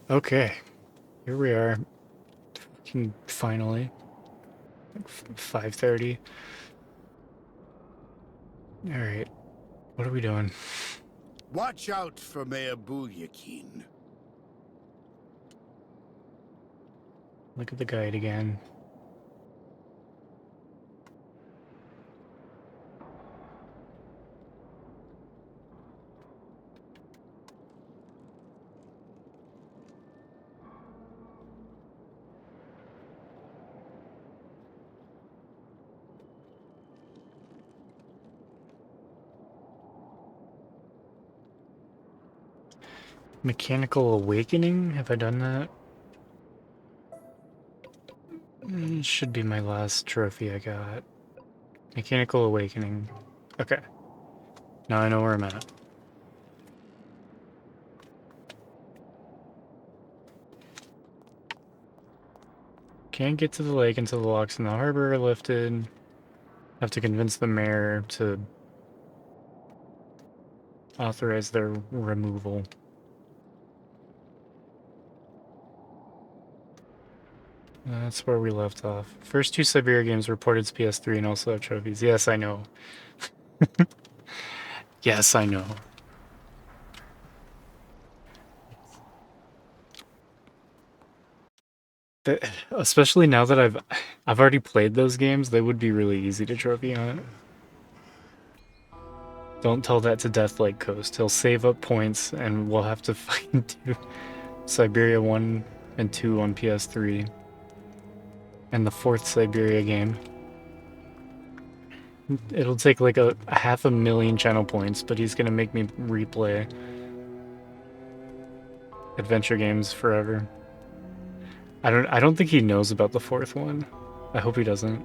Okay, here we are. Finally, 5:30. All right, what are we doing? Watch out for Mayor Bulyakin. Look at the guide again. Mechanical Awakening? Have I done that? Should be my last trophy I got. Mechanical Awakening. Okay. Now I know where I'm at. Can't get to the lake until the locks in the harbor are lifted. Have to convince the mayor to authorize their removal. That's where we left off. First two Syberia games reported to PS3 and also have trophies. Yes, I know. Yes, I know. Especially now that I've already played those games, they would be really easy to trophy hunt. Don't tell that to Deathlake Coast. He'll save up points and we'll have to fucking do Syberia 1 and 2 on PS3. And the fourth Syberia game. It'll take like a 500,000 channel points, but he's gonna make me replay adventure games forever. I don't think he knows about the fourth one. I hope he doesn't.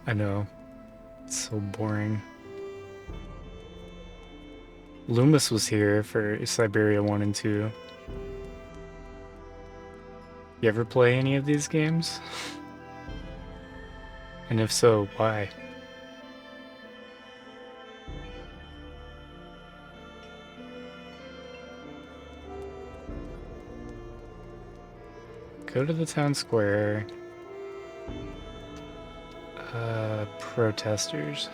I know. It's so boring. Loomis was here for Syberia 1 and 2. You ever play any of these games? And if so, why? Go to the town square. Protesters.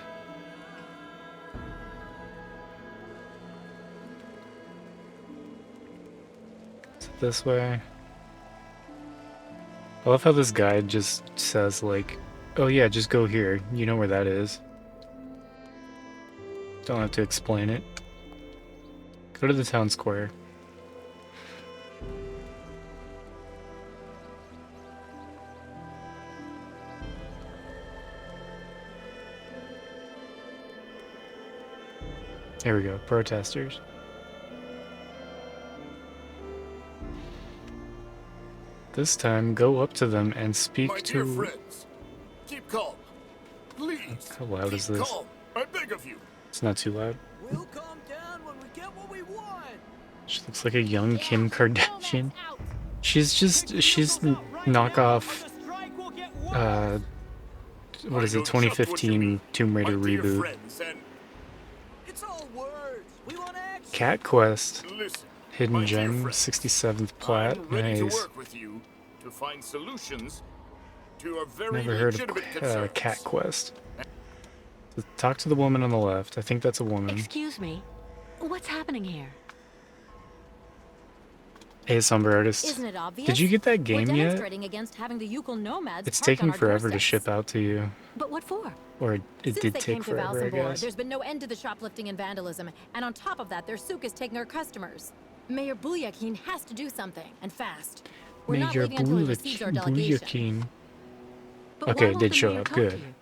Is it this way? I love how this guide just says, like, oh yeah, just go here. You know where that is. Don't have to explain it. Go to the town square. There we go, protesters. This time, go up to them and speak My to... dear friends, keep calm. Please. How loud keep is this? Calm. I beg of you. It's not too loud. We'll calm down when we get what we want. She looks like a young Kim Kardashian. She's knockoff, what is it, 2015 Tomb Raider reboot. Friends, and It's all words. We want action. Cat Quest, listen, Hidden my dear Gem, friends, 67th plat, I'm ready to nice. work with you to find solutions to a very Never heard legitimate of concerns. Cat Quest. Talk to the woman on the left. I think that's a woman. Excuse me. What's happening here? Hey, Somber Artist. Isn't it obvious? Did you get that game We're yet? demonstrating against having the Yukon nomads It's parked taking on our forever to doorsteps. ship out to you. But what for? Or it Since did they take came forever, I to Valsenborg, guess. there's been no end to the shoplifting and vandalism, and on top of that, their souk is taking our customers. Mayor Bulyakin has to do something, and fast. We're not Major leaving until he receives our delegation. Bulyakin. But Okay, why it won't did the show mayor up, talk good. to you?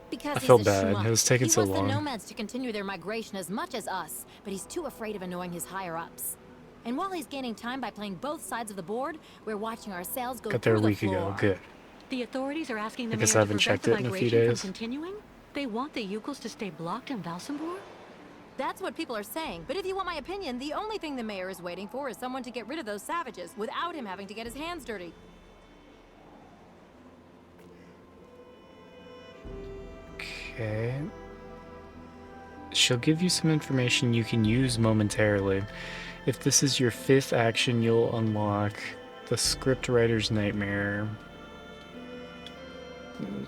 Because I he's felt a bad. schmuck. It was taking he so wants long. the nomads to continue their migration as much as us, but he's too afraid of annoying his higher-ups. And while he's gaining time by playing both sides of the board, we're watching our sales go Got there through a the week floor. ago, good. The authorities are asking the I guess mayor I to haven't prevent checked the it in a few migration days. from continuing? They want the Yukos to stay blocked in Valsenborg? That's what people are saying, but if you want my opinion, the only thing the mayor is waiting for is someone to get rid of those savages without him having to get his hands dirty. Okay. She'll give you some information you can use momentarily. If this is your 5th action, you'll unlock the scriptwriter's nightmare.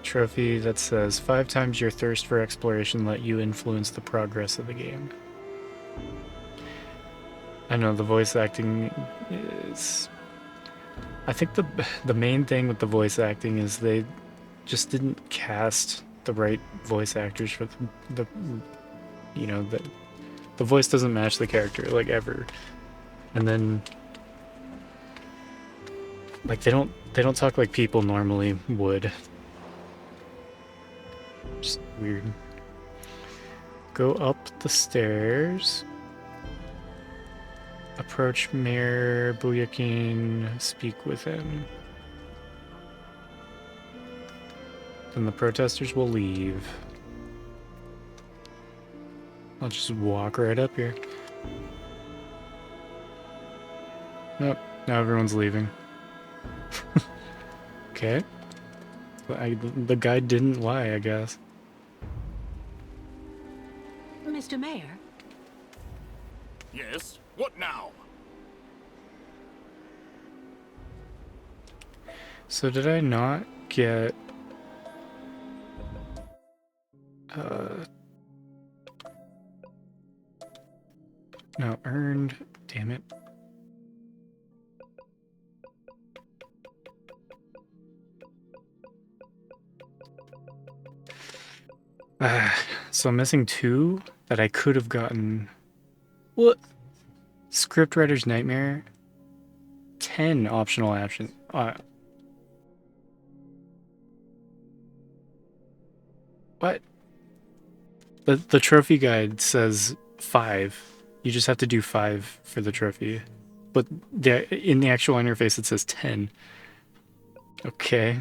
Trophy that says 5 times your thirst for exploration let you influence the progress of the game. I know the voice acting is... I think the main thing with the voice acting is they just didn't cast the right voice actors for the you know, the voice doesn't match the character, like, ever. And then, like, they don't talk like people normally would. Just weird. Go up the stairs. Approach Mayor Bulyakin, speak with him. Then the protesters will leave. I'll just walk right up here. Nope, now everyone's leaving. Okay. The guy didn't lie, I guess. Mr. Mayor? Yes? What now? So did I not get... No, earned. Damn it. So I'm missing 2 that I could have gotten. What? Scriptwriter's Nightmare. 10 optional options. What? The trophy guide says 5. You just have to do 5 for the trophy. But in the actual interface it says 10. Okay.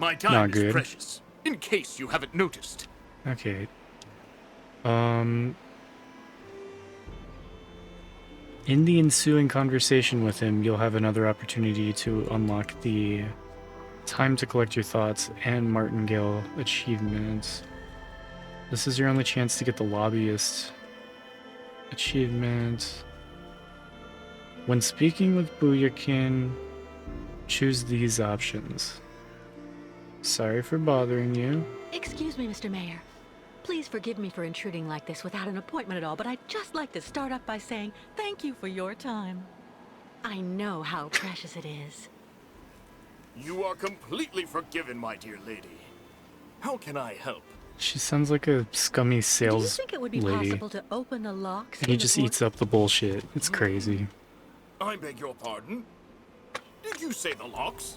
My time Not is good. precious, in case you haven't noticed. Okay. In the ensuing conversation with him, you'll have another opportunity to unlock the time to collect your thoughts and Martingale achievements. This is your only chance to get the lobbyist achievement. When speaking with Booyakin, choose these options. Sorry for bothering you. Excuse me, Mr. Mayor. Please forgive me for intruding like this without an appointment at all, but I'd just like to start off by saying thank you for your time. I know how precious it is. You are completely forgiven, my dear lady. How can I help? She sounds like a scummy Do you sales think it would be lady. possible to open the locks? And he in the just port? eats up the bullshit. It's crazy. I beg your pardon? Did you say the locks?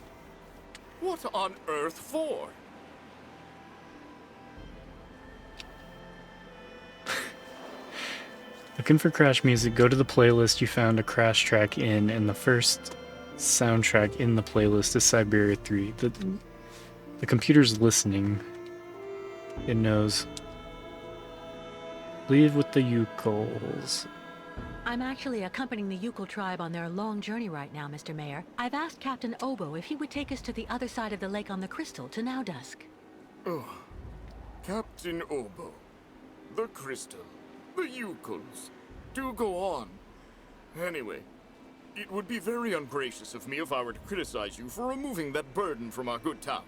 What on earth for? Looking for Crash music, go to the playlist you found a Crash track in, and the first soundtrack in the playlist is Syberia 3. The computer's listening. It knows. Leave with the Yukos. I'm actually accompanying the Yukon tribe on their long journey right now, Mr. Mayor. I've asked Captain Obo if he would take us to the other side of the lake on the Crystal to Now Dusk. Oh, Captain Obo, the Crystal, the Yukons. Do go on. Anyway, it would be very ungracious of me if I were to criticize you for removing that burden from our good town.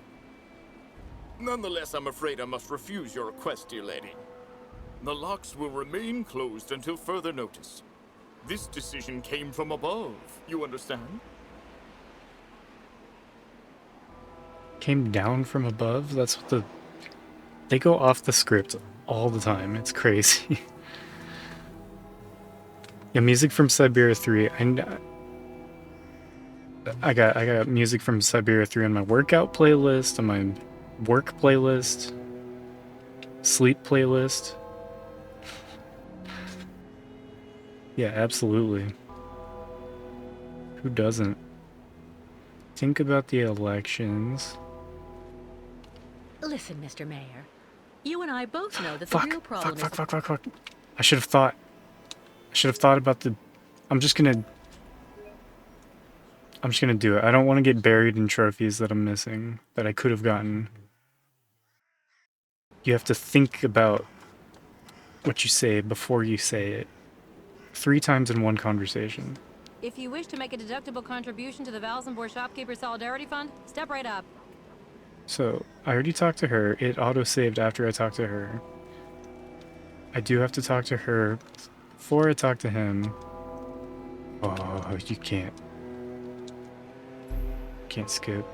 Nonetheless, I'm afraid I must refuse your request, dear lady. The locks will remain closed until further notice. This decision came from above, you understand? Came down from above? That's what the... They go off the script all the time. It's crazy. Yeah, music from Syberia 3. I got music from Syberia 3 on my workout playlist, on my work playlist, sleep playlist. Yeah, absolutely. Who doesn't? Think about the elections. Listen, Mr. Mayor. You and I both know that the real problem is... Fuck. I should have thought about the... I'm just gonna do it. I don't want to get buried in trophies that I'm missing, that I could have gotten. You have to think about what you say before you say it. 3 times in one conversation. If you wish to make a deductible contribution to the Valsenborg Shopkeeper Solidarity Fund, step right up. So, I already talked to her. It auto-saved after I talked to her. I do have to talk to her before I talk to him. Oh, you can't. Can't skip.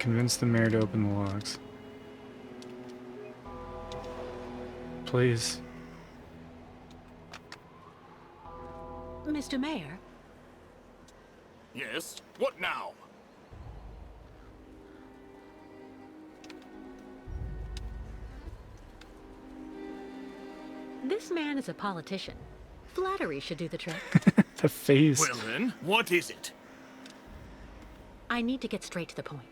Convince the mayor to open the locks. Please. Mr. Mayor? Yes? What now? This man is a politician. Flattery should do the trick. The face. Well then, what is it? I need to get straight to the point.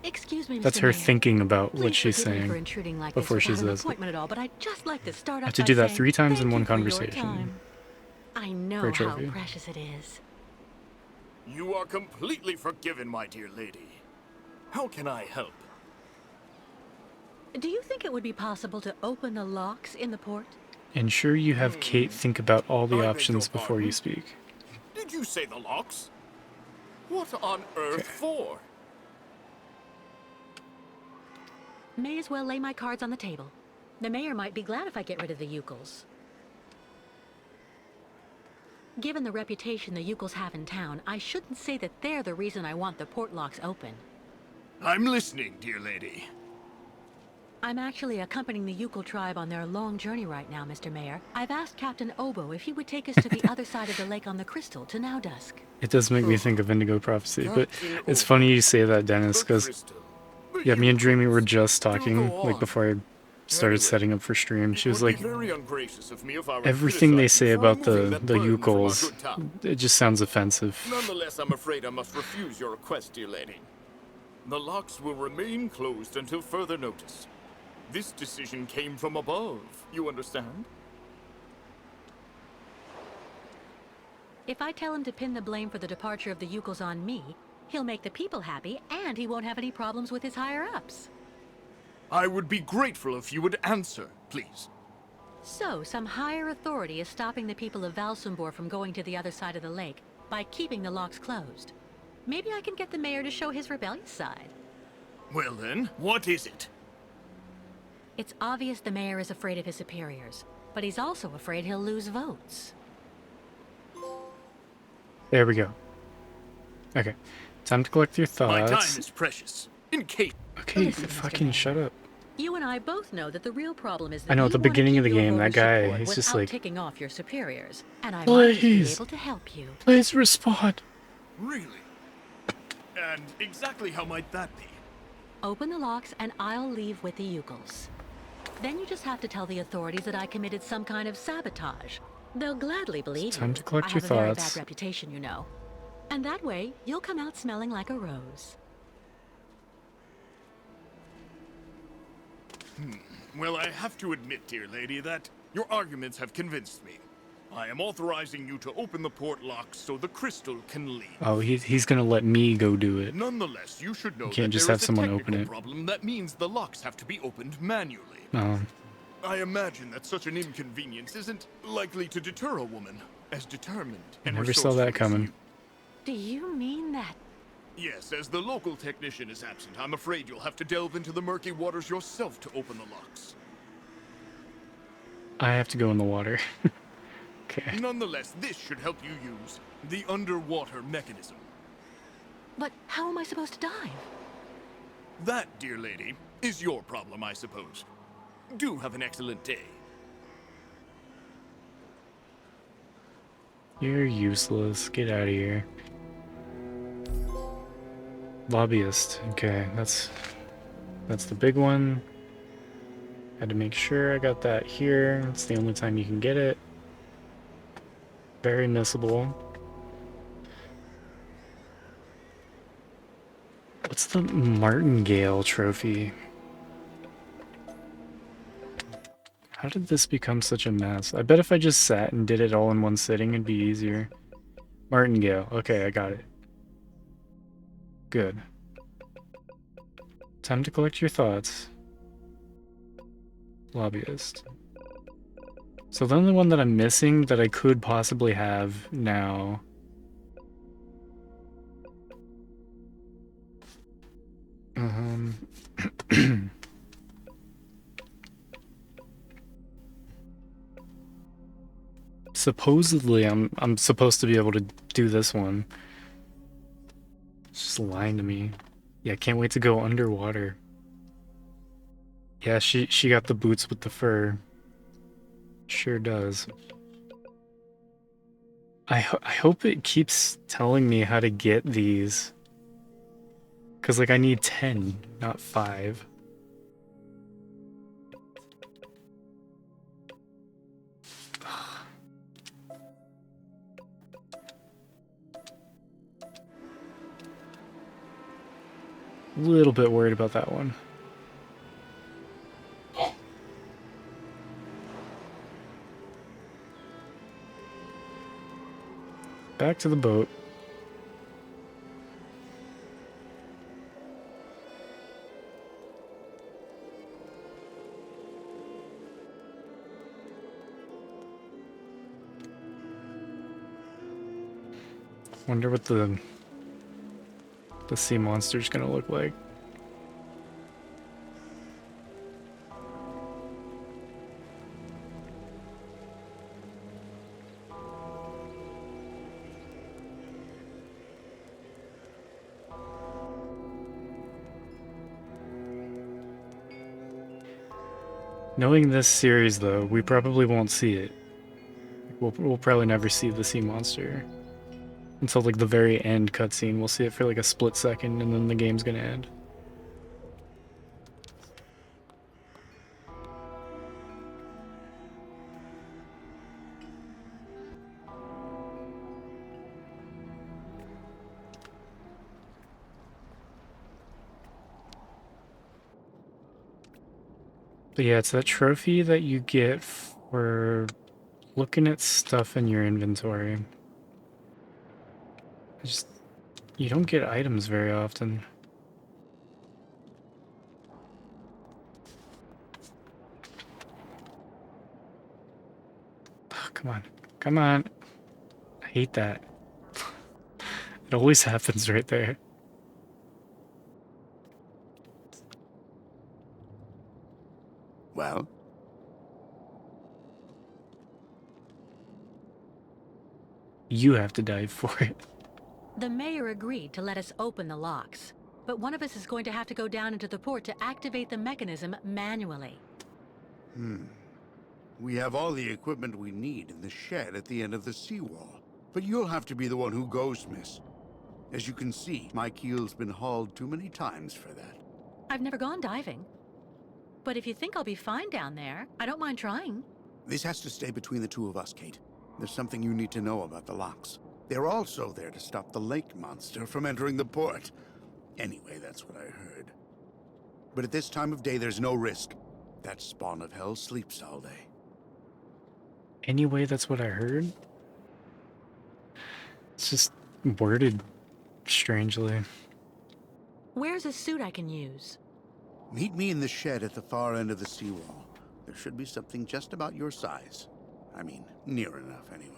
Excuse me, Mr. That's her Mayor. thinking about Please what she's forgive me saying for intruding like before this she without an says it. appointment at all, but I'd just like to start I off have to by do that saying 3 times in thank one you for your conversation. time. I For know a how trophy. precious it is. You are completely forgiven, my dear lady. How can I help? Do you think it would be possible to open the locks in the port? Ensure you have Kate think about all I the beg options your before you pardon? speak. Did you say the locks? What on earth for? May as well lay my cards on the table. The mayor might be glad if I get rid of the Yukels. Given the reputation the Yukels have in town, I shouldn't say that they're the reason I want the port locks open. I'm listening, dear lady. I'm actually accompanying the Yukel tribe on their long journey right now, Mr. Mayor. I've asked Captain Obo if he would take us to the other side of the lake on the Crystal to Now Dusk. It does make me think of Indigo Prophecy, but Captain it's Obo, funny you say that, Dennis, the because crystal, the yeah, me and Dreamy were Yukons. just Do talking go like on. before I started Anyway, setting up for stream. She it was would like, be very ungracious of me if I were everything they criticized say for about removing the that burden from our Yukos, good town. it just sounds offensive. Nonetheless, I'm afraid I must refuse your request, dear lady. The locks will remain closed until further notice. This decision came from above, you understand? If I tell him to pin the blame for the departure of the Yukos on me, he'll make the people happy, and he won't have any problems with his higher-ups. I would be grateful if you would answer, please. So, some higher authority is stopping the people of Valsumbor from going to the other side of the lake by keeping the locks closed. Maybe I can get the mayor to show his rebellious side. Well then, what is it? It's obvious the mayor is afraid of his superiors, but he's also afraid he'll lose votes. There we go. Okay. Time to collect your My time thoughts. is precious. In case... Okay, Listen, Mr. fucking Mayor. shut up. You and I both know that the real problem is that I know, you at the wanna beginning of keep the your game, that voter guy, support he's just without like, ticking off your superiors, and I might just be please. able to help you. Please respond. Really? And exactly how might that be? Open the locks, and I'll leave with the Yukos. Then you just have to tell the authorities that I committed some kind of sabotage. They'll gladly believe time you. to collect I your have a very thoughts. bad reputation, you know. And that way, you'll come out smelling like a rose. Well, I have to admit, dear lady, that your arguments have convinced me. I am authorizing you to open the port locks so the crystal can leave. Oh, he's gonna let me go do it. Nonetheless, you should know You can't that just there have is someone a open technical it. problem that means the locks have to be opened manually. Um, I imagine that such an inconvenience isn't likely to deter a woman as determined and never saw that resourceful as coming. you. Do you mean that? Yes, as the local technician is absent, I'm afraid you'll have to delve into the murky waters yourself to open the locks. I have to go in the water. Okay. Nonetheless, this should help you use the underwater mechanism. But how am I supposed to dive? That, dear lady, is your problem, I suppose. Do have an excellent day. You're useless. Get out of here. Lobbyist. Okay, that's the big one. Had to make sure I got that here. It's the only time you can get it. Very missable. What's the Martingale trophy? How did this become such a mess? I bet if I just sat and did it all in one sitting, it'd be easier. Martingale. Okay, I got it. Good. Time to collect your thoughts. Lobbyist. So the only one that I'm missing that I could possibly have now... Supposedly, I'm supposed to be able to do this one. It's just lying to me. Yeah, can't wait to go underwater. Yeah, she got the boots with the fur. Sure does. I hope it keeps telling me how to get these. Cause like I need 10, not 5. A little bit worried about that one. Back to the boat. Wonder what the sea monster's gonna look like. Knowing this series, though, we probably won't see it. We'll probably never see the sea monster. Until, like, the very end cutscene. We'll see it for, like, a split second, and then the game's gonna end. But yeah, it's that trophy that you get for looking at stuff in your inventory. Just, you don't get items very often. Oh, come on. Come on. I hate that. It always happens right there. Well, You have to dive for it. The mayor agreed to let us open the locks, but one of us is going to have to go down into the port to activate the mechanism manually. we have all the equipment we need in the shed at the end of the seawall. But you'll have to be the one who goes, miss. As you can see, my keel's been hauled too many times for that. I've never gone diving. But if you think I'll be fine down there, I don't mind trying. This has to stay between the two of us, Kate. There's something you need to know about the locks. They're also there to stop the lake monster from entering the port. Anyway, that's what I heard. But at this time of day, there's no risk. That spawn of hell sleeps all day. Anyway, that's what I heard. It's just worded strangely. Where's a suit I can use? Meet me in the shed at the far end of the seawall. There should be something just about your size. I mean, near enough, anyway.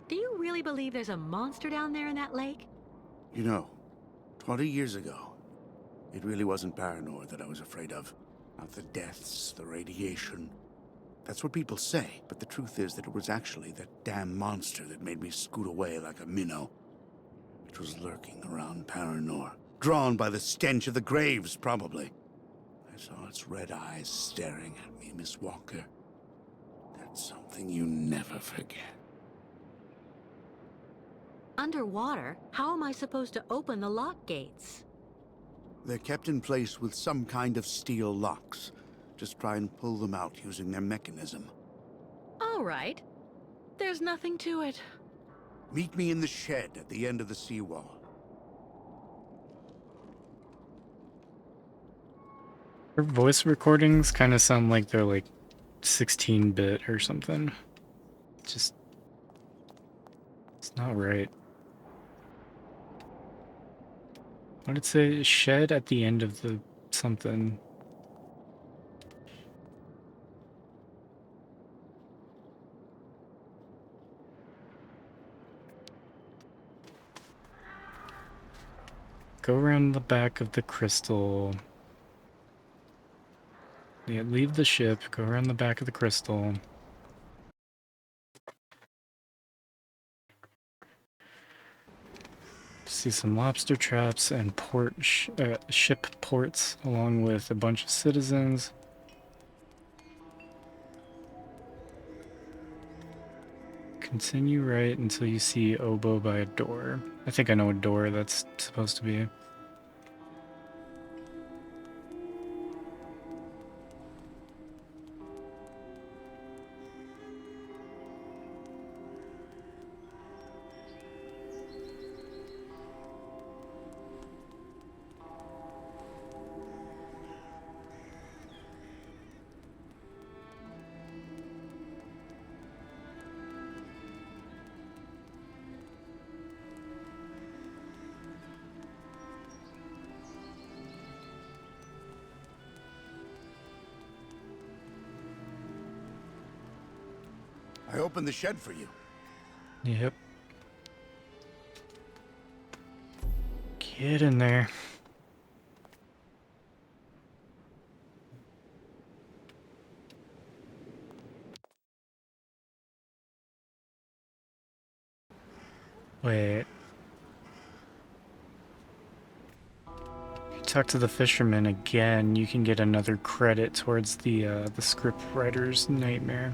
Do you really believe there's a monster down there in that lake? You know, 20 years ago, it really wasn't Paranor that I was afraid of. Not the deaths, the radiation. That's what people say, but the truth is that it was actually that damn monster that made me scoot away like a minnow. It was lurking around Paranor, drawn by the stench of the graves, probably. I saw its red eyes staring at me, Miss Walker. That's something you never forget. Underwater? How am I supposed to open the lock gates? They're kept in place with some kind of steel locks. Just try and pull them out using their mechanism. All right. There's nothing to it. Meet me in the shed at the end of the seawall. Her voice recordings kind of sound like they're like 16-bit or something. Just, it's not right. What did it say? Shed at the end of the something. Go around the back of the crystal. Yeah, leave the ship, go around the back of the crystal. See some lobster traps and ship ports, along with a bunch of citizens. Continue right until you see Oboe by a door. I think I know what door that's supposed to be. I opened the shed for you. Yep. Get in there. Wait. If you talk to the fisherman again, you can get another credit towards the script writer's nightmare.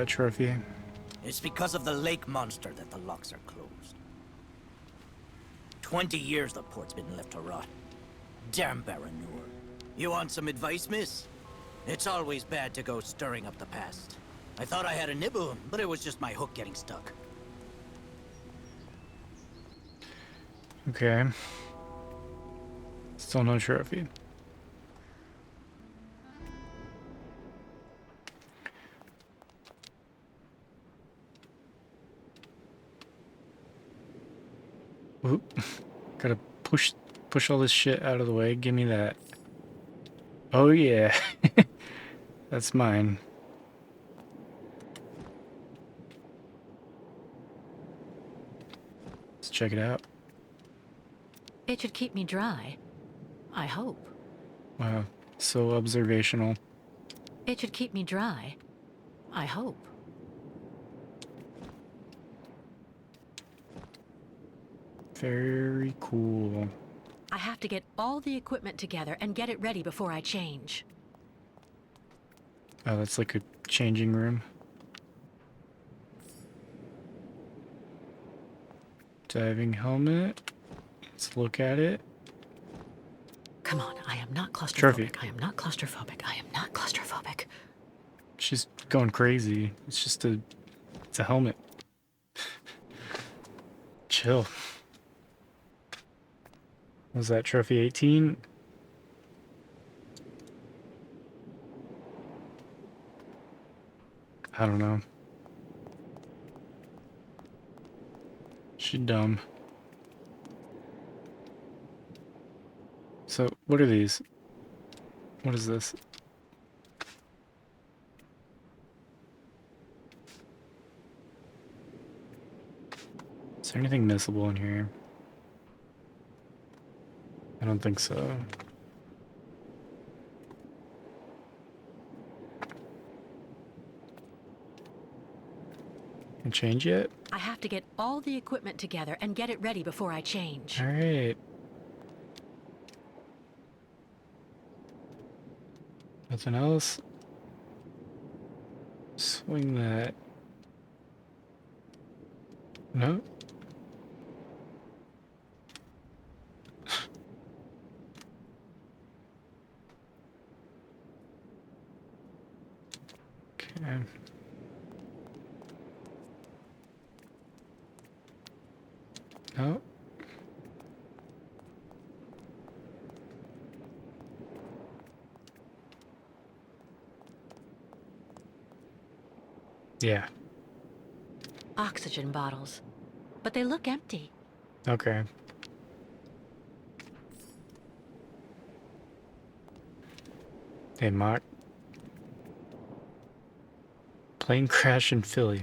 Trophy. It's because of the lake monster that the locks are closed. 20 years the port's been left to rot. Damn Baranur. You want some advice, miss? It's always bad to go stirring up the past. I thought I had a nibble, but it was just my hook getting stuck. Okay. Still no trophy. Oop. Gotta push all this shit out of the way. Give me that. Oh yeah. That's mine. Let's check it out. It should keep me dry. I hope. Wow. So observational. It should keep me dry. I hope. Very cool. I have to get all the equipment together and get it ready before I change. Oh, that's like a changing room. Diving helmet. Let's look at it. Come on, I am not claustrophobic. Trophy. I am not claustrophobic. I am not claustrophobic. She's going crazy. It's a helmet. Chill. Was that trophy 18? I don't know. She dumb. So, what are these? What is this? Is there anything missable in here? I don't think so. Can change yet? I have to get all the equipment together and get it ready before I change. Alright. Nothing else? Swing that. No? Okay. No? Yeah. Oxygen bottles. But they look empty. Okay. Hey, Mark. Plane crash in Philly.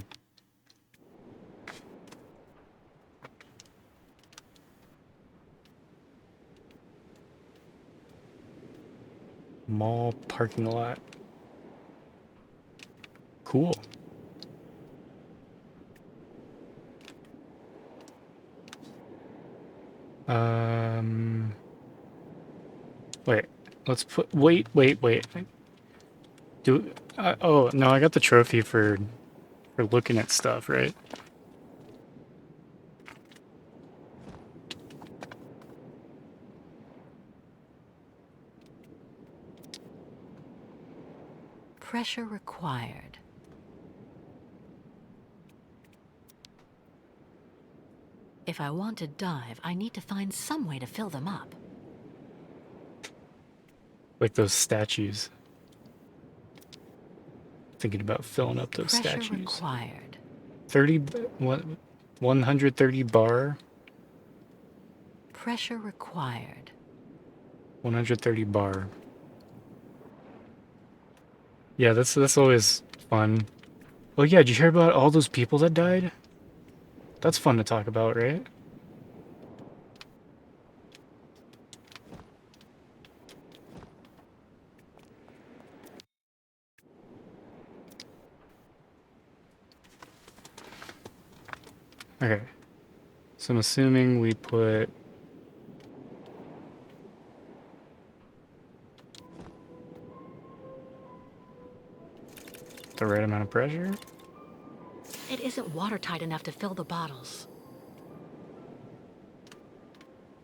Mall parking lot. Cool. Wait. Let's put. Wait. Do. Oh no! I got the trophy for looking at stuff, right? Pressure required. If I want to dive, I need to find some way to fill them up. Like those statues. Thinking about filling up those Pressure statues. required. 130 bar. Pressure required. 130 bar. Yeah, that's always fun. Oh yeah, did you hear about all those people that died? That's fun to talk about, right? Okay. So I'm assuming we put the right amount of pressure. It isn't watertight enough to fill the bottles.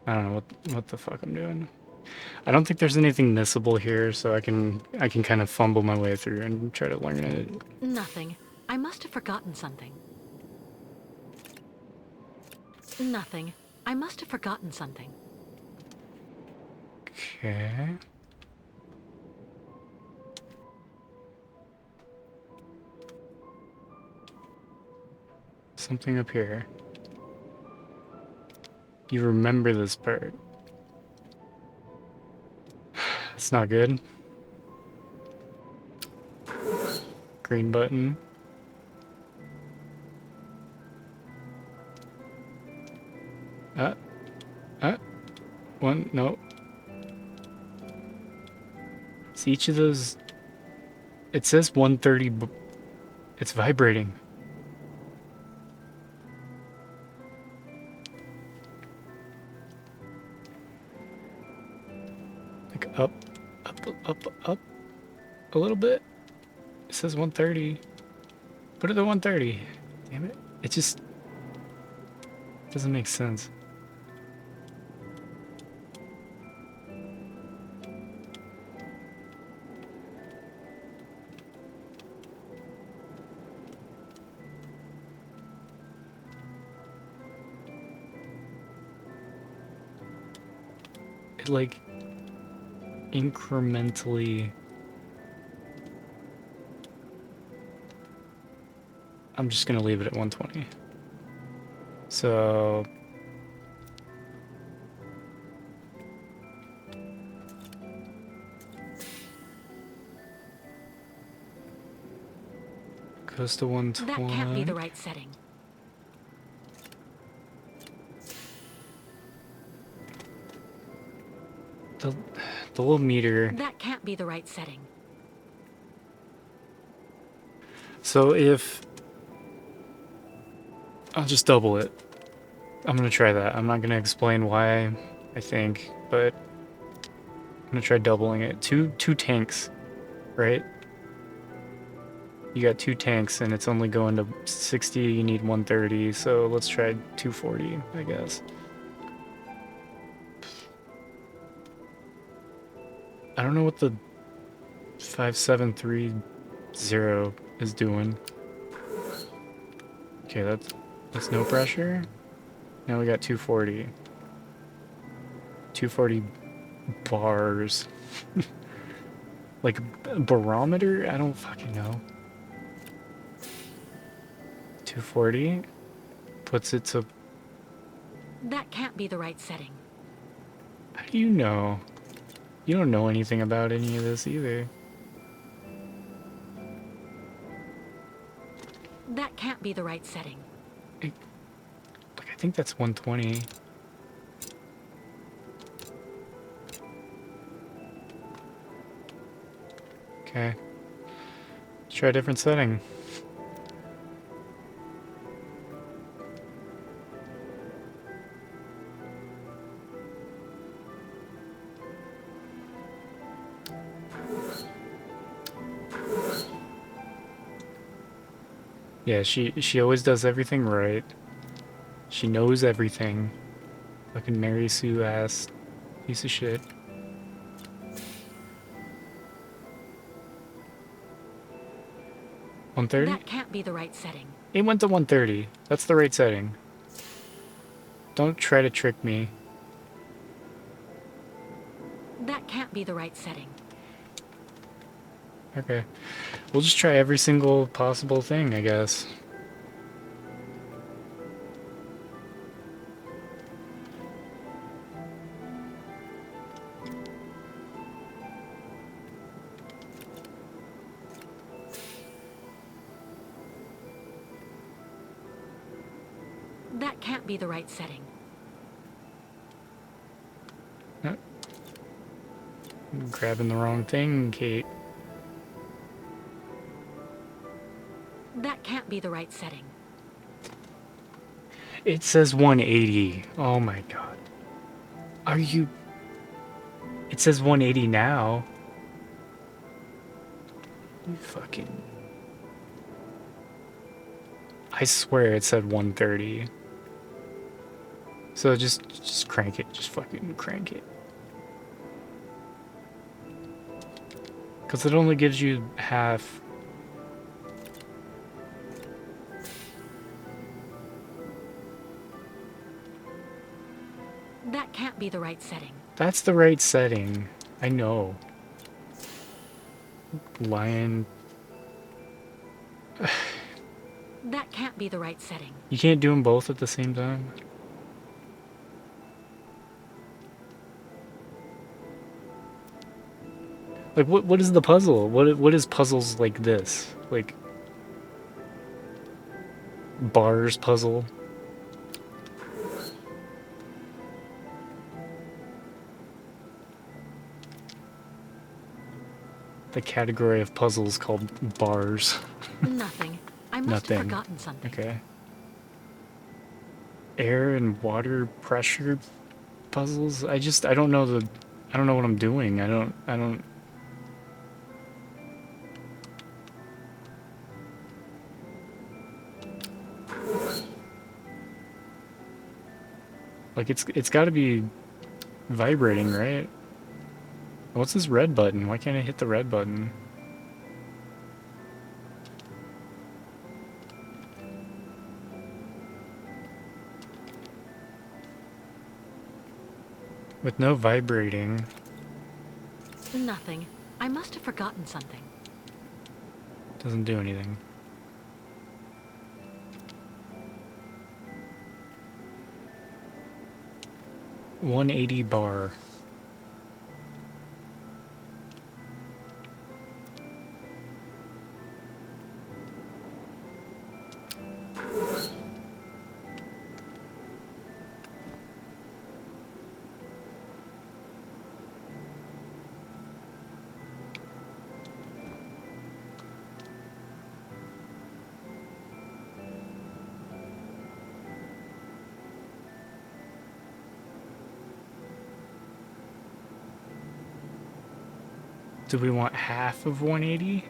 I don't know what the fuck I'm doing. I don't think there's anything missable here, so I can kind of fumble my way through and try to learn it. Nothing. I must have forgotten something. Nothing. I must have forgotten something. Okay. Something up here. You remember this part. It's not good. Green button. Uh, one, no. See, each of those, it says 130, but it's vibrating. Like up, up, a little bit. It says 130. Put it at 130. Damn it. It just doesn't make sense. It like incrementally. I'm just gonna leave it at 120. So goes to 120. That can't be the right setting. The little meter. That can't be the right setting. So if I'll just double it. I'm gonna try that. I'm not gonna explain why, I think, but I'm gonna try doubling it. Two tanks, right? You got 2 tanks and it's only going to 60, you need 130, so let's try 240, I guess. I don't know what the 5730 is doing. Okay, that's no pressure. Now we got 240. 240 bars. Like a barometer? I don't fucking know. 240 puts it to... That can't be the right setting. How do you know? You don't know anything about any of this either. That can't be the right setting. Look, I think that's 120. Okay. Let's try a different setting. Yeah, she always does everything right. She knows everything. Fucking Mary Sue ass piece of shit. $130? That can't be the right setting. It went to 130. That's the right setting. Don't try to trick me. That can't be the right setting. Okay. We'll just try every single possible thing, I guess. That can't be the right setting. I'm grabbing the wrong thing, Kate. That can't be the right setting. It says 180. Oh my god. Are you... It says 180 now. You fucking... I swear it said 130. So just crank it. Just fucking crank it. Because it only gives you half. That can't be the right setting. That's the right setting. I know. Lion. That can't be the right setting. You can't do them both at the same time? Like, what is the puzzle? What is puzzles like this? Like, bars puzzle? The category of puzzles called bars. Nothing. I must have forgotten something. Okay. Air and water pressure puzzles? I don't know I don't know what I'm doing. I don't like it's got to be vibrating, right? What's this red button? Why can't I hit the red button? With no vibrating. Nothing. I must have forgotten something. Doesn't do anything. $180 bar. Do we want half of 180?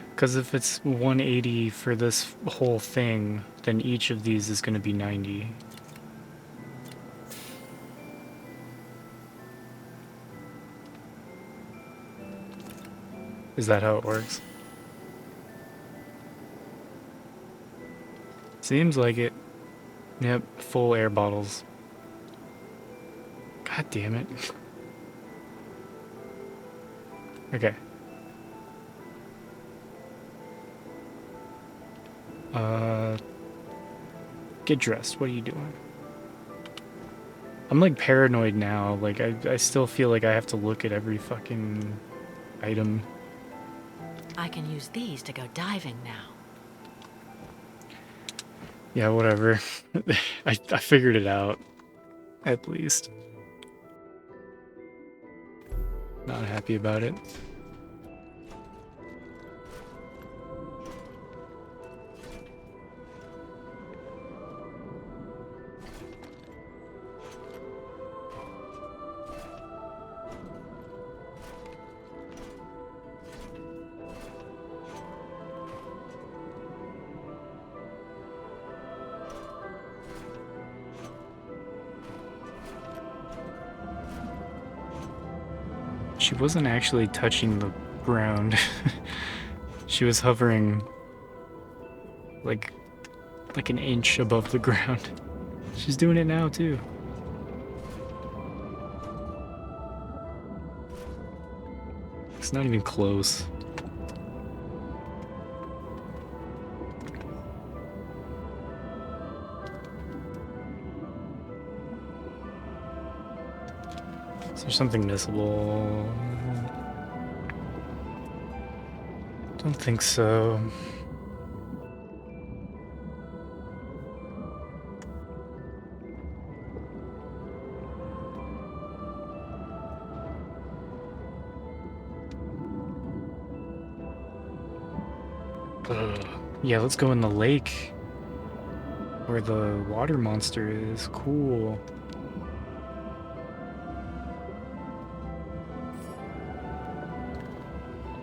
Because if it's 180 for this whole thing, then each of these is going to be 90. Is that how it works? Seems like it. Yep, full air bottles. God damn it. Okay. Get dressed. What are you doing? I'm like paranoid now. Like I still feel like I have to look at every fucking item. I can use these to go diving now. Yeah, whatever. I figured it out. At least. Not happy about it. She wasn't actually touching the ground. She was hovering like an inch above the ground. She's doing it now too. It's not even close. Is there something missable? Don't think so. Yeah, let's go in the lake where the water monster is. Cool.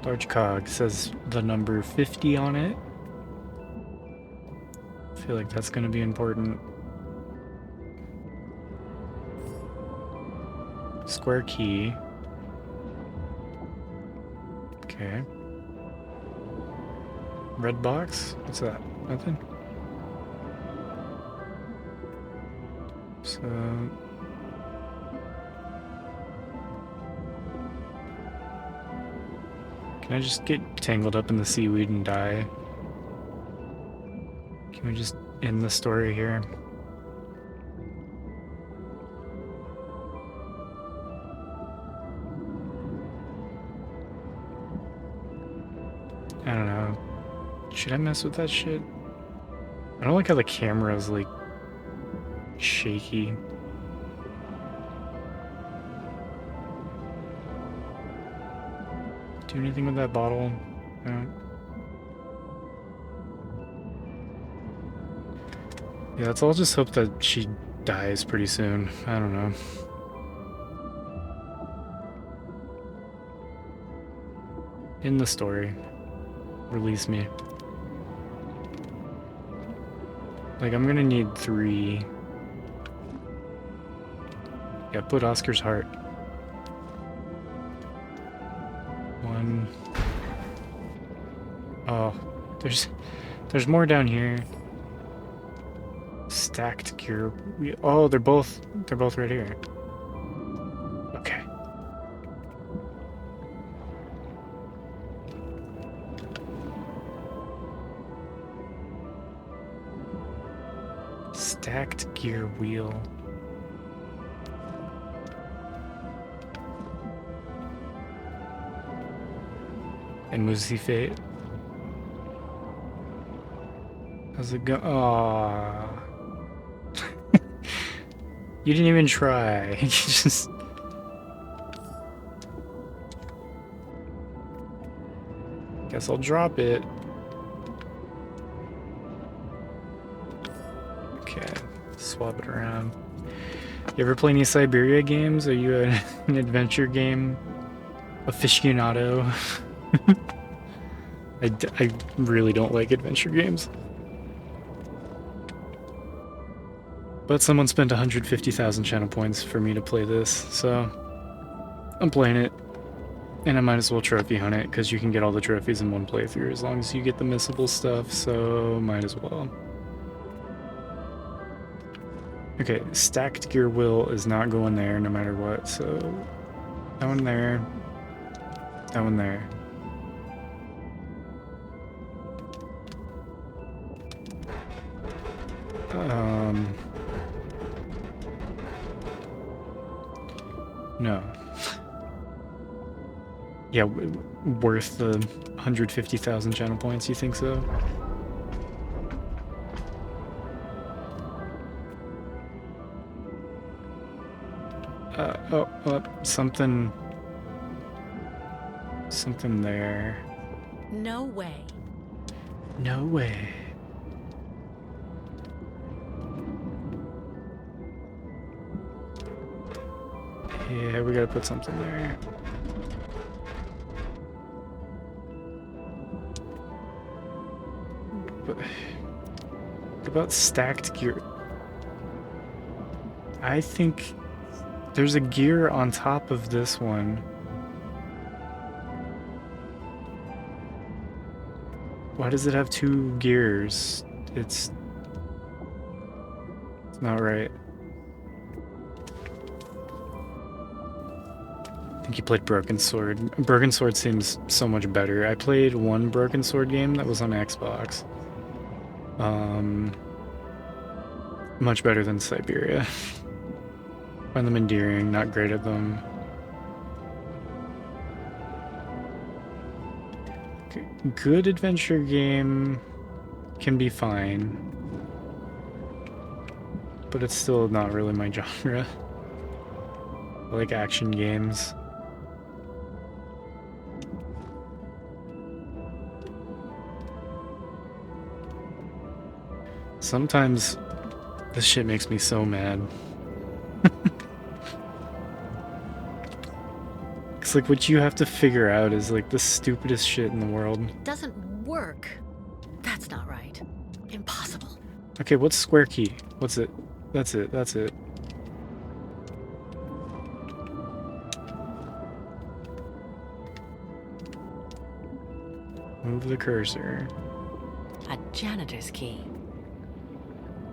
Large cog says the number 50 on it. I feel like that's gonna be important. Square key. Okay. Red box? What's that? Nothing? So... Can I just get tangled up in the seaweed and die? Can we just end the story here? Should I mess with that shit? I don't like how the camera is like shaky. Do anything with that bottle? No. Yeah, let's all just hope that she dies pretty soon. I don't know. In the story. Release me. Like, I'm gonna need 3. Yeah, put Oscar's heart. 1. Oh, there's more down here. Stacked gear. Oh, they're both right here. Okay. Stacked gear wheel. And Musi Fate. How's it go? Aww. You didn't even try. You just... Guess I'll drop it. Okay, swap it around. You ever play any Syberia games? Are you an adventure game aficionado? I really don't like adventure games. But someone spent 150,000 channel points for me to play this, so I'm playing it. And I might as well trophy hunt it, because you can get all the trophies in one playthrough as long as you get the missable stuff, so might as well. Okay, stacked gear wheel is not going there no matter what, so that one there, that one there. No. Yeah, worth the 150,000 channel points, you think so? Something there. No way. No way. Yeah, we gotta put something there. But what about stacked gear? I think there's a gear on top of this one. Why does it have 2 gears? It's not right. I think you played Broken Sword. Broken Sword seems so much better. I played one Broken Sword game that was on Xbox. Much better than Syberia. Find them endearing, not great at them. Good adventure game can be fine, but it's still not really my genre. I like action games. Sometimes this shit makes me so mad. It's like what you have to figure out is like the stupidest shit in the world. Doesn't work. That's not right. Impossible. Okay, what's square key? What's it? That's it, that's it. Move the cursor. A janitor's key.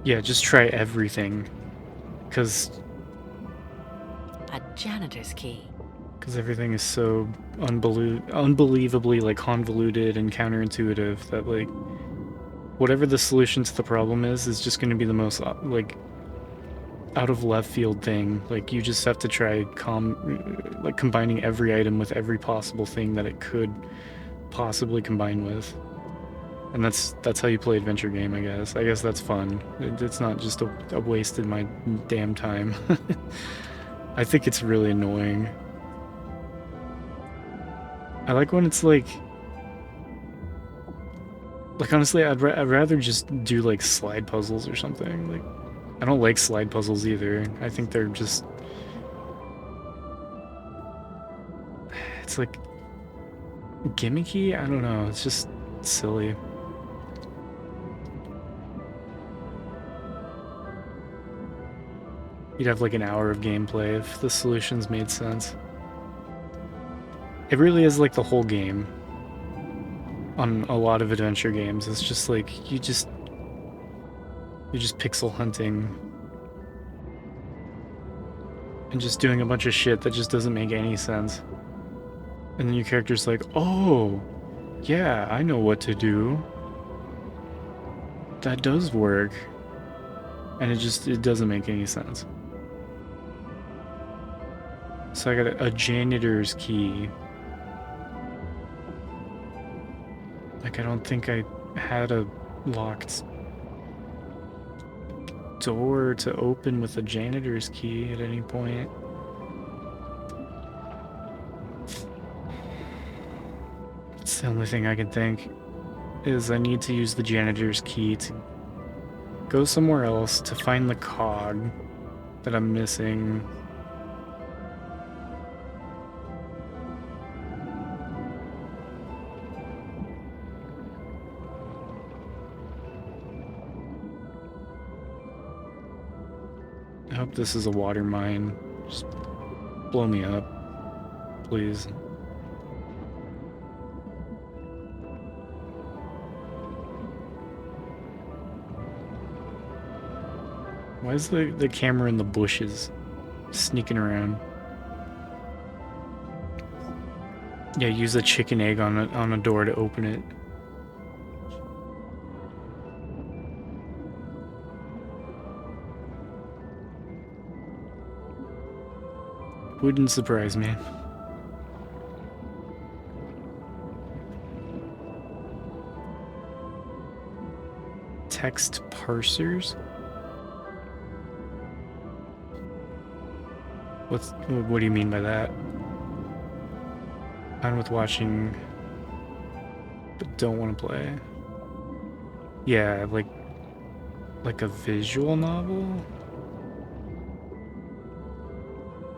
Yeah, just try everything. Cause janitor's key. Because everything is so unbelievably like convoluted and counterintuitive that like whatever the solution to the problem is just going to be the most like out of left field thing. Like you just have to try combining every item with every possible thing that it could possibly combine with. And that's how you play adventure game, I guess. I guess that's fun. It's not just a waste of my damn time. I think it's really annoying. I like when it's like honestly, I'd rather just do like slide puzzles or something. Like, I don't like slide puzzles either. I think they're just, it's like gimmicky. I don't know. It's just silly. You'd have like an hour of gameplay if the solutions made sense. It really is like the whole game. On a lot of adventure games, it's just like you're just pixel hunting and just doing a bunch of shit that just doesn't make any sense. And then your character's like, "Oh, yeah, I know what to do. That does work." And it doesn't make any sense. So I got a janitor's key. Like, I don't think I had a locked door to open with a janitor's key at any point. It's the only thing I can think is I need to use the janitor's key to go somewhere else to find the cog that I'm missing. I hope this is a water mine. Just blow me up, please. Why is the camera in the bushes sneaking around? Yeah, use a chicken egg on a door to open it. Wouldn't surprise me. Text parsers? What do you mean by that? Fine with watching, but don't want to play. Yeah, like a visual novel?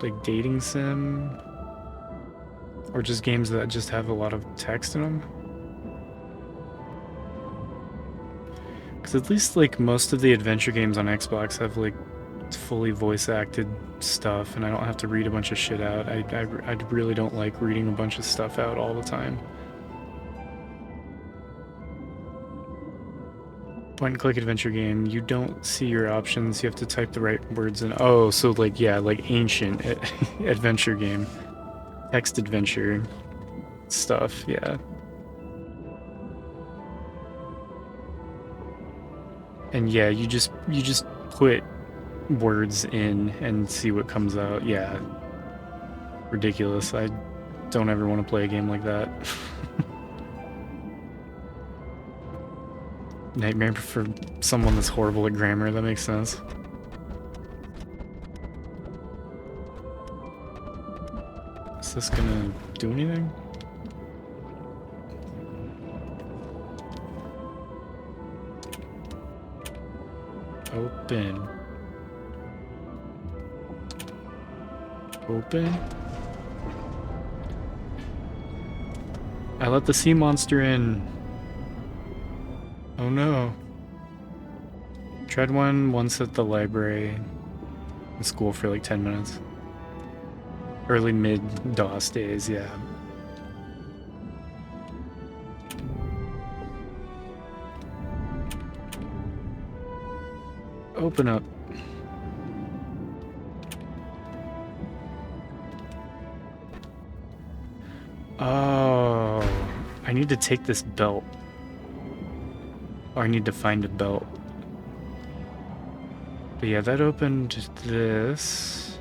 Like dating sim? Or just games that just have a lot of text in them? Because at least like most of the adventure games on Xbox have like fully voice acted stuff, and I don't have to read a bunch of shit out. I really don't like reading a bunch of stuff out all the time. Point and click adventure game, you don't see your options, you have to type the right words in. Oh, so like, yeah, like ancient adventure game. Text adventure stuff, yeah. And yeah, you just put words in and see what comes out. Yeah. Ridiculous. I don't ever want to play a game like that. Nightmare for someone that's horrible at grammar, that makes sense. Is this gonna do anything? Open. Open? I let the sea monster in. Oh no. Tried one once at the library in school for like 10 minutes. Early mid-DOS days, yeah. Open up. Oh, I need to take this belt. Or I need to find a belt. But yeah, that opened this.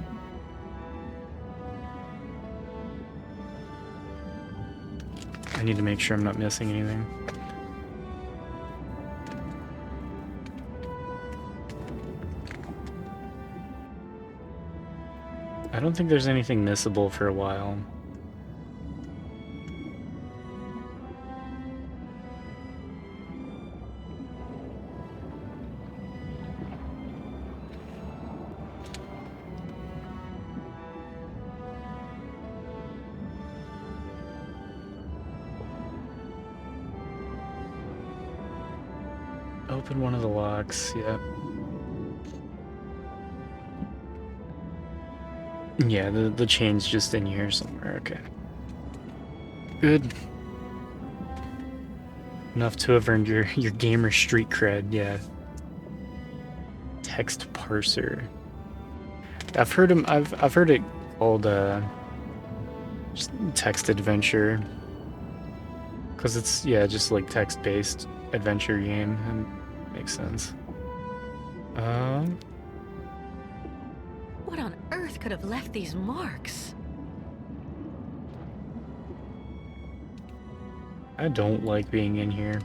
I need to make sure I'm not missing anything. I don't think there's anything missable for a while. Open one of the locks, yeah. Yeah, the chain's just in here somewhere, okay. Good. Enough to have earned your gamer street cred, yeah. Text parser. I've heard it called just text adventure. Cause it's just like text-based adventure game, and makes sense. What on earth could have left these marks? I don't like being in here.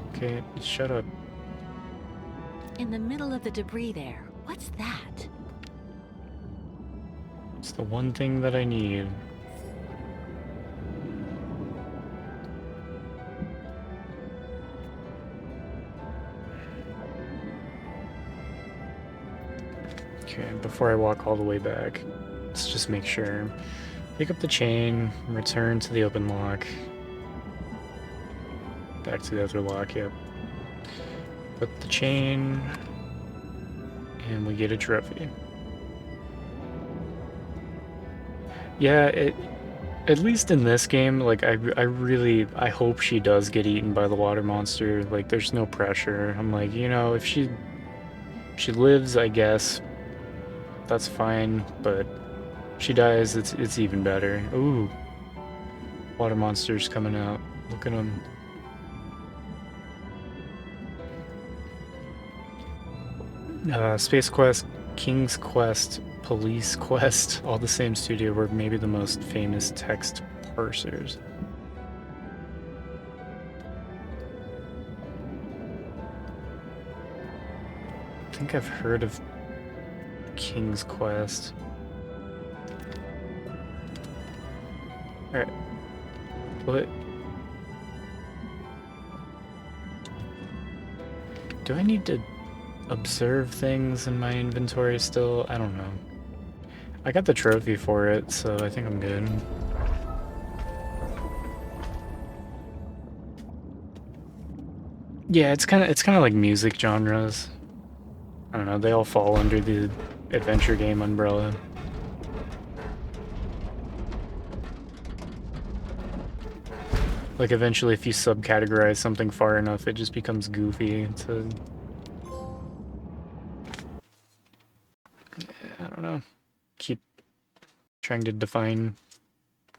Okay, shut up. In the middle of the debris there, what's that? It's the one thing that I need. Okay, before I walk all the way back, let's just make sure. Pick up the chain, return to the open lock. Back to the other lock, yep. Put the chain, and we get a trophy. Yeah, at least in this game, like, I hope she does get eaten by the water monster. Like, there's no pressure. I'm like, you know, if she lives, I guess that's fine, but if she dies, it's even better. Ooh, water monster's coming out. Look at him. Space Quest, King's Quest, Police Quest, all the same studio, were maybe the most famous text parsers. I think I've heard of King's Quest. Alright. What? Do I need to observe things in my inventory still? I don't know. I got the trophy for it, so I think I'm good. Yeah, it's kind of like music genres. I don't know, they all fall under the adventure game umbrella. Like, eventually, if you subcategorize something far enough, it just becomes goofy to... I don't know. Keep trying to define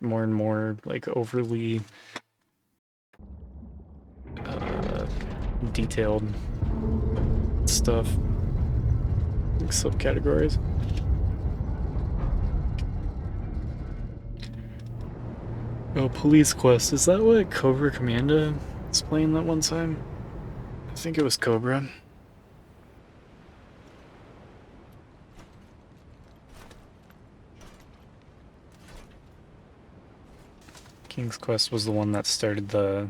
more and more, like, overly detailed stuff. Like, subcategories. Oh, Police Quest. Is that what Cobra Commando was playing that one time? I think it was Cobra. King's Quest was the one that started the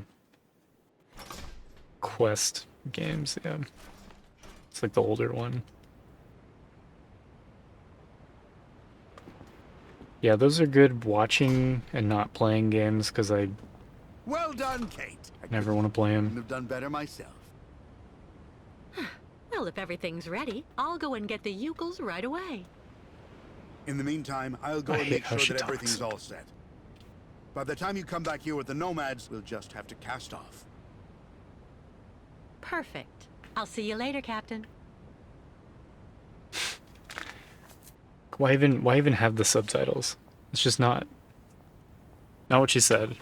Quest games, yeah. It's like the older one. Yeah, those are good watching and not playing games, because I Well done, Kate. never want to play Couldn't them. have done better myself. Well, if everything's ready, I'll go and get the Yukels right away. In the meantime, I'll go I and hate make how sure she that talks. everything's all set. By the time you come back here with the nomads, we'll just have to cast off. Perfect. I'll see you later, Captain. Why even have the subtitles? It's just not what she said.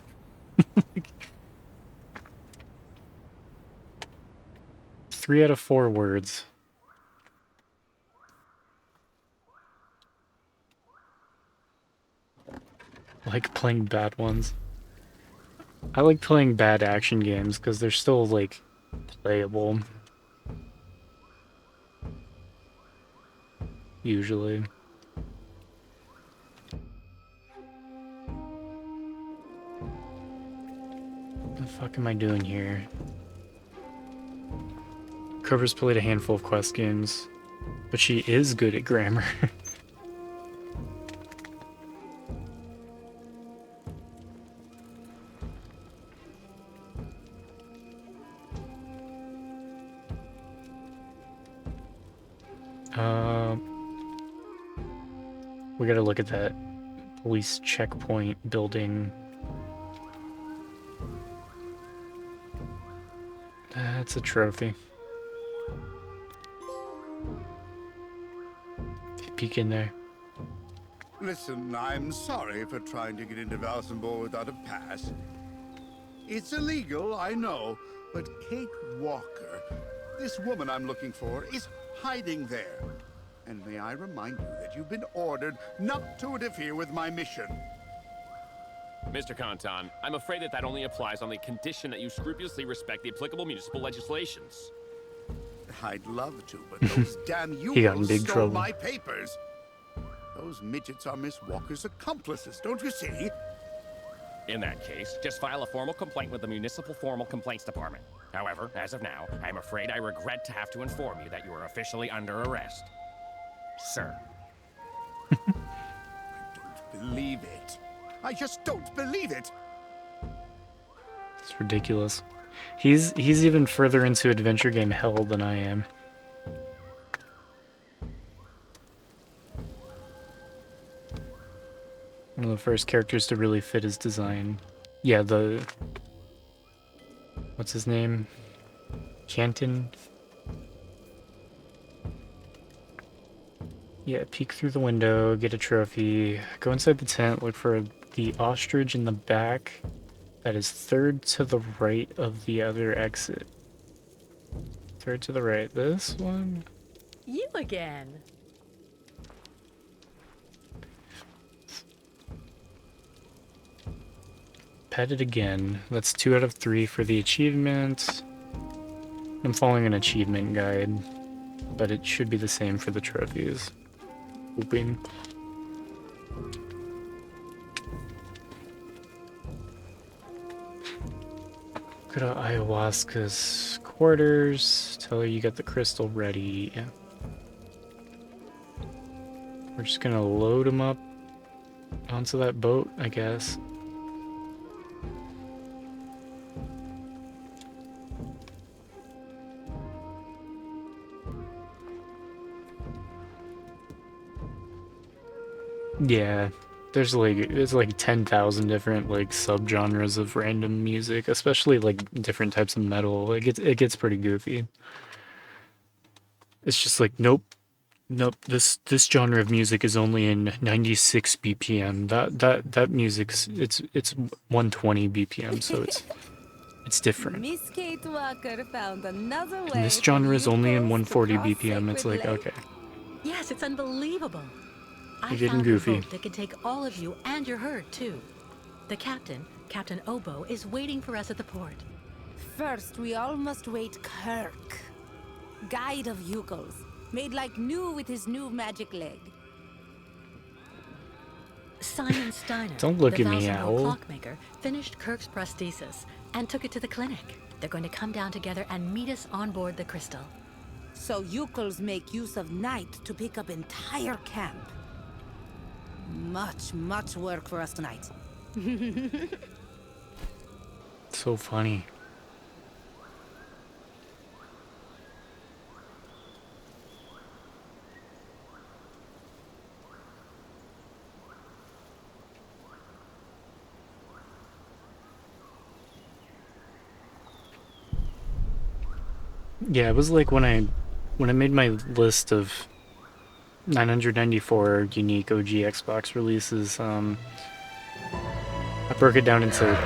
Three out of 4 words. Like playing bad ones. I like playing bad action games because they're still, like, playable. usually. What the fuck am I doing here? Cobra's played a handful of quest games, but she is good at grammar. We gotta look at that police checkpoint building. That's a trophy. Peek in there. Listen, I'm sorry for trying to get into Valsenborg without a pass. It's illegal, I know, but Kate Walker, this woman I'm looking for, is hiding there. And may I remind you that you've been ordered not to interfere with my mission. Mr. Kantan, I'm afraid that only applies on the condition that you scrupulously respect the applicable municipal legislations. I'd love to, but those damn He got in Yukos big stole trouble. my papers. Those midgets are Miss Walker's accomplices, don't you see? In that case, just file a formal complaint with the Municipal Formal Complaints Department. However, as of now, I'm afraid I regret to have to inform you that you are officially under arrest. Sir. I don't believe it. I just don't believe it. It's ridiculous. He's even further into adventure game hell than I am. One of the first characters to really fit his design. Yeah, what's his name? Canton? Yeah, peek through the window, get a trophy, go inside the tent, look for the ostrich in the back that is third to the right of the other exit. Third to the right. This one? You again. Pet it again. That's 2 out of 3 for the achievement. I'm following an achievement guide, but it should be the same for the trophies. Hoping. Go to Ayahuasca's quarters. Tell her you got the crystal ready. We're just gonna load him up onto that boat, I guess. Yeah, there's like 10,000 different like subgenres of random music, especially like different types of metal. It gets pretty goofy. It's just like nope. This genre of music is only in 96 BPM. That music's it's 120 BPM, so it's different. Miss Kate Walker found another way. And this for genre is only in Yukos 140 to cross BPM. It's Sacred like Lake. okay. Yes, it's unbelievable. I You're getting found goofy. a boat that can take all of you and your herd, too. The captain, Captain Obo, is waiting for us at the port. First, we all must wait Kirk, guide of Yukos, made like new with his new magic leg. Simon Steiner, Don't look the at me, Valsenborg Owl. clockmaker, finished Kirk's prosthesis and took it to the clinic. They're going to come down together and meet us on board the Crystal. So Yukos make use of night to pick up entire camp. Much work for us tonight. So funny. Yeah, it was like when I made my list of 994 unique OG Xbox releases, I broke it down into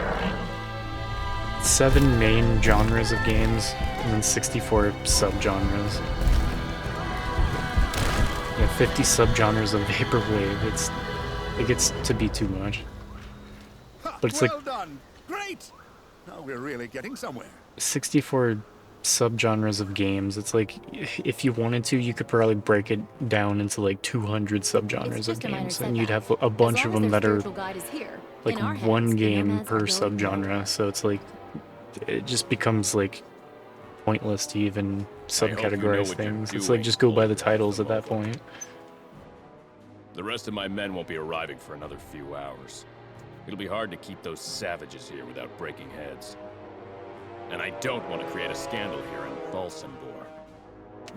7 main genres of games and then 64 subgenres. Yeah, 50 subgenres of vaporwave. It gets to be too much. Ha, But it's well like done. Great. Now we're really getting somewhere. 64 subgenres of games. It's like, if you wanted to, you could probably break it down into like 200 subgenres of just a minor games, and you'd setback. have a As bunch long of as them their that are spiritual guide is here, like in our one heads, the game nomads per are going subgenre. nowhere. So it's like, it just becomes like pointless to even I hope you know subcategorize what you're things. It's doing, like, just go by the older of titles them at that all. point. The rest of my men won't be arriving for another few hours. It'll be hard to keep those savages here without breaking heads. And I don't want to create a scandal here in Valsenborg.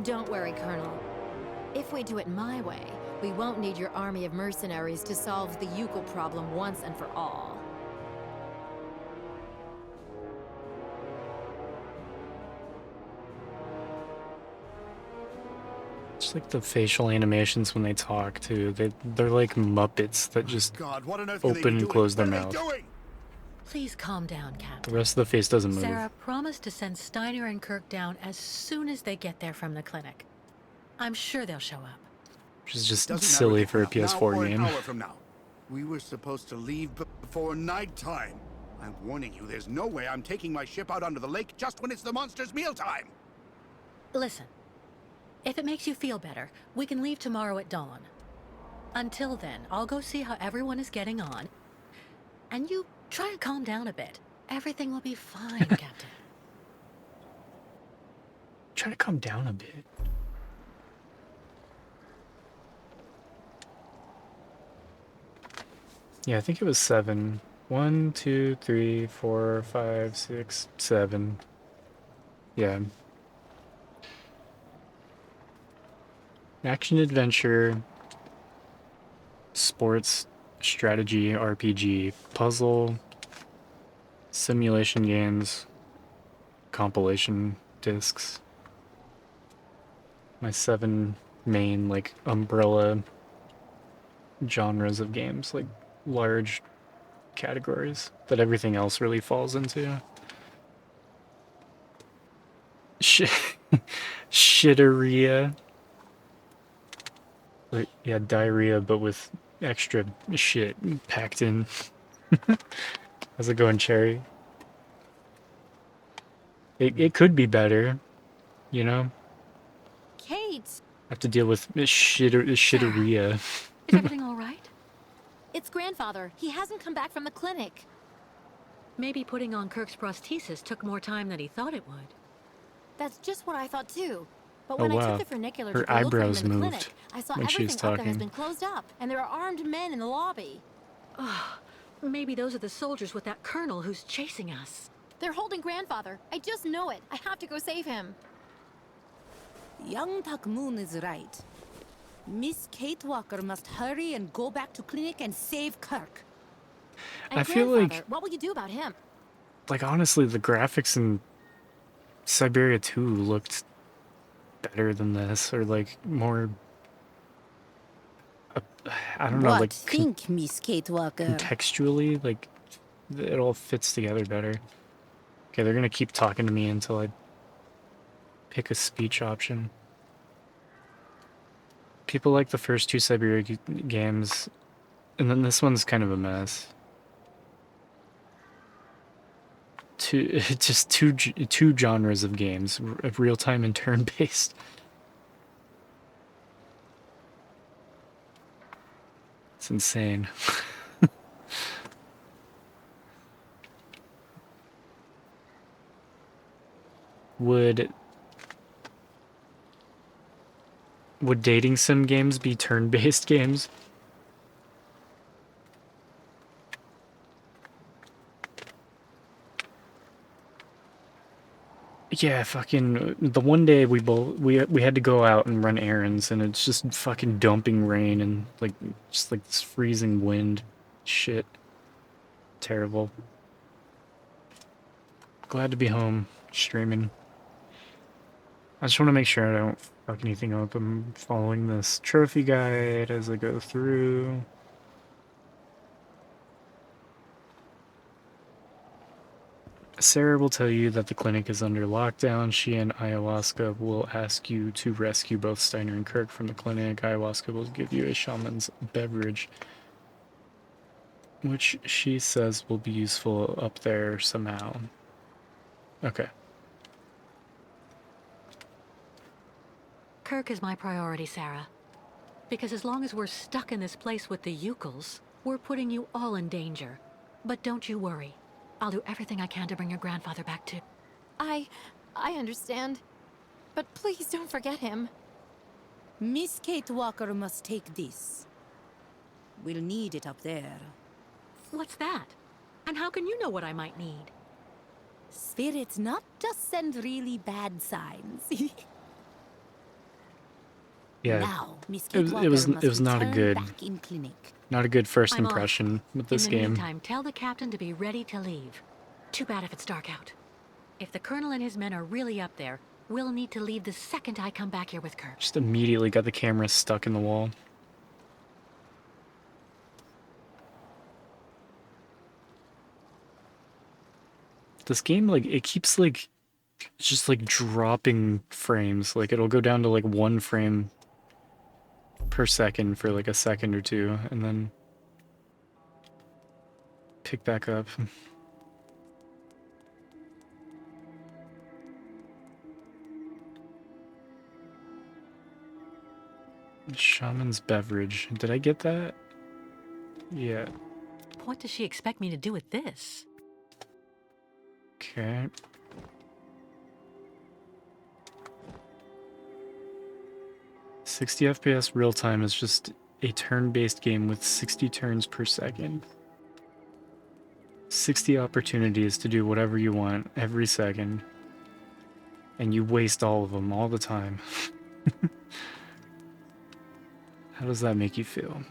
Don't worry, Colonel. If we do it my way, we won't need your army of mercenaries to solve the Yukon problem once and for all. Just like the facial animations when they talk too. They're like Muppets that just God, what on earth can they be open and doing? close their What are mouth. they doing? Please calm down, The Captain. rest of the face doesn't move. Sarah promised to send Steiner and Kirk down as soon as they get there from the clinic. I'm sure they'll show up. Which is just Doesn't silly matter for a if it's now or PS4 an game. hour from now. We were supposed to leave before nighttime. I'm warning you, there's no way I'm taking my ship out onto the lake just when it's the monster's mealtime. Listen, if it makes you feel better, we can leave tomorrow at dawn. Until then, I'll go see how everyone is getting on. And you try and calm down a bit. Everything will be fine, Captain. Try to calm down a bit. Yeah, I think it was 7. 1, 2, 3, 4, 5, 6, 7. Yeah. Action adventure, sports, strategy, RPG, puzzle, simulation games, compilation discs. My 7 main, like, umbrella genres of games, like large categories that everything else really falls into. Shitteria. Like, yeah, diarrhea, but with extra shit packed in. How's it going, Cherry? It could be better, you know? Kate! Have to deal with shitteria. Is everything all right? It's grandfather. He hasn't come back from the clinic. Maybe putting on Kirk's prosthesis took more time than he thought it would. That's just what I thought too. But Oh, when I wow. took the funicular Her to go look for him eyebrows in the moved clinic, I saw when she was everything up there has talking. been closed up, and there are armed men in the lobby. Maybe those are the soldiers with that colonel who's chasing us. They're holding grandfather. I just know it. I have to go save him. Young Takmoon is right. Miss Kate Walker must hurry and go back to clinic and save Kirk. And I feel like- grandfather, what will you do about him? Like, honestly, the graphics in Syberia 2 looked better than this, or like more, I don't know, What like think, Miss Kate Walker? contextually, like it all fits together better. Okay, they're gonna keep talking to me until I pick a speech option. People like the first 2 Syberia games, and then this one's kind of a mess. Just two genres of games, real-time and turn-based. It's insane. Would dating sim games be turn-based games? Yeah, fucking the one day we had to go out and run errands, and it's just fucking dumping rain and like just like this freezing wind shit. Terrible. Glad to be home streaming. I just want to make sure I don't fuck anything up. I'm following this trophy guide as I go through. Sarah will tell you that the clinic is under lockdown. She and Ayahuasca will ask you to rescue both Steiner and Kirk from the clinic. Ayahuasca will give you a shaman's beverage, which she says will be useful up there somehow. Okay. Kirk is my priority, Sarah. Because as long as we're stuck in this place with the Ukels, we're putting you all in danger. But don't you worry. I'll do everything I can to bring your grandfather back too. I understand. But please don't forget him. Miss Kate Walker must take this. We'll need it up there. What's that? And how can you know what I might need? Spirits not just send really bad signs. Yeah, Now, Miss it Kate was, Walker it was, must it was not a return good, back in clinic. not a good first I'm off. impression with this In the game. meantime, tell the captain to be ready to leave. Too bad if it's dark out. If the colonel and his men are really up there, we'll need to leave the second I come back here with Kirk. Just immediately got the camera stuck in the wall. This game, like, it keeps, like, it's just, like, dropping frames. Like, it'll go down to, like, 1 frame per second for, like, a second or two, and then pick back up. Shaman's beverage. Did I get that? Yeah. What does she expect me to do with this? Okay. "60 FPS real time is just a turn-based game with 60 turns per second. 60 opportunities to do whatever you want every second. And you waste all of them all the time." How does that make you feel?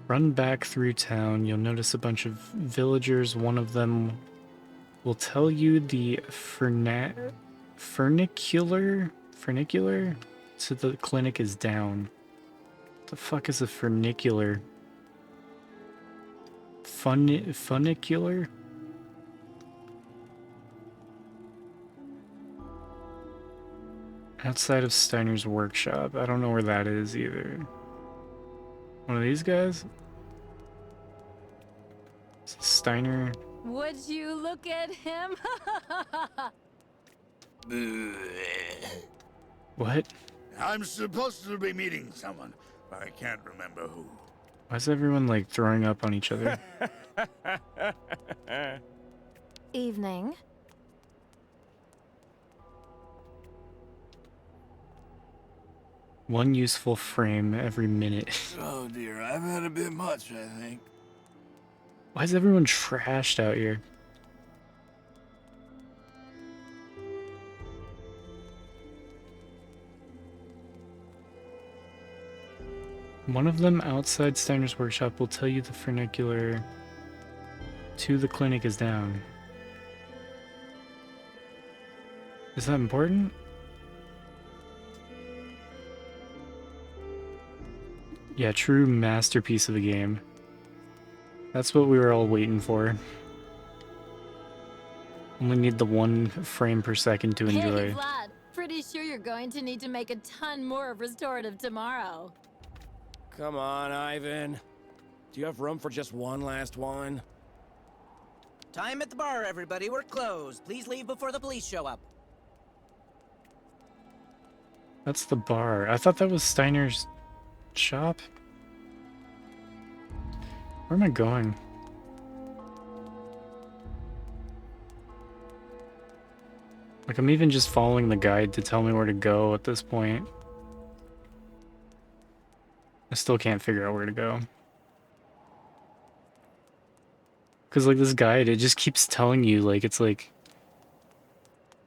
Run back through town. You'll notice a bunch of villagers. One of them will tell you the funicular to the clinic is down. What the fuck is a funicular? Funicular? Outside of Steiner's workshop. I don't know where that is either. One of these guys? Is it Steiner? Would you look at him? What? I'm supposed to be meeting someone, but I can't remember who. Why is everyone like throwing up on each other? Evening. One useful frame every minute. Oh dear, I've had a bit much, I think. Why is everyone trashed out here? One of them outside Steiner's workshop will tell you the funicular to the clinic is down. Is that important? Yeah, true masterpiece of a game. That's what we were all waiting for. Only need the 1 frame per second to enjoy. Hey, Vlad. Pretty sure you're going to need to make a ton more of restorative tomorrow. Come on, Ivan. Do you have room for just one last one? Time at the bar, everybody. We're closed. Please leave before the police show up. That's the bar. I thought that was Steiner's shop. Where am I going? Like, I'm even just following the guide to tell me where to go at this point. I still can't figure out where to go. Because, like, this guide, it just keeps telling you, like, it's like...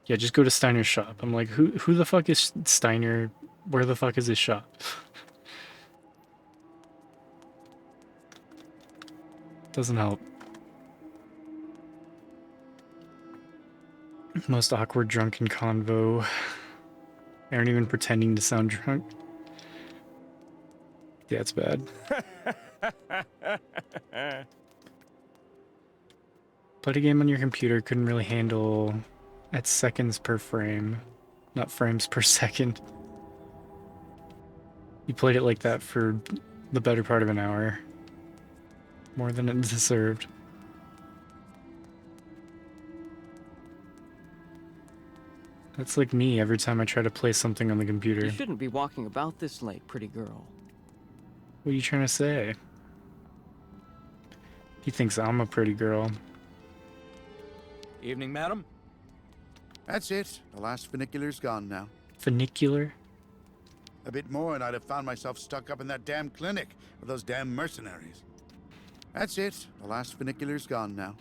Yeah, just go to Steiner's shop. I'm like, who the fuck is Steiner? Where the fuck is his shop? Doesn't help. Most awkward drunken convo. They aren't even pretending to sound drunk. Yeah, it's bad. Played a game on your computer, couldn't really handle at seconds per frame, not frames per second. You played it like that for the better part of an hour. More than it deserved. That's like me every time I try to play something on the computer. You shouldn't be walking about this late, pretty girl. What are you trying to say? He thinks I'm a pretty girl. Evening, madam. That's it. The last funicular's gone now. Funicular? A bit more and I'd have found myself stuck up in that damn clinic with those damn mercenaries. That's it. The last funicular's gone now.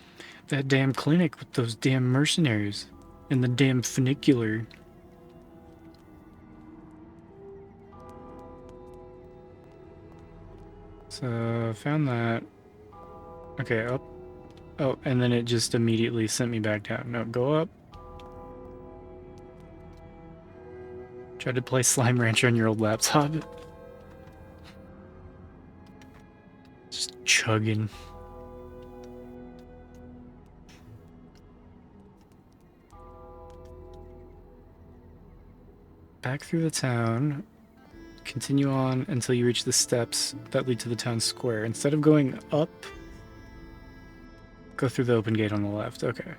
That damn clinic with those damn mercenaries. And the damn funicular. So, found that. Okay, up. Oh, and then it just immediately sent me back down. No, go up. Tried to play Slime Rancher on your old laptop. Just chugging. Back through the town. Continue on until you reach the steps that lead to the town square. Instead of going up, go through the open gate on the left. Okay.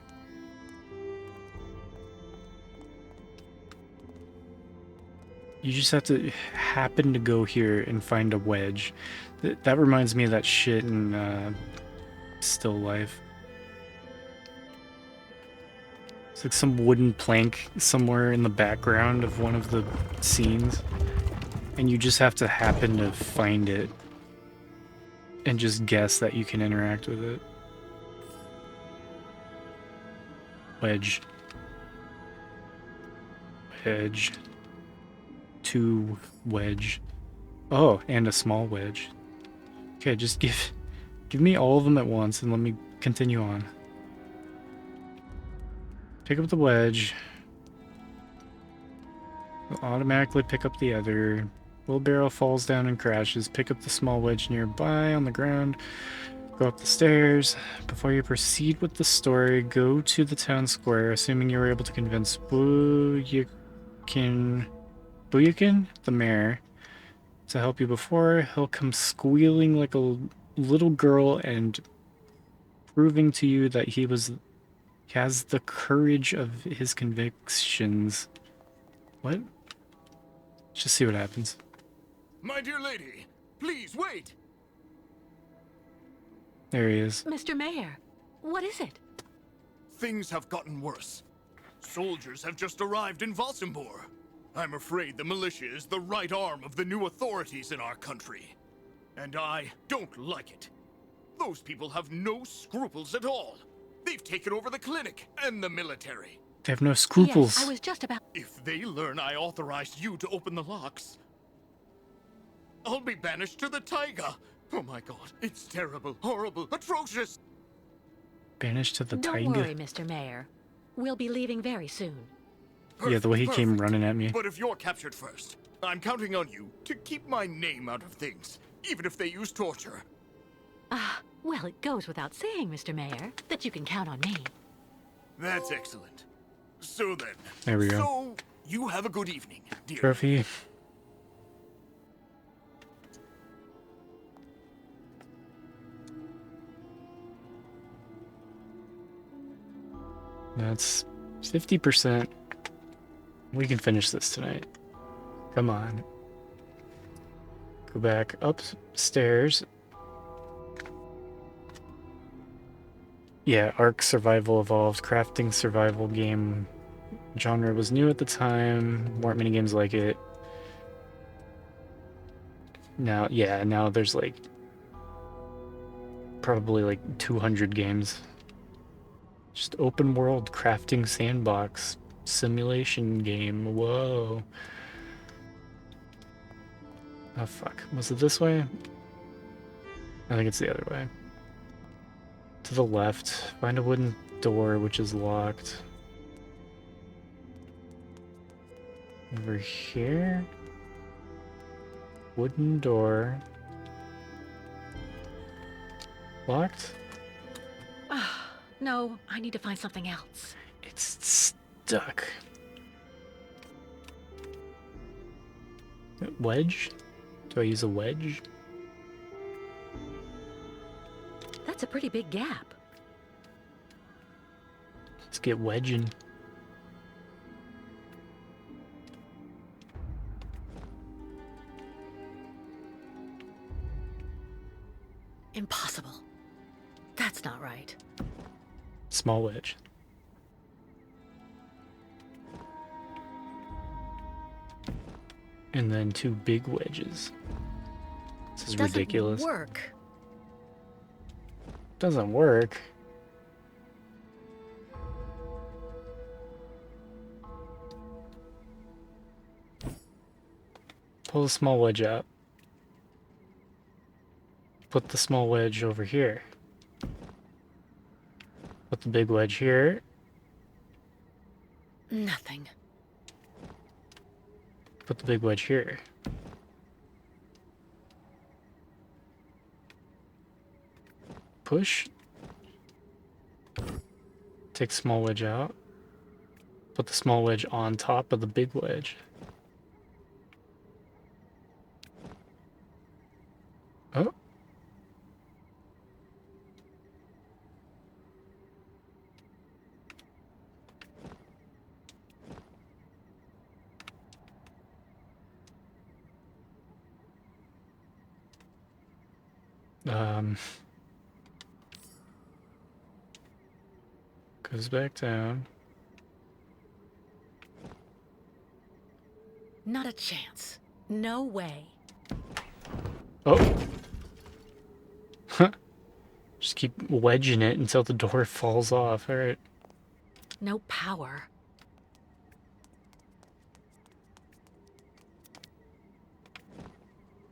You just have to happen to go here and find a wedge. That reminds me of that shit in Still Life. It's like some wooden plank somewhere in the background of one of the scenes. And you just have to happen to find it. And just guess that you can interact with it. Wedge. Wedge. 2 wedge. Oh, and a small wedge. Okay, just give me all of them at once and let me continue on. Pick up the wedge. It'll automatically pick up the other. Wheelbarrow falls down and crashes. Pick up the small wedge nearby on the ground. Go up the stairs. Before you proceed with the story, go to the town square, assuming you were able to convince Buyakin, the mayor, to help you before. He'll come squealing like a little girl and proving to you that he has the courage of his convictions. What? Let's just see what happens. My dear lady, please wait! There he is. Mr. Mayor, what is it? Things have gotten worse. Soldiers have just arrived in Valsimbor. I'm afraid the militia is the right arm of the new authorities in our country. And I don't like it. Those people have no scruples at all. They've taken over the clinic and the military. They have no scruples. Yes, I was just about... If they learn I authorized you to open the locks, I'll be banished to the taiga. Oh my god, it's terrible, horrible, atrocious. Banished to the Don't taiga? worry, Mr. Mayor. We'll be leaving very soon. Yeah, the way he came running at me. But if you're captured first, I'm counting on you to keep my name out of things, even if they use torture. Well, it goes without saying, Mr. Mayor, that you can count on me. That's excellent. So then, There we go. So, you have a good evening, dear. Trophy. That's 50%. We can finish this tonight. Come on. Go back upstairs. Yeah, Ark Survival evolved. Crafting survival game genre was new at the time. Weren't many games like it. Now, yeah, now there's like probably like 200 games. Just open world crafting sandbox simulation game. Whoa. Oh fuck. Was it this way? I think it's the other way. To the left. Find a wooden door which is locked. Over here. Wooden door. Locked? No, I need to find something else. It's stuck. Wedge? Do I use a wedge? That's a pretty big gap. Let's get wedging. That's not right. Small wedge. And then 2 big wedges. This is ridiculous. Doesn't work. Doesn't work. Pull the small wedge out. Put the small wedge over here. Put the big wedge here. Nothing. Put the big wedge here. Push. Take small wedge out. Put the small wedge on top of the big wedge. Oh. Goes back down. Not a chance. No way. Oh. Huh. Just keep wedging it until the door falls off. All right. No power.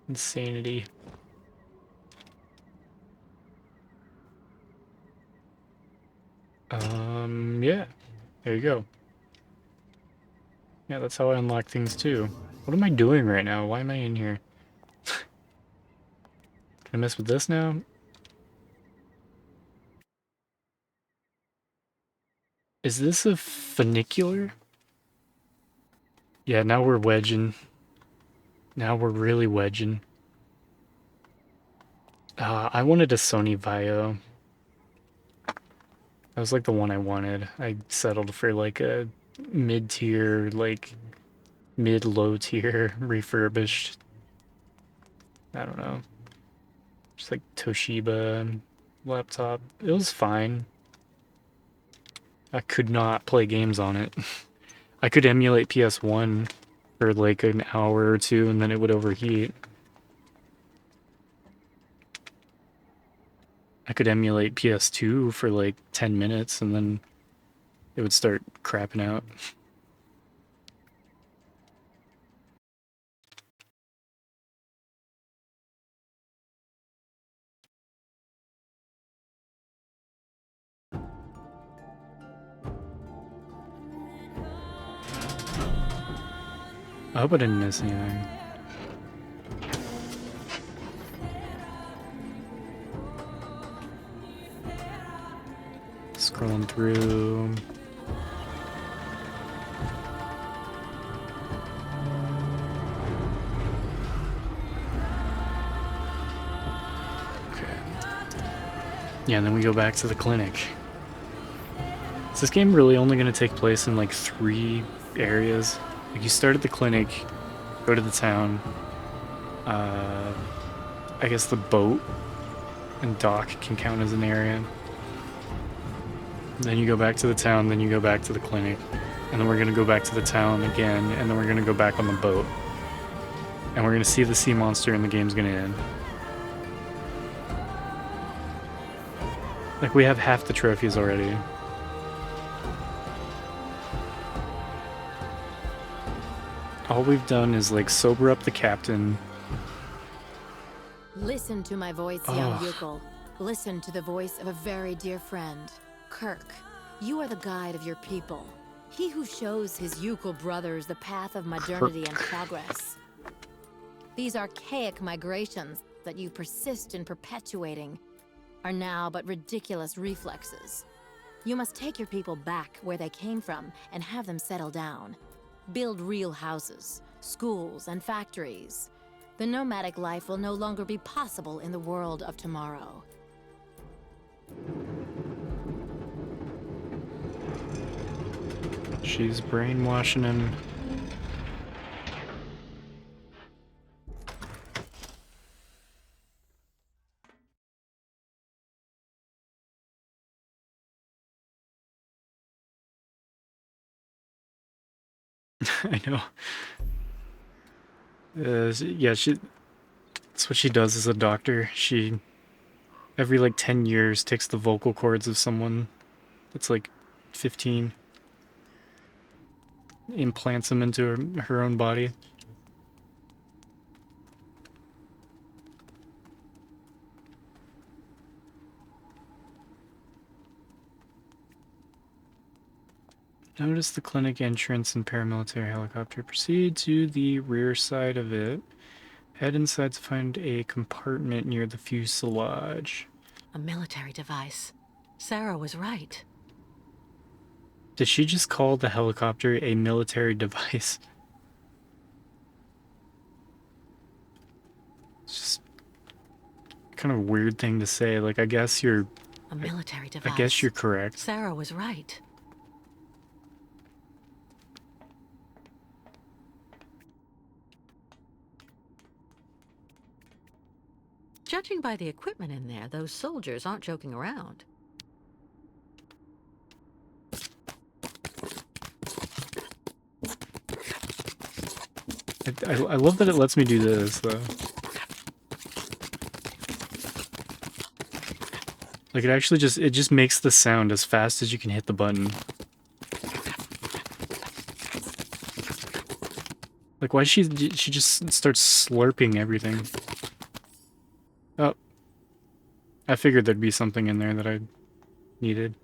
Insanity. Yeah. There you go. Yeah, that's how I unlock things too. What am I doing right now? Why am I in here? Can I mess with this now? Is this a funicular? Yeah, now we're wedging. Now we're really wedging. I wanted a Sony Vaio. That was like the one I wanted. I settled for like a mid-tier, like mid-low tier refurbished. I don't know. Just like Toshiba laptop. It was fine. I could not play games on it. I could emulate PS1 for like an hour or two and then it would overheat. I could emulate PS2 for like 10 minutes and then it would start crapping out. I hope I didn't miss anything. Scrolling through. Okay. Yeah, and then we go back to the clinic. Is this game really only going to take place in like 3 areas? Like you start at the clinic, go to the town, I guess the boat and dock can count as an area. Then you go back to the town, then you go back to the clinic, and then we're going to go back to the town again, and then we're going to go back on the boat. And we're going to see the sea monster and the game's going to end. Like we have half the trophies already. All we've done is like sober up the captain. Listen to my voice, young Yukol. Listen to the voice of a very dear friend. Kirk, you are the guide of your people. He who shows his Yukol brothers the path of modernity and progress. These archaic migrations that you persist in perpetuating are now but ridiculous reflexes. You must take your people back where they came from and have them settle down. Build real houses, schools, and factories. The nomadic life will no longer be possible in the world of tomorrow. She's brainwashing him. I know. Yeah, that's what she does as a doctor. She, every like 10 years, takes the vocal cords of someone that's like 15, implants them into her own body. Notice the clinic entrance and paramilitary helicopter. Proceed to the rear side of it. Head inside to find a compartment near the fuselage. A military device. Sarah was right. Did she just call the helicopter a military device? It's just kind of a weird thing to say. Like, I guess you're... A military device. I guess you're correct. Sarah was right. Judging by the equipment in there, those soldiers aren't joking around. I love that it lets me do this, though. Like, it just makes the sound as fast as you can hit the button. Like, why she just starts slurping everything? Oh. I figured there'd be something in there that I needed.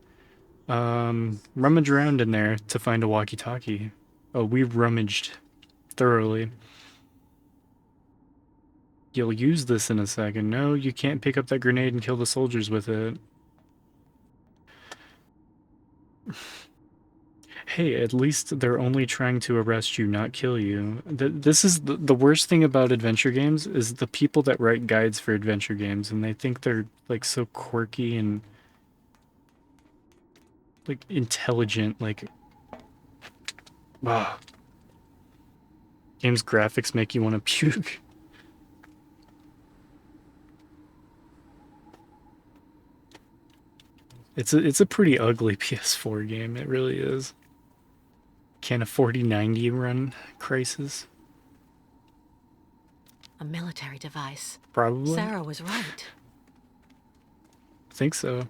Rummage around in there to find a walkie-talkie. Oh, we rummaged thoroughly. You'll use this in a second. No, you can't pick up that grenade and kill the soldiers with it. Hey, at least they're only trying to arrest you, not kill you. This is the worst thing about adventure games, is the people that write guides for adventure games, and they think they're, like, so quirky and, like, intelligent, like... Wow. Game's graphics make you want to puke. It's a pretty ugly PS4 game, it really is. Can a 4090 run Crisis? A military device. Probably. Sarah was right. I think so.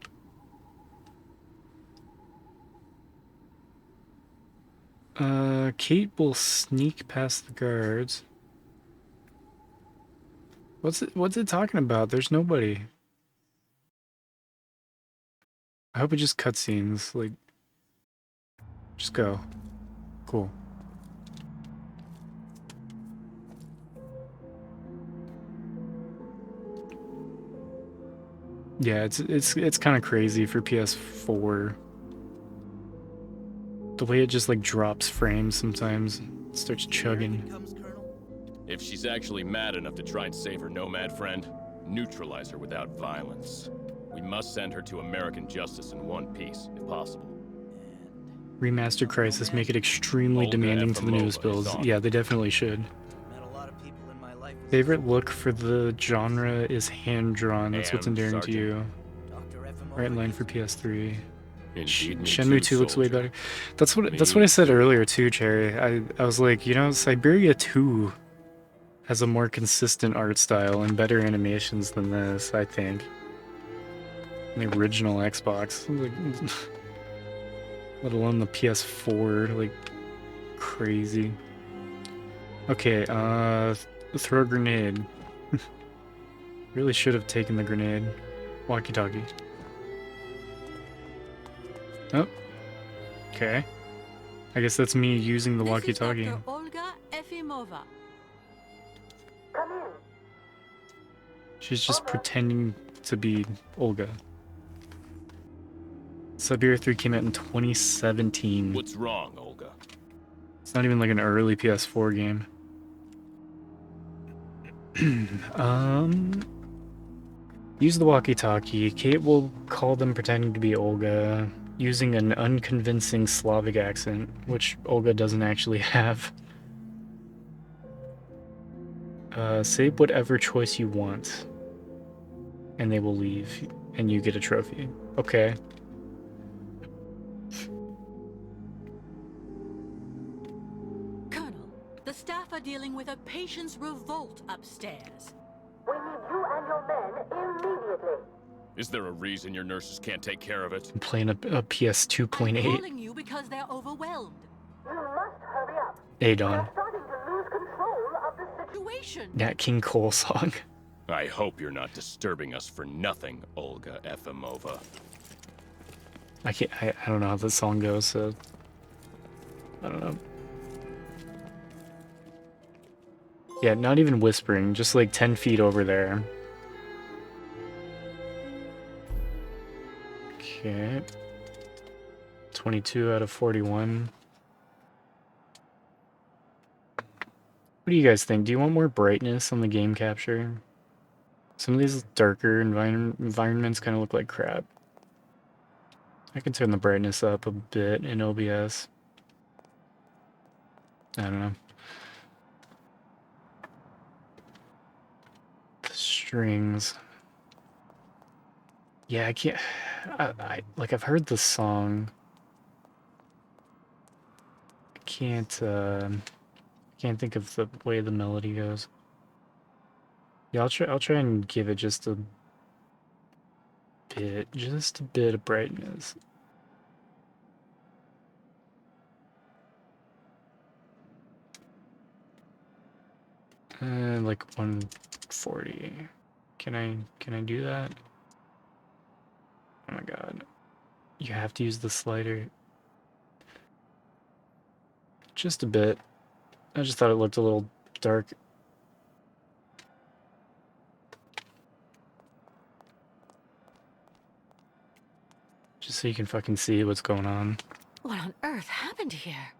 Kate will sneak past the guards. What's it talking about? There's nobody. I hope it just cutscenes, like... Just go. Cool. Yeah, it's kind of crazy for PS4. The way it just like drops frames sometimes, it starts chugging. If she's actually mad enough to try and save her nomad friend, neutralize her without violence. We must send her to American justice in one piece, if possible. Remastered Crisis make it extremely demanding to the newest builds. Yeah, they definitely should. Favorite look for the genre is hand-drawn. That's what's endearing to you. Right in line for PS3. Shenmue 2 looks way better. That's what I said earlier too, Cherry. I was like, you know, Syberia 2 has a more consistent art style and better animations than this, I think. The original Xbox. Like, let alone the PS4, like, crazy. Okay, throw a grenade. Really should have taken the grenade. Walkie-talkie. Oh. Okay. I guess that's me using the walkie-talkie. This is Dr. Olga Efimova. Come in. She's just pretending to be Olga. Syberia 3 came out in 2017. What's wrong, Olga? It's not even like an early PS4 game. Use the walkie-talkie. Kate will call them pretending to be Olga, using an unconvincing Slavic accent, which Olga doesn't actually have. Say whatever choice you want, and they will leave, and you get a trophy. Okay. are dealing with a patient's revolt upstairs. We need you and your men immediately. Is there a reason your nurses can't take care of it? I'm playing a PS I'm 2.8. calling you because they're overwhelmed. You must hurry up. Adon. We're starting to lose control of the Situation. Nat King Cole song. I hope you're not disturbing us for nothing, Olga Efimova. I don't know how the song goes, so I don't know. Yeah, not even whispering, just like 10 feet over there. Okay. 22 out of 41. What do you guys think? Do you want more brightness on the game capture? Some of these darker environments kind of look like crap. I can turn the brightness up a bit in OBS. I don't know. The strings. Yeah, I can't. Like, I've heard the song. I can't think of the way the melody goes. Yeah, I'll try and give it just a bit of brightness. Like 140. Can I do that? Oh my god. You have to use the slider. Just a bit. I just thought it looked a little dark. Just so you can fucking see what's going on. What on earth happened here?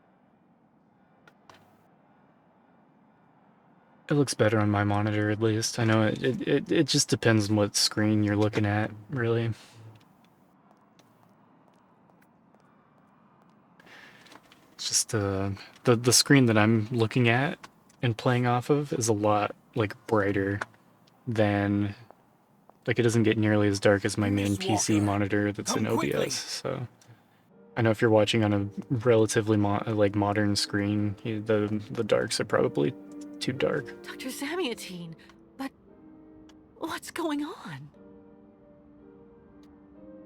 It looks better on my monitor, at least. I know it just depends on what screen you're looking at, really. It's just the screen that I'm looking at and playing off of is a lot like brighter than, like, it doesn't get nearly as dark as my main PC monitor that's in OBS. So I know if you're watching on a relatively modern screen, the darks are probably too dark. Dr. Zamiatine, but what's going on?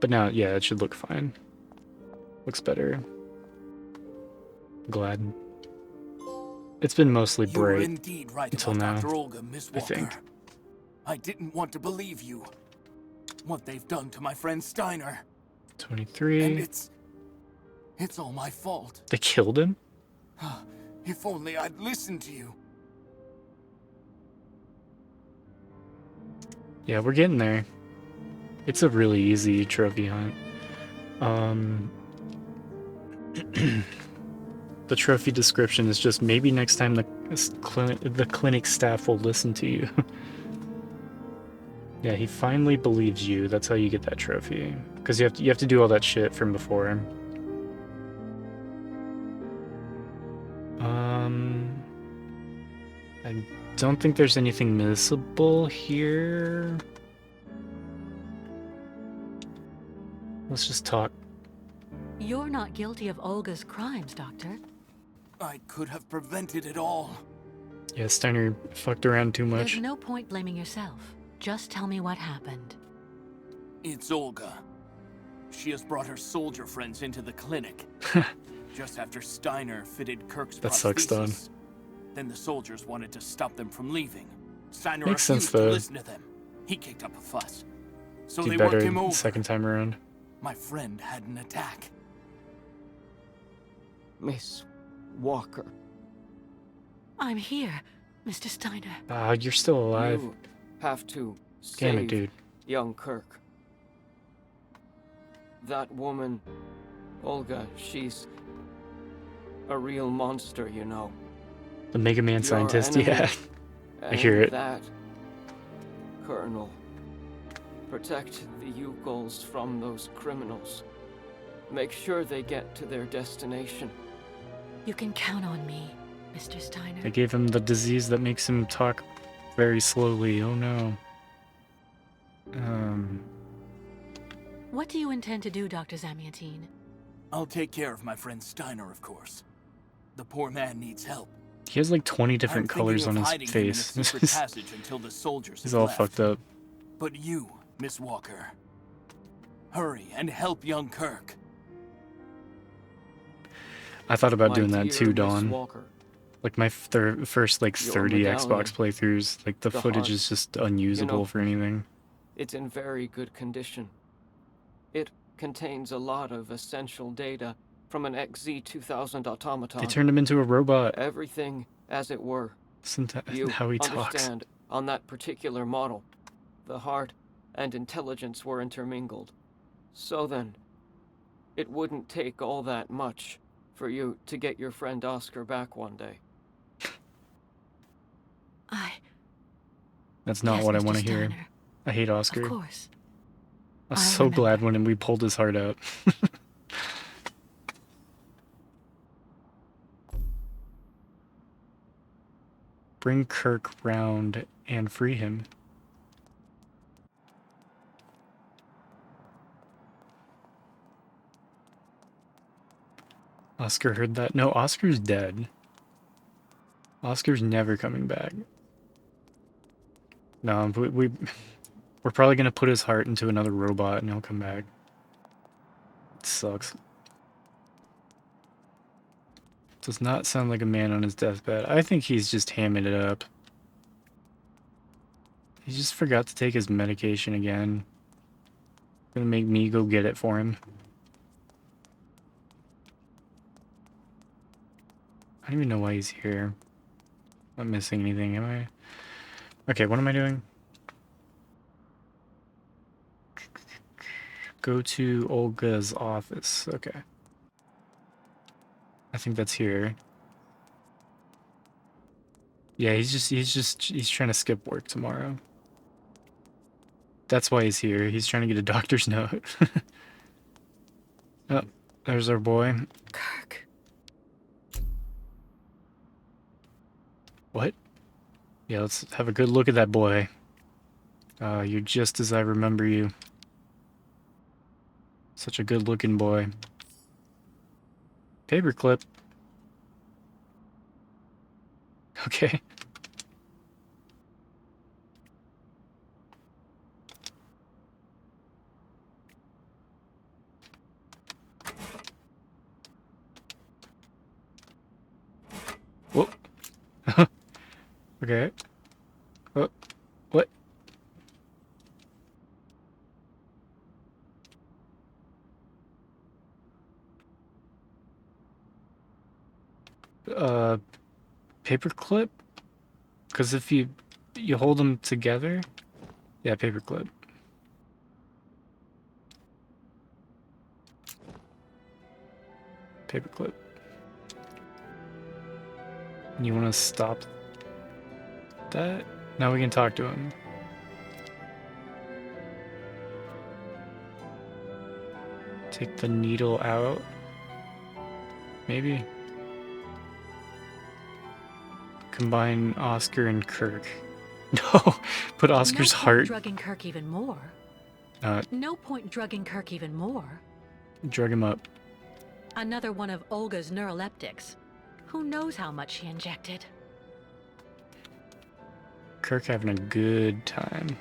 But now, yeah, it should look fine. Looks better. Glad. It's been mostly bright indeed right until about now, Dr. Olga, Miss I Walker. think. I didn't want to believe you. What they've done to my friend Steiner. 23. And it's all my fault. They killed him? If only I'd listened to you. Yeah, we're getting there. It's a really easy trophy hunt. The trophy description is just, maybe next time the clinic staff will listen to you. Yeah, he finally believes you. That's how you get that trophy. Because you have to do all that shit from before. I don't think there's anything missable here. Let's just talk. You're not guilty of Olga's crimes, Doctor. I could have prevented it all. Yeah, Steiner fucked around too much. There's no point blaming yourself. Just tell me what happened. It's Olga. She has brought her soldier friends into the clinic. Just after Steiner fitted Kirk's That sucks, Don. prosthesis. Then the soldiers wanted to stop them from leaving. Steiner Makes refused sense, to though. listen to them. He kicked up a fuss. So Do they better worked him over. second time around. My friend had an attack. Miss Walker. I'm here, Mr. Steiner. Ah, you're still alive. You have to Damn it, save dude. young Kirk. That woman, Olga, she's a real monster, you know. The Mega Man Your scientist, enemy, yeah. I hear and it. That, Colonel, protect the Yukos from those criminals. Make sure they get to their destination. You can count on me, Mr. Steiner. They gave him the disease that makes him talk very slowly. Oh no. What do you intend to do, Dr. Zamiatine? I'll take care of my friend Steiner, of course. The poor man needs help. He has like 20 different I'm colors thinking on of his hiding him in a face. secret passage until the soldiers He's have all left. fucked up. But you, Miss Walker, hurry and help young Kirk. I thought about My doing that dear too, Miss Dawn. Walker, Like my first like Your 30 medallion, Xbox playthroughs, like the the footage heart, is just unusable for anything. it's in very good condition. It contains a lot of essential data from an XZ-2000 automaton. They turned him into a robot. Everything as it were. Isn't that You how he talks? understand, on that particular model, the heart and intelligence were intermingled. So then, it wouldn't take all that much for you to get your friend Oscar back one day. That's not Yes, what I Mr. want to hear. Steiner. I hate Oscar. Of course. I was I so glad remember. when we pulled his heart out. Bring Kirk round and free him. Oscar heard that. No, Oscar's dead. Oscar's never coming back. No, we're probably gonna put his heart into another robot and he'll come back. It sucks. Does not sound like a man on his deathbed. I think he's just hamming it up. He just forgot to take his medication again. Gonna make me go get it for him. I don't even know why he's here. I'm not missing anything, am I? Okay, what am I doing? Go to Olga's office. Okay. I think that's here. Yeah, he's trying to skip work tomorrow. That's why he's here. He's trying to get a doctor's note. Oh, there's our boy. Kirk. What? Yeah, let's have a good look at that boy. You're just as I remember you. Such a good-looking boy. Paperclip. Okay. Whoa. Okay. Oh, what? Paperclip? Because if you hold them together, yeah, paperclip. Paperclip. You want to stop that? Now we can talk to him. Take the needle out. Maybe. Combine Oscar and Kirk. No, put Oscar's No point heart. drugging Kirk even more. No point drugging Kirk even more. Drug him up. Another one of Olga's neuroleptics. Who knows how much she injected? Kirk having a good time.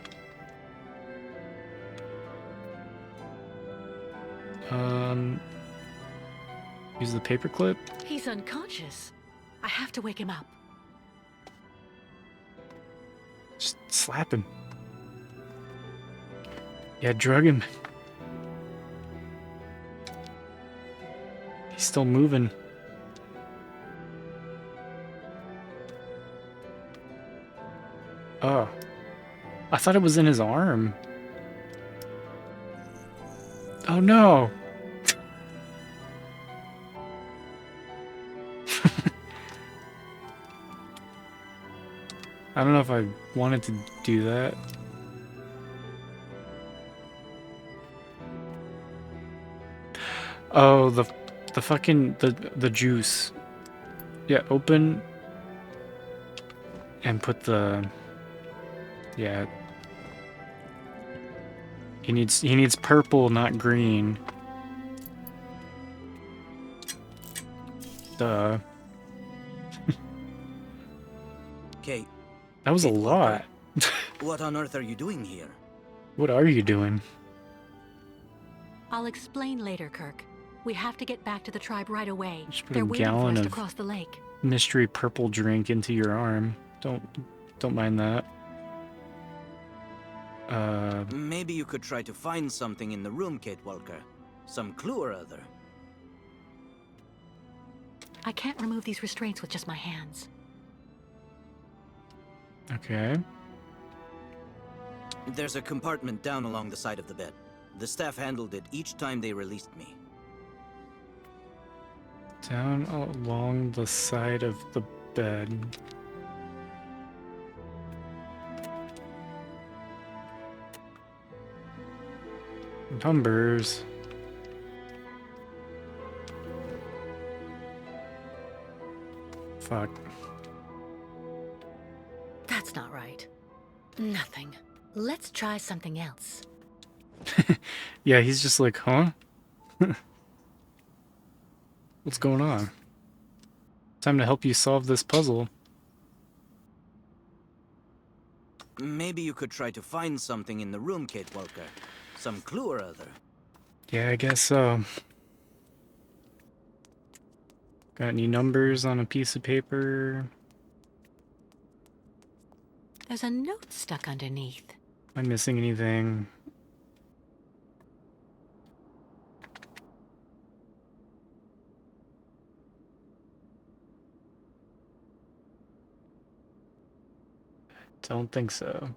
Use the paperclip. He's unconscious. I have to wake him up. Just slap him. Yeah, drug him. He's still moving. Oh. I thought it was in his arm. Oh no! I don't know if I wanted to do that. Oh, the fucking the juice. Yeah, open and put the yeah. He needs purple, not green. Duh. Kate. That was a Kate Walker, lot. what on earth are you doing here? What are you doing? I'll explain later, Kirk. We have to get back to the tribe right away. Just put They're a waiting for gallon us to of cross the lake. mystery purple drink into your arm. Don't mind that. Maybe you could try to find something in the room, Kate Walker. Some clue or other. I can't remove these restraints with just my hands. Okay. There's a compartment down along the side of the bed. The staff handled it each time they released me. Down along the side of the bed. Numbers. Fuck. That's not right. Nothing. Let's try something else. Yeah, he's just like, huh? What's going on? Time to help you solve this puzzle. Maybe you could try to find something in the room, Kate Walker. Some clue or other. Yeah, I guess so. Got any numbers on a piece of paper? There's a note stuck underneath. Am I missing anything? Don't think so.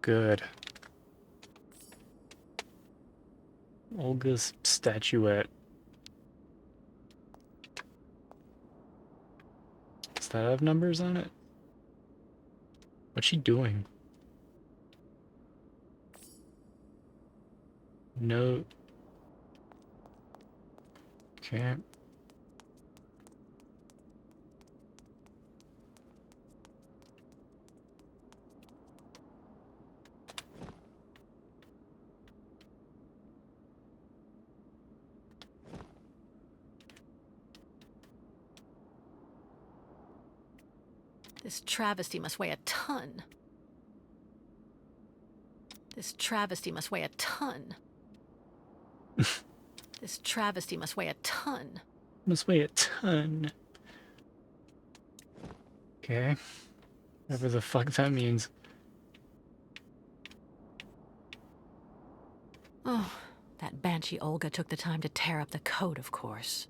Good. Olga's statuette. Does that have numbers on it? What's she doing? No. Okay. This travesty must weigh a ton. This travesty must weigh a ton. This travesty must weigh a ton. Must weigh a ton. Okay. Whatever the fuck that means. Oh, that banshee Olga took the time to tear up the code, of course.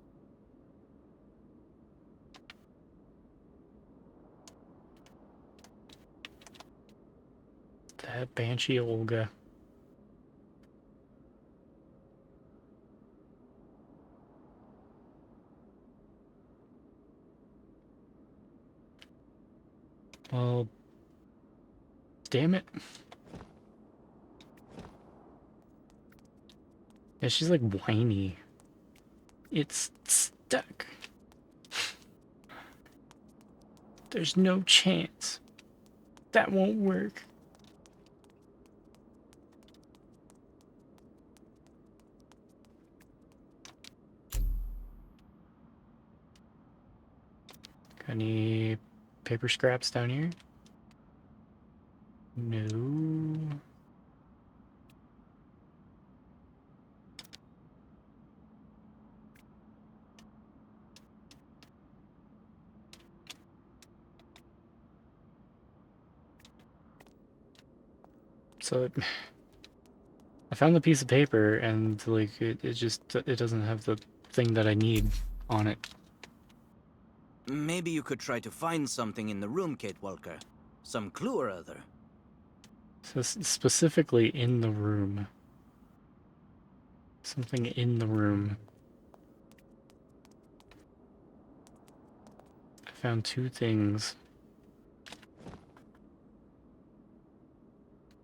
That banshee Olga. Well, damn it. Yeah, she's like whiny. It's stuck. There's no chance. That won't work. Got any paper scraps down here? No. So I found the piece of paper and like it doesn't have the thing that I need on it. Maybe you could try to find something in the room, Kate Walker. Some clue or other. So specifically in the room. Something in the room. I found two things.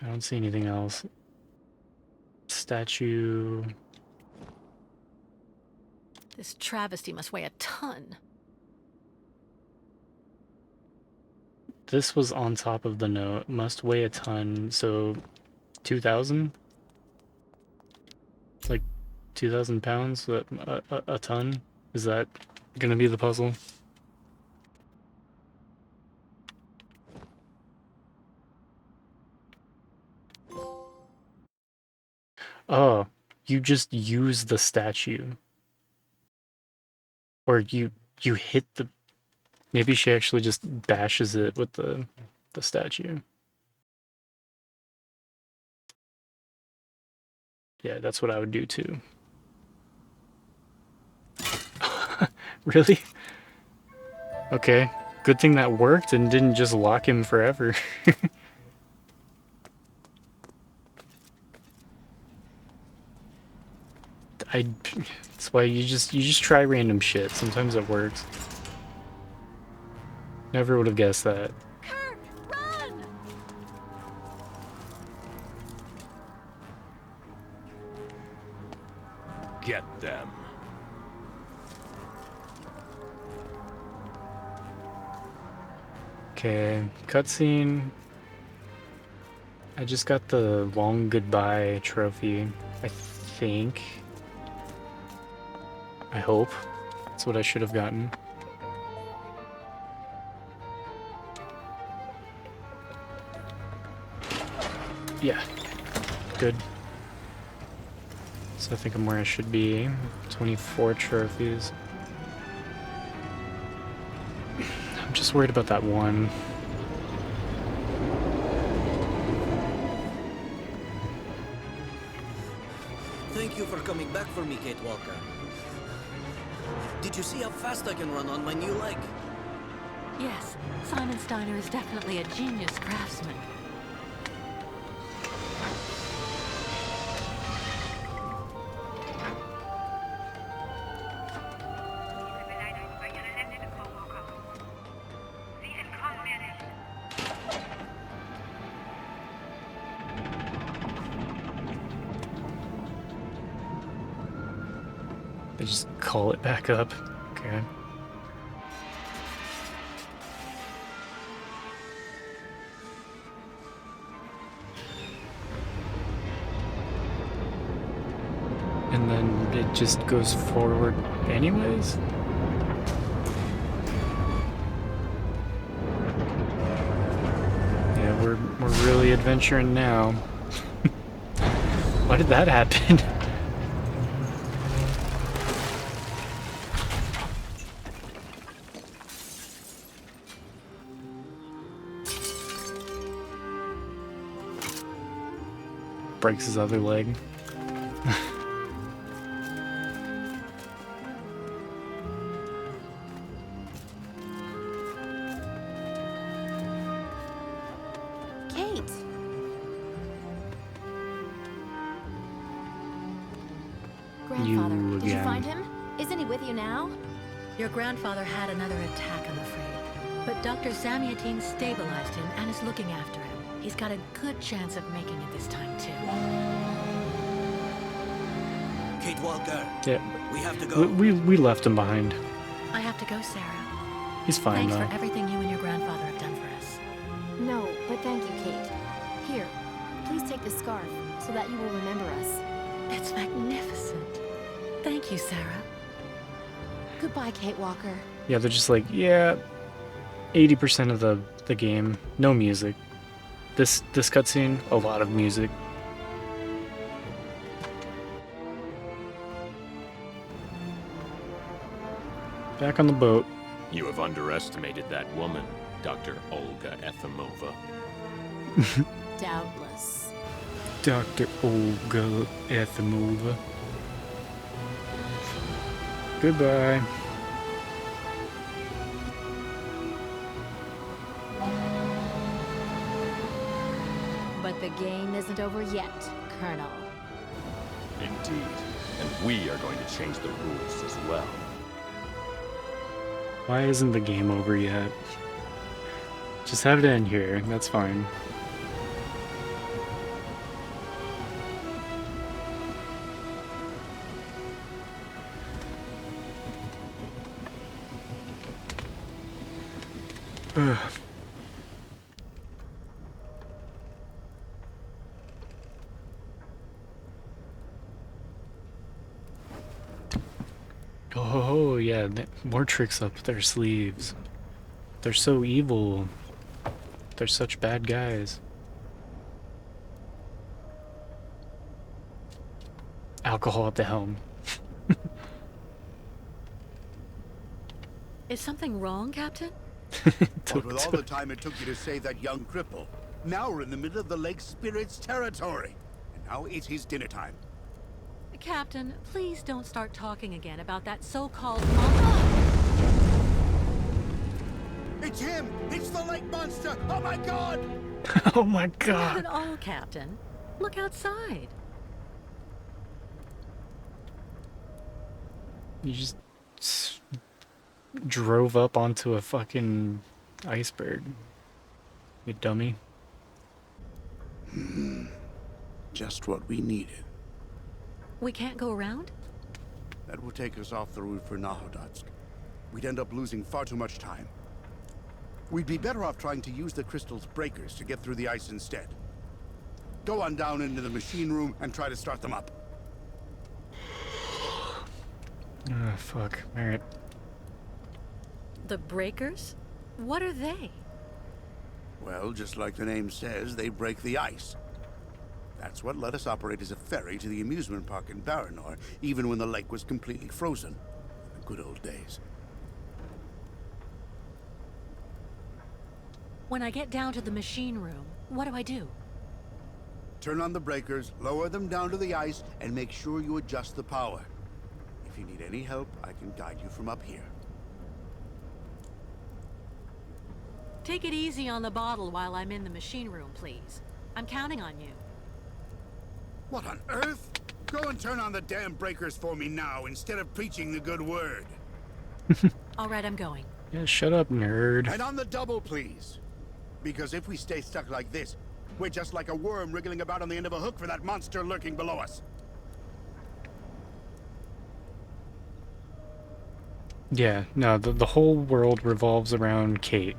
I don't see anything else. Statue. This travesty must weigh a ton. This was on top of the note. Must weigh a ton, so 2,000? Like 2,000 pounds? A ton? Is that gonna be the puzzle? Oh, you just use the statue. Or you hit the... Maybe she actually just bashes it with the statue. Yeah, that's what I would do too. Really? Okay. Good thing that worked and didn't just lock him forever. That's why you just try random shit. Sometimes it works. Never would have guessed that. Kirk, run! Get them. Okay, cutscene. I just got the long goodbye trophy, I think. I hope. That's what I should have gotten. Yeah, good. So I think I'm where I should be. 24 trophies. I'm just worried about that one. Thank you for coming back for me, Kate Walker. Did you see how fast I can run on my new leg? Yes, Simon Steiner is definitely a genius craftsman. They just call it back up. Okay. And then it just goes forward anyways? Yeah, we're really adventuring now. Why did that happen? Breaks his other leg. Kate! Grandfather, You did you again. find him? Isn't he with you now? Your grandfather had another attack, I'm afraid. But Dr. Zamiatine stabilized him and is looking after him. He's got a good chance of making it this time, too. Kate Walker, Yeah, we have to go. we left him behind. I have to go, Sarah. He's fine Thanks though. for everything you and your grandfather have done for us. No, but thank you, Kate. Here, please take the scarf so that you will remember us. It's magnificent. Thank you, Sarah. Goodbye, Kate Walker. Yeah, they're just like, yeah, 80% of the game, no music. This cutscene, a lot of music. Back on the boat. You have underestimated that woman, Dr. Olga Efimova. Doubtless. Dr. Olga Efimova. Goodbye. But the game isn't over yet, Colonel. Indeed. And we are going to change the rules as well. Why isn't the game over yet? Just have it end here, that's fine. Ugh. Oh, yeah, more tricks up their sleeves. They're so evil. They're such bad guys. Alcohol at the helm. Is something wrong, Captain? What with all the time it took you to save that young cripple, now we're in the middle of the Lake Spirit's territory. And now it's his dinner time. Captain, please don't start talking again about that so-called It's him! It's the lake monster! Oh my god! Oh my Not god. at all, Captain. Look outside. You just drove up onto a fucking iceberg. You dummy. Just what we needed. We can't go around? That would take us off the route for Nahodotsk. We'd end up losing far too much time. We'd be better off trying to use the crystal's breakers to get through the ice instead. Go on down into the machine room and try to start them up. Ah, fuck. Alright. The breakers? What are they? Well, just like the name says, they break the ice. That's what let us operate as a ferry to the amusement park in Baranor, even when the lake was completely frozen. The good old days. When I get down to the machine room, what do I do? Turn on the breakers, lower them down to the ice, and make sure you adjust the power. If you need any help, I can guide you from up here. Take it easy on the bottle while I'm in the machine room, please. I'm counting on you. What on earth? Go and turn on the damn breakers for me now, instead of preaching the good word. All right, I'm going. Yeah, shut up, nerd. And on the double, please. Because if we stay stuck like this, we're just like a worm wriggling about on the end of a hook for that monster lurking below us. Yeah, no, the whole world revolves around Kate.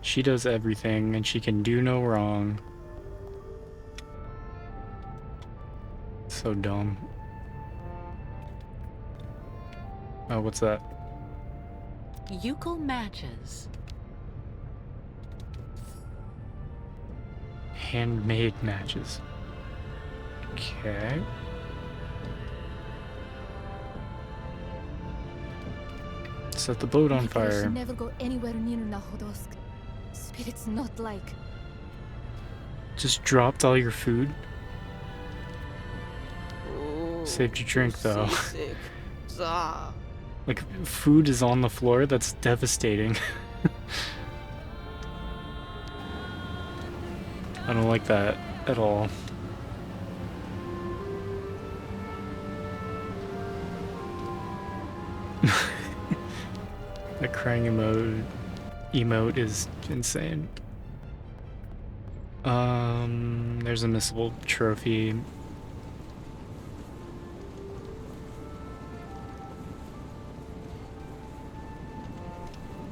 She does everything, and she can do no wrong. So dumb. Oh, what's that? Euchal matches. Handmade matches. Okay. Set the boat on We fire. should never go anywhere near Nahodotsk. Spirits not like. Just dropped all your food? Ooh, Saved your drink, though. seasick. Zah. Like, food is on the floor? That's devastating. I don't like that at all. The crying emote is insane. There's a missable trophy.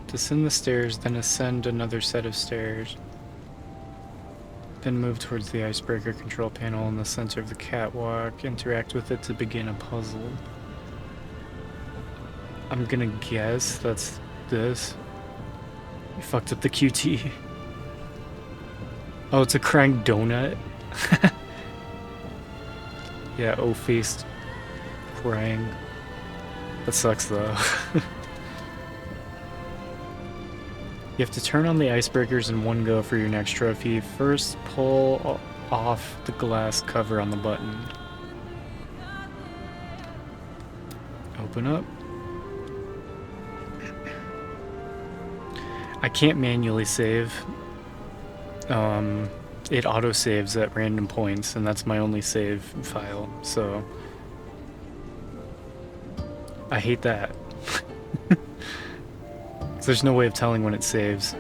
Descend the stairs, then ascend another set of stairs. Then move towards the icebreaker control panel in the center of the catwalk. Interact with it to begin a puzzle. I'm gonna guess that's this. You fucked up the QT. Oh, it's a crank donut? Yeah, O-faced crying. That sucks though. You have to turn on the icebreakers in one go for your next trophy. First, pull off the glass cover on the button. Open up. I can't manually save. It auto-saves at random points, and that's my only save file, so... I hate that. There's no way of telling when it saves.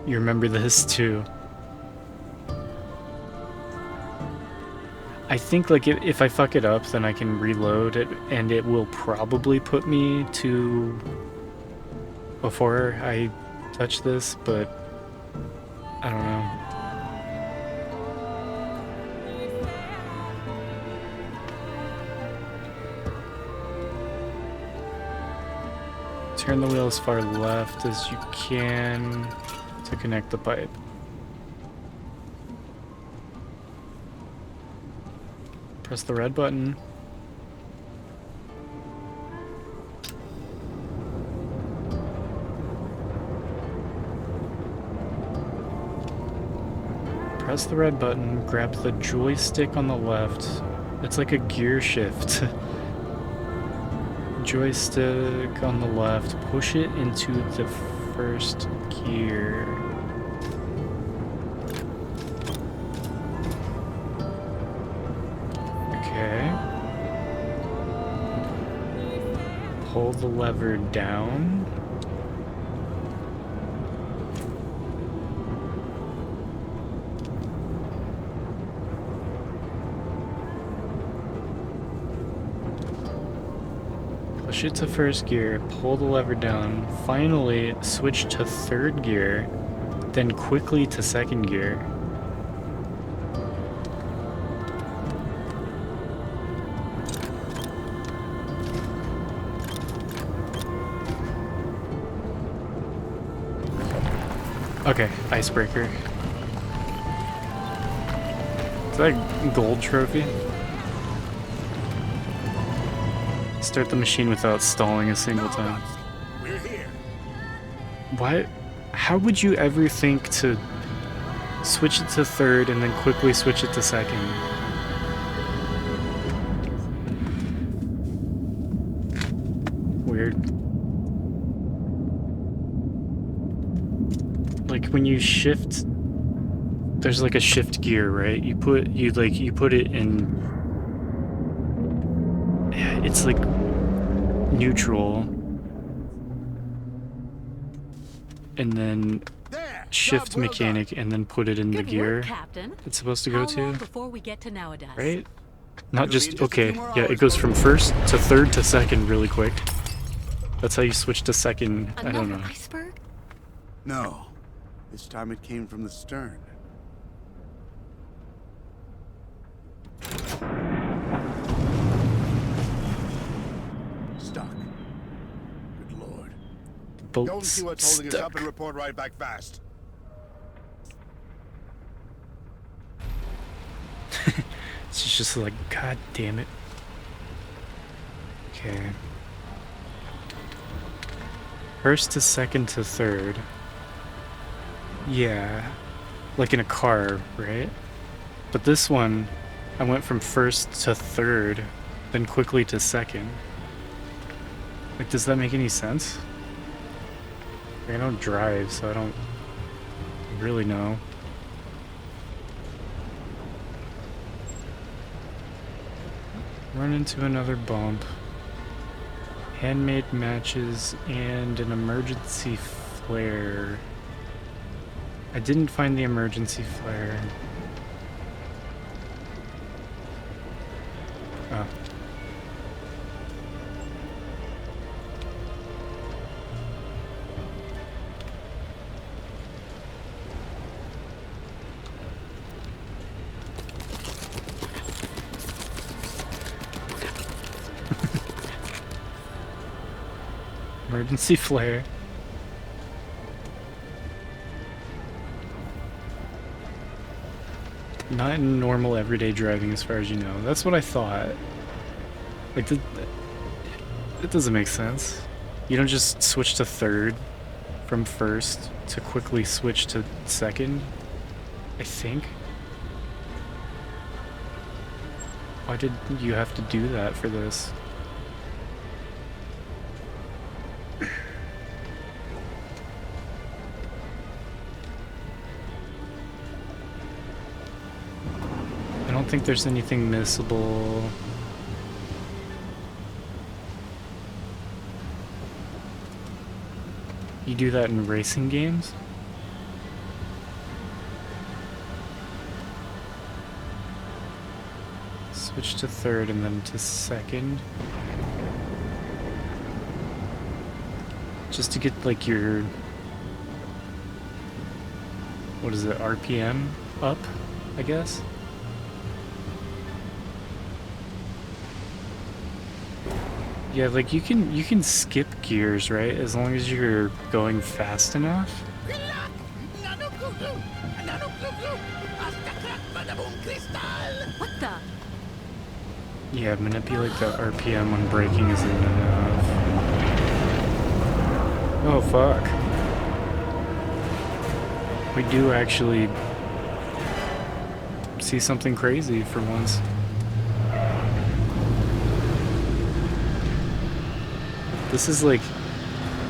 You remember this too. I think like if I fuck it up, then I can reload it, and it will probably put me to before I touch this, but I don't know. Turn the wheel as far left as you can to connect the pipe. Press the red button. Press the red button, grab the joystick on the left. It's like a gear shift. Joystick on the left, push it into the first gear. Okay. Pull the lever down. Push it to first gear, pull the lever down, finally switch to third gear, then quickly to second gear. Okay, icebreaker. Is that a gold trophy? Start the machine without stalling a single time. We're here. Why? How would you ever think to switch it to third and then quickly switch it to second? Weird. Like when you shift, there's like a shift gear, right? You put it in. It's like neutral, and then shift mechanic, and then put it in the gear Work, Captain. it's supposed to go How long to, before we get to nowadays? right? Not just, okay, yeah, it goes from first to third to second really quick. That's how you switch to second. I don't know. Iceberg? No. This time it came from the stern. Stuck. Good lord. Boat's Don't see what's holding us stuck. up and report right back fast. It's just like, god damn it. Okay. First to second to third. Yeah. Like in a car, right? But this one, I went from first to third, then quickly to second. Like, does that make any sense? I don't drive, so I don't really know. Run into another bump. Handmade matches and an emergency flare. I didn't find the emergency flare. Oh. Emergency flare. Not in normal everyday driving as far as you know. That's what I thought. Like, it doesn't make sense. You don't just switch to third from first to quickly switch to second, I think. Why did you have to do that for this? I don't think there's anything missable. You do that in racing games? Switch to third and then to second. Just to get like your, what is it, RPM up, I guess? Yeah, like you can skip gears, right? As long as you're going fast enough. What the? Yeah, manipulate the RPM when braking isn't enough. Oh, fuck. We do actually see something crazy for once. This is like,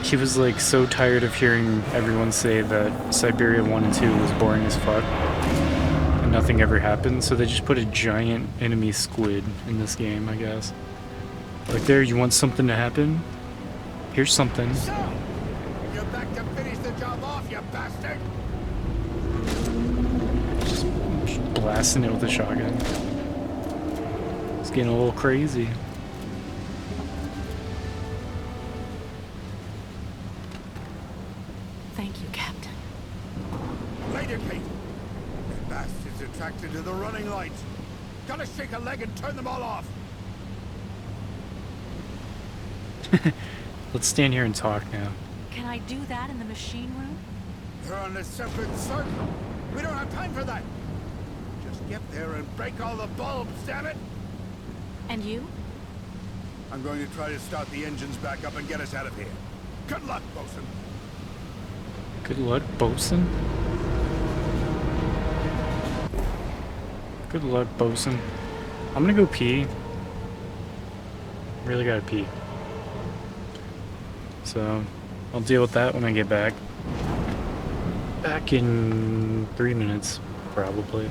he was like so tired of hearing everyone say that Syberia 1 and 2 was boring as fuck and nothing ever happened, so they just put a giant enemy squid in this game, I guess. Like, there, you want something to happen? Here's something. So, you're back to finish the job off, you bastard! Just blasting it with a shotgun. It's getting a little crazy. Thank you, Captain. Later, Kate. The bastards attracted to the running lights. Gotta shake a leg and turn them all off. Let's stand here and talk now. Can I do that in the machine room? They're on a separate circle. We don't have time for that. Just get there and break all the bulbs, damn it! And you? I'm going to try to start the engines back up and get us out of here. Good luck, bosun. Good luck, bosun. Good luck, bosun. I'm gonna go pee. Really gotta pee. So, I'll deal with that when I get back. Back in 3 minutes, probably.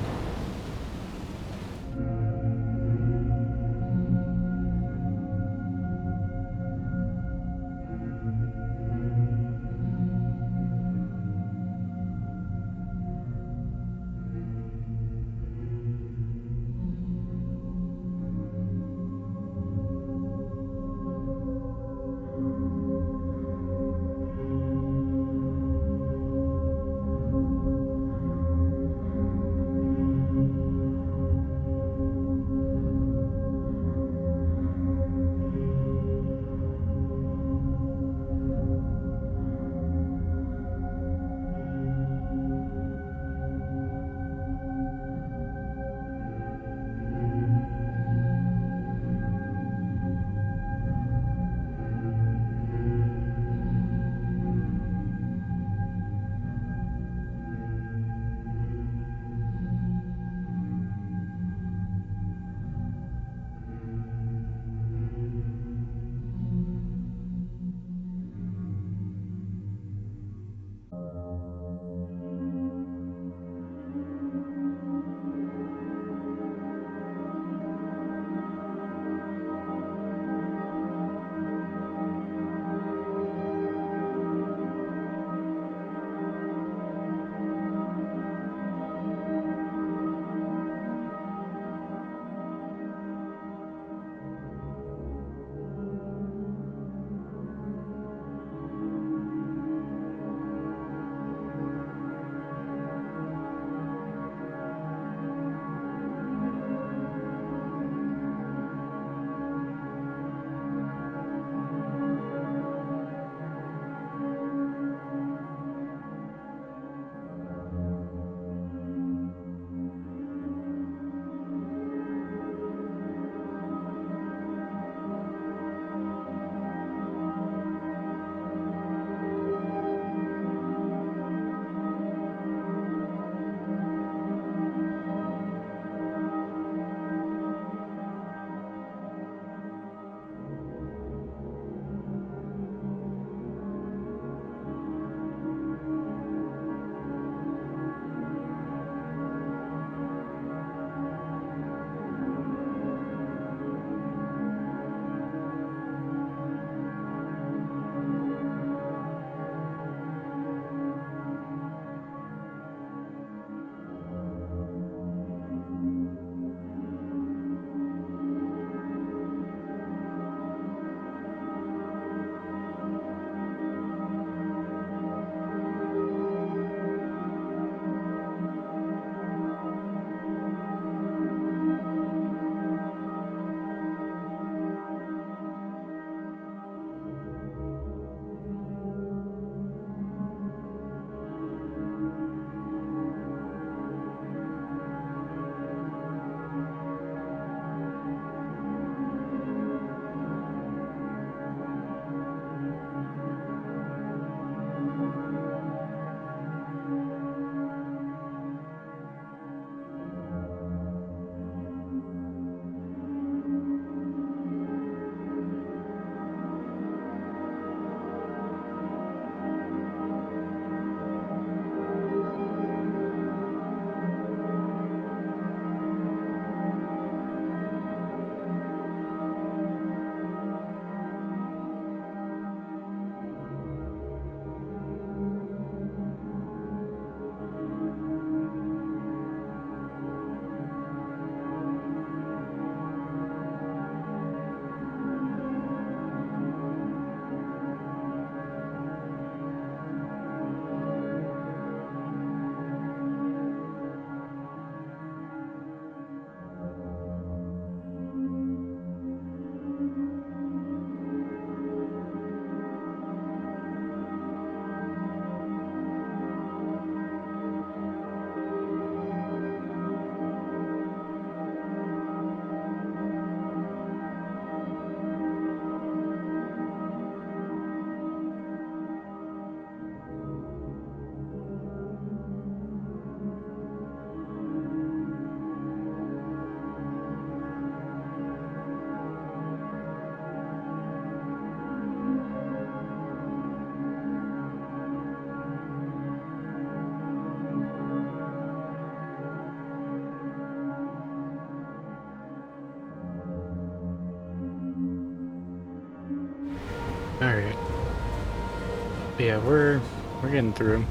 But yeah, we're getting through.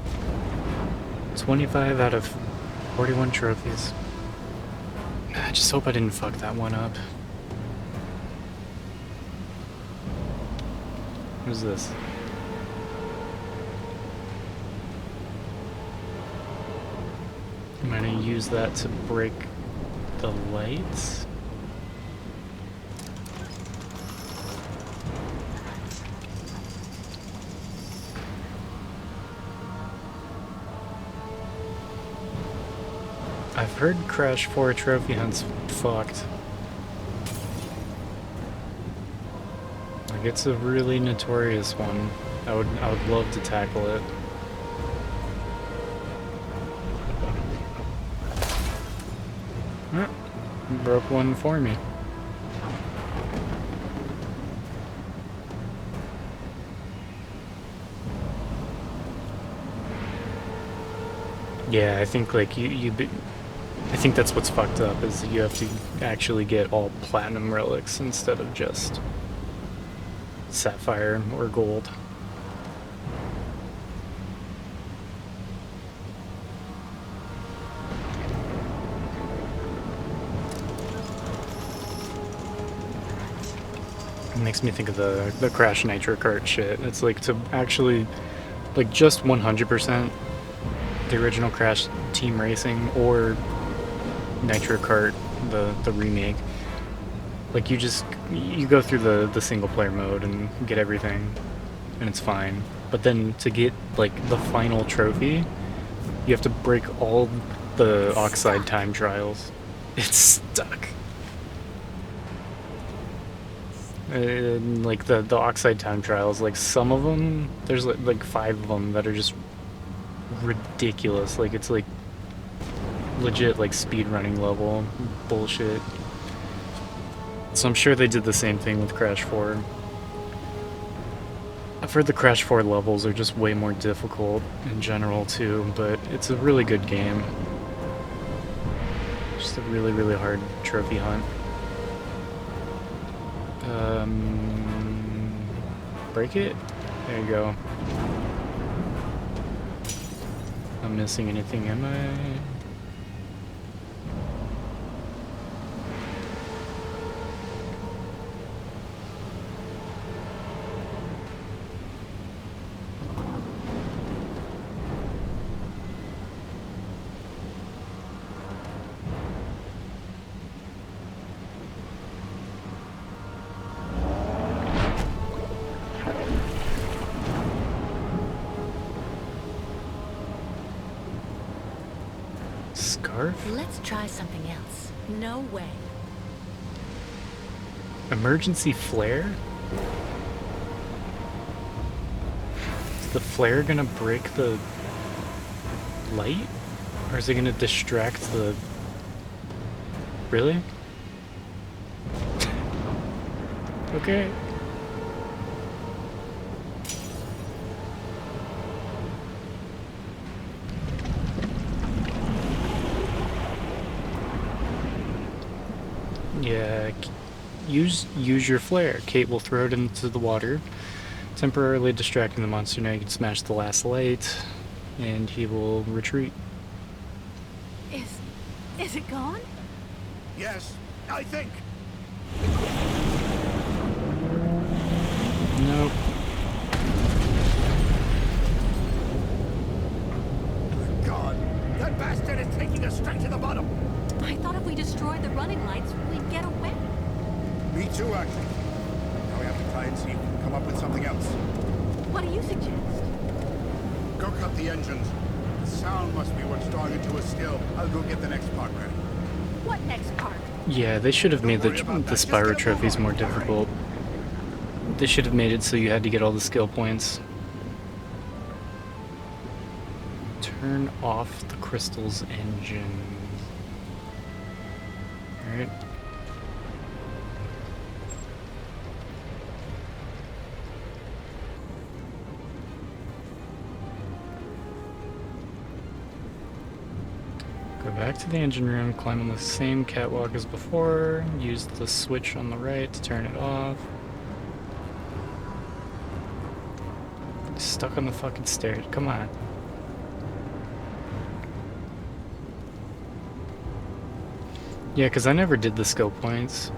25 out of 41 trophies. I just hope I didn't fuck that one up. Who's this? I'm gonna use that to break the lights. I've heard Crash 4 trophy hunts fucked. Like, it's a really notorious one. I would love to tackle it. Broke one for me. Yeah, I think like I think that's what's fucked up, is you have to actually get all platinum relics instead of just sapphire or gold. It makes me think of the Crash Nitro Kart shit. It's like to actually, like, just 100% the original Crash Team Racing or Nitro Kart, the remake. Like, you go through the single player mode and get everything, and it's fine. But then to get like the final trophy, you have to break all the Oxide time trials. It's stuck. Like the Oxide time trials, like some of them, there's like 5 of them that are just ridiculous. Like, it's like legit like speedrunning level bullshit. So I'm sure they did the same thing with Crash 4. I've heard the Crash 4 levels are just way more difficult in general too, but it's a really good game. Just a really, really hard trophy hunt. Break it? There you go. I'm missing anything, am I? Scarf? Let's try something else. No way. Emergency flare? Is the flare gonna break the light? Or is it gonna distract the... Really? Okay. Yeah, use your flare. Kate will throw it into the water, temporarily distracting the monster. Now you can smash the last light, and he will retreat. Is it gone? Yes, I think. Nope. Good God, that bastard is taking us straight to the bottom. I thought if we destroyed the running lights, we'd get away. Me too, actually. Now we have to try and see if we can come up with something else. What do you suggest? Go cut the engines. The sound must be what's drawing it to us still. I'll go get the next part ready. What next part? Yeah, they should have made the Spyro trophies more difficult. They should have made it so you had to get all the skill points. Turn off the crystal's engine. Alright. Go back to the engine room, climb on the same catwalk as before, use the switch on the right to turn it off. Stuck on the fucking stairs. Come on. Yeah, because I never did the skill points.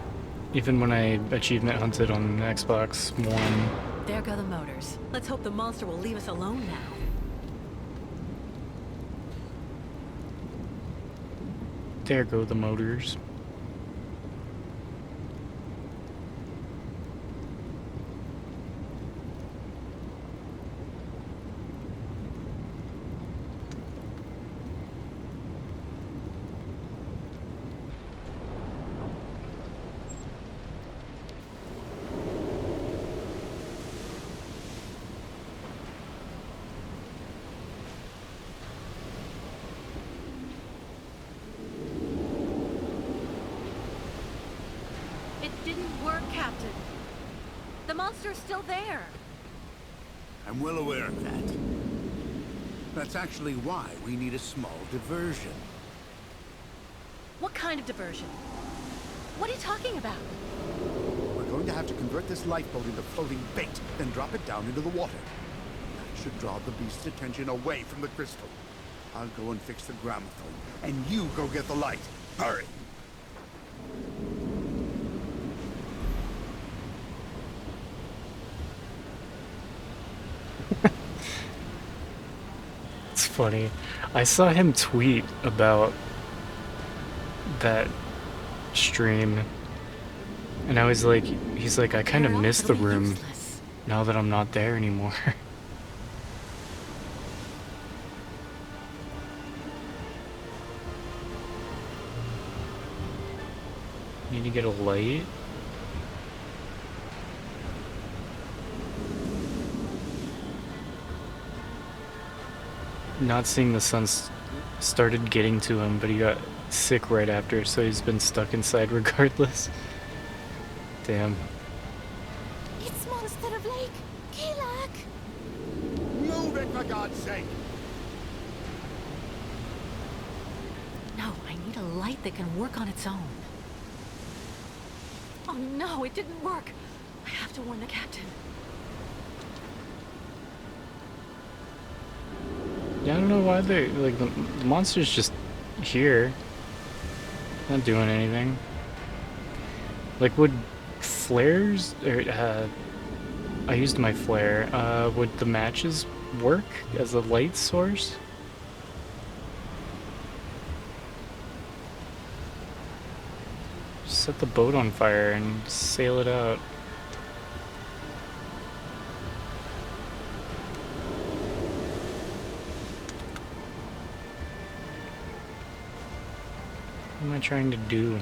Even when I achievement hunted on Xbox One. There go the motors. Let's hope the monster will leave us alone now. There go the motors. It didn't work, Captain. The monster's still there. I'm well aware of that. That's actually why we need a small diversion. What kind of diversion? What are you talking about? We're going to have to convert this lifeboat into floating bait, then drop it down into the water. That should draw the beast's attention away from the crystal. I'll go and fix the gramophone, and you go get the light. Hurry! It's funny. I saw him tweet about that stream, and I was like, he's like, I kind of miss the room now that I'm not there anymore. Need to get a light? Not seeing the sun started getting to him, but he got sick right after, so he's been stuck inside regardless. Damn. It's Monster of Lake! Kilak! Move it, for God's sake! No, I need a light that can work on its own. Oh no, it didn't work. I have to warn the captain. Yeah, I don't know why they, like, the monster's just here. Not doing anything. Like, would flares, or, I used my flare, would the matches work as a light source? Set the boat on fire and sail it out. What am I trying to do?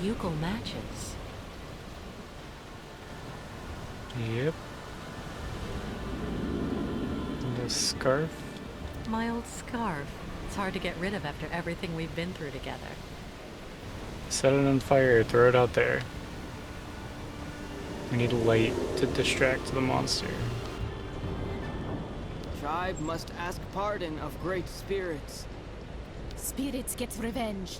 Euchre matches. Yep. And a scarf. My old scarf. It's hard to get rid of after everything we've been through together. Set it on fire, throw it out there. We need a light to distract the monster. Tribe must ask pardon of great spirits. Spirits get revenge.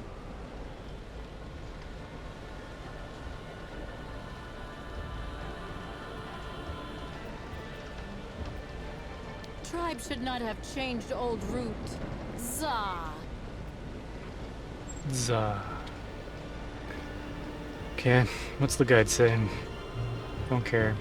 Tribe should not have changed old route. Zah. Zah. Okay, what's the guide say? Don't care.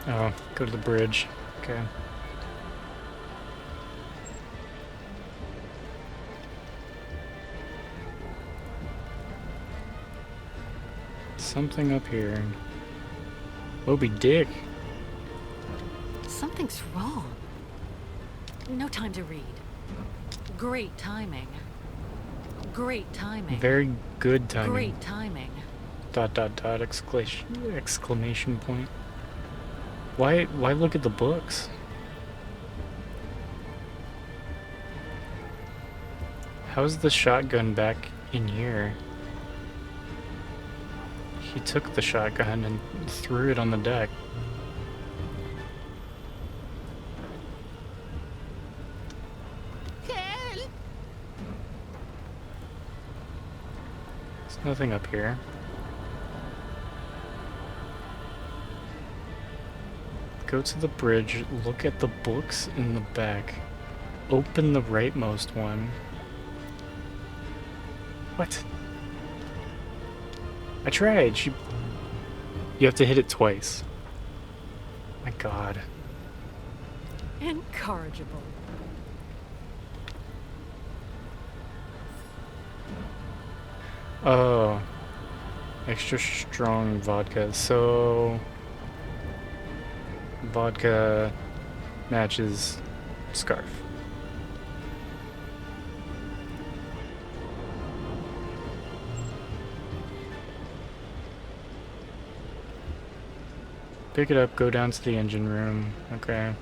Oh, go to the bridge. Okay. Something up here. Moby Dick. Something's wrong. No time to read. Great timing. Great timing. Very good timing. Great timing. Dot dot dot exclamation point. Why look at the books? How's the shotgun back in here? He took the shotgun and threw it on the deck. Help! There's nothing up here. Go to the bridge, look at the books in the back. Open the rightmost one. What? I tried. You have to hit it twice. My God. Incorrigible. Oh. Extra strong vodka. So... vodka matches scarf. Pick it up, go down to the engine room. Okay.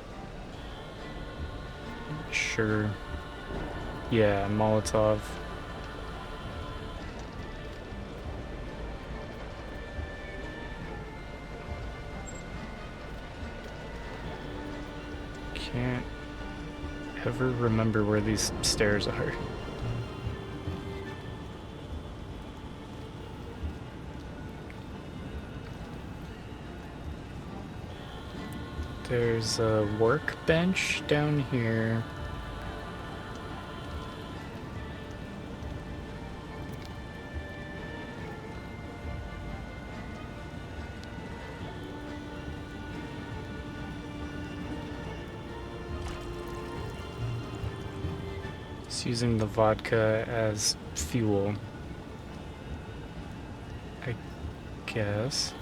Sure. Yeah, Molotov. Can't ever remember where these stairs are. There's a workbench down here. It's using the vodka as fuel, I guess.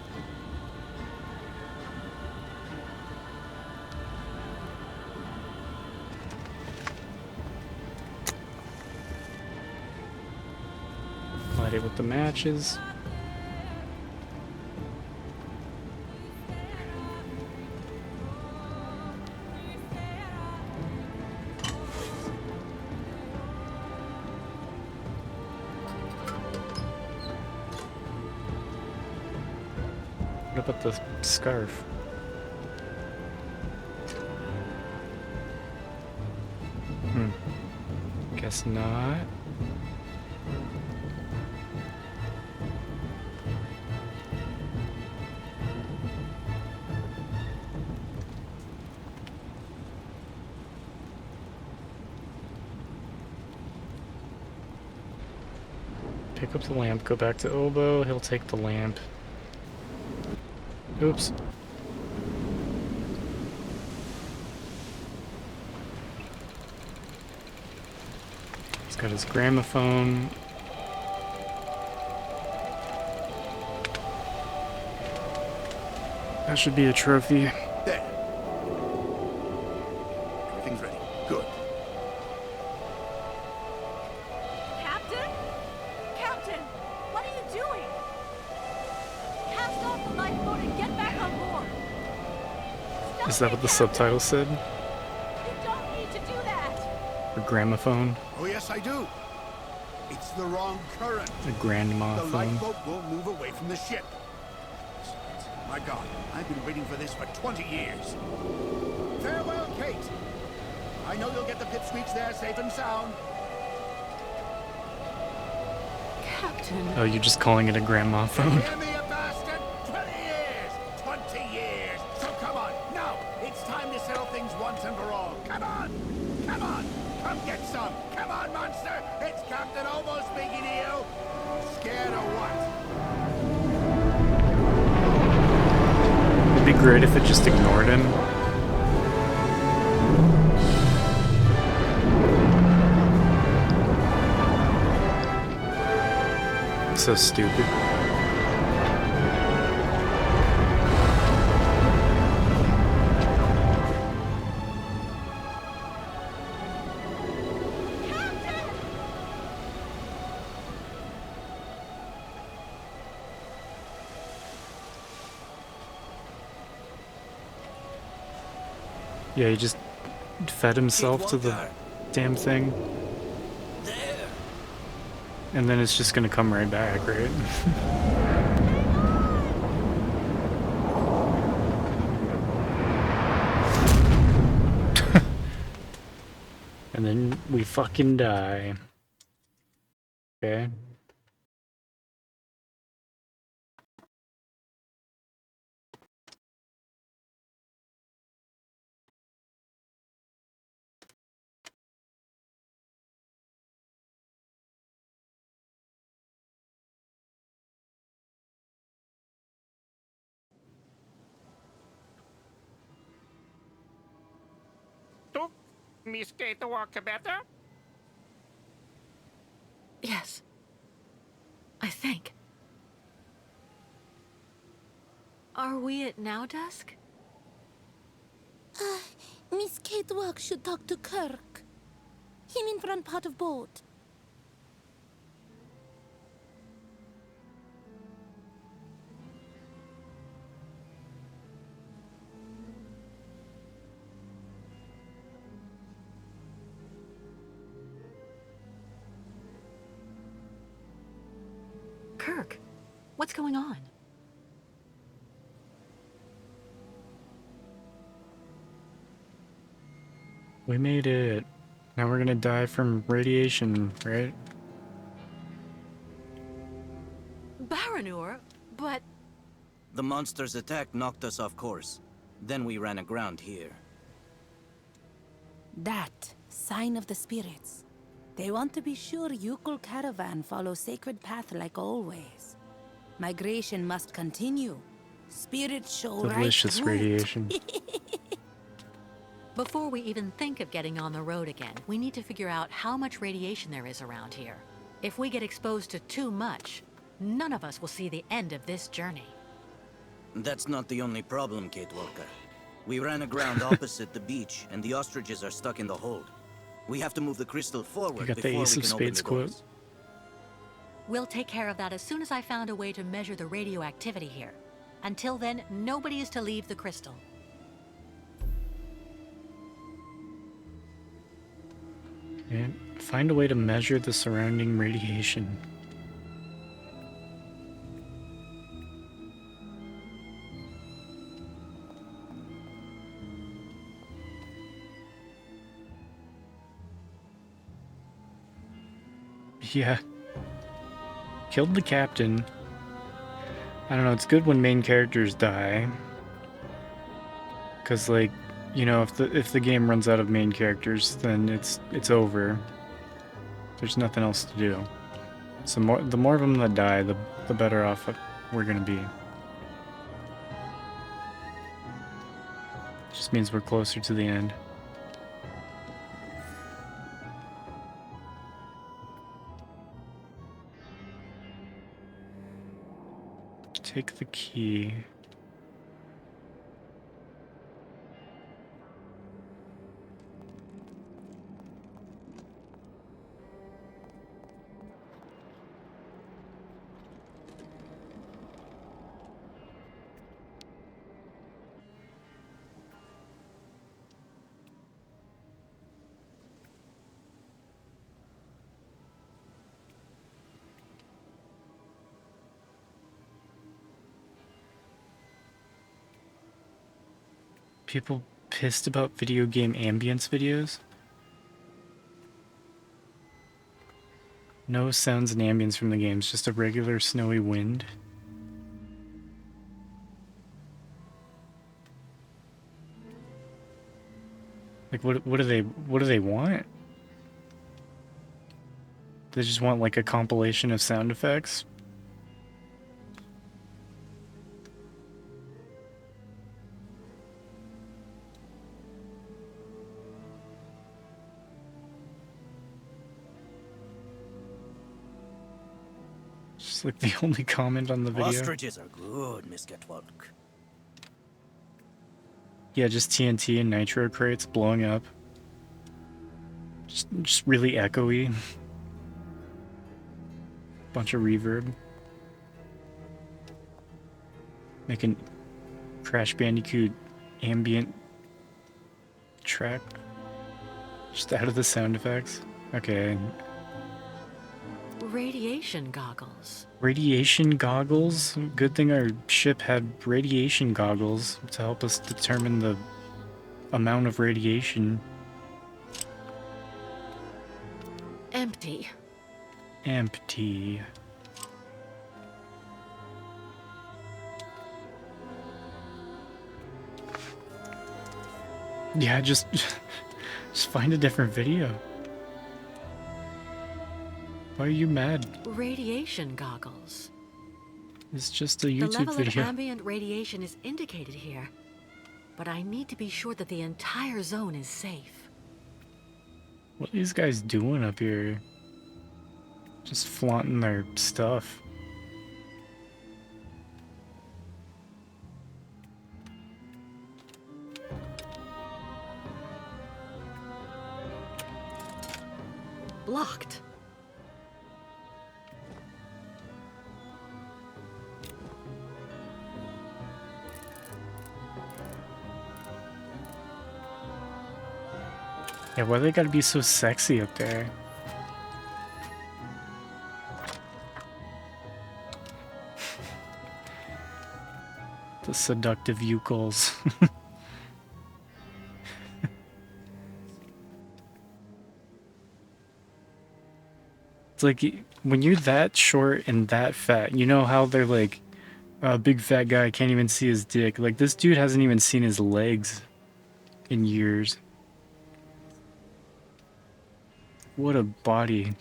Light it with the matches. What about the scarf? Guess not. Pick up the lamp, go back to Oboe, he'll take the lamp. Oops. He's got his gramophone. That should be a trophy. There. Everything's ready. Good. Captain? Captain, what are you doing? Cast off the lifeboat and get back on board. Is that what the subtitle said? You don't need to do that. A gramophone? Oh, yes, I do. It's the wrong current. A grandma The phone? lifeboat won't move away from the ship. My God, I've been waiting for this for 20 years. Farewell, Kate. I know you'll get the pipsqueaks there safe and sound. Captain. Oh, you're just calling it a grandma phone? Hear me, you bastard? 20 years! 20 years! So come on, now! It's time to settle things once and for all. Come on! Come on! Come get some! Come on, monster! It's Captain Oboe speaking to you! Scared or what? It'd be great if it just ignored him. So stupid. Yeah, he just fed himself to the damn thing. There. And then it's just gonna come right back, right? And then we fucking die. Okay. Do Miss Kate walk better? Yes. I think. Are we at now dusk? Miss Kate Walk should talk to Kirk. Him in front part of boat. Kirk, what's going on? We made it. Now we're gonna die from radiation, right? Baranur, but... The monster's attack knocked us off course. Then we ran aground here. That sign of the spirits. They want to be sure Yukul caravan follow sacred path like always. Migration must continue. Spirits show Delicious right through it. radiation. Before we even think of getting on the road again, we need to figure out how much radiation there is around here. If we get exposed to too much, none of us will see the end of this journey. That's not the only problem, Kate Walker. We ran aground opposite the beach, and the ostriches are stuck in the hold. We have to move the crystal forward You got the before Ace we of can open Spades the quote. doors. We'll take care of that as soon as I found a way to measure the radioactivity here. Until then, nobody is to leave the crystal. And find a way to measure the surrounding radiation. Yeah. Killed the captain. I don't know, it's good when main characters die. Cause like, you know, if the game runs out of main characters, then it's over. There's nothing else to do. So the more of them that die, the better off we're gonna be. Just means we're closer to the end. Take the key. People pissed about video game ambience videos? No sounds and ambience from the games, just a regular snowy wind. Like what do they want? They just want like a compilation of sound effects? It's like the only comment on the video. Ostriches are good, Miss Getwalk. Yeah, just TNT and nitro crates blowing up. Just really echoey. Bunch of reverb. Making Crash Bandicoot ambient track. Just out of the sound effects. Okay. Radiation goggles. Radiation goggles? Good thing our ship had radiation goggles to help us determine the amount of radiation. Empty. Empty. Yeah, just find a different video. Why are you mad? Radiation goggles. It's just a The YouTube level video. of ambient radiation is indicated here, but I need to be sure that the entire zone is safe. What are these guys doing up here? Just flaunting their stuff. Locked. Yeah, why they gotta be so sexy up there? The seductive Yuckles. It's like, when you're that short and that fat, you know how they're like, a big fat guy can't even see his dick. Like, this dude hasn't even seen his legs in years. What a body.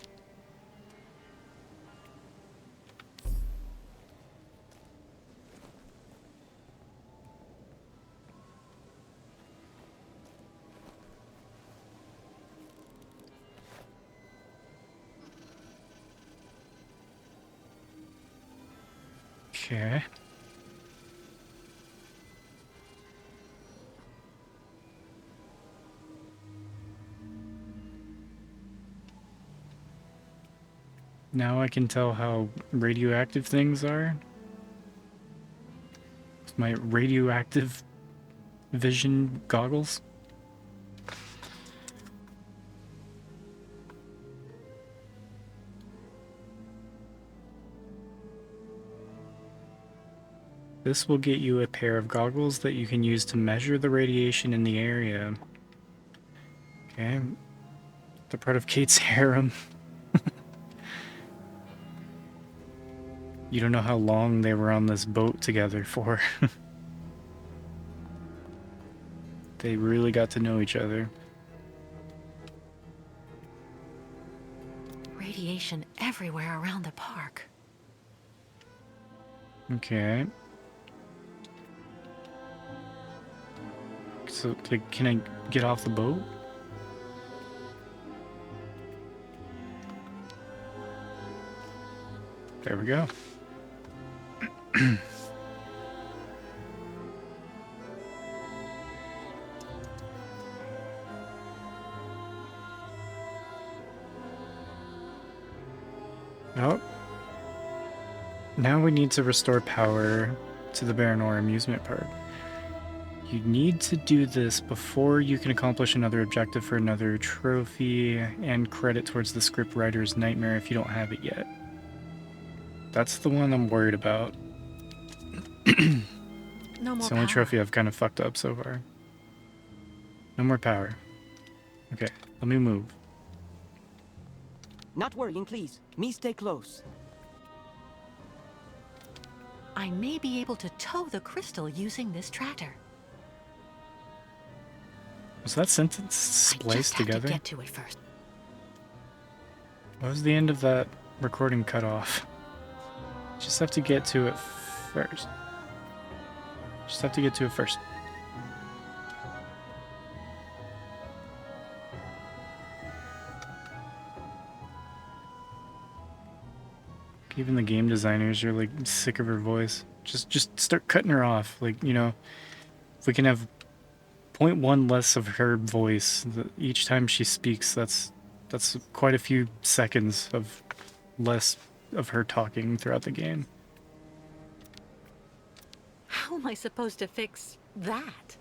Okay. Now I can tell how radioactive things are. With my radioactive vision goggles. This will get you a pair of goggles that you can use to measure the radiation in the area. Okay. They're part of Kate's harem. You don't know how long they were on this boat together for. They really got to know each other. Radiation everywhere around the park. Okay. So, like, can I get off the boat? There we go. Oh. Now we need to restore power to the Baranor amusement park. You need to do this before you can accomplish another objective for another trophy and credit towards the script writer's nightmare if you don't have it yet. That's the one I'm worried about. No more It's the only power. trophy I've kind of fucked up so far. No more power. Okay, let me move. Not worrying, please. Me stay close. I may be able to tow the crystal using this tractor. Was that sentence I spliced just have together? to get to it first. What was the end of that recording cut off? Just have to get to it first. Just have to get to it first. Even the game designers are like sick of her voice. Just start cutting her off. Like, you know, if we can have 0.1 less of her voice each time she speaks, that's quite a few seconds of less of her talking throughout the game. How am I supposed to fix that?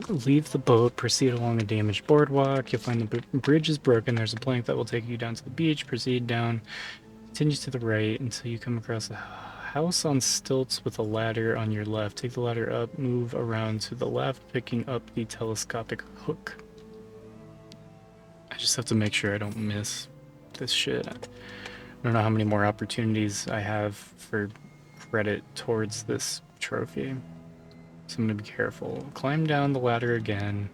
leave the boat, proceed along a damaged boardwalk. You'll find the bridge is broken. There's a plank that will take you down to the beach. Proceed down, continue to the right until you come across a house on stilts with a ladder on your left. Take the ladder up, move around to the left, picking up the telescopic hook. I just have to make sure I don't miss this shit. I don't know how many more opportunities I have for credit towards this trophy. So I'm gonna be careful. Climb down the ladder again.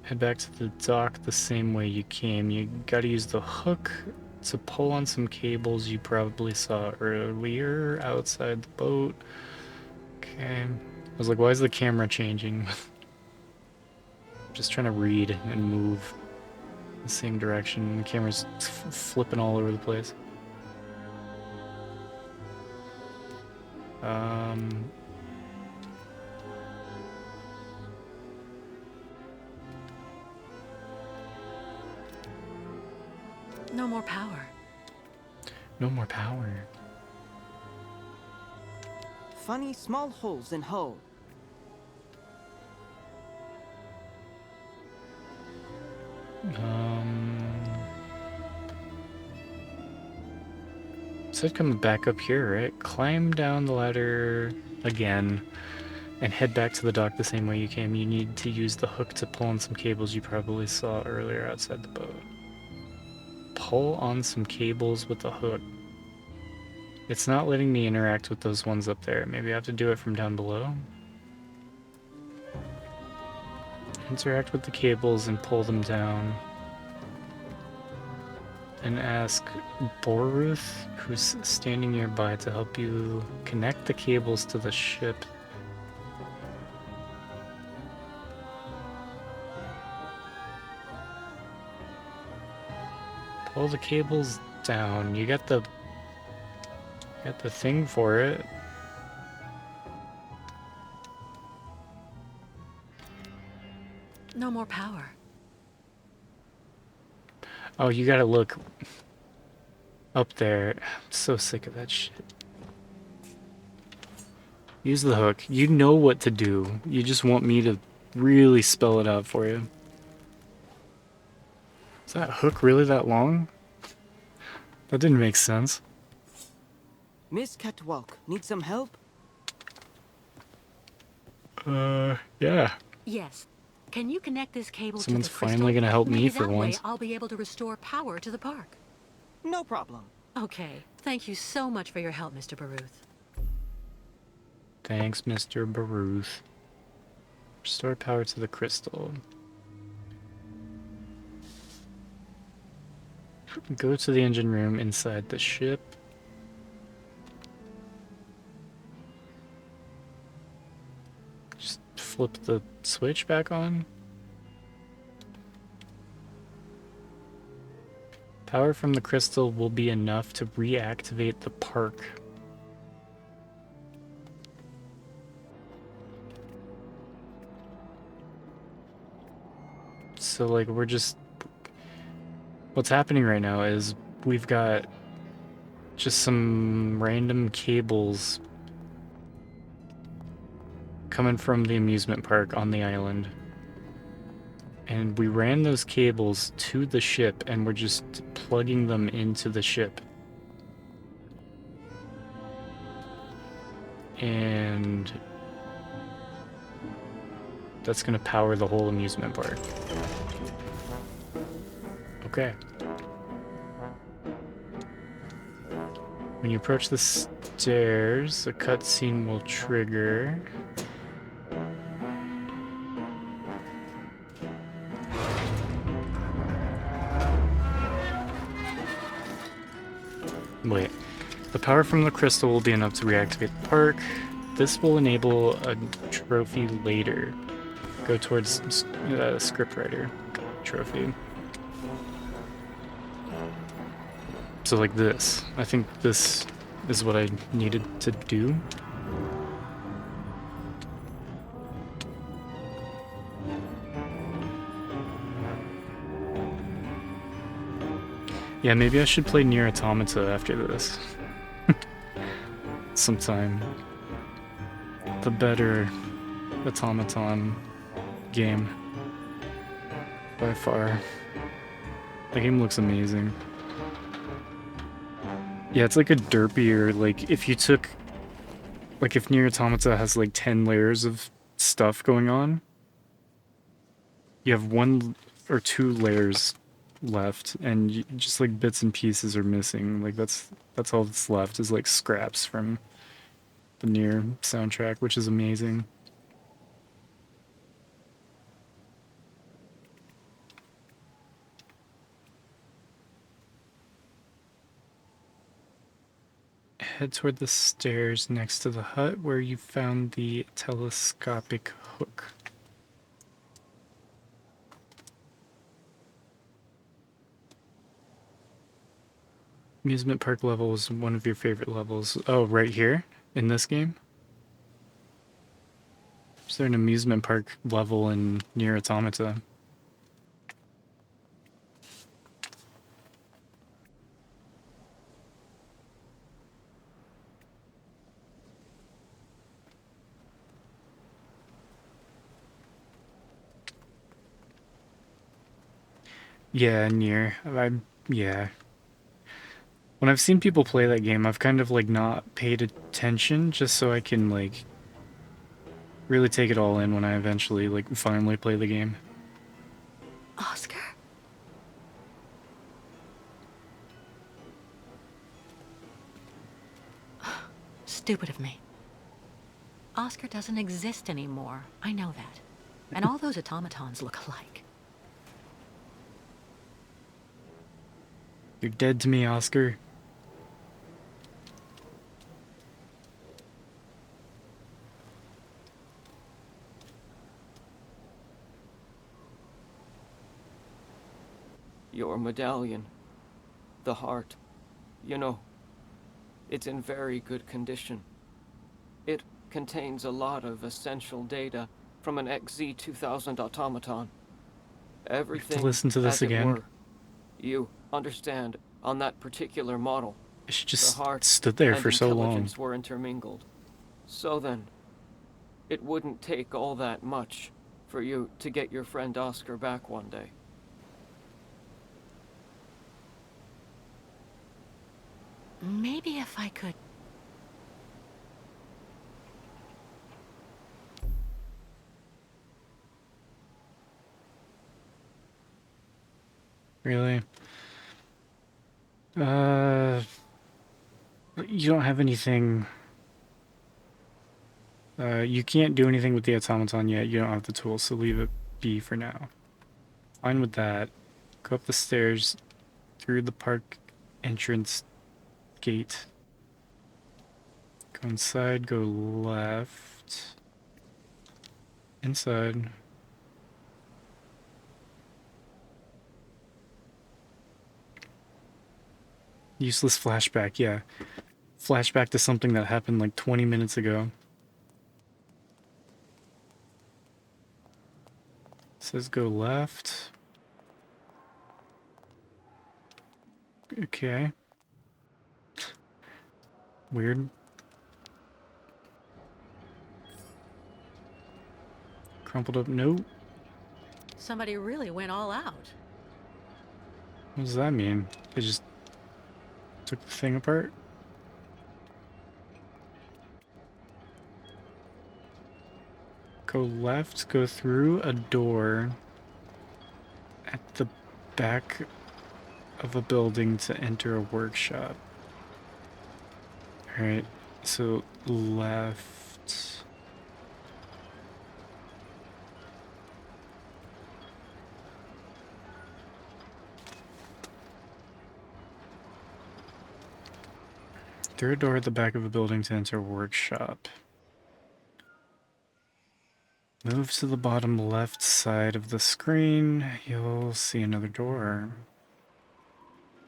Head back to the dock the same way you came. You gotta use the hook to pull on some cables you probably saw earlier outside the boat. Okay. I was like, why is the camera changing? Just trying to read and move the same direction. The camera's flipping all over the place. No more power. No more power. Funny small holes in hull. Said coming back up here, right? Climb down the ladder again and head back to the dock the same way you came. You need to use the hook to pull on some cables you probably saw earlier outside the boat. Pull on some cables with the hook. It's not letting me interact with those ones up there. Maybe I have to do it from down below. Interact with the cables and pull them down. And ask Boruth, who's standing nearby, to help you connect the cables to the ship. Pull the cables down. You got the thing for it. No more power. Oh, you gotta look up there. I'm so sick of that shit. Use the hook. You know what to do. You just want me to really spell it out for you. Is that hook really that long? That didn't make sense. Miss Catwalk, need some help? Yeah. Yes. Can you connect this cable Someone's to the crystal? finally gonna help me Maybe for that way once. I'll be able to restore power to the park. No problem. Okay. Thank you so much for your help, Mr. Baruth. Thanks, Mr. Baruth. Restore power to the crystal. Go to the engine room inside the ship. Just flip the switch back on. Power from the crystal will be enough to reactivate the park. So, like, we're just... What's happening right now is we've got just some random cables coming from the amusement park on the island. And we ran those cables to the ship and we're just plugging them into the ship. And that's gonna power the whole amusement park. Okay. When you approach the stairs, a cutscene will trigger. Wait. The power from the crystal will be enough to reactivate the park. This will enable a trophy later. Go towards scriptwriter trophy. So like this. I think this is what I needed to do. Yeah, maybe I should play Nier Automata after this. Sometime. The better automaton game by far. The game looks amazing. Yeah, it's like a derpier, like if you took, like if Nier Automata has like 10 layers of stuff going on, you have 1 or 2 layers left, and just like bits and pieces are missing. Like that's all that's left is like scraps from the Nier soundtrack, which is amazing. Head toward the stairs next to the hut where you found the telescopic hook. Amusement park level was one of your favorite levels. Oh, right here? In this game? Is there an amusement park level in Nier Automata? Yeah, Nier. Yeah. When I've seen people play that game, I've kind of like not paid attention just so I can like really take it all in when I eventually like finally play the game. Oscar? Stupid of me. Oscar doesn't exist anymore. I know that. And all those automatons look alike. You're dead to me, Oscar. Your medallion. The heart. You know, it's in very good condition. It contains a lot of essential data from an XZ2000 automaton. Everything, listen to this as it again. were. You understand, on that particular model, She just the heart stood there and for so long. intelligence were intermingled. So then, it wouldn't take all that much for you to get your friend Oscar back one day. Maybe if I could... Really? You don't have anything... you can't do anything with the automaton yet. You don't have the tools, so leave it be for now. Fine with that. Go up the stairs through the park entrance gate. Go inside, go left. Inside. Useless flashback, yeah. Flashback to something that happened like 20 minutes ago. Says go left. Okay. Weird. Crumpled up note. Somebody really went all out. What does that mean? They just took the thing apart? Go left, go through a door at the back of a building to enter a workshop. Alright, so left. Through a door at the back of a building to enter a workshop. Move to the bottom left side of the screen. You'll see another door.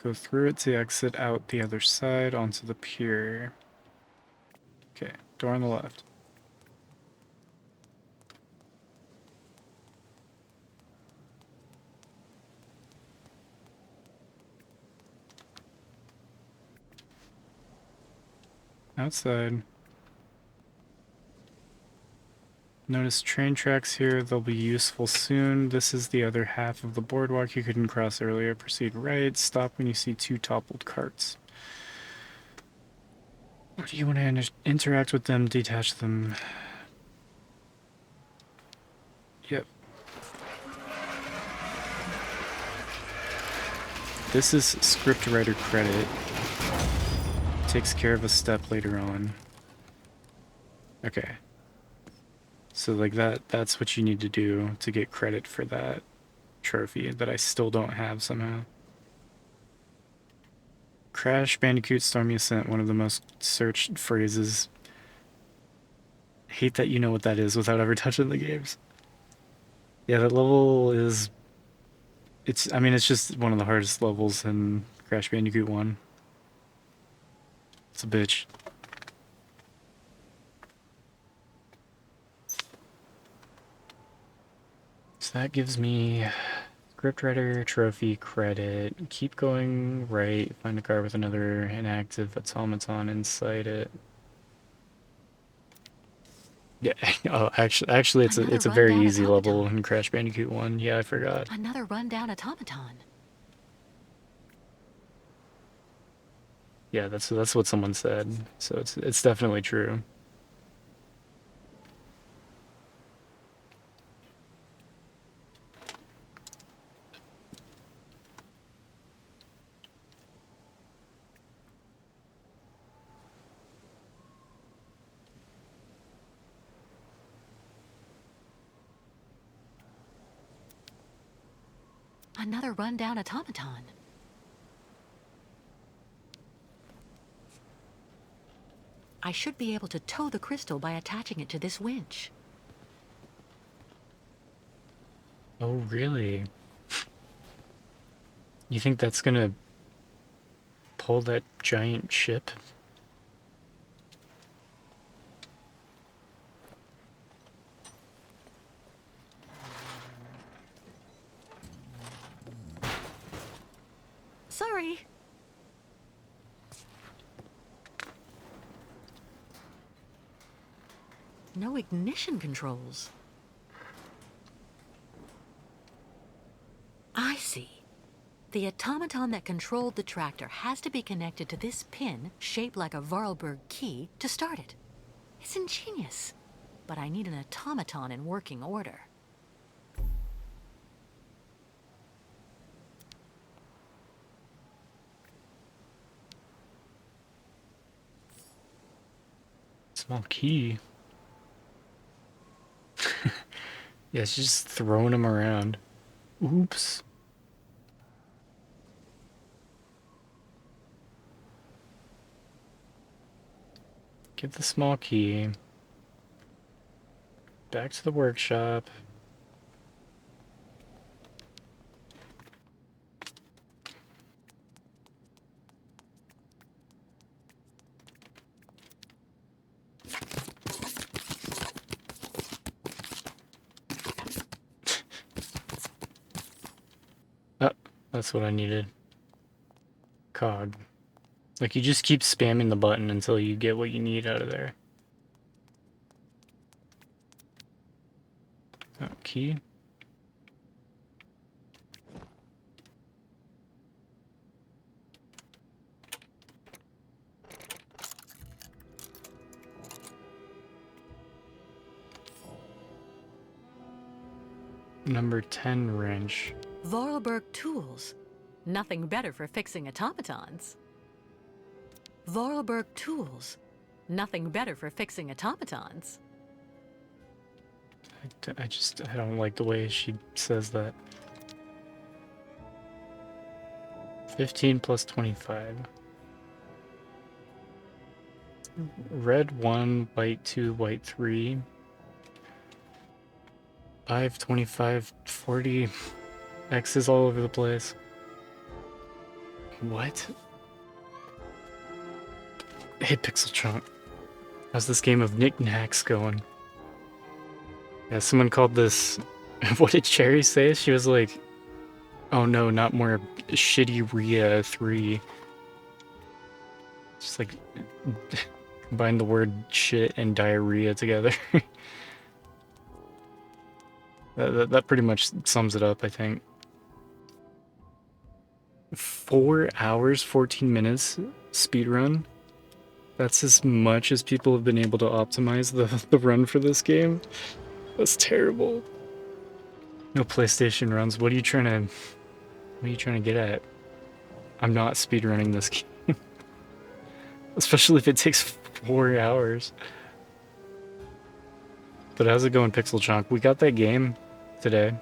Go through it to exit out the other side onto the pier. Okay, door on the left. Outside. Notice train tracks here. They'll be useful soon. This is the other half of the boardwalk you couldn't cross earlier. Proceed right. Stop when you see 2 toppled carts. Or do you want to interact with them, detach them? Yep. This is scriptwriter credit. Takes care of a step later on. Okay. So like that's what you need to do to get credit for that trophy that I still don't have somehow. Crash Bandicoot Stormy Ascent, one of the most searched phrases. Hate that you know what that is without ever touching the games. Yeah, that level is... I mean, it's just one of the hardest levels in Crash Bandicoot 1. It's a bitch. So that gives me scriptwriter trophy credit. Keep going right. Find a car with another inactive automaton inside it. Yeah. Oh, actually, it's a very easy level in Crash Bandicoot 1. Yeah, I forgot. Another rundown automaton. Yeah, that's what someone said. So it's definitely true. Another rundown automaton. I should be able to tow the crystal by attaching it to this winch. Oh, really? You think that's gonna pull that giant ship? Sorry. No ignition controls. I see. The automaton that controlled the tractor has to be connected to this pin, shaped like a Vorarlberg key, to start it. It's ingenious, but I need an automaton in working order. Small key. Yeah, it's just throwing them around. Oops. Get the small key. Back to the workshop. Oh, that's what I needed. Cog. Like, you just keep spamming the button until you get what you need out of there. Oh, key. Number 10 wrench. Vorarlberg tools. Nothing better for fixing automatons. Vorarlberg tools. Nothing better for fixing automatons. I don't like the way she says that. 15 plus 25. Red 1, white 2, white 3. 5, 25, 40. X's all over the place. What? Hey, Pixel Chunk. How's this game of knickknacks going? Yeah, someone called this... What did Cherry say? She was like, oh no, not more shitty Rhea 3. Just like... combine the word shit and diarrhea together. That pretty much sums it up, I think. 4 hours, 14 minutes speedrun. That's as much as people have been able to optimize the run for this game. That's terrible. No PlayStation runs. What are you trying to get at? I'm not speedrunning this game. Especially if it takes 4 hours. But how's it going, Pixel Chunk? We got that game today.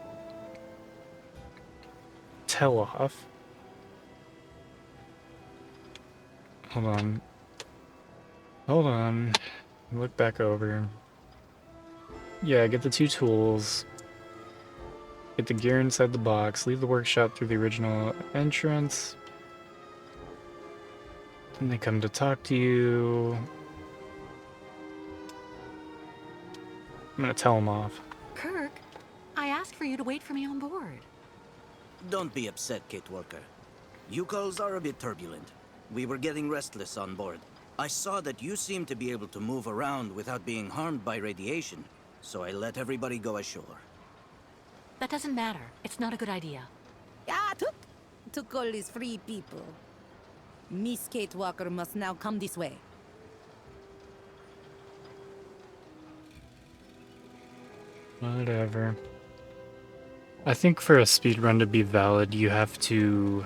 Tell off. Hold on. Hold on. Look back over. Yeah, get the 2 tools. Get the gear inside the box. Leave the workshop through the original entrance. And they come to talk to you. I'm gonna tell them off. Kirk, I asked for you to wait for me on board. Don't be upset, Kate Walker. Yukos are a bit turbulent. We were getting restless on board. I saw that you seemed to be able to move around without being harmed by radiation, so I let everybody go ashore. That doesn't matter. It's not a good idea. Ah, to call these free people. Miss Kate Walker must now come this way. Whatever. I think for a speedrun to be valid, you have to...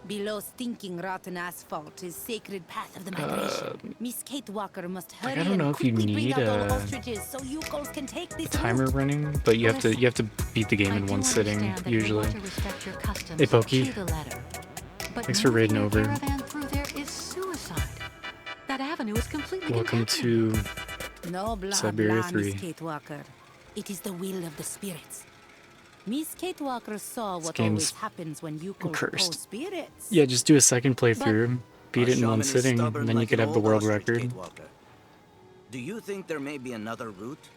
Below stinking rotten asphalt is sacred path of the migration. Miss Kate Walker must hurry I don't know and if you quickly bring need out all a ostriches so you girls can take this timer route. running, but you have to beat the game in one sitting usually. Hey Pokey, thanks for raiding over. Through there is suicide. That avenue is completely Welcome to No blah Syberia blah, 3. Miss Kate Walker. It is the will of the spirits. Miss Kate Walker saw what game's always happens when you call spirits. Yeah, just do a second playthrough, beat it in one sitting, and then you could have the world record. Do you think there may be another route?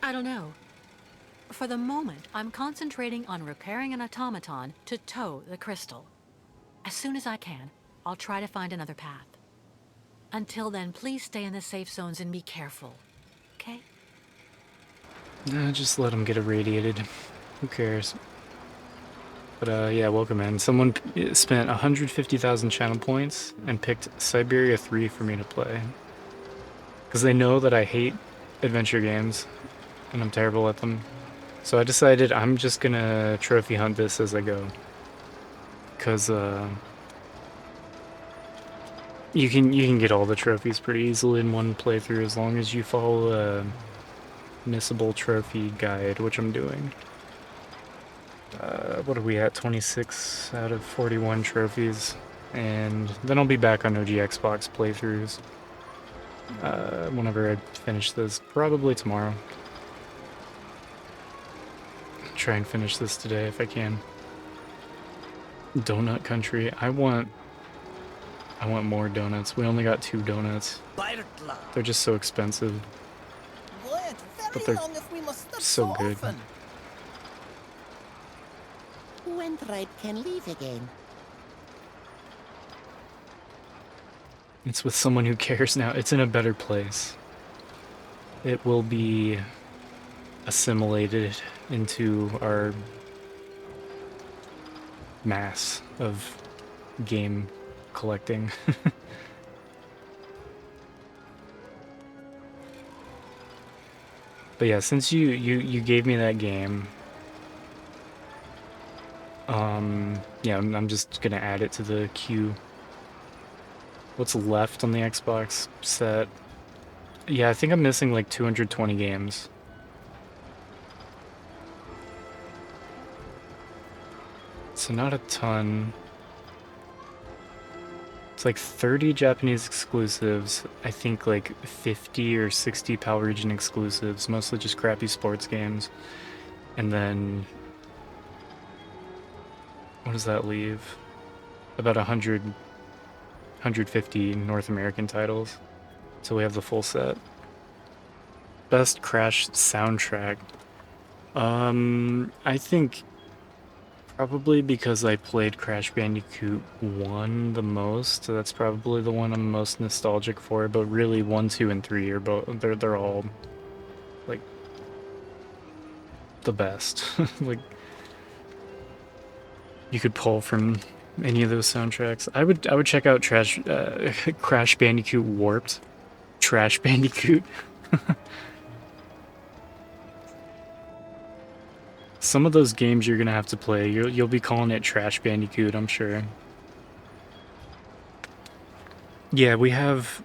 I don't know. For the moment, I'm concentrating on repairing an automaton to tow the crystal. As soon as I can, I'll try to find another path. Until then, please stay in the safe zones and be careful. Okay? Nah, just let them get irradiated. Who cares? But yeah, welcome in. Someone spent 150,000 channel points and picked Syberia 3 for me to play. Because they know that I hate adventure games, and I'm terrible at them. So I decided I'm just gonna trophy hunt this as I go. Because you can get all the trophies pretty easily in one playthrough as long as you follow a missable trophy guide, which I'm doing. What are we at? 26 out of 41 trophies. And then I'll be back on OG Xbox playthroughs. Whenever I finish this, probably tomorrow. Try and finish this today if I can. Donut Country. I want more donuts. We only got 2 donuts. They're just so expensive. But they're so good. When right can leave again. It's with someone who cares now. It's in a better place. It will be assimilated into our mass of game collecting. But yeah, since you gave me that game, yeah, I'm just gonna add it to the queue. What's left on the Xbox set? Yeah, I think I'm missing like 220 games. So not a ton. It's like 30 Japanese exclusives, I think like 50 or 60 PAL region exclusives, mostly just crappy sports games. And then, what does that leave? About 150 North American titles. So we have the full set. Best Crash soundtrack. I think probably because I played Crash Bandicoot 1 the most, so that's probably the one I'm most nostalgic for, but really 1, 2, and 3 are both, they're all like the best. Like, you could pull from any of those soundtracks. I would check out Crash Bandicoot Warped. Trash Bandicoot. Some of those games you're gonna have to play. You'll be calling it Trash Bandicoot, I'm sure. Yeah, we have...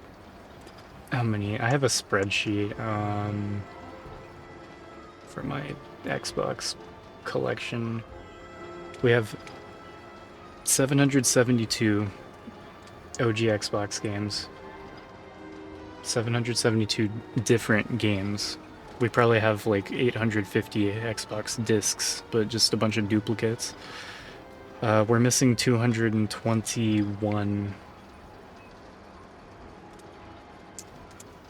How many? I have a spreadsheet for my Xbox collection. We have 772 OG Xbox games. 772 different games. We probably have like 850 Xbox discs, but just a bunch of duplicates. We're missing 221.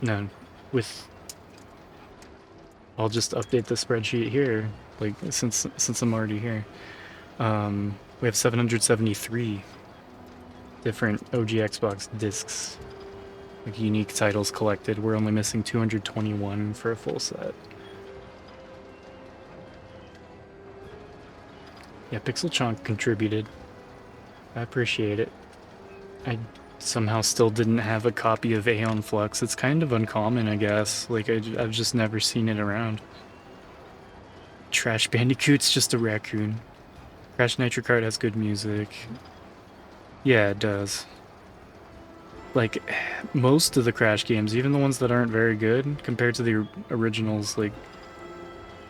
No, with... I'll just update the spreadsheet here, like, since I'm already here. We have 773 different OG Xbox discs, like unique titles collected. We're only missing 221 for a full set. Yeah, Pixel Chonk contributed. I appreciate it. I somehow still didn't have a copy of Aeon Flux. It's kind of uncommon, I guess. Like, I've just never seen it around. Trash Bandicoot's just a raccoon. Crash Nitro Kart has good music. Yeah, it does. Like, most of the Crash games, even the ones that aren't very good, compared to the originals, like,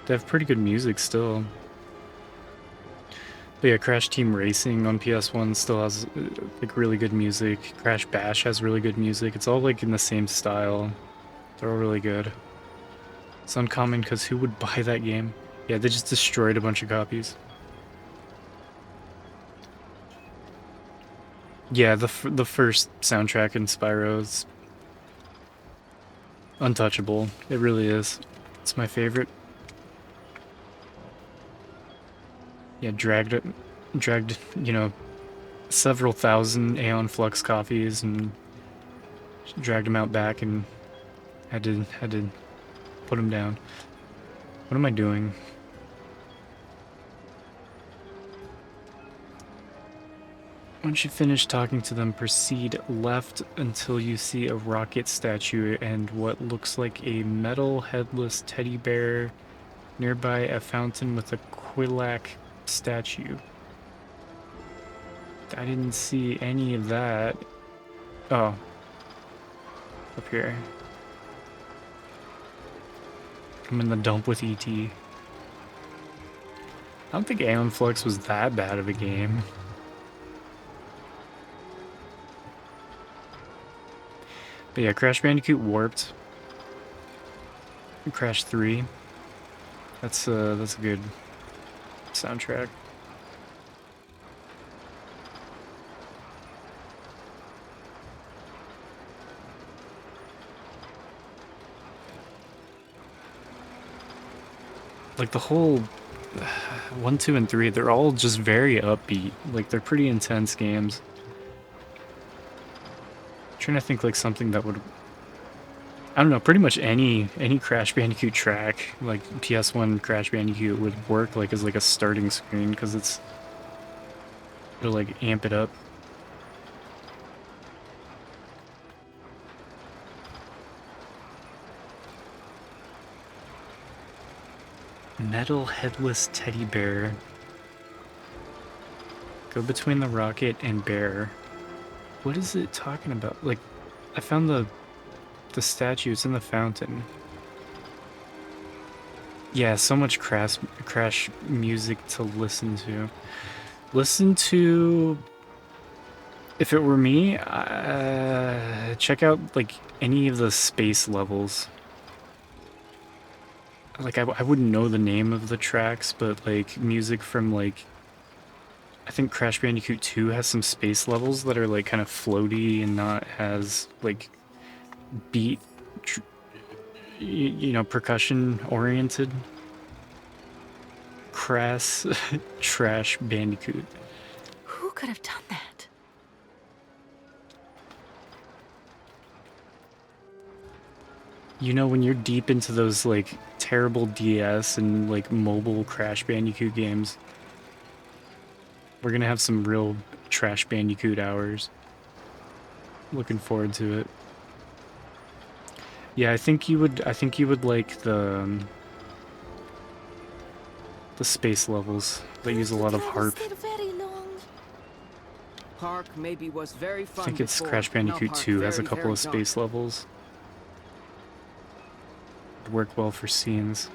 they have pretty good music still. But yeah, Crash Team Racing on PS1 still has, like, really good music. Crash Bash has really good music. It's all, like, in the same style. They're all really good. It's uncommon because who would buy that game? Yeah, they just destroyed a bunch of copies. Yeah, the first soundtrack in Spyro is untouchable. It really is. It's my favorite. Yeah, dragged, you know, several thousand Aeon Flux copies and dragged them out back and had to put them down. What am I doing? Once you finish talking to them, proceed left until you see a rocket statue and what looks like a metal headless teddy bear. Nearby, a fountain with a Quillac statue. I didn't see any of that. Oh. Up here. I'm in the dump with E.T. I don't think Aeon Flux was that bad of a game. But yeah, Crash Bandicoot Warped. Crash 3. That's a good soundtrack. Like the whole 1, 2, and 3, they're all just very upbeat. Like they're pretty intense games. I'm trying to think like something that would, I don't know, pretty much any Crash Bandicoot track, like PS1 Crash Bandicoot would work like as like a starting screen because it'll like amp it up. Metal headless teddy bear. Go between the rocket and bear. What is it talking about? Like, I found the statue. It's in the fountain. Yeah, so much crash music to listen to. Listen to... If it were me, check out, like, any of the space levels. Like, I wouldn't know the name of the tracks, but, like, music from, like... I think Crash Bandicoot 2 has some space levels that are, like, kind of floaty and not as, like, beat... you know, percussion-oriented. Crass Trash Bandicoot. Who could have done that? You know, when you're deep into those, like, terrible DS and like mobile Crash Bandicoot games. We're gonna have some real Trash Bandicoot hours. Looking forward to it. Yeah, I think you would like the space levels that use a lot of harp. Park maybe was very I fun think it's before, Crash but now Bandicoot Park 2 has a very, couple very of space dark. levels. Would work well for scenes.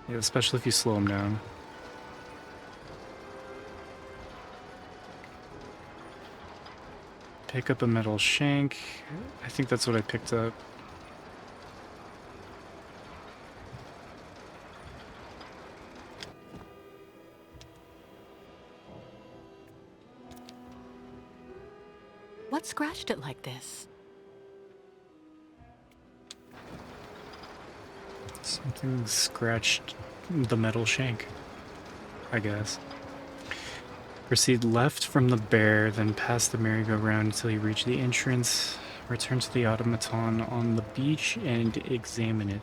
Yeah, especially if you slow them down. Pick up a metal shank. I think that's what I picked up. What scratched it like this? Something scratched the metal shank, I guess. Proceed left from the bear, then past the merry-go-round until you reach the entrance. Return to the automaton on the beach and examine it.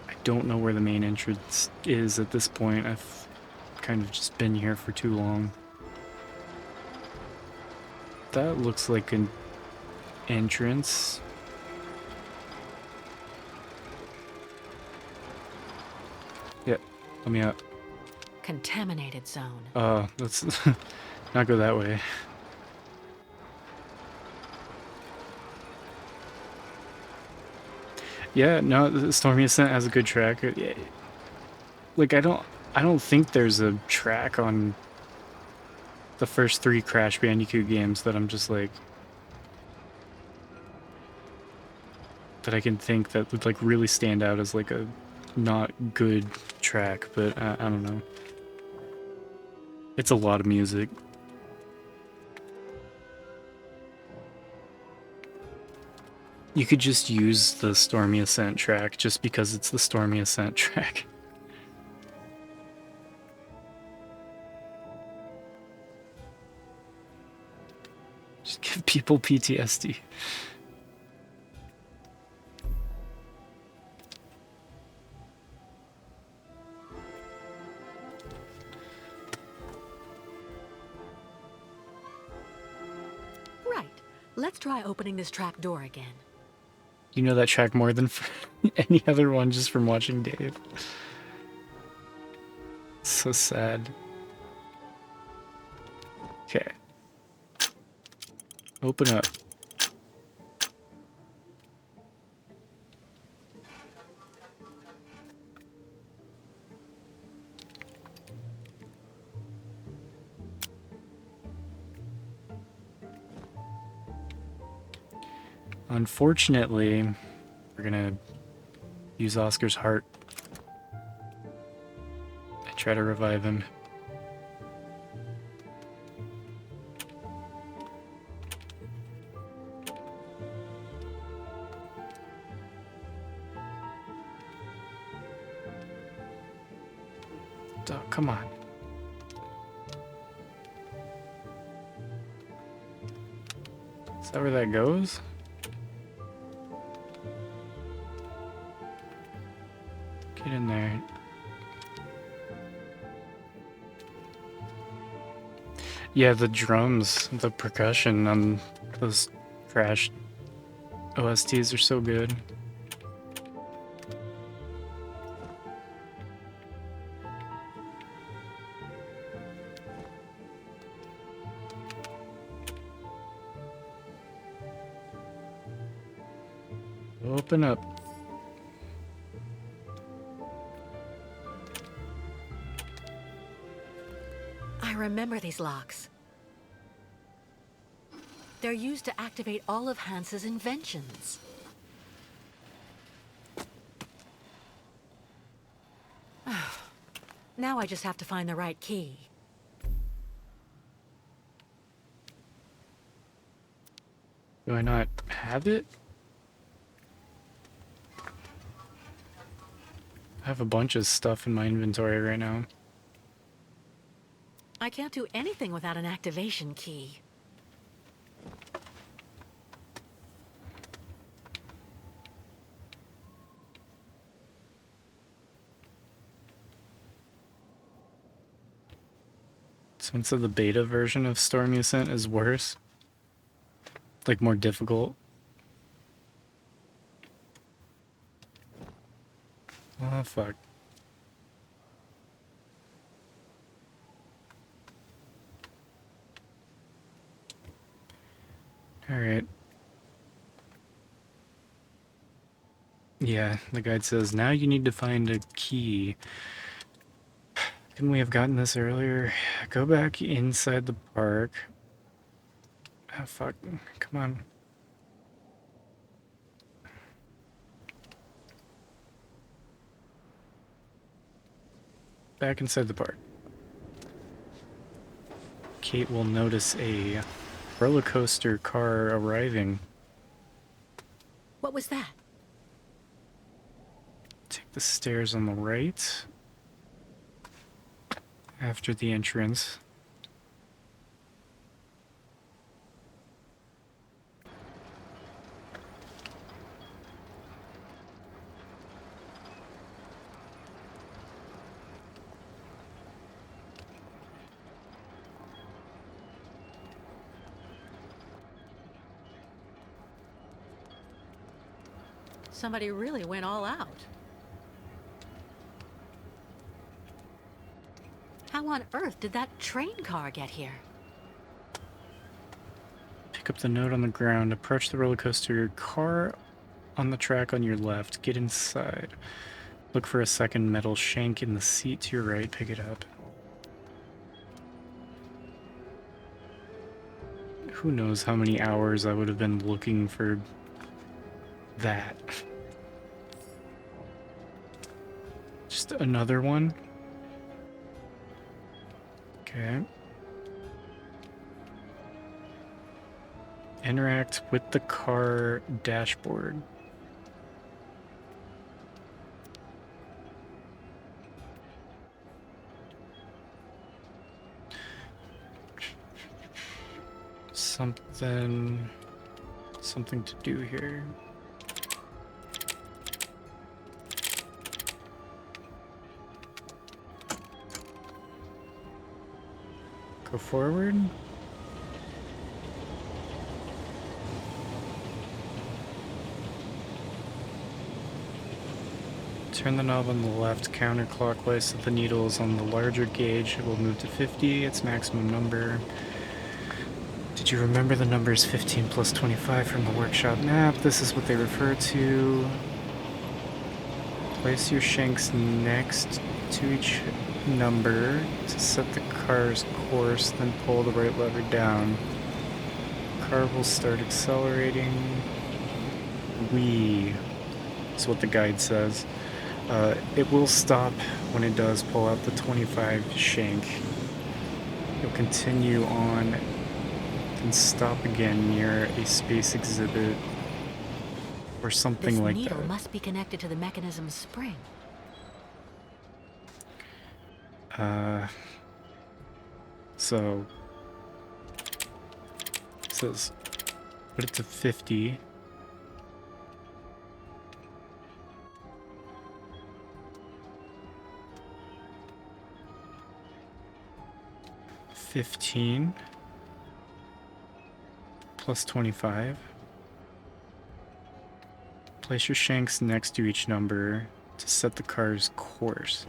I don't know where the main entrance is at this point. I've kind of just been here for too long. That looks like an entrance. Yeah, let me out. Contaminated zone. Let's not go that way. Yeah, no, the Stormy Ascent has a good track. Like I don't think there's a track on the first 3 Crash Bandicoot games that I'm just like that I can think that would like really stand out as like a not good track, but I don't know. It's a lot of music. You could just use the Stormy Ascent track just because it's the Stormy Ascent track. Just give people PTSD. Right. Let's try opening this trap door again. You know that track more than any other one just from watching Dave. So sad. Okay. Open up. Unfortunately, we're gonna use Oscar's heart. I try to revive him. Oh, come on. Is that where that goes? Get in there. Yeah, the drums, the percussion on those Crash OSTs are so good. Open up. I remember these locks. They're used to activate all of Hans's inventions. Now I just have to find the right key. Do I not have it? I have a bunch of stuff in my inventory right now. I can't do anything without an activation key. Someone said the beta version of Storm Ascent is worse. Like, more difficult. Oh, fuck. Alright. Yeah, the guide says, now you need to find a key. Couldn't we have gotten this earlier? Go back inside the park. Oh, fuck. Come on. Back inside the park. Kate will notice a roller coaster car arriving. What was that? Take the stairs on the right. After the entrance. Somebody really went all out. How on earth did that train car get here? Pick up the note on the ground. Approach the roller coaster car on the track on your left. Get inside. Look for a second metal shank in the seat to your right. Pick it up. Who knows how many hours I would have been looking for that. Just another one. Okay. Interact with the car dashboard. Something to do here. Go forward. Turn the knob on the left counterclockwise so the needle is on the larger gauge. It will move to 50, its maximum number. Did you remember the numbers 15 plus 25 from the workshop map? This is what they refer to. Place your shanks next to each number to set the car's course, then pull the right lever down. Car will start accelerating. Wee is what the guide says. It will stop when it does pull out the 25 shank. You'll continue on and stop again near a space exhibit or something like that. This needle must be connected to the mechanism's spring. So it says put it to 50. $15 plus 25. Place your shanks next to each number to set the car's course.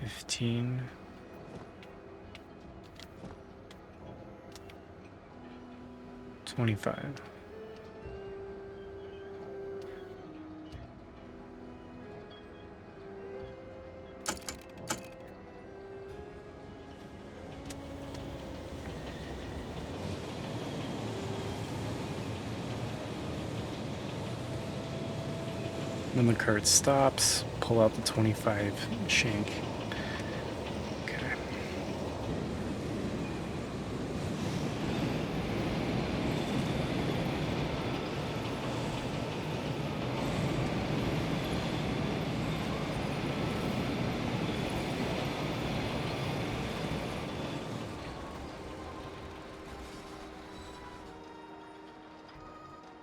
$15. $25. When the cart stops, pull out the 25 shank. Okay.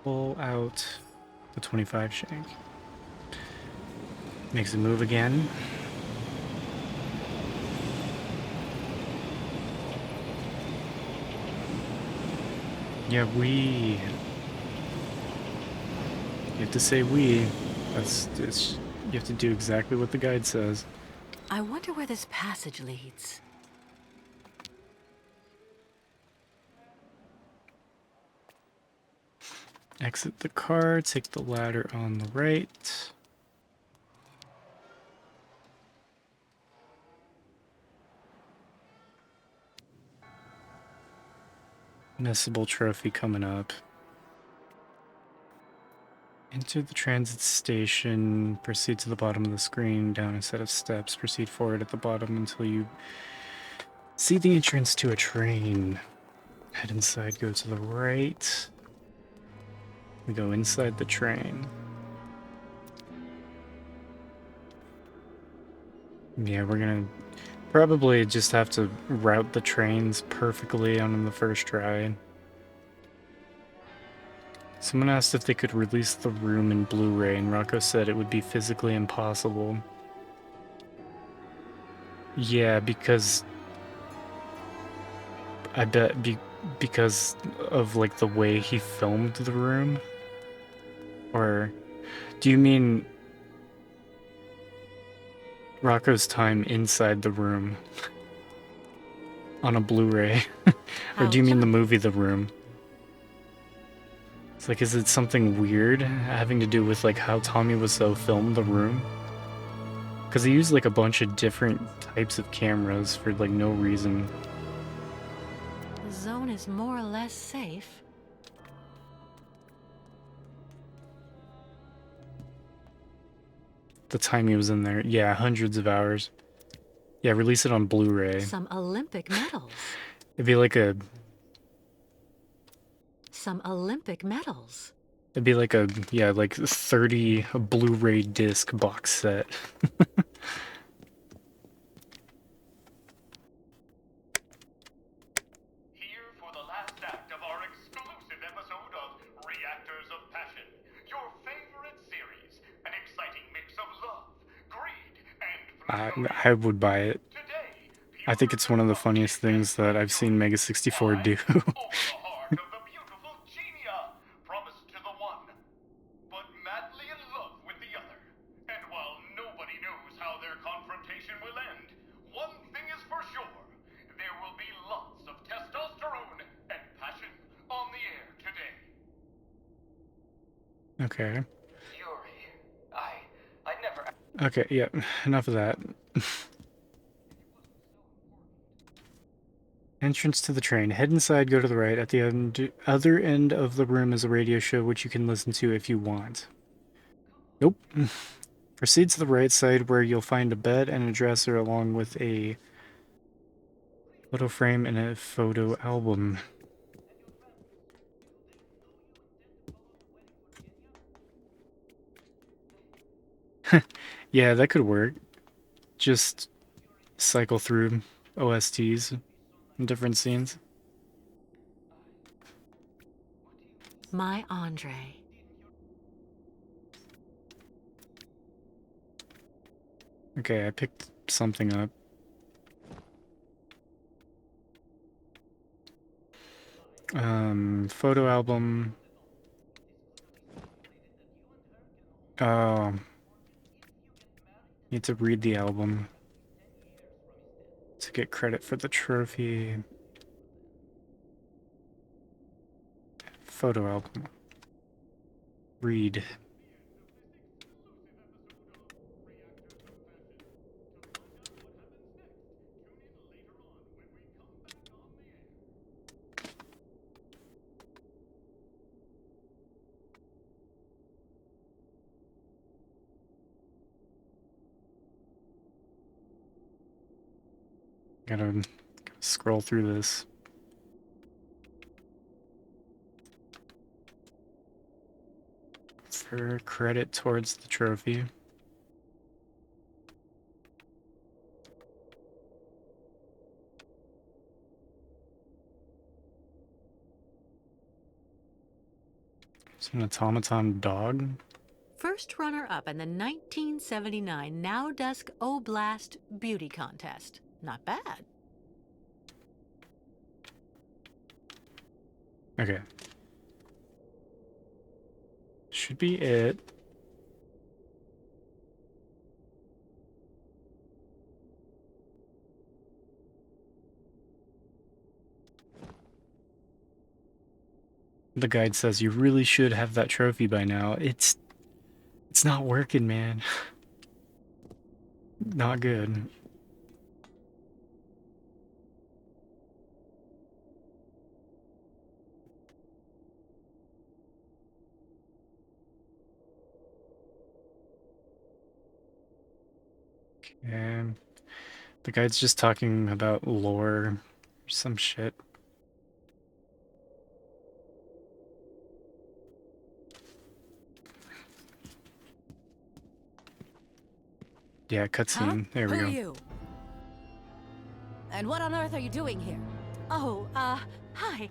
Pull out the 25 shank. Makes a move again. Yeah, we. You have to say we. You have to do exactly what the guide says. I wonder where this passage leads. Exit the car, take the ladder on the right. Missable trophy coming up. Enter the transit station, proceed to the bottom of the screen, down a set of steps, proceed forward at the bottom until you see the entrance to a train. Head inside, go to the right. We go inside the train. Yeah, we're gonna probably just have to route the trains perfectly on the first try. Someone asked if they could release the room in Blu-ray, and Rocco said it would be physically impossible. Yeah, because I bet because of like the way he filmed the room? Or do you mean Rocco's time inside the room on a Blu-ray? Or do you mean the movie The Room? It's like, is it something weird having to do with like how Tommy Wiseau filmed The Room? Because he used like a bunch of different types of cameras for like no reason. The zone is more or less safe. The time he was in there. Yeah, hundreds of hours. Yeah, release it on Blu-ray. Some Olympic medals. It'd be like a... Some Olympic medals. It'd be like a, yeah, like 30 Blu-ray disc box set. Here for the last act of our exclusive episode of Reactors of Passion, your favorite series, an exciting mix of love, greed, and I would buy it. I think it's one of the funniest things that I've seen Mega 64 do. promised to the one, but madly in love with the other. And while nobody knows how their confrontation will end, one thing is for sure. There will be lots of testosterone and passion on the air today. Okay. Yuri, I'd never... Okay, yeah, enough of that. Entrance to the train. Head inside, go to the right. At the other end of the room is a radio show which you can listen to if you want. Nope. Proceed to the right side where you'll find a bed and a dresser along with a photo frame and a photo album. Yeah, that could work. Just cycle through OSTs in different scenes. My Andre. Okay, I picked something up. Photo album. Oh. Need to read the album to get credit for the trophy. Photo album. Read. Gotta scroll through this. For credit towards the trophy. It's an automaton dog. first runner-up in the 1979 Now Dusk Oblast Beauty Contest. Not bad. Okay. Should be it. The guide says you really should have that trophy by now. It's not working, man. Not good. Okay. The guide's just talking about lore or some shit. Yeah, cutscene. There we Who go. are you? And what on earth are you doing here? Oh, hi.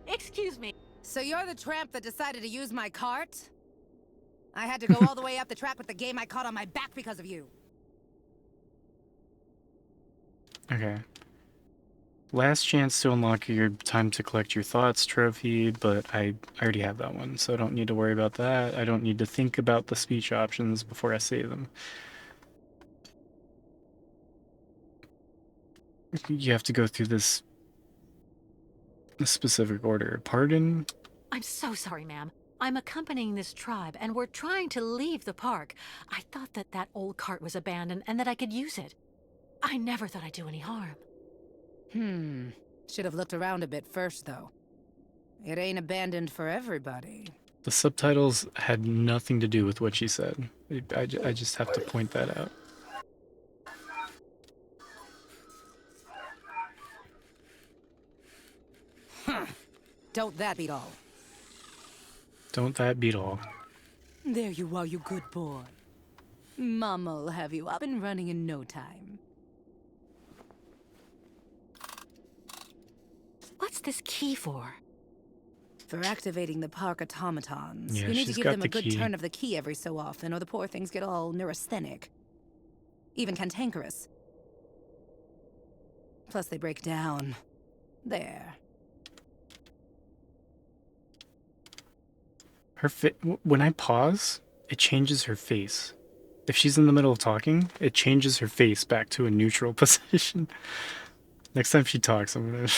Excuse me. So you're the tramp that decided to use my cart? I had to go all the way up the track with the game I caught on my back because of you. Okay. Last chance to unlock your time to collect your thoughts trophy, but I already have that one, so I don't need to worry about that. I don't need to think about the speech options before I say them. You have to go through this specific order. Pardon? I'm so sorry, ma'am. I'm accompanying this tribe, and we're trying to leave the park. I thought that old cart was abandoned and that I could use it. I never thought I'd do any harm. Should have looked around a bit first, though. It ain't abandoned for everybody. The subtitles had nothing to do with what she said. I just have to point that out. Don't that beat all? Don't that beat all? There you are, you good boy. Mama'll have you up and running in no time. What's this key for? For activating the park automatons. Yeah, you need to she's give got them the a good key. turn of the key every so often, or the poor things get all neurasthenic. Even cantankerous. Plus they break down. There. When I pause, it changes her face. If she's in the middle of talking, it changes her face back to a neutral position. Next time she talks, I'm gonna...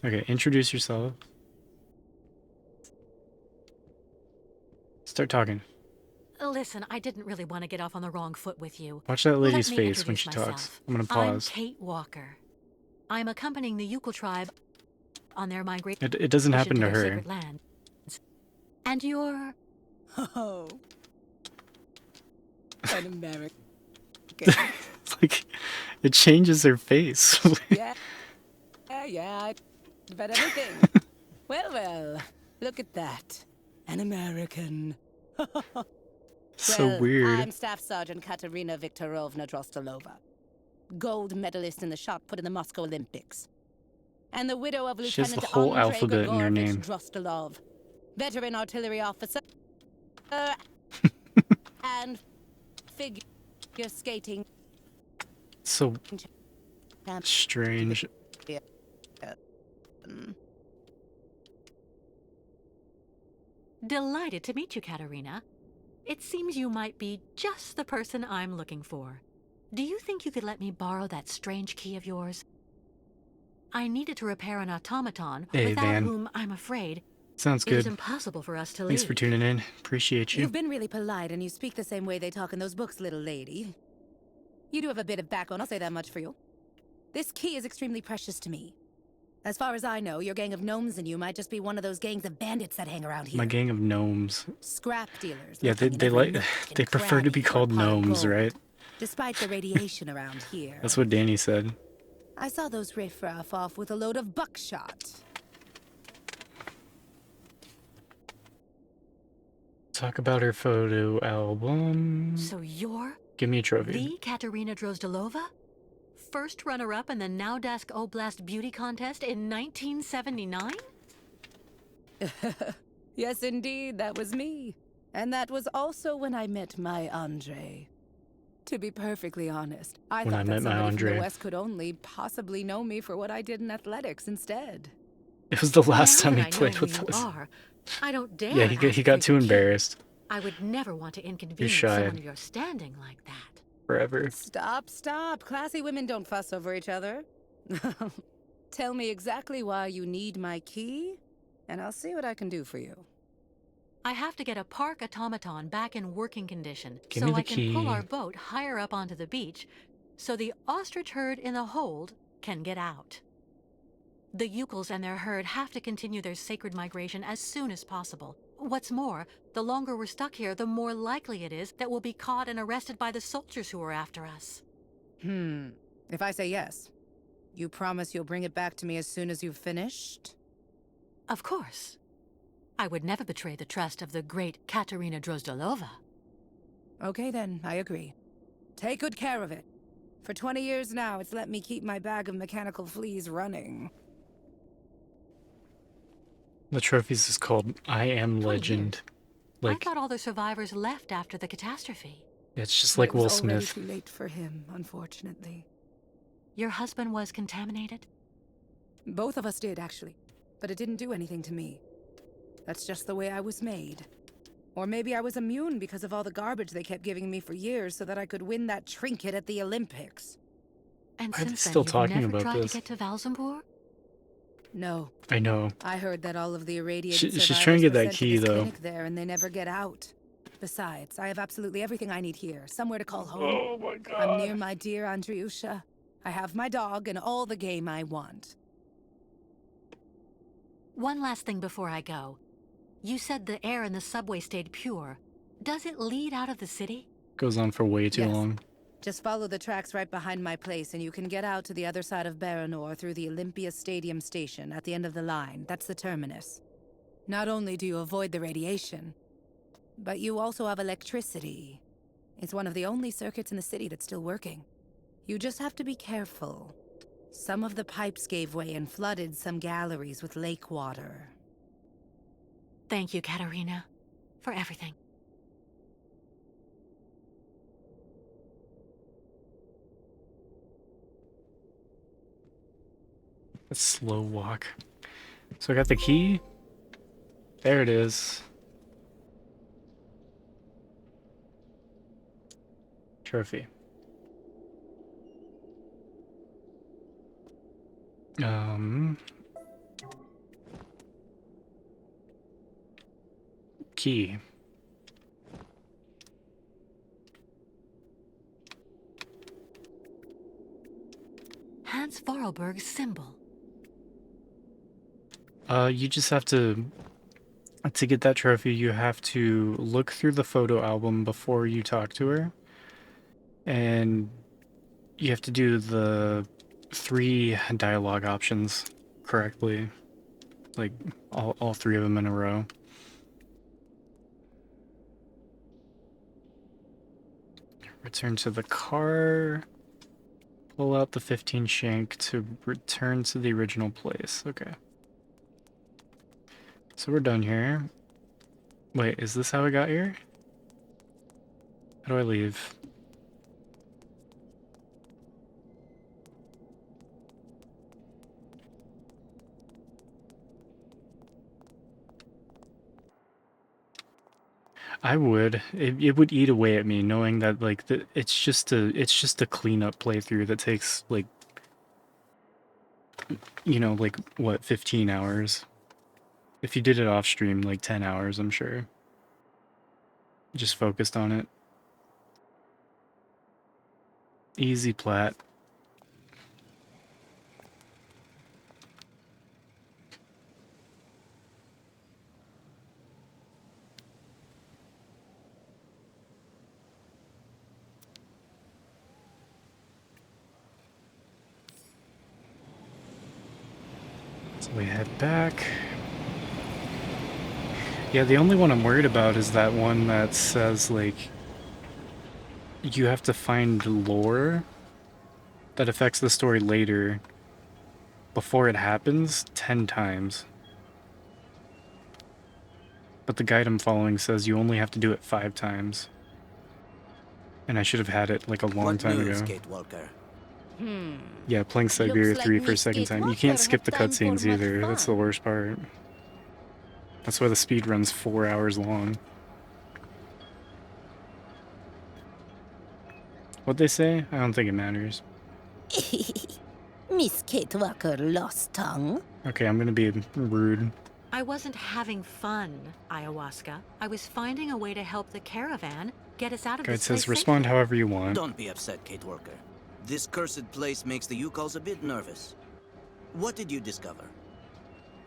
Okay, introduce yourself. Start talking. Listen, I didn't really want to get off on the wrong foot with you. Watch that lady's Let me face when introduce she myself. talks. I'm gonna I'm pause. Kate Walker. I'm accompanying the Yukul tribe on their migration It doesn't happen to their her. sacred lands. And you're... Oh. An American. It's like, it changes her face. Yeah, I bet everything. Well, look at that. An American. So weird. I'm Staff Sergeant Katerina Viktorovna Drostelova. Gold medalist in the shot put in the Moscow Olympics. And the widow of She has Lieutenant the whole Andrei alphabet in her Grigorovich name. Drostelov. Veteran artillery officer. And figure skating. So strange. Delighted to meet you, Katerina. It seems you might be just the person I'm looking for. Do you think you could let me borrow that strange key of yours? I needed to repair an automaton, Hey, without Van. whom, I'm afraid, Sounds it is good. impossible for us to Thanks leave. for tuning in. Appreciate you. You've been really polite, and you speak the same way they talk in those books, little lady. You do have a bit of backbone, I'll say that much for you. This key is extremely precious to me. As far as I know, your gang of gnomes and you might just be one of those gangs of bandits that hang around here. My gang of gnomes. Scrap dealers. Yeah, looking in they every like nook they and prefer to be cranny for a called pot of gnomes, gold. right? Despite the radiation around here. That's what Danny said. I saw those riffraff off with a load of buckshot. Talk about her photo album. So you're Give me a trophy. the Katerina Drozdilova? First runner-up in the Naudask Oblast Beauty Contest in 1979? Yes, indeed, that was me. And that was also when I met my Andre. To be perfectly honest, I When I thought that met my somebody from the Andre. West could only possibly know me for what I did in athletics instead. It was the last Now time that he I know played who with you us. are, I don't dare Yeah, he ask got for too your key. embarrassed. I would never want to You're inconvenience shy someone of your standing like that. forever. Stop. Classy women don't fuss over each other. Tell me exactly why you need my key, and I'll see what I can do for you. I have to get a park automaton back in working condition Give me so the I can pull key. our boat higher up onto the beach so the ostrich herd in the hold can get out. The Yukels and their herd have to continue their sacred migration as soon as possible. What's more, the longer we're stuck here, the more likely it is that we'll be caught and arrested by the soldiers who are after us. If I say yes, you promise you'll bring it back to me as soon as you've finished? Of course. I would never betray the trust of the great Katerina Drozdalova. Okay then, I agree. Take good care of it. For 20 years now, it's let me keep my bag of mechanical fleas running. The trophies is called I Am Legend. I Like, thought all the survivors left after the catastrophe. it's just like It was Will already Smith. too late for him, unfortunately. Your husband was contaminated? Both of us did, actually. But it didn't do anything to me. That's just the way I was made. Or maybe I was immune because of all the garbage they kept giving me for years so that I could win that trinket at the Olympics. And Why are they since then, still you've talking never about tried this? to get to Valzenburg? No. I know. I heard that all of the irradiated She's survivors trying to get were that sent key, to this though. clinic there, and they never get out. Besides, I have absolutely everything I need here. Somewhere to call home. Oh my I'm god. near my dear Andriusha. I have my dog and all the game I want. One last thing before I go. You said the air in the subway stayed pure. Does it lead out of the city? Goes on for way too Yes. long. Just follow the tracks right behind my place, and you can get out to the other side of Baranor through the Olympia Stadium station at the end of the line. That's the terminus. Not only do you avoid the radiation, but you also have electricity. It's one of the only circuits in the city that's still working. You just have to be careful. Some of the pipes gave way and flooded some galleries with lake water. Thank you, Katerina, for everything. A slow walk. So I got the key. There it is. Trophy. Key. Hans Vorarlberg's symbol. You just have to get that trophy, you have to look through the photo album before you talk to her. And you have to do the 3 dialogue options correctly. Like, all 3 of them in a row. Return to the car. Pull out the 15 shank to return to the original place. Okay. So we're done here. Wait, is this how I got here? How do I leave? I would. It would eat away at me knowing that like it's just a cleanup playthrough that takes like, you know, like what, 15 hours. If you did it off stream, like 10 hours, I'm sure. Just focused on it. Easy plat. So we head back. Yeah, the only one I'm worried about is that one that says, like, you have to find lore that affects the story later before it happens 10 times. But the guide I'm following says you only have to do it 5 times. And I should have had it like a long time ago. Kate Walker? Yeah, playing Syberia 3 for a second time. You can't skip the cutscenes either. That's the worst part. That's why the speed run's 4 hours long. What'd they say? I don't think it matters. Miss Kate Walker lost tongue. Okay, I'm gonna be rude. I wasn't having fun, Ayahuasca. I was finding a way to help the caravan get us out of Guide this place says respond safely. however you want. Don't be upset, Kate Walker. This cursed place makes the Yukals a bit nervous. What did you discover?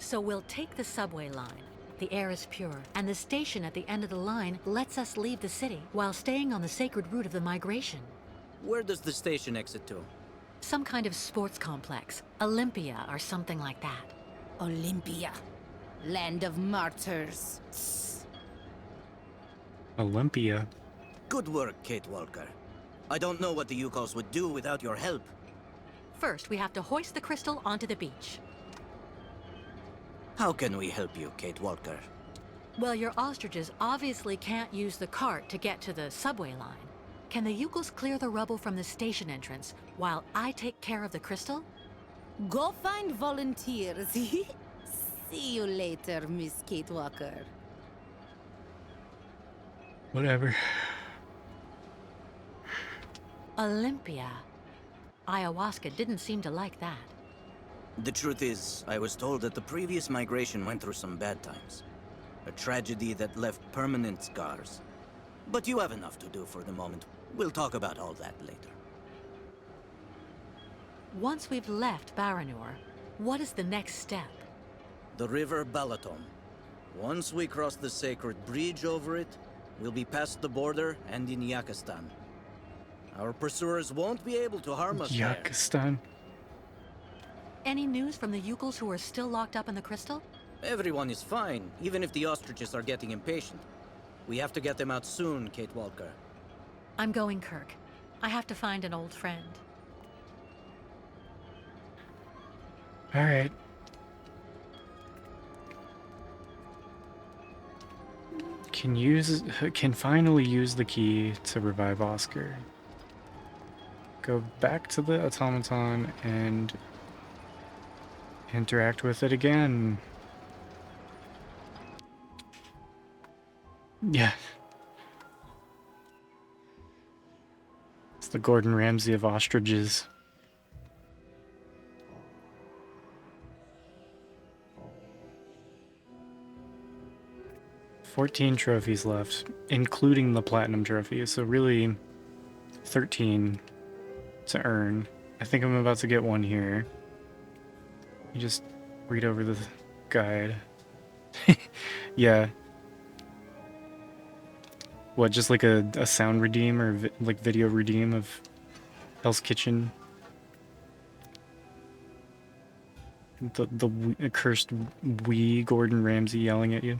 So we'll take the subway line. The air is pure, and the station at the end of the line lets us leave the city while staying on the sacred route of the migration. Where does the station exit to? Some kind of sports complex, Olympia or something like that. Olympia. Land of martyrs. Olympia. Good work, Kate Walker. I don't know what the Yukals would do without your help. First, we have to hoist the crystal onto the beach. How can we help you, Kate Walker? Well, your ostriches obviously can't use the cart to get to the subway line. Can the Yukals clear the rubble from the station entrance while I take care of the crystal? Go find volunteers. See you later, Miss Kate Walker. Whatever. Olympia. Ayahuasca didn't seem to like that. The truth is, I was told that the previous migration went through some bad times. A tragedy that left permanent scars. But you have enough to do for the moment. We'll talk about all that later. Once we've left Baranur, what is the next step? The river Balaton. Once we cross the sacred bridge over it, we'll be past the border and in Yakistan. Our pursuers won't be able to harm us there. Yakistan? Any news from the Yukals who are still locked up in the crystal? Everyone is fine, even if the ostriches are getting impatient. We have to get them out soon, Kate Walker. I'm going, Kirk. I have to find an old friend. Alright. Can finally use the key to revive Oscar. Go back to the automaton and interact with it again. Yeah. It's the Gordon Ramsay of ostriches. $14 trophies left, including the platinum trophy, so really 13 to earn. I think I'm about to get one here. You just read over the guide. Yeah. What, just like a sound redeem or like video redeem of Hell's Kitchen? The cursed wee Gordon Ramsay yelling at you?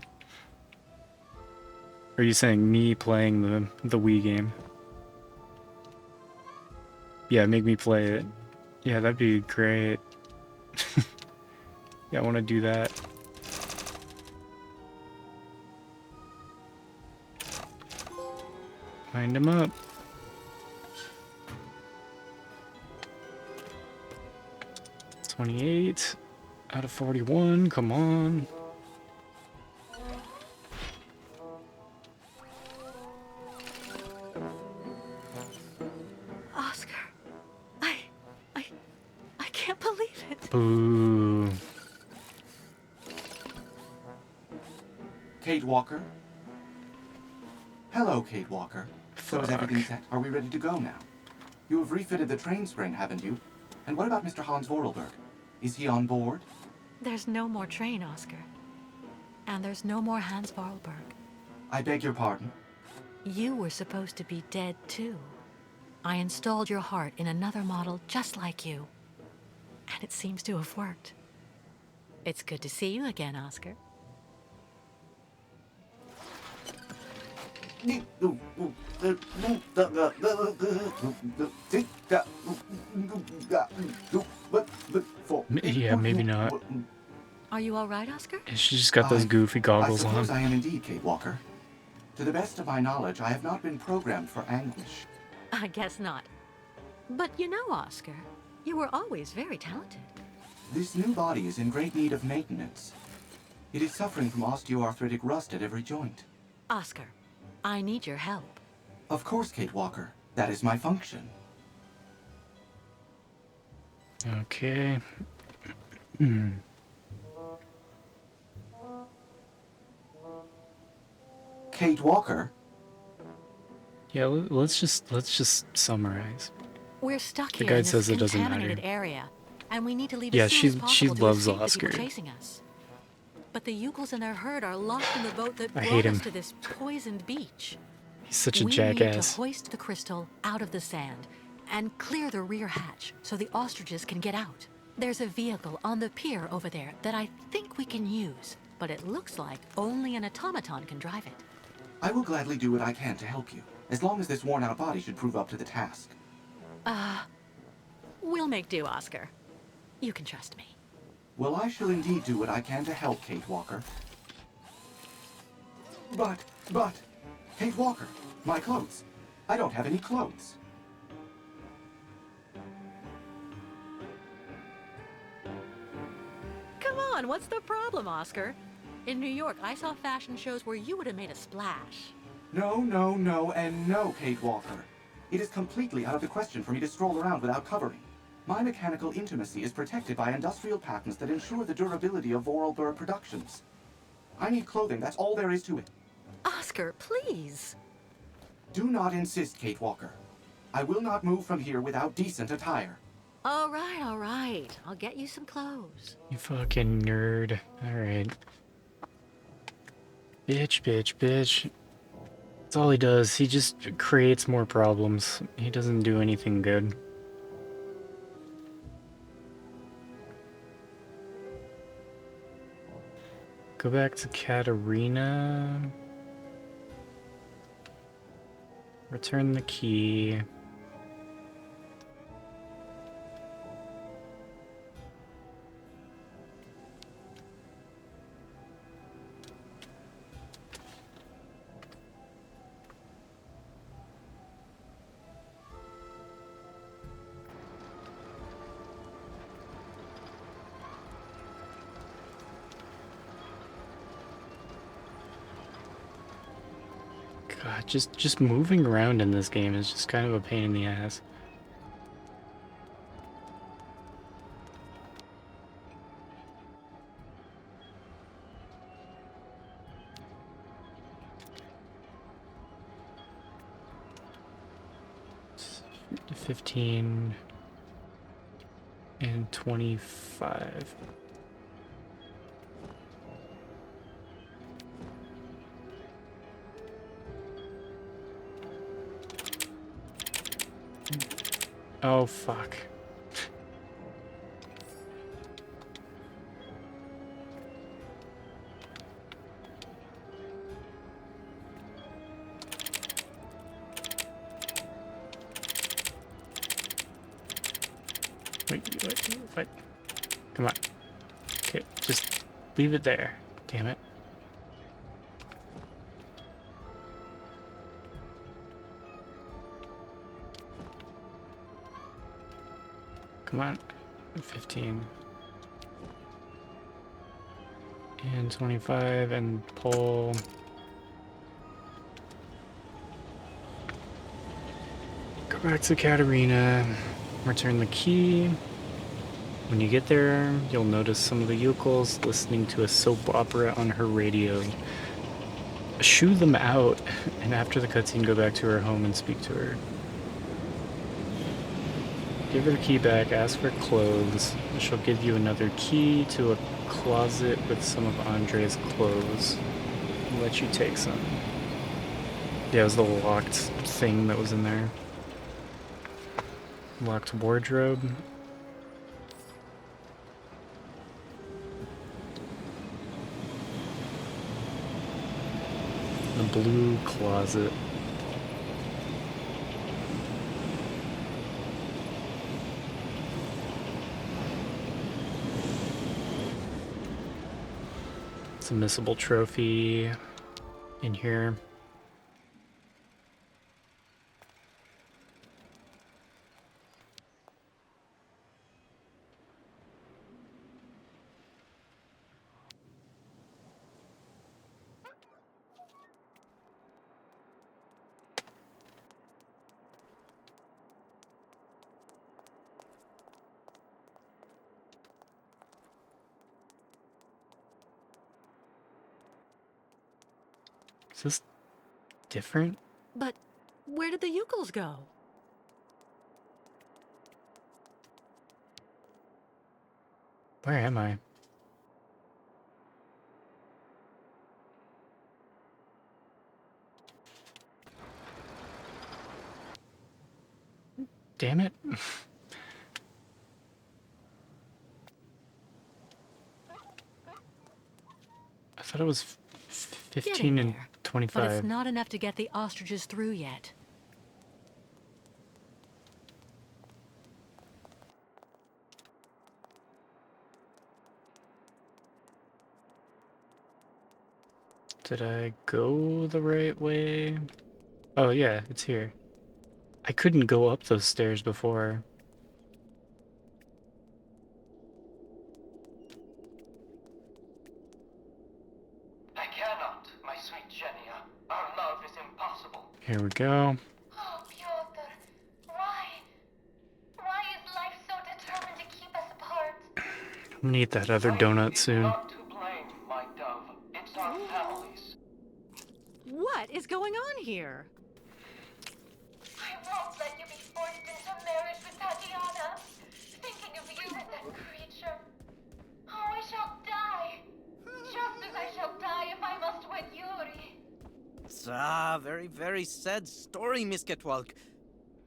Or are you saying me playing the Wii game? Yeah, make me play it. Yeah, that'd be great. Yeah, I want to do that. Wind him up. $28 out of 41. Come on. Oscar, I can't believe it. Boo. Kate Walker? Hello, Kate Walker. So is everything set? Are we ready to go now? You have refitted the train spring, haven't you? And what about Mr. Hans Vorarlberg? Is he on board? There's no more train, Oscar. And there's no more Hans Vorarlberg. I beg your pardon? You were supposed to be dead, too. I installed your heart in another model just like you. And it seems to have worked. It's good to see you again, Oscar. Yeah, maybe not. Are you all right, Oscar? She just got those goofy goggles I suppose on. I am indeed, Kate Walker. To the best of my knowledge, I have not been programmed for anguish. I guess not. But you know, Oscar, you were always very talented. This new body is in great need of maintenance. It is suffering from osteoarthritic rust at every joint. Oscar, I need your help. Of course, Kate Walker. That is my function. Okay. Kate Walker? Yeah, let's just summarize. We're stuck The here guide in this says it doesn't contaminated matter. area, and we need to leave Yeah, as soon as she possible to loves escape Oscar. the people chasing us. But the Yukels and their herd are locked in the boat that I brought hate us him. to this poisoned beach. He's such a We need jackass. to hoist the crystal out of the sand and clear the rear hatch so the ostriches can get out. There's a vehicle on the pier over there that I think we can use, but it looks like only an automaton can drive it. I will gladly do what I can to help you, as long as this worn-out body should prove up to the task. We'll make do, Oscar. You can trust me. Well, I shall indeed do what I can to help, Kate Walker. But, Kate Walker, my clothes. I don't have any clothes. Come on, what's the problem, Oscar? In New York, I saw fashion shows where you would have made a splash. No, and no, Kate Walker. It is completely out of the question for me to stroll around without covering. My mechanical intimacy is protected by industrial patents that ensure the durability of Vorarlberg productions. I need clothing, that's all there is to it. Oscar, please. Do not insist, Kate Walker. I will not move from here without decent attire. All right. I'll get you some clothes. You fucking nerd. Alright. Bitch. That's all he does. He just creates more problems. He doesn't do anything good. Go back to Katerina. Return the key. God, just moving around in this game is just kind of a pain in the ass. It's 15 and 25. Oh, fuck. Wait, what? Come on. Okay, just leave it there. Damn it. Come on. 15. And 25 and pull. Go back to Katerina. Return the key. When you get there, you'll notice some of the yokels listening to a soap opera on her radio. Shoo them out, and after the cutscene, go back to her home and speak to her. Give her the key back, ask for clothes. She'll give you another key to a closet with some of Andre's clothes. I'll let you take some. Yeah, it was the locked thing that was in there. Locked wardrobe. The blue closet. There's a missable trophy in here. Is this different? But where did the Yukels go? Where am I? Damn it. I thought it was 15 and There, 25. but it's not enough to get the ostriches through yet. Did I go the right way? Oh yeah, it's here. I couldn't go up those stairs before. I cannot, my sweet Genia. Our love is impossible. Here we go. Oh, Pyotr, why? Why is life so determined to keep us apart? I'm gonna eat that other donut soon. Not to blame, my dove. It's our families. What is going on here? I won't let you be forced into marriage with Tatiana. Thinking of you and that creature. Oh, I shall die. Just as I shall die if I must wed Yuri. Very, very sad story, Miss Ketwalk.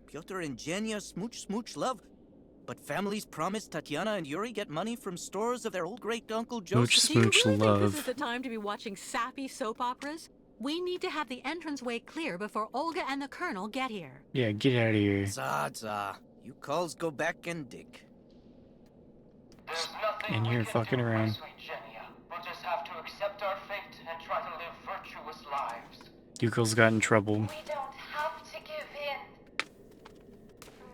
Pyotr and Genya smooch love. But families promised Tatiana and Yuri get money from stores of their old great-uncle Joseph. Do you really think this is the time to be watching sappy soap operas? We need to have the entranceway clear before Olga and the Colonel get here. Yeah, get out of here. You calls go back and dig. There's nothing In here fucking around. sweet Genia. We'll just have to accept our fate and try to live virtuous lives. Yuko's got in trouble. We don't have to give in.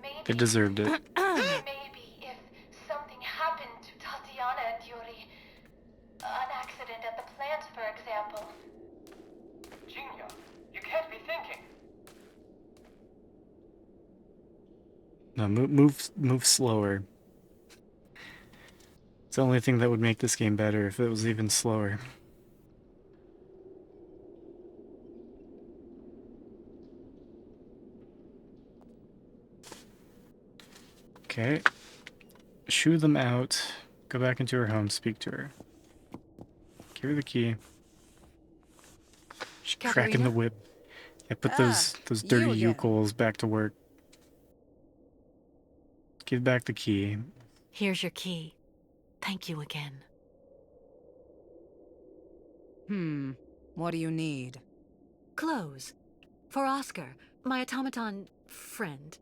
Maybe, They deserved it. maybe if something happened to Tatiana and Yuri, an accident at the plant, for example. Genia, you can't be thinking. No, move slower. It's the only thing that would make this game better if it was even slower. Okay. Shoo them out. Go back into her home, speak to her. Give her the key. She's cracking the whip. Yeah, put those dirty Yukels back to work. Give back the key. Here's your key. Thank you again. What do you need? Clothes. For Oscar, my automaton friend.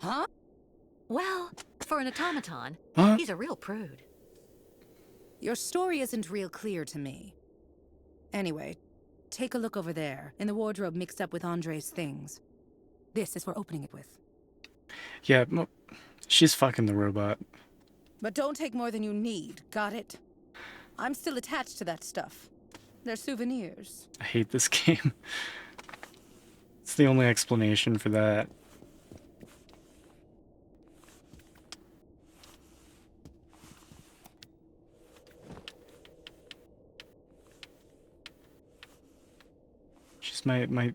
Huh? Well, for an automaton, Huh? he's a real prude. Your story isn't real clear to me. Anyway, take a look over there, in the wardrobe mixed up with Andre's things. This is for opening it with. Yeah, she's fucking the robot. But don't take more than you need, got it? I'm still attached to that stuff. They're souvenirs. I hate this game. It's the only explanation for that. She's my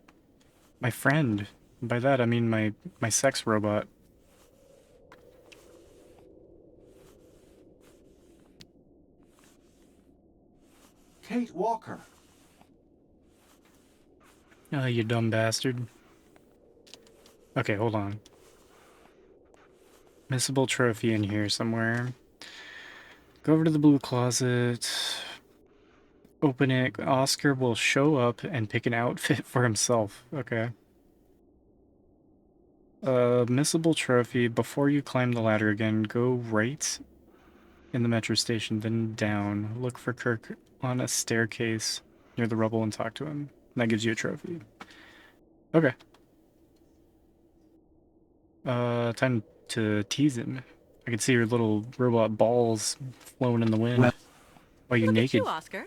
friend. By that I mean my sex robot. Kate Walker. Oh, you dumb bastard. Okay, hold on. Missable trophy in here somewhere. Go over to the blue closet. Open it. Oscar will show up and pick an outfit for himself. Okay. Missable trophy. Before you climb the ladder again, go right in the metro station, then down. Look for Kirk on a staircase near the rubble and talk to him. And that gives you a trophy. Okay. Time to tease him. I can see your little robot balls flowing in the wind. Are you Look naked? at you, Oscar.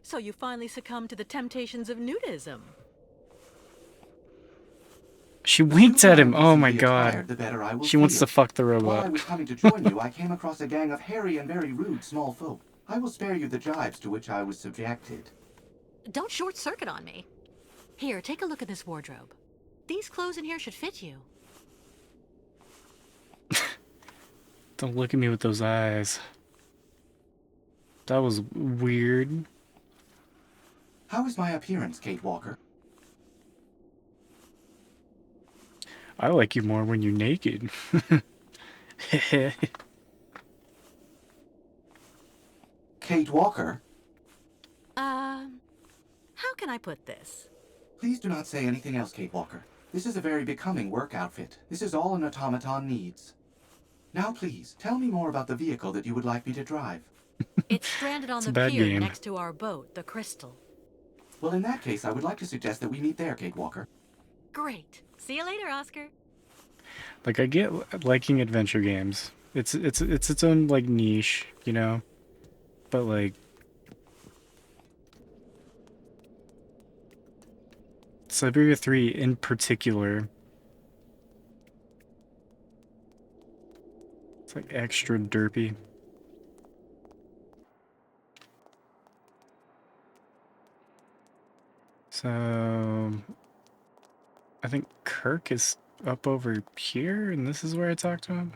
So you finally succumbed to the temptations of nudism. She winked at him. Oh my god. Attired, the better I will She wants to feel. fuck the While I robot. was coming to join you, I came across a gang of hairy and very rude small folk. I will spare you the jibes to which I was subjected. Don't short circuit on me. Here, take a look at this wardrobe. These clothes in here should fit you. Don't look at me with those eyes. That was weird. How is my appearance, Kate Walker? I like you more when you're naked. Kate Walker? How can I put this? Please do not say anything else, Kate Walker. This is a very becoming work outfit. This is all an automaton needs. Now please, tell me more about the vehicle that you would like me to drive. It's stranded on It's the a bad pier game. next to our boat, the Crystal. Well, in that case, I would like to suggest that we meet there, Kate Walker. Great. See you later, Oscar. Like, I get liking adventure games. It's its own like niche, you know? But like Syberia 3 in particular, it's like extra derpy. So I think Kirk is up over here, and this is where I talk to him.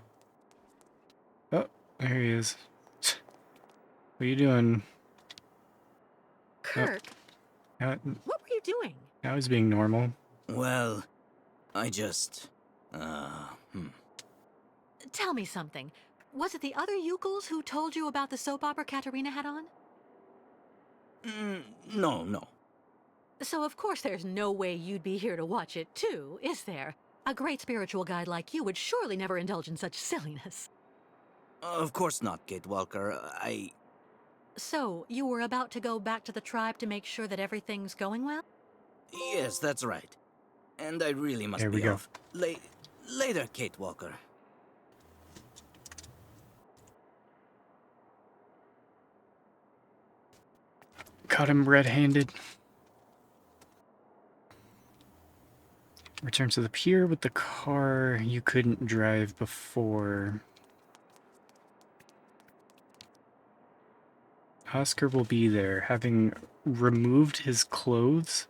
Oh, there he is. What are you doing? Kirk? Now, What were you doing? now he's being normal. Well, I just... Tell me something. Was it the other Yukels who told you about the soap opera Katerina had on? No. So of course there's no way you'd be here to watch it too, is there? A great spiritual guide like you would surely never indulge in such silliness. Of course not, Kate Walker. So, you were about to go back to the tribe to make sure that everything's going well? Yes, that's right. And I really must There we be go. off. Later, Kate Walker. Caught him red-handed. Return to the pier with the car you couldn't drive before. Oscar will be there, having removed his clothes.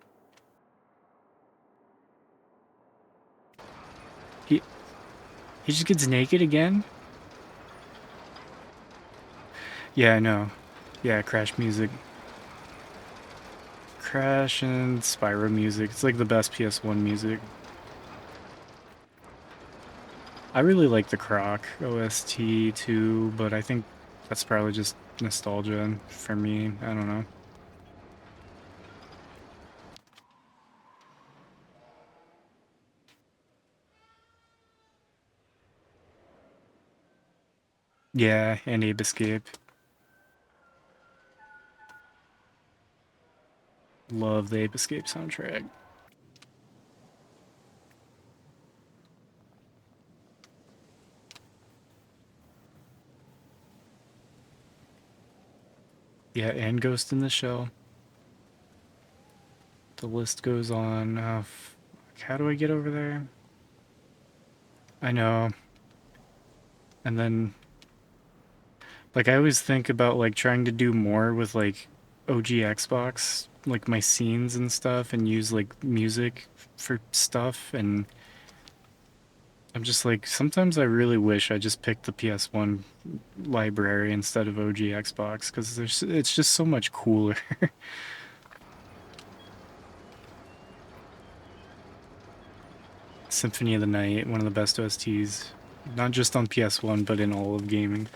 He just gets naked again? Yeah, I know. Yeah, Crash music. Crash and Spyro music. It's like the best PS1 music. I really like the Croc OST too, but I think that's probably just nostalgia for me. I don't know. Yeah, and Ape Escape. Love the Ape Escape soundtrack. Yeah, and Ghost in the Shell. The list goes on. How do I get over there? I know. And then, like, I always think about, like, trying to do more with, like, OG Xbox, like, my scenes and stuff, and use, like, music for stuff, and I'm just like, sometimes I really wish I just picked the PS1 library instead of OG Xbox, because it's just so much cooler. Symphony of the Night, one of the best OSTs, not just on PS1, but in all of gaming.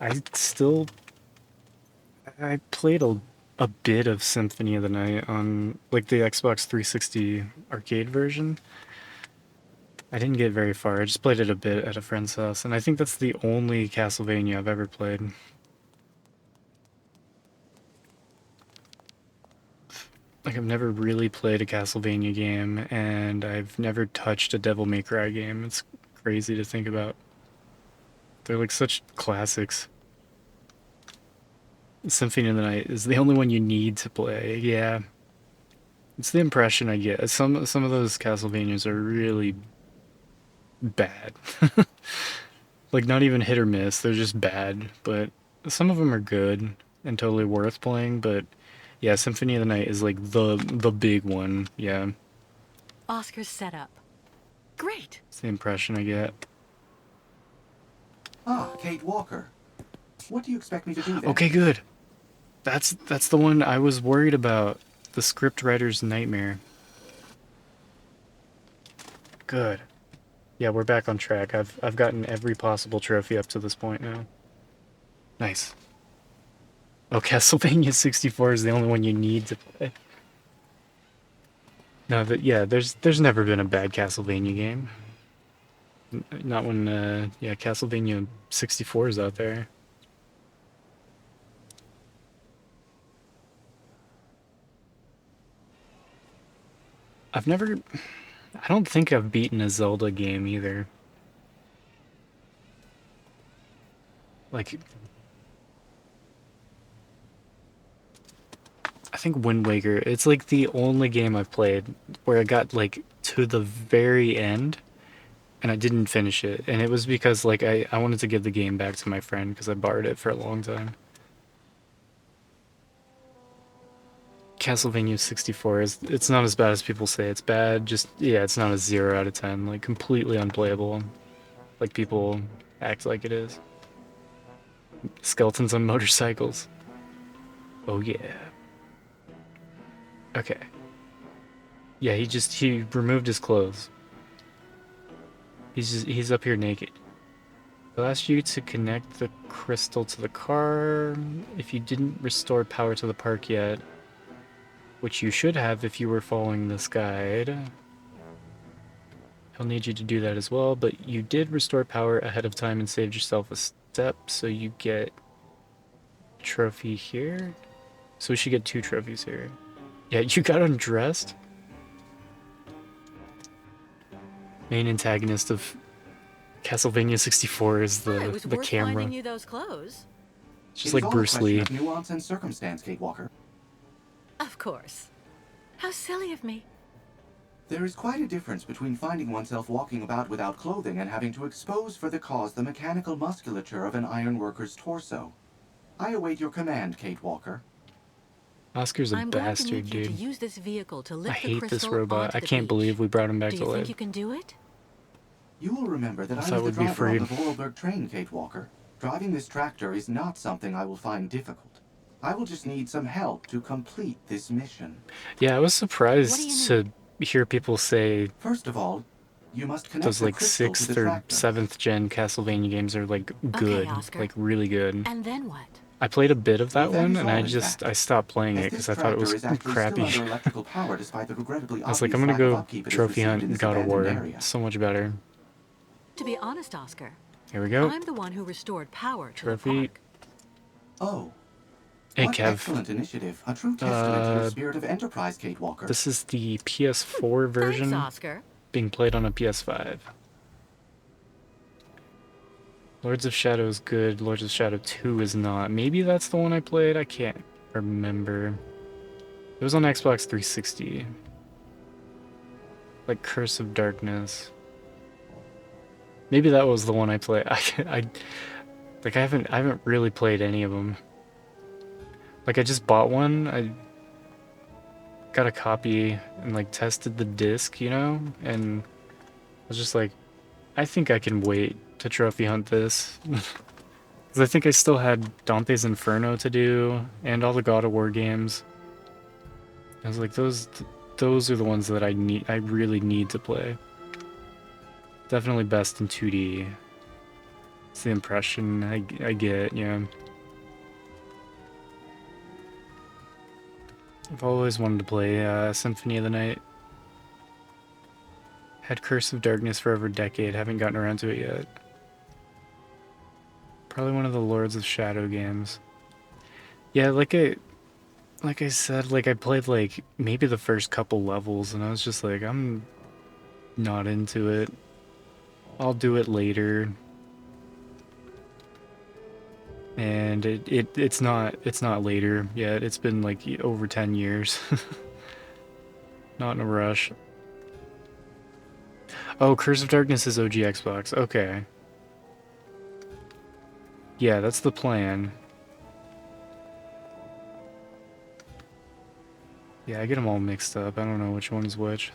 I played a bit of Symphony of the Night on, like, the Xbox 360 arcade version. I didn't get very far. I just played it a bit at a friend's house, and I think that's the only Castlevania I've ever played. Like, I've never really played a Castlevania game, and I've never touched a Devil May Cry game. It's crazy to think about. They're like such classics. Symphony of the Night is the only one you need to play. Yeah. It's the impression I get. Some of those Castlevanias are really bad. Like, not even hit or miss. They're just bad. But some of them are good and totally worth playing. But yeah, Symphony of the Night is like the big one. Yeah. Oscar's set up. Great. It's the impression I get. Ah, Kate Walker. What do you expect me to do then? Okay, good. That's the one I was worried about. The script writer's nightmare. Good. Yeah, we're back on track. I've gotten every possible trophy up to this point now. Nice. Oh, Castlevania 64 is the only one you need to play. No, yeah, there's never been a bad Castlevania game. Not when yeah, Castlevania 64 is out there. I don't think I've beaten a Zelda game either. Like, I think Wind Waker, it's like the only game I've played where I got like to the very end and I didn't finish it. And it was because like I wanted to give the game back to my friend because I borrowed it for a long time. Castlevania 64 it's not as bad as people say. It's bad, just, yeah, it's not a 0 out of 10. Like, completely unplayable. Like, people act like it is. Skeletons on motorcycles. Oh, yeah. Okay. Yeah, he removed his clothes. He's up here naked. I'll ask you to connect the crystal to the car. If you didn't restore power to the park yet, which you should have if you were following this guide, he'll need you to do that as well, but you did restore power ahead of time and saved yourself a step, so you get a trophy here. So we should get 2 trophies here. Yeah, you got undressed? Main antagonist of Castlevania 64 is the camera. It was worth finding you those clothes. Just like Bruce Lee. It is all a question of nuance and circumstance, Kate Walker. Of course. How silly of me. There is quite a difference between finding oneself walking about without clothing and having to expose for the cause the mechanical musculature of an ironworker's torso. I await your command, Kate Walker. Oscar's a bastard, dude. To use this vehicle to lift I hate the this robot. I can't beach. believe we brought him back do to you life. think you can do it? You will remember that I I was the driver free. on the Vorarlberg train, Kate Walker. Driving this tractor is not something I will find difficult. I will just need some help to complete this mission. Yeah, I was surprised to hear people say First of all, you must connect those the like crystal to 6th the or tractor. 7th gen Castlevania games are like good, Oscar. like really good. And then what? I played a bit of that Well, that one is and all, I in just fact. I stopped playing it As because this I thought it was tractor is actually crappy. still under electrical power despite the regrettably I was like, obvious I'm gonna lack of go upkeep it has trophy received hunt in this God of War. abandoned area. So much better. To be honest, Oscar, Here we go. I'm the one who restored power to Trophy. the park. Oh. Hey, What Kev. excellent initiative. A true testament to your spirit of enterprise, Kate Walker. This is the PS4 version Thanks, Oscar. being played on a PS5. Lords of Shadow is good. Lords of Shadow 2 is not. Maybe that's the one I played. I can't remember. It was on Xbox 360. Like Curse of Darkness. Maybe that was the one I played. I haven't really played any of them. Like, I just bought one. I got a copy and like tested the disc, you know, and I was just like, I think I can wait to trophy hunt this. Because I think I still had Dante's Inferno to do and all the God of War games. I was like, those are the ones that I really need to play. Definitely best in 2D. It's the impression I get, yeah. I've always wanted to play Symphony of the Night. Had Curse of Darkness for over a decade, haven't gotten around to it yet. Probably one of the Lords of Shadow games. Yeah, like I said, like I played like maybe the first couple levels and I was just like, I'm not into it. I'll do it later. And it's not later yet. It's been like over 10 years. Not in a rush. Oh, Curse of Darkness is OG Xbox. Okay. Yeah, that's the plan. Yeah, I get them all mixed up. I don't know which one is which.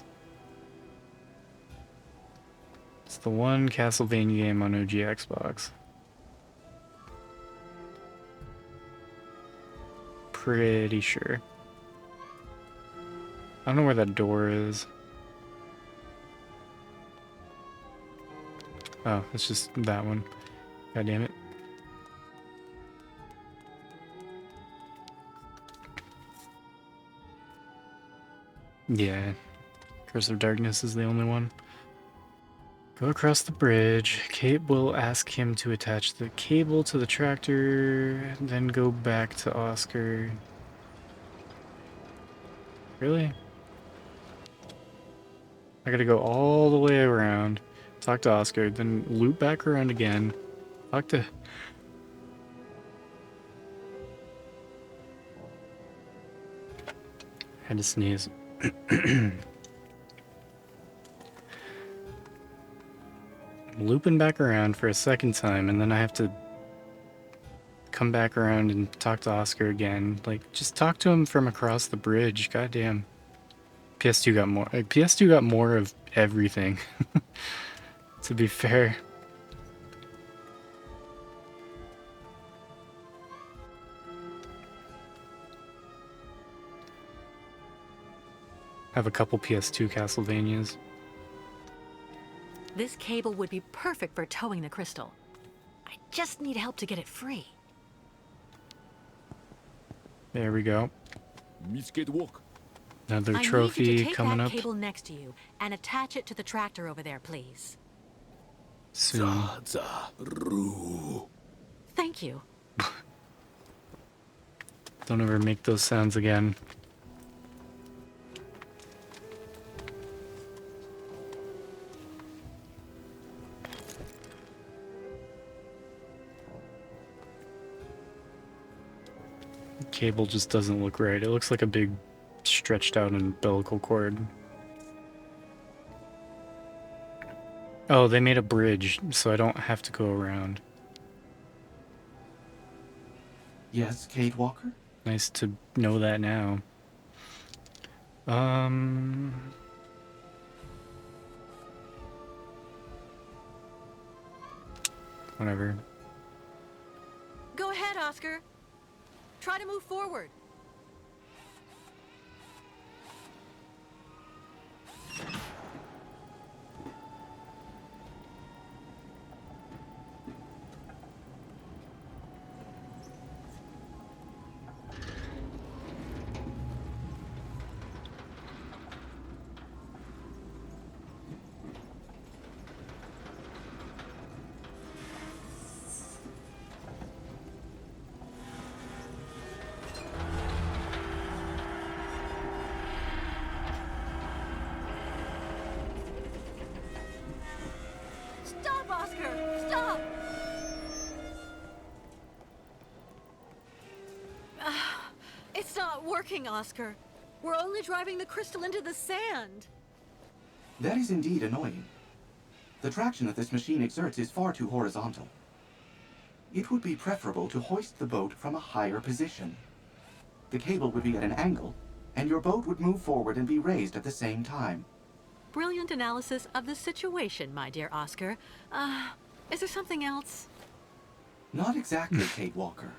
It's the one Castlevania game on OG Xbox. Pretty sure. I don't know where that door is. Oh, it's just that one. God damn it. Yeah. Curse of Darkness is the only one. Go across the bridge. Kate will ask him to attach the cable to the tractor, then go back to Oscar. Really? I gotta go all the way around, talk to Oscar, then loop back around again, talk to... Had to sneeze. Looping back around for a second time, and then I have to come back around and talk to Oscar again. Like, just talk to him from across the bridge. Goddamn. PS2 got more. PS2 got more of everything. To be fair. Have a couple PS2 Castlevanias. This cable would be perfect for towing the crystal. I just need help to get it free. There we go. Another I trophy need you to take coming that up cable next to you and attach it to the tractor over there, please. soon. Thank you. Don't ever make those sounds again. The cable just doesn't look right. It looks like a big stretched out umbilical cord. Oh, they made a bridge, so I don't have to go around. Yes, Kate Walker? Nice to know that now. Whatever. Go ahead, Oscar. Try to move forward. Stop, Oscar! Stop! It's not working, Oscar. We're only driving the crystal into the sand. That is indeed annoying. The traction that this machine exerts is far too horizontal. It would be preferable to hoist the boat from a higher position. The cable would be at an angle, and your boat would move forward and be raised at the same time. Brilliant analysis of the situation, my dear Oscar. Is there something else? Not exactly, Kate Walker.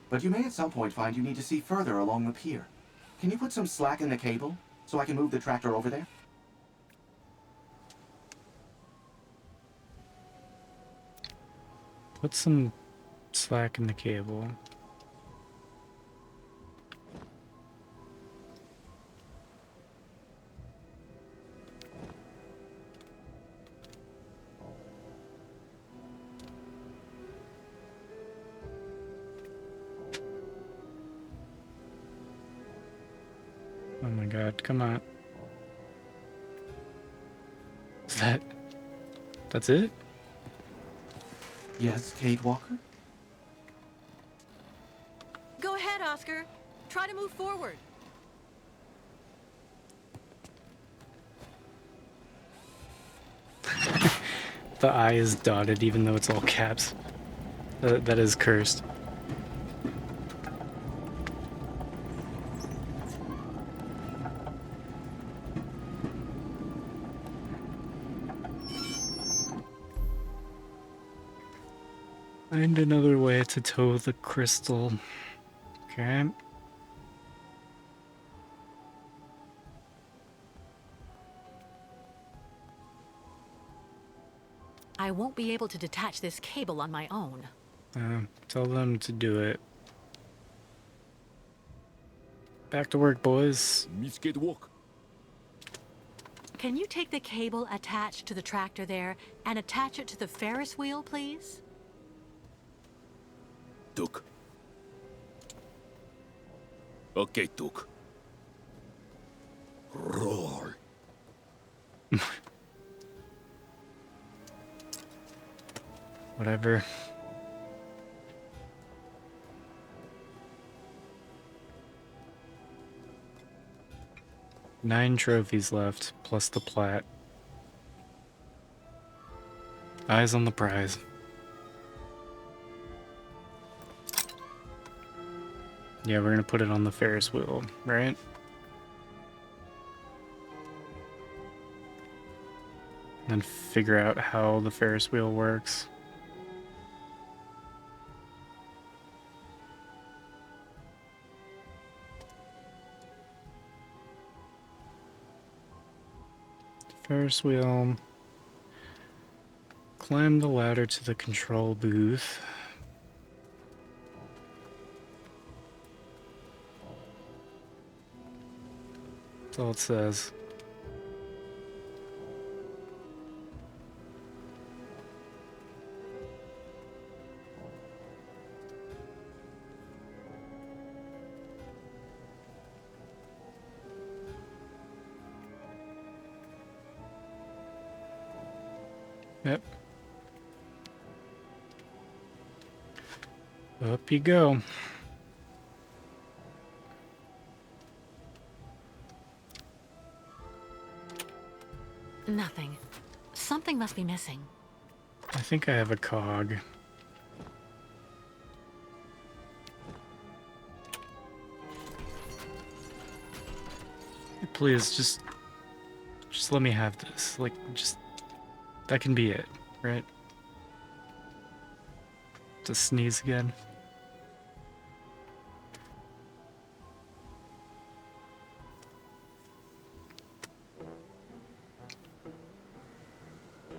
But you may at some point find you need to see further along the pier. Can you put some slack in the cable, so I can move the tractor over there? Put some slack in the cable. god, come on. Is that's it? Yes, Kate Walker? Go ahead, Oscar. Try to move forward. The I is dotted even though it's all caps. That is cursed. Find another way to tow the crystal. Okay. I won't be able to detach this cable on my own. Tell them to do it. Back to work, boys. Miss Kate Walk. Can you take the cable attached to the tractor there and attach it to the Ferris wheel, please? Duke. Okay, Duke. Roll. Whatever. Nine trophies left, plus the plat. Eyes on the prize. Yeah, we're gonna put it on the Ferris wheel, right? Then figure out how the Ferris wheel works. Ferris wheel. Climb the ladder to the control booth. That's all it says. Yep. Up you go. Nothing. Something must be missing. I think I have a cog. Please, just let me have this. Like, just, that can be it, right? To sneeze again.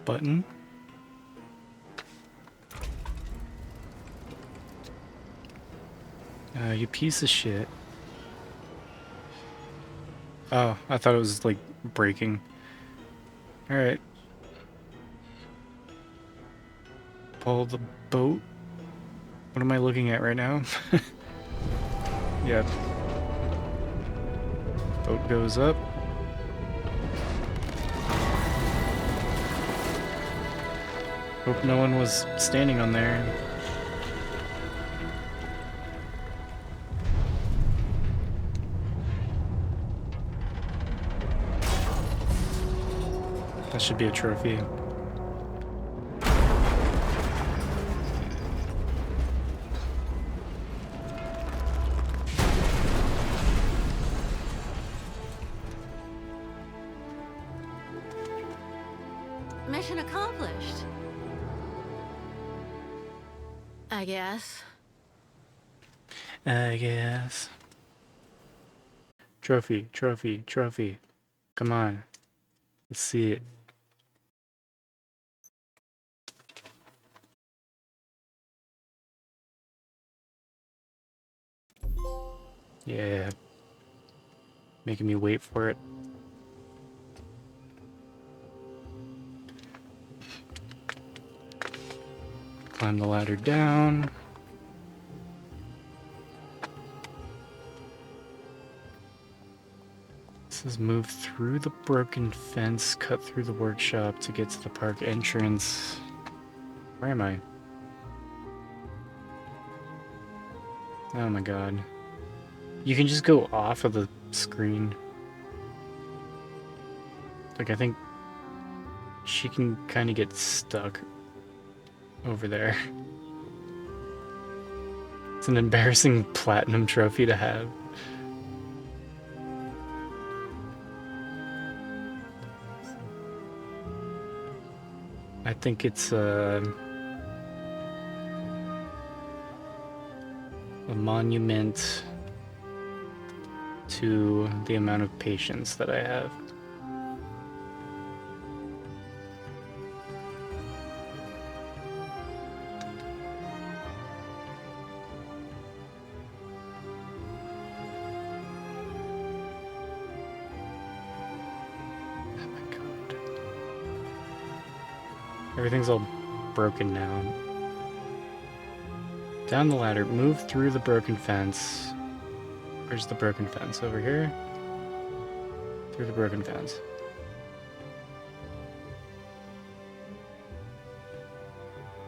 Button. You piece of shit. Oh, I thought it was like breaking. Alright. Pull the boat. What am I looking at right now? Yep. Boat goes up. Hope no one was standing on there. That should be a trophy. Mission accomplished. I guess. I guess. Trophy, trophy, trophy. Come on. Let's see it. Yeah. Making me wait for it. Climb the ladder down. Says move through the broken fence, cut through the workshop to get to the park entrance. Where am I? Oh my god. You can just go off of the screen. Like, I think she can kind of get stuck over there. It's an embarrassing platinum trophy to have. I think it's a monument to the amount of patience that I have. Everything's all broken now. Down the ladder, move through the broken fence. Where's the broken fence? Over here? Through the broken fence.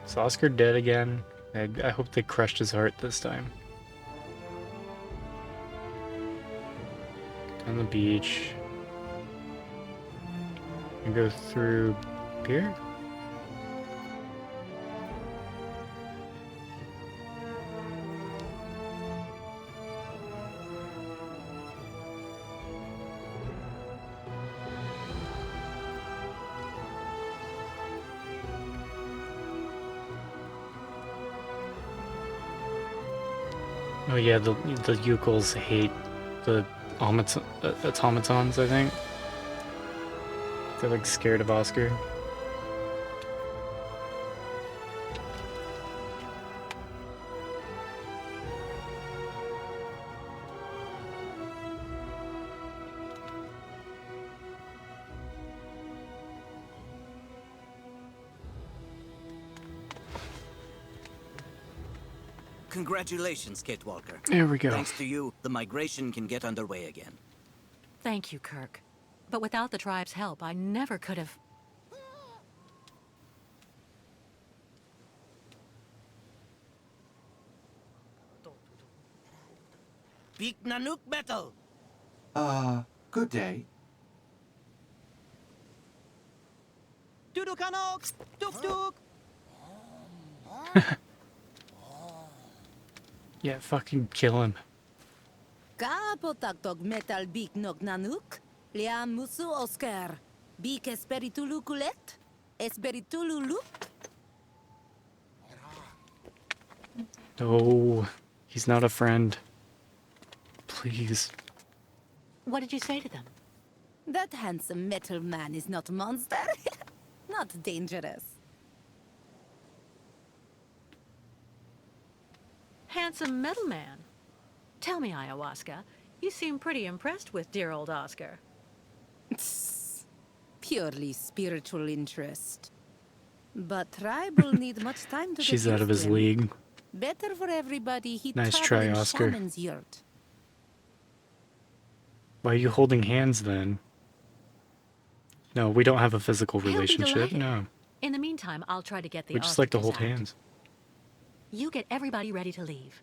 Is Oscar dead again? I hope they crushed his heart this time. On the beach. And go through here? Oh yeah, the Yukels hate the automatons, I think. They're like scared of Oscar. Congratulations, Kate Walker. There we go. Thanks to you, the migration can get underway again. Thank you, Kirk. But without the tribe's help, I never could have... Big Nanook battle! Good day. Dudukanok! Duk duk! Yeah, fucking kill him. Kapotaktok metal big nok nanuk. Liam musu Oscar. Big esperitulu kulet. Esperitulu look. No, he's not a friend. Please. What did you say to them? That handsome metal man is not a monster. Not dangerous. Handsome metal man. Tell me, Ayahuasca, you seem pretty impressed with dear old Oscar. Purely spiritual interest. But tribe will need much time to She's get out of used his to him. league. Better for everybody. He Nice travel try, in Oscar. shaman's yurt. Why are you holding hands then? No, we don't have a physical He'll be relationship. delighted. No. In the meantime, I'll try to get the We just like to hold ostriches out. hands. You get everybody ready to leave.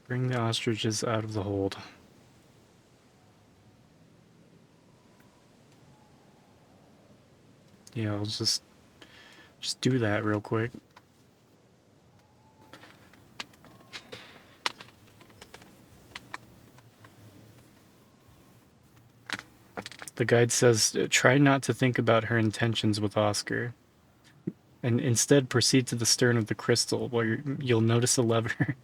Bring the ostriches out of the hold. Yeah, I'll just do that real quick. The guide says, try not to think about her intentions with Oscar, and instead proceed to the stern of the crystal, where you'll notice a lever.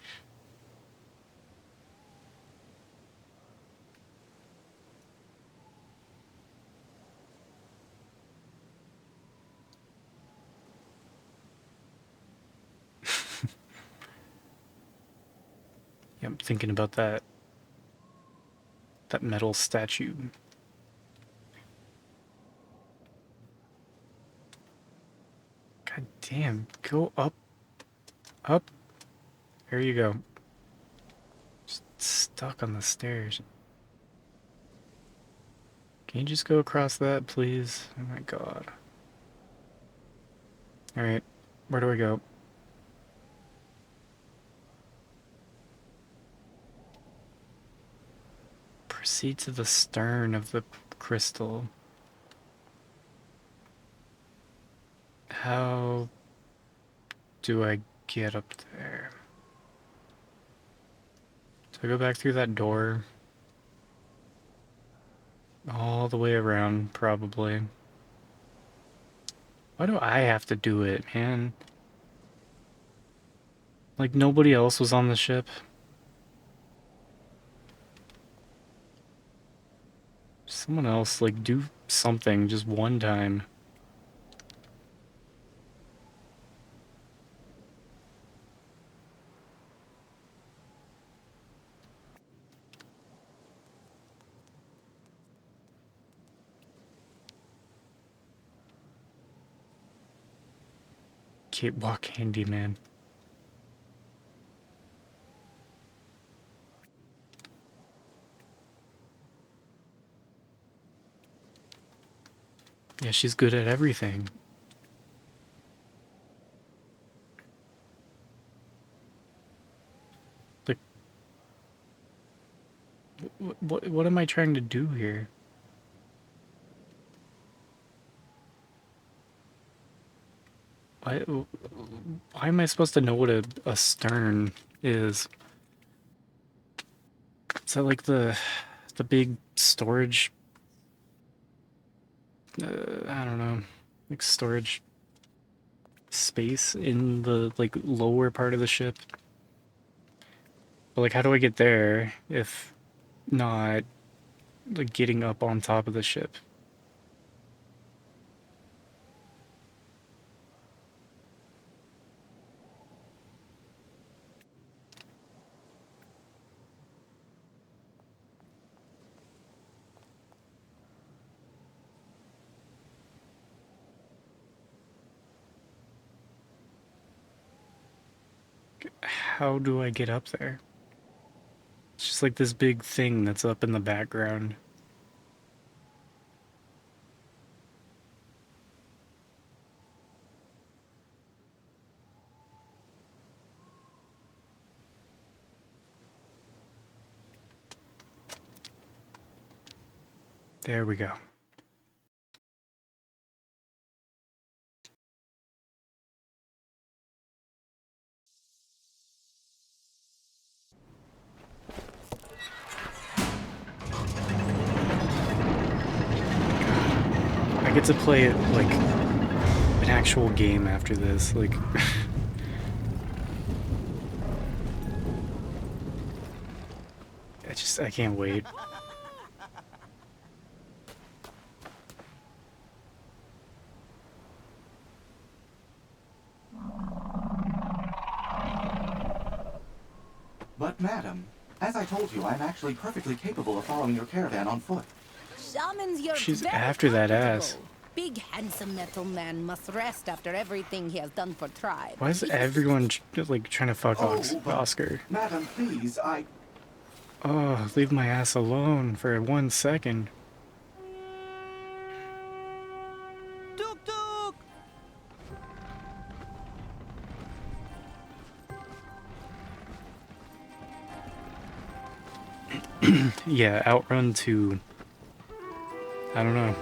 Yeah, I'm thinking about that metal statue. God damn, go up. Up. Here you go. stuck on the stairs. Can you just go across that, please? Oh my god. Alright, where do I go? Proceed to the stern of the crystal. How do I get up there? Do I go back through that door? All the way around, probably. Why do I have to do it, man? Like, nobody else was on the ship? Someone else, like, do something just one time. Catewalk handyman. Yeah, she's good at everything. Like, what am I trying to do here? Why am I supposed to know what a stern is? Is that like the big storage? I don't know, like storage space in the like lower part of the ship. But like, how do I get there if not like getting up on top of the ship? How do I get up there? It's just like this big thing that's up in the background. There we go. I get to play it like an actual game after this, like I can't wait. But madam, as I told you, I'm actually perfectly capable of following your caravan on foot. Shamans, you're She's very after that comfortable. ass. Big handsome metal man must rest after everything he has done for tribe. Why is everyone like trying to fuck but Oscar? Madam, please, Oh, leave my ass alone for 1 second. Tuk tuk! Yeah, Outrun 2. I don't know.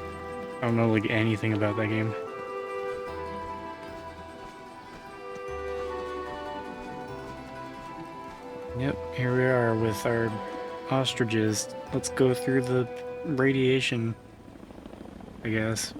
I don't know like anything about that game. Yep, here we are with our ostriches. Let's go through the radiation, I guess.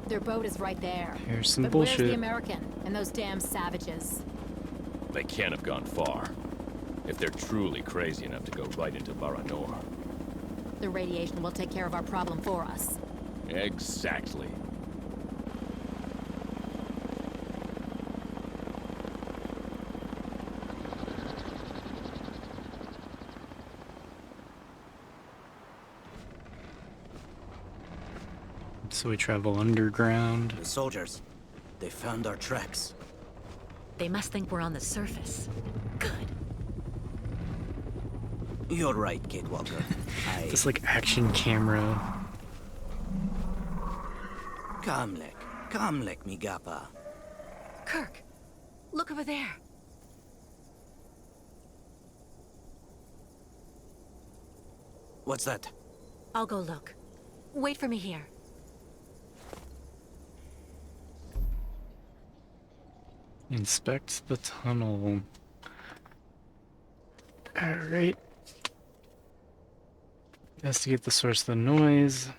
Their boat is right there. Here's some but bullshit. Where's the American and those damn savages? They can't have gone far. If they're truly crazy enough to go right into Baranor. The radiation will take care of our problem for us. Exactly. So we travel underground. The soldiers, they found our tracks. They must think we're on the surface. Good. You're right, Kate Walker. This like action camera. Come lek me gappa. Kirk, look over there. What's that? I'll go look. Wait for me here. Inspect the tunnel. Alright. Investigate the source of the noise.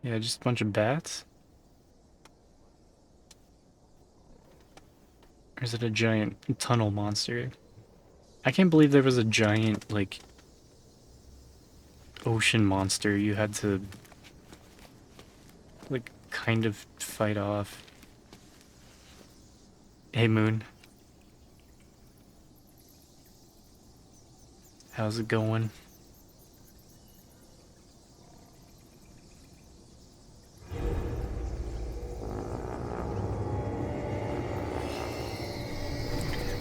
Yeah, just a bunch of bats. Or is it a giant tunnel monster? I can't believe there was a giant, like, ocean monster you had to, like, kind of fight off. Hey, Moon. How's it going?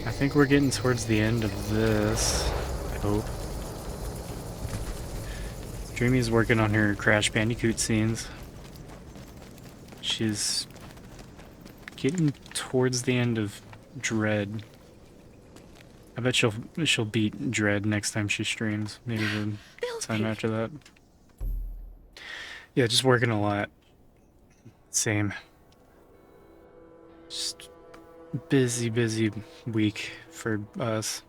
I think we're getting towards the end of this, I hope. Dreamy's working on her Crash Bandicoot scenes. She's getting towards the end of Dread. I bet she'll beat Dread next time she streams. Maybe the time after that. Yeah, just working a lot. Same. Just busy week for us.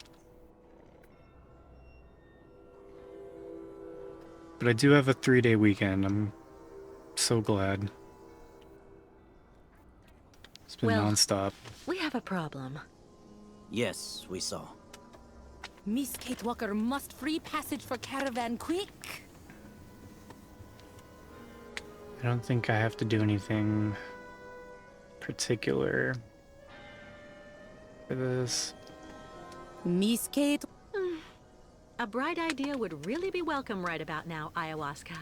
But I do have a 3-day weekend. I'm so glad. It's been non-stop. We have a problem. Yes, we saw. Miss Kate Walker must free passage for caravan quick. I don't think I have to do anything particular for this. Miss Kate. A bright idea would really be welcome right about now, Ayahuasca.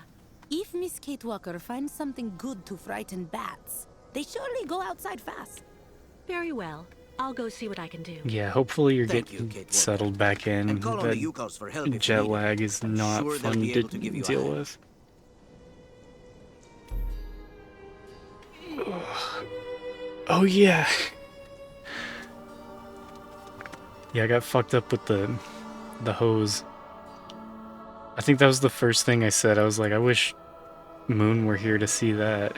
If Miss Kate Walker finds something good to frighten bats, they surely go outside fast. Very well. I'll go see what I can do. Yeah, hopefully you're getting settled back in. And call on the That Yukos for help if you jet need it. lag is I'm not sure they'll fun be to able to give you a deal hand. with. Oh yeah. Yeah, I got fucked up with the hose. I think that was the first thing I said. I was like, I wish Moon were here to see that.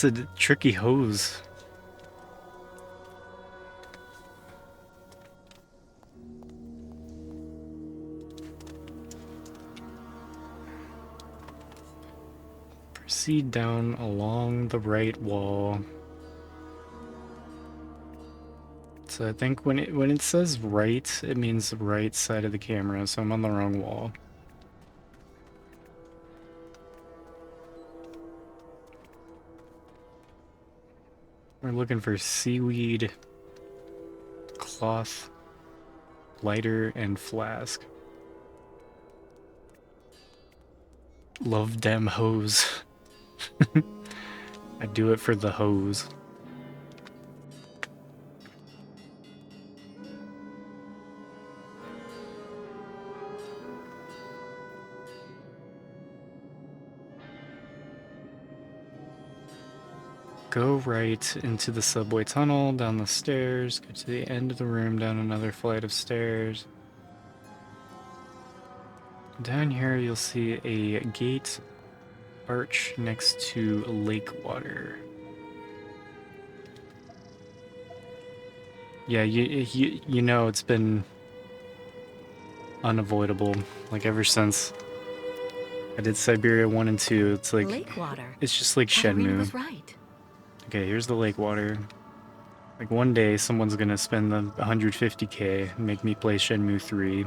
It's a tricky hose. Proceed down along the right wall. So I think when it says right, it means the right side of the camera, so I'm on the wrong wall. We're looking for seaweed, cloth, lighter, and flask. Love dem hose. I do it for the hose. Go right into the subway tunnel, down the stairs, go to the end of the room, down another flight of stairs. Down here you'll see a gate arch next to lake water. Yeah, you know it's been unavoidable. Like ever since I did Syberia 1 and 2, it's like Lake water. it's just like Katarina Shenmue. was right. Okay, here's the lake water. Like one day someone's gonna spend the 150k and make me play Shenmue 3.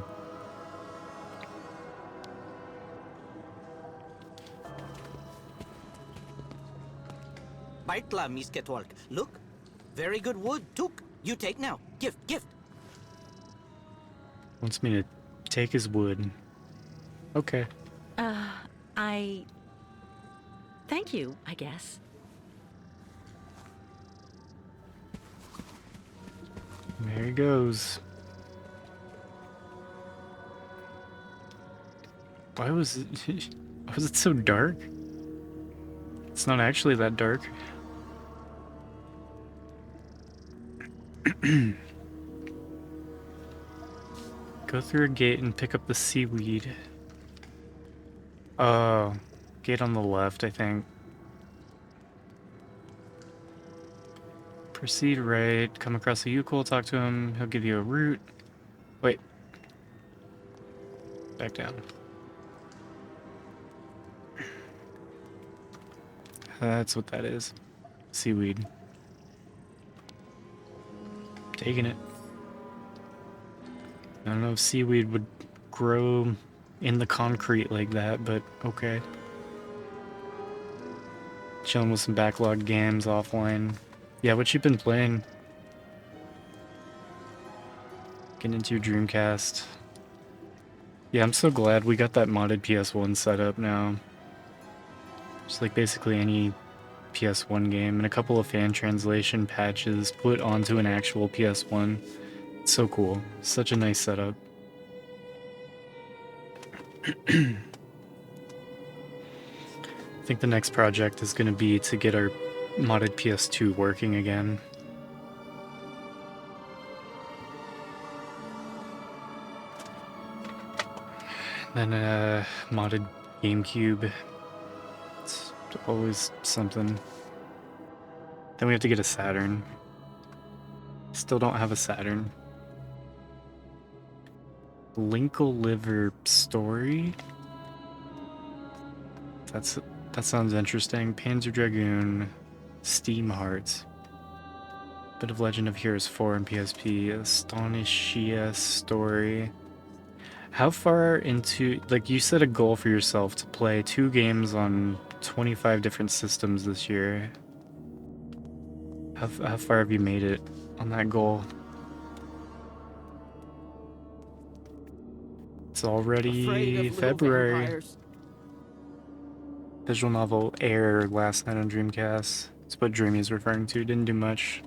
Baitla, Miss Ketwalk. Look. Very good wood. Took. You take now. Gift. Wants me to take his wood. Okay. Thank you, I guess. There he goes. Why was it so dark? It's not actually that dark. Go through a gate and pick up the seaweed. Oh, gate on the left, I think. Proceed right, come across a Yukol, talk to him, he'll give you a route. Wait. Back down. That's what that is. Seaweed. Taking it. I don't know if seaweed would grow in the concrete like that, but okay. Chilling with some backlogged games offline. Yeah, what you been playing? Getting into your Dreamcast. Yeah, I'm so glad we got that modded PS1 set up now. Just like basically any PS1 game and a couple of fan translation patches put onto an actual PS1. It's so cool. Such a nice setup. I think the next project is going to be to get our modded PS2 working again. Then modded GameCube. It's always something. Then we have to get a Saturn. Still don't have a Saturn. Linkle Liver Story? That sounds interesting. Panzer Dragoon, Steam Hearts. Bit of Legend of Heroes 4 and PSP. Astonishia Story. How far into, like, you set a goal for yourself to play 2 games on 25 different systems this year. How far have you made it on that goal? It's already February. Visual novel Air last night on Dreamcast. That's what Dreamy's referring to. Didn't do much.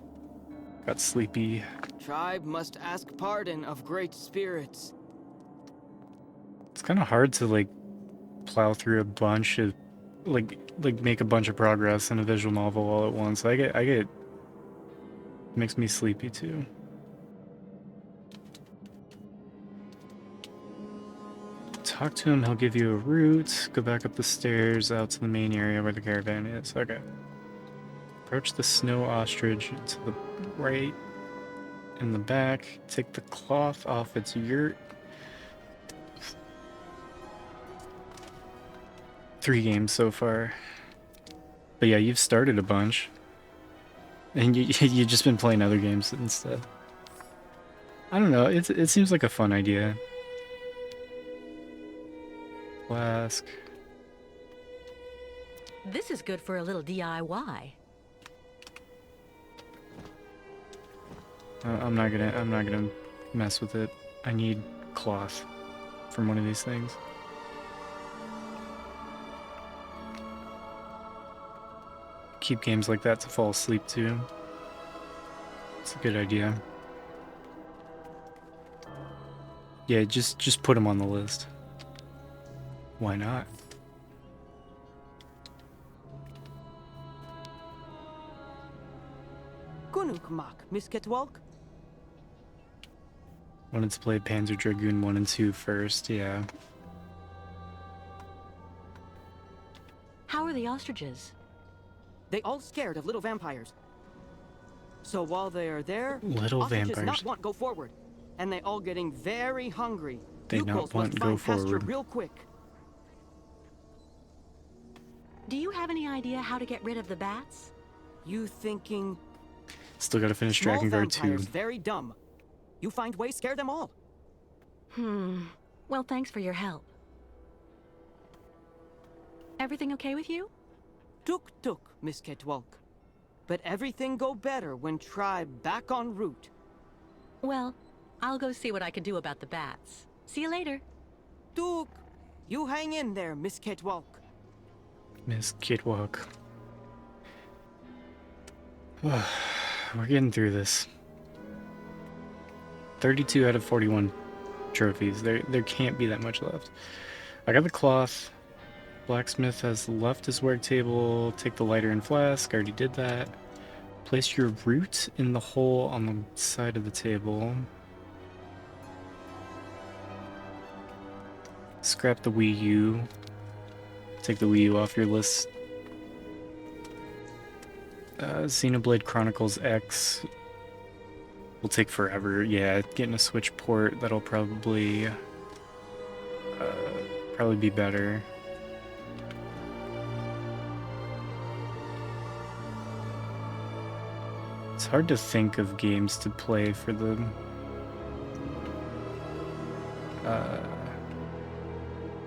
Got sleepy. Tribe must ask pardon of great spirits. It's kind of hard to like plow through a bunch of like make a bunch of progress in a visual novel all at once. I get it makes me sleepy too. Talk to him, he'll give you a route. Go back up the stairs out to the main area where the caravan is. Okay. Approach the snow ostrich to the right in the back. Take the cloth off its yurt. 3 games so far. But yeah, you've started a bunch. And you've just been playing other games instead. I don't know, it seems like a fun idea. Flask. This is good for a little DIY. I'm not gonna mess with it. I need cloth from one of these things. Keep games like that to fall asleep to. It's a good idea. Yeah, just put them on the list. Why not? Gunukmak, Miss Ketwalk? Wanted to play Panzer Dragoon 1 and 2 first, yeah. How are the ostriches? They all scared of little vampires. So while they are there, Little ostriches vampires. not want go forward. And they all getting very hungry. they not want to go forward? Real quick. Do you have any idea how to get rid of the bats? You thinking... Still gotta finish Small Drakengard 2. vampires very dumb. You find ways, scare them all. Well, thanks for your help. Everything okay with you? Tuk, Miss Ketwalk. But everything go better when tribe back en route. Well, I'll go see what I can do about the bats. See you later. Tuk, you hang in there, Miss Ketwalk. Miss Kitwalk. We're getting through this. 32 out of 41 trophies. There can't be that much left. I got the cloth. Blacksmith has left his work table. Take the lighter and flask. I already did that. Place your root in the hole on the side of the table. Scrap the Wii U. Take the Wii U off your list. Xenoblade Chronicles X will take forever. Yeah, getting a Switch port, that'll probably be better. It's hard to think of games to play for the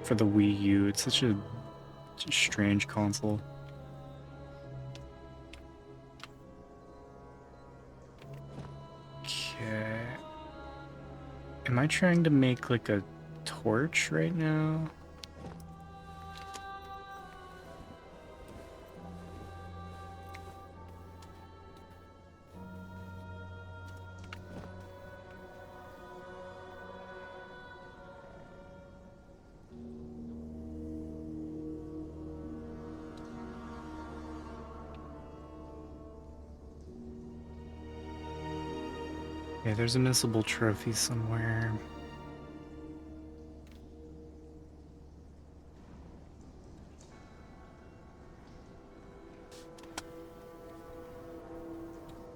Wii U. It's such a strange console. Okay. Am I trying to make like a torch right now? Yeah, there's a missable trophy somewhere.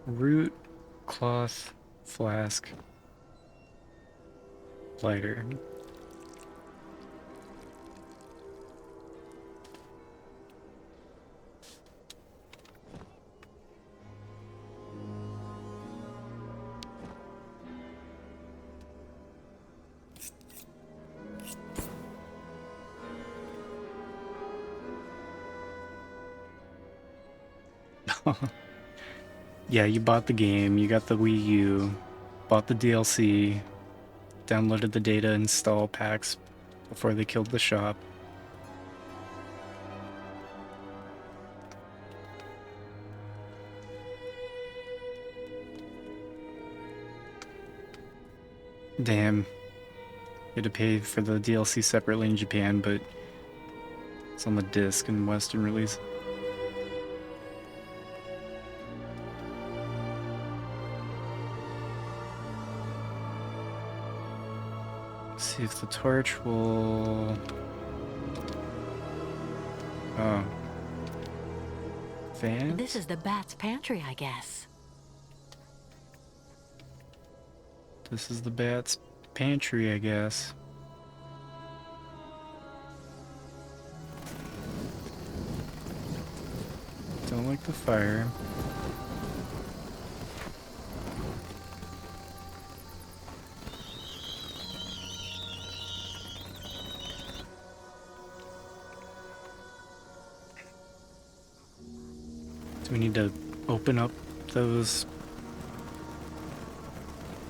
Root, cloth, flask, lighter. Yeah, you bought the game, you got the Wii U, bought the DLC, downloaded the data install packs before they killed the shop. Damn. You had to pay for the DLC separately in Japan, but it's on the disc in Western release. See if the torch will... Oh. Fans? This is the bat's pantry, I guess. This is the bat's pantry, I guess. Don't like the fire. We need to open up those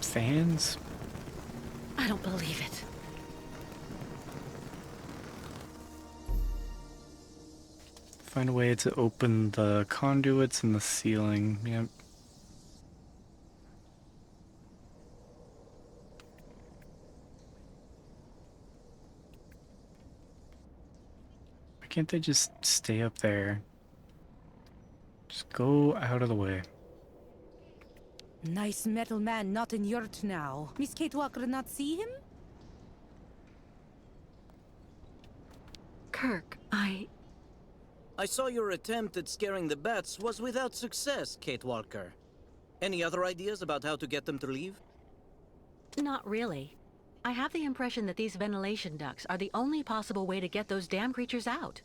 fans? I don't believe it. Find a way to open the conduits in the ceiling. Yep. Why can't they just stay up there? Just go out of the way. Nice metal man not in yurt now. Miss Kate Walker not see him? Kirk, I saw your attempt at scaring the bats was without success, Kate Walker. Any other ideas about how to get them to leave? Not really. I have the impression that these ventilation ducts are the only possible way to get those damn creatures out.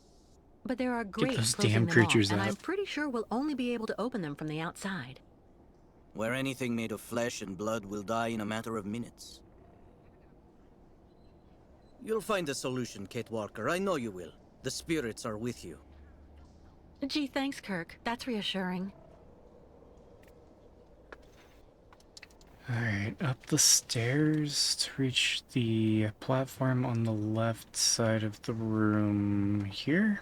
But there are Get great those closing damn them creatures off, and out. I'm pretty sure we'll only be able to open them from the outside. Where anything made of flesh and blood will die in a matter of minutes. You'll find a solution, Kate Walker. I know you will. The spirits are with you. Gee, thanks, Kirk. That's reassuring. Alright, up the stairs to reach the platform on the left side of the room here.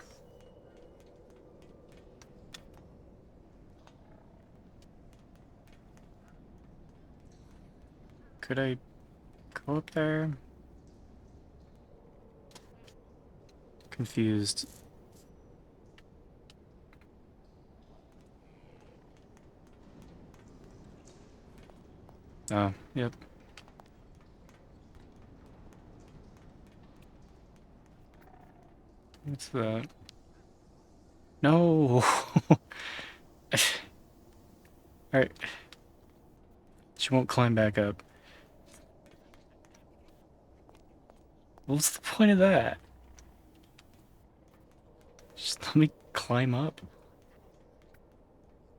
Could I go up there? Confused. Oh, yep. What's that? No! Alright. She won't climb back up. What's the point of that? Just let me climb up.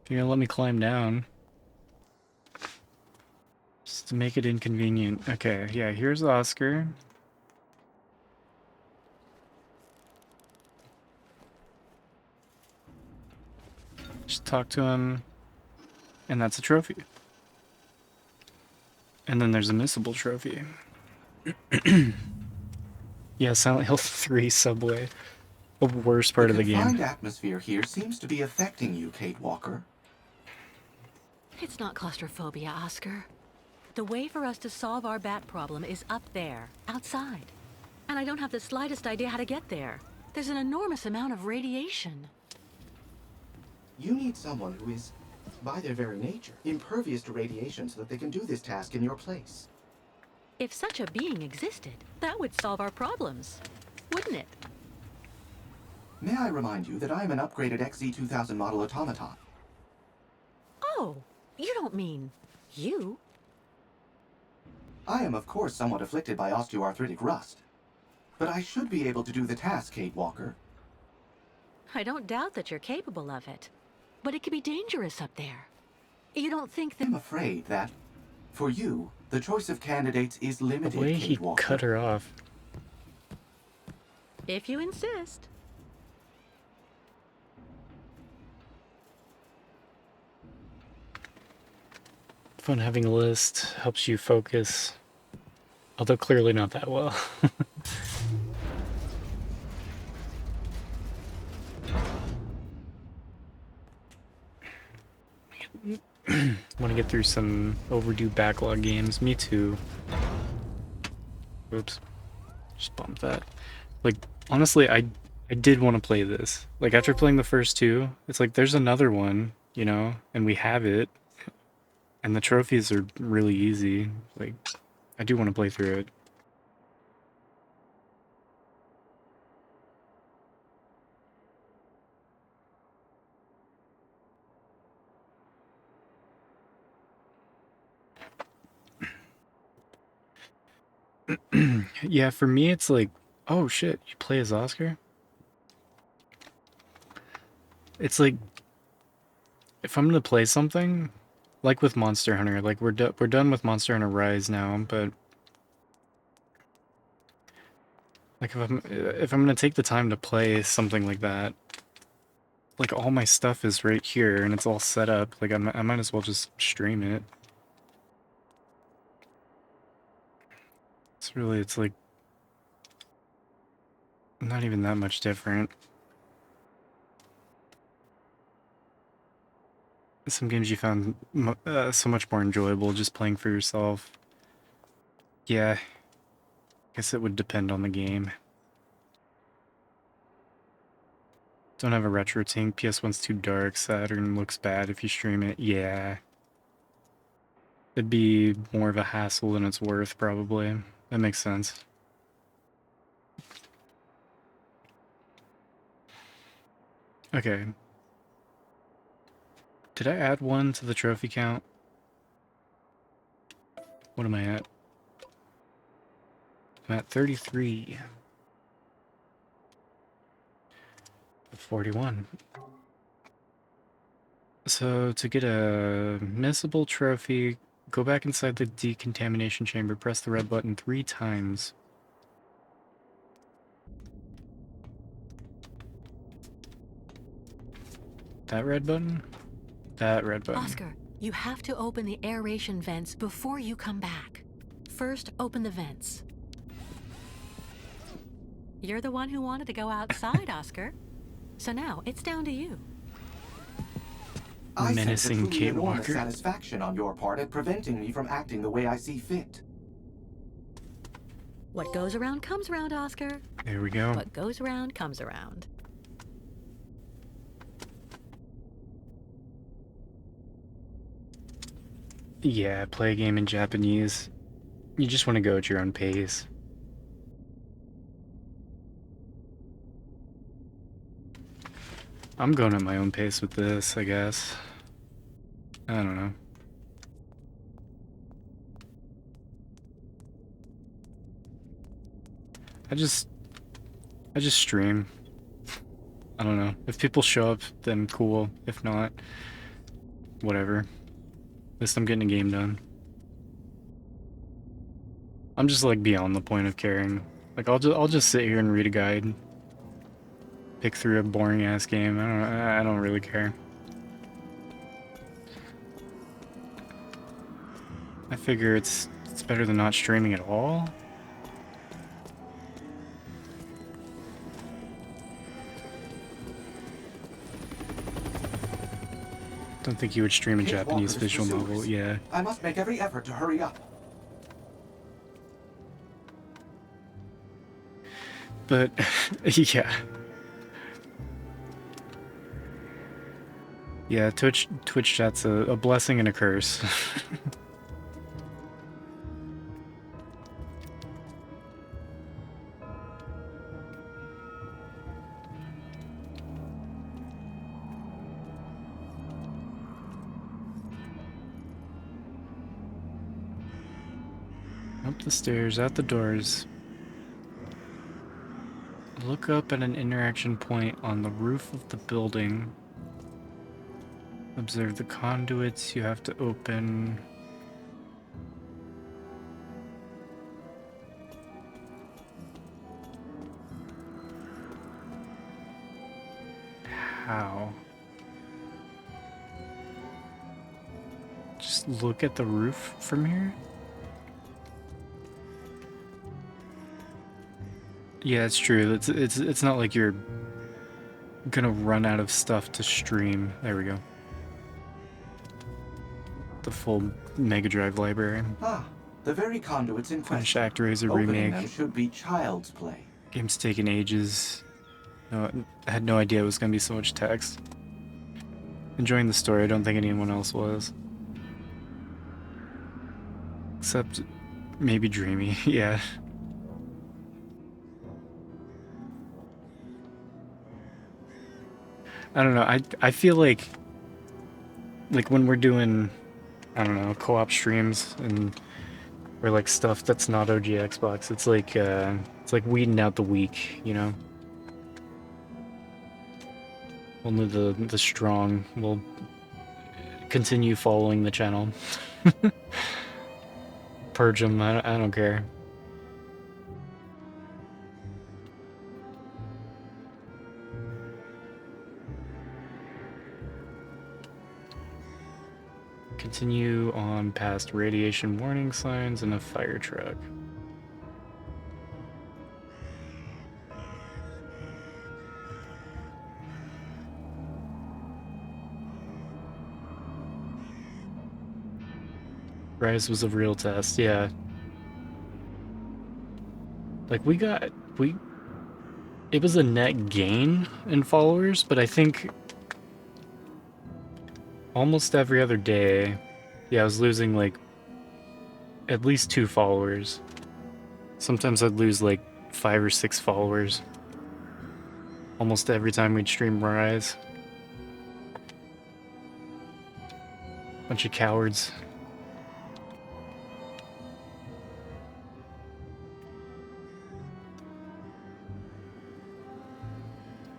If you're gonna let me climb down. Just to make it inconvenient. Okay, yeah, here's Oscar. Just talk to him. And that's a trophy. And then there's a missable trophy. Yeah, Silent Hill 3 Subway. The worst part of the game. The confined atmosphere here seems to be affecting you, Kate Walker. It's not claustrophobia, Oscar. The way for us to solve our bat problem is up there, outside. And I don't have the slightest idea how to get there. There's an enormous amount of radiation. You need someone who is, by their very nature, impervious to radiation so that they can do this task in your place. If such a being existed, that would solve our problems, wouldn't it? May I remind you that I am an upgraded XZ2000 model automaton. Oh, you don't mean you? I am, of course, somewhat afflicted by osteoarthritic rust. But I should be able to do the task, Kate Walker. I don't doubt that you're capable of it. But it could be dangerous up there. You don't think that— I'm afraid that, for you, the choice of candidates is limited, The way Kate he Walker. cut her off. If you insist. Fun having a list. Helps you focus. Although clearly not that well. Want to get through some overdue backlog games. Me too. Oops. Just bumped that. Like, honestly, I did want to play this. Like, after playing the first two, it's like, there's another one, you know? And we have it. And the trophies are really easy. Like, I do want to play through it. Yeah, for me, it's like, oh shit, you play as Oscar? It's like, if I'm gonna play something, like with Monster Hunter, like we're done with Monster Hunter Rise now, but like if I'm gonna take the time to play something like that, like all my stuff is right here and it's all set up, like I might as well just stream it. It's like not even that much different. Some games you found so much more enjoyable just playing for yourself. Yeah, I guess it would depend on the game. Don't have a retro tank. PS1's too dark. Saturn looks bad if you stream it. Yeah. It'd be more of a hassle than it's worth, probably. That makes sense. Okay. Did I add one to the trophy count? What am I at? I'm at 33. 41. So to get a missable trophy, go back inside the decontamination chamber, press the red button 3 times. That red button? That red button. Oscar, you have to open the aeration vents before you come back. First, open the vents. You're the one who wanted to go outside, Oscar. So now, it's down to you. I sense a Menacing truly Kate enormous Walker. satisfaction on your part at preventing me from acting the way I see fit. What goes around comes around, Oscar. There we go. What goes around comes around. Yeah, play a game in Japanese. You just want to go at your own pace. I'm going at my own pace with this, I guess. I don't know. I just stream. I don't know. If people show up, then cool. If not, whatever. At least I'm getting a game done. I'm just like beyond the point of caring. Like I'll just sit here and read a guide. Pick through a boring ass game. I don't really care. I figure it's better than not streaming at all. Don't think you would stream a Kate Japanese Walker's visual pursuers. novel, yeah. I must make every effort to hurry up. But yeah. Yeah, Twitch chat's a blessing and a curse. Up the stairs, out the doors. Look up at an interaction point on the roof of the building. Observe the conduits you have to open. How? Just look at the roof from here? Yeah, it's true. It's not like you're gonna run out of stuff to stream. There we go. The full Mega Drive library. Ah, the very conduits in Finish question. ActRaiser Opening remake. them should be child's play. Game's taken ages. No, I had no idea it was gonna be so much text. Enjoying the story. I don't think anyone else was. Except maybe Dreamy. Yeah. I don't know. I feel like when we're doing, I don't know, co-op streams and or like stuff that's not OG Xbox, it's like weeding out the weak, you know. Only the strong will continue following the channel. Purge them. I don't care. Continue on past radiation warning signs and a fire truck. Rise was a real test, yeah. Like it was a net gain in followers, but I think almost every other day, yeah, I was losing like at least 2 followers. Sometimes I'd lose like 5 or 6 followers. Almost every time we'd stream Rise. Bunch of cowards.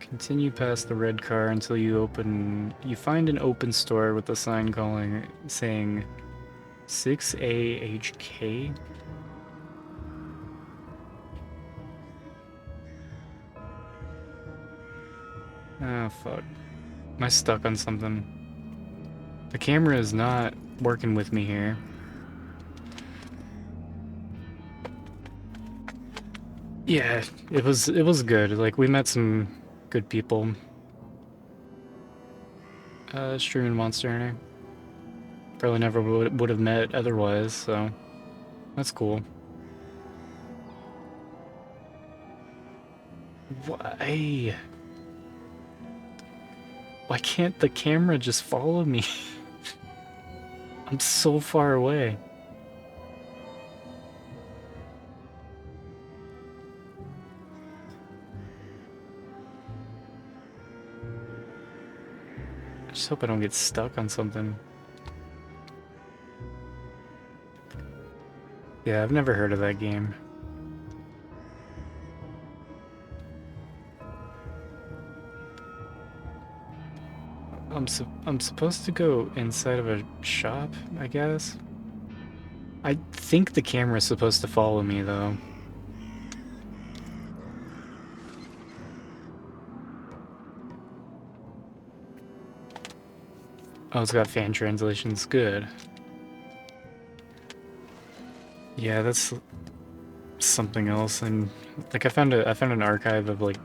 Continue past the red car until you find an open store with a sign saying 6AHK. Oh fuck. Am I stuck on something? The camera is not working with me here. Yeah, it was good. Like, we met some good people. Streaming Monster Hunter. Probably never would have met otherwise, so that's cool. Why? Why can't the camera just follow me? I'm so far away. I just hope I don't get stuck on something. Yeah, I've never heard of that game. I'm supposed to go inside of a shop, I guess? I think the camera's supposed to follow me, though. Oh, it's got fan translations. Good. Yeah, that's something else. And like, I found an archive of like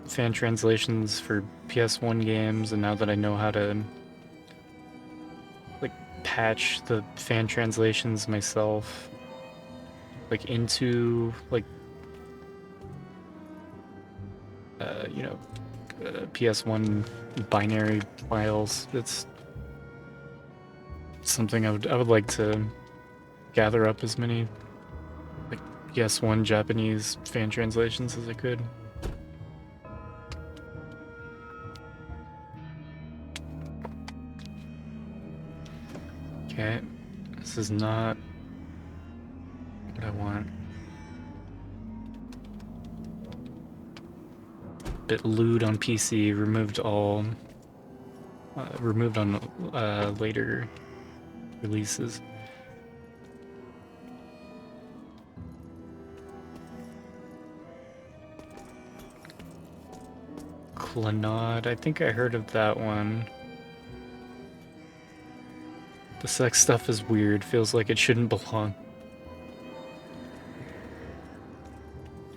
fan translations for PS1 games, and now that I know how to like patch the fan translations myself, like into like you know, PS1 binary files, it's something I would like to gather up as many like PS1 Japanese fan translations as I could. Okay, this is not what I want. Bit lewd on PC, removed on later releases. Clanod, I think I heard of that one. The sex stuff is weird, feels like it shouldn't belong.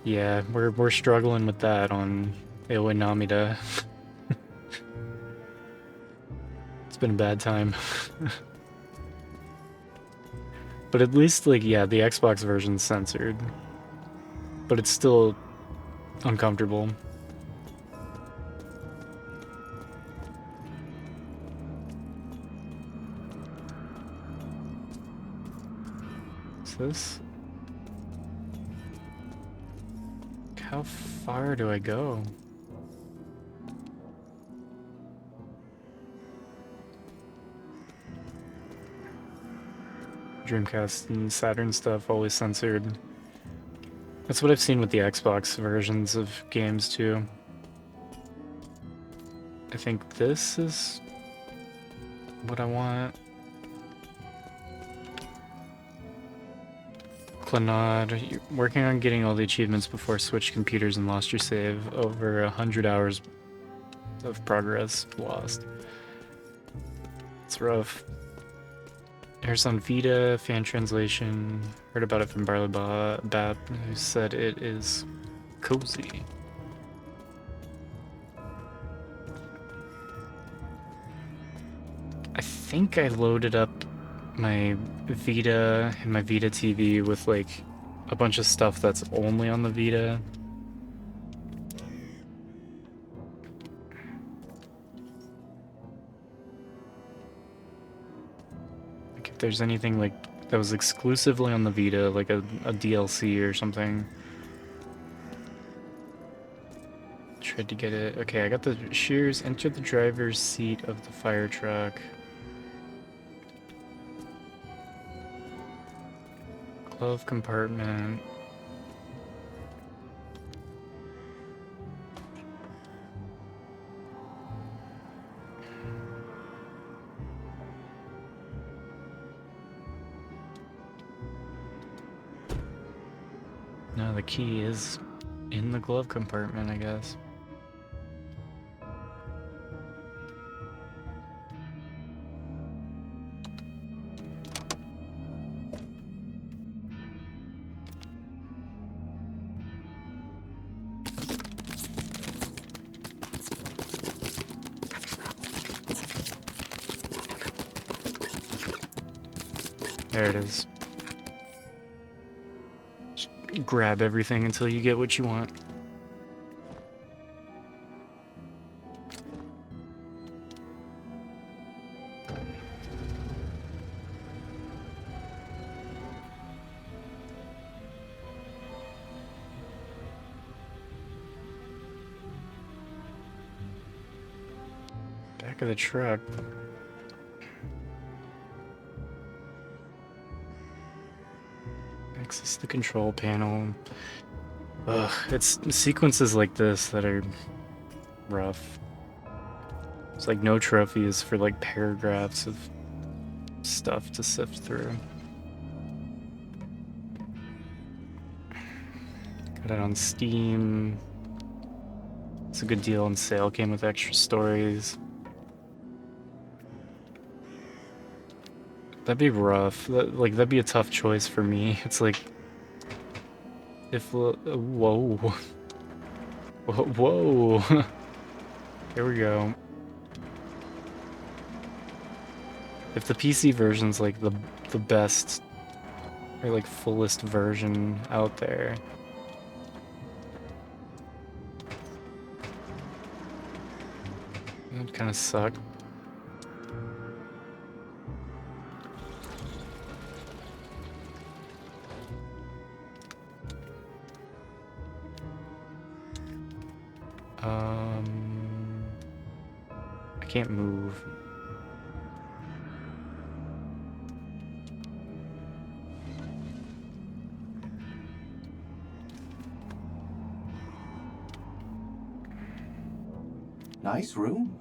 Yeah, we're struggling with that on Aoi Namida. It's been a bad time. But at least, like, yeah, the Xbox version's censored. But it's still uncomfortable. Is this? How far do I go? Dreamcast and Saturn stuff always censored. That's what I've seen with the Xbox versions of games too. I think this is what I want. Clanod, you're working on getting all the achievements before switched computers and lost your save. Over 100 hours of progress lost. It's rough. Here's on Vita, fan translation. Heard about it from Barley Bab, who said it is cozy. I think I loaded up my Vita and my Vita TV with like a bunch of stuff that's only on the Vita. Like if there's anything like that was exclusively on the Vita, like a DLC or something. Tried to get it. Okay, I got the shears. Enter the driver's seat of the fire truck. Glove compartment. The key is in the glove compartment, I guess. There it is. Just grab everything until you get what you want. Back of the truck. Access the control panel. Ugh, it's sequences like this that are rough. It's like no trophies for like paragraphs of stuff to sift through. Got it on Steam. It's a good deal on sale, came with extra stories. That'd be rough. That'd be a tough choice for me. It's like, if whoa, whoa. Here we go. If the PC version's like the best or like fullest version out there, that'd kind of suck. I can't move. Nice room.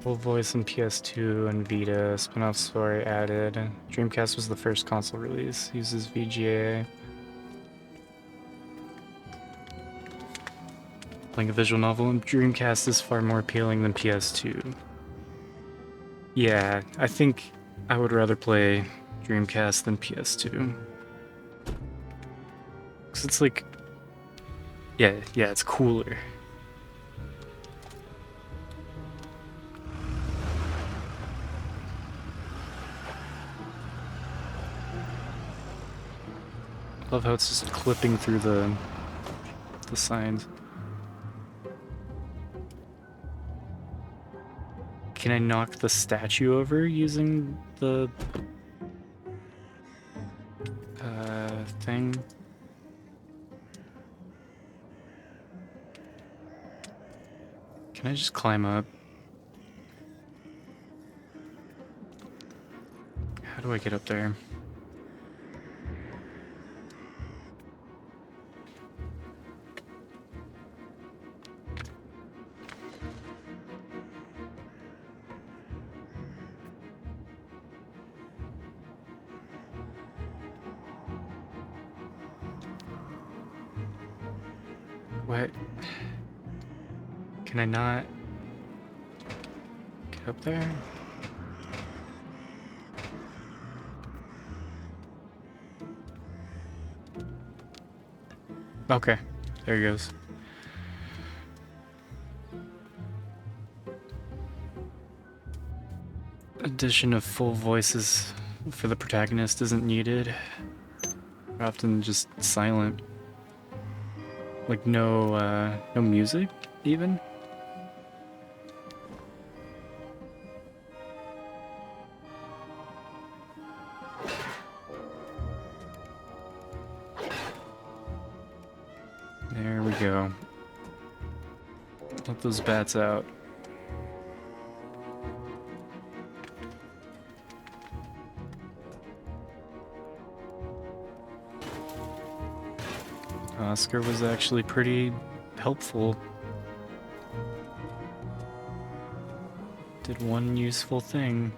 Full voice on PS2 and Vita, spin-off story added. Dreamcast was the first console release, uses VGA. Playing a visual novel on Dreamcast is far more appealing than PS2. Yeah, I think I would rather play Dreamcast than PS2. Because it's like... Yeah, it's cooler. Love how it's just clipping through the signs. Can I knock the statue over using the thing? Can I just climb up? How do I get up there? What? Can I not get up there? Okay, there he goes. Addition of full voices for the protagonist isn't needed. They're often just silent. Like no music, even? There we go. Let those bats out. Oscar was actually pretty helpful Did one useful thing.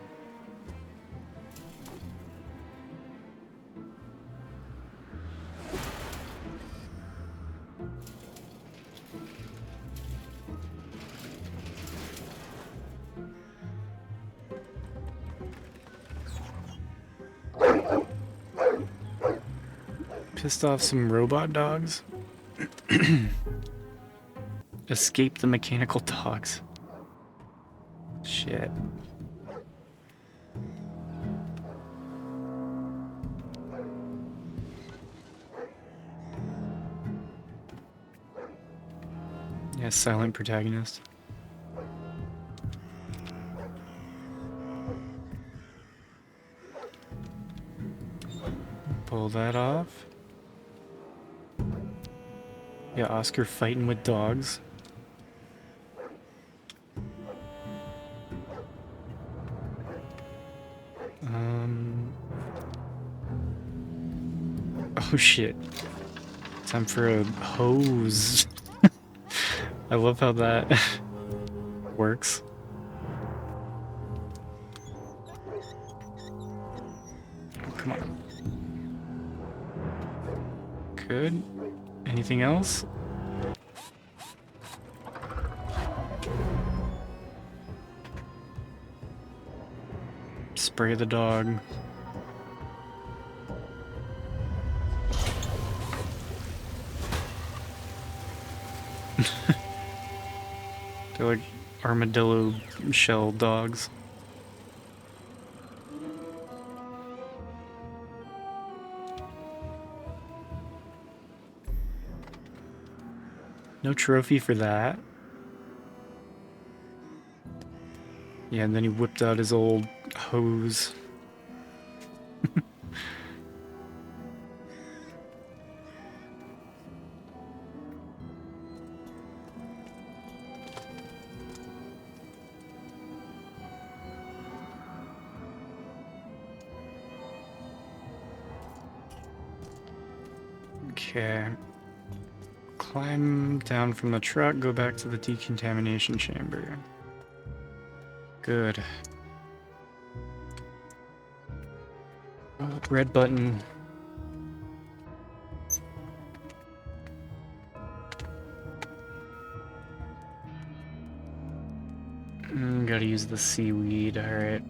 Pissed off some robot dogs. Escape the mechanical dogs. Shit. Yeah, silent protagonist. Pull that off. Yeah, Oscar fighting with dogs. Oh shit. Time for a hose. I love how that works. Come on. Good. Anything else? Spray the dog. They're like armadillo shell dogs. No trophy for that. Yeah, and then he whipped out his old hose. Okay. Climb down from the truck, go back to the decontamination chamber. Good. Red button. Gotta use the seaweed, alright.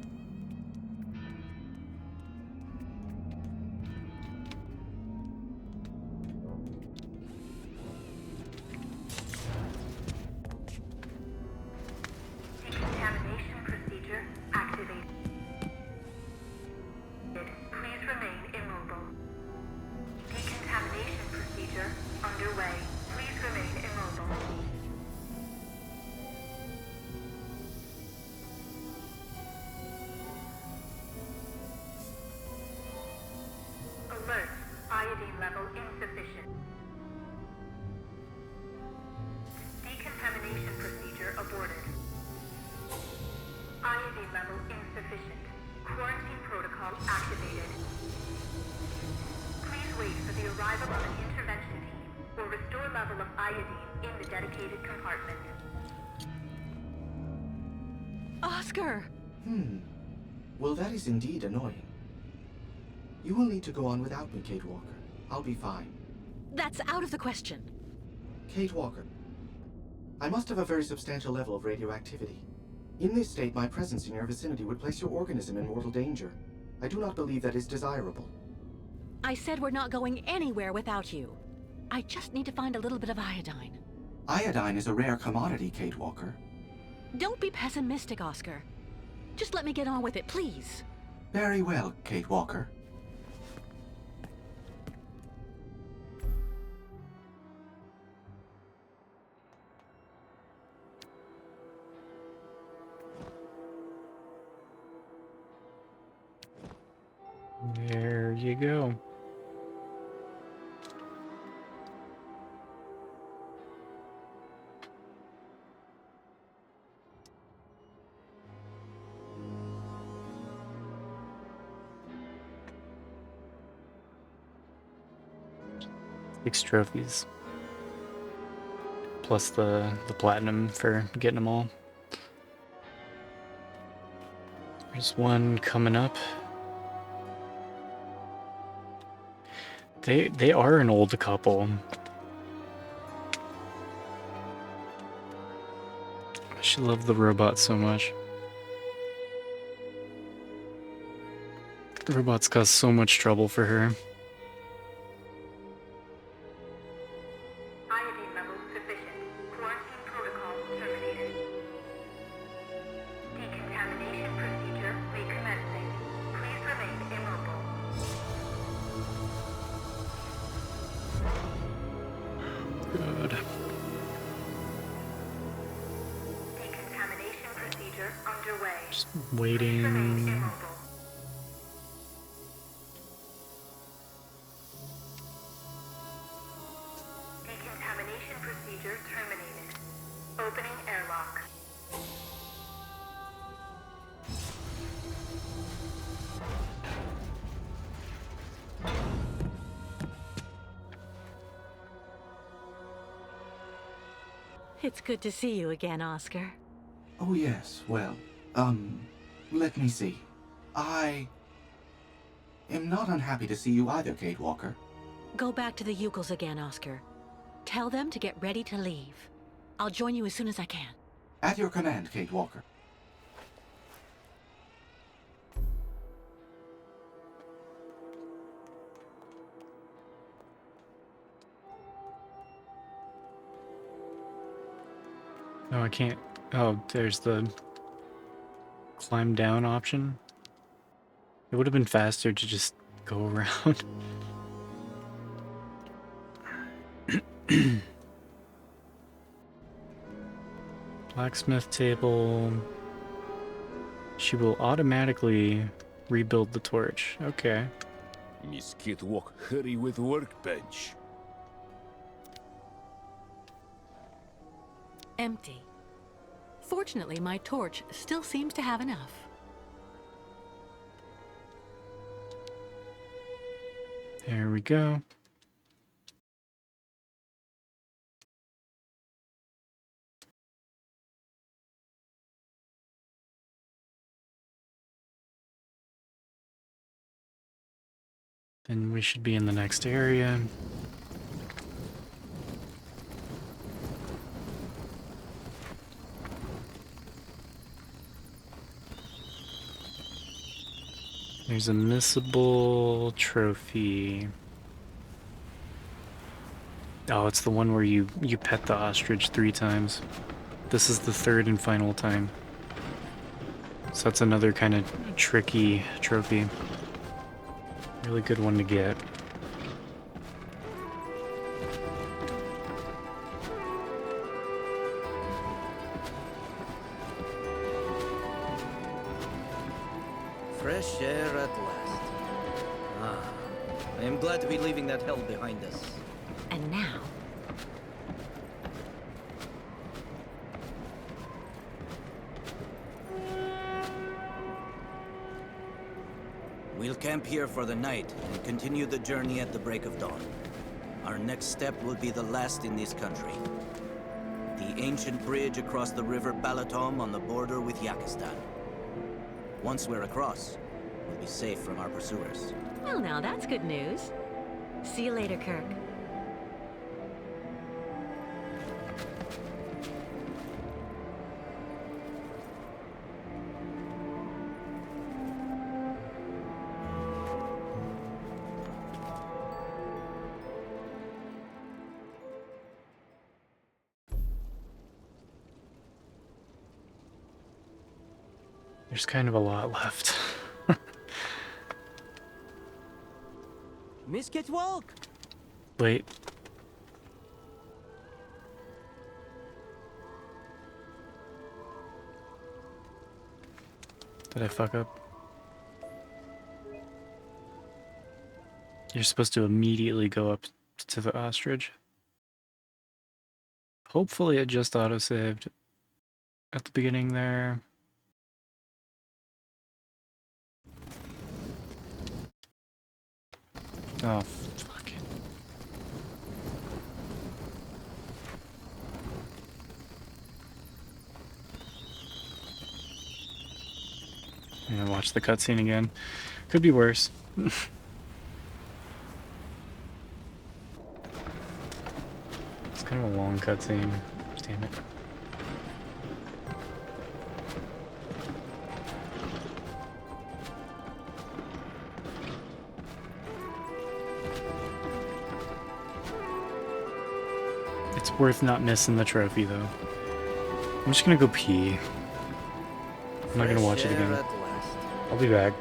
Decontamination procedure activated. Please remain immobile. Decontamination procedure underway. Please remain immobile. Alert. Iodine level insufficient. Decontamination procedure aborted. Iodine level insufficient. Quarantine protocol activated. Please wait for the arrival of an intervention team or restore level of iodine in the dedicated compartment. Oscar! Well, that is indeed annoying. You will need to go on without me, Kate Walker. I'll be fine. That's out of the question. Kate Walker, I must have a very substantial level of radioactivity. In this state, my presence in your vicinity would place your organism in mortal danger. I do not believe that is desirable. I said we're not going anywhere without you. I just need to find a little bit of iodine. Iodine is a rare commodity, Kate Walker. Don't be pessimistic, Oscar. Just let me get on with it, please. Very well, Kate Walker. There you go. Six trophies. Plus the platinum for getting them all. There's one coming up. They are an old couple. She loved the robot so much. The robots cause so much trouble for her. Iodine levels sufficient. Quarantine protocol terminated. Decontamination procedure recommencing. Please remain immobile. Good. Decontamination procedure underway. Just waiting. Decontamination procedure terminated. Opening airlock. It's good to see you again, Oscar. Oh, yes. Well, let me see. I am not unhappy to see you either, Kate Walker. Go back to the Yukels again, Oscar. Tell them to get ready to leave. I'll join you as soon as I can. At your command, Kate Walker. No, I can't. Oh, there's the climb down option. It would have been faster to just go around. Blacksmith table. She will automatically rebuild the torch. Okay. Miss Kitwalk, hurry with workbench. Empty. Fortunately, my torch still seems to have enough. There we go. Then we should be in the next area. There's a missable trophy. Oh, it's the one where you pet the ostrich 3 times. This is the 3rd and final time. So that's another kind of tricky trophy. Really good one to get. Fresh air at last. Ah, I am glad to be leaving that hell behind us. And now... We'll camp here for the night and continue the journey at the break of dawn. Our next step will be the last in this country. The ancient bridge across the river Balatom on the border with Yakistan. Once we're across, we'll be safe from our pursuers. Well, now that's good news. See you later, Kirk. There's kind of a lot left. Miss Kitwalk! Wait. Did I fuck up? You're supposed to immediately go up to the ostrich. Hopefully it just autosaved at the beginning there. Oh, fuck. Yeah, watch the cutscene again. Could be worse. It's kind of a long cutscene. Damn it. It's worth not missing the trophy, though. I'm just gonna go pee. I'm not gonna watch it again. I'll be back.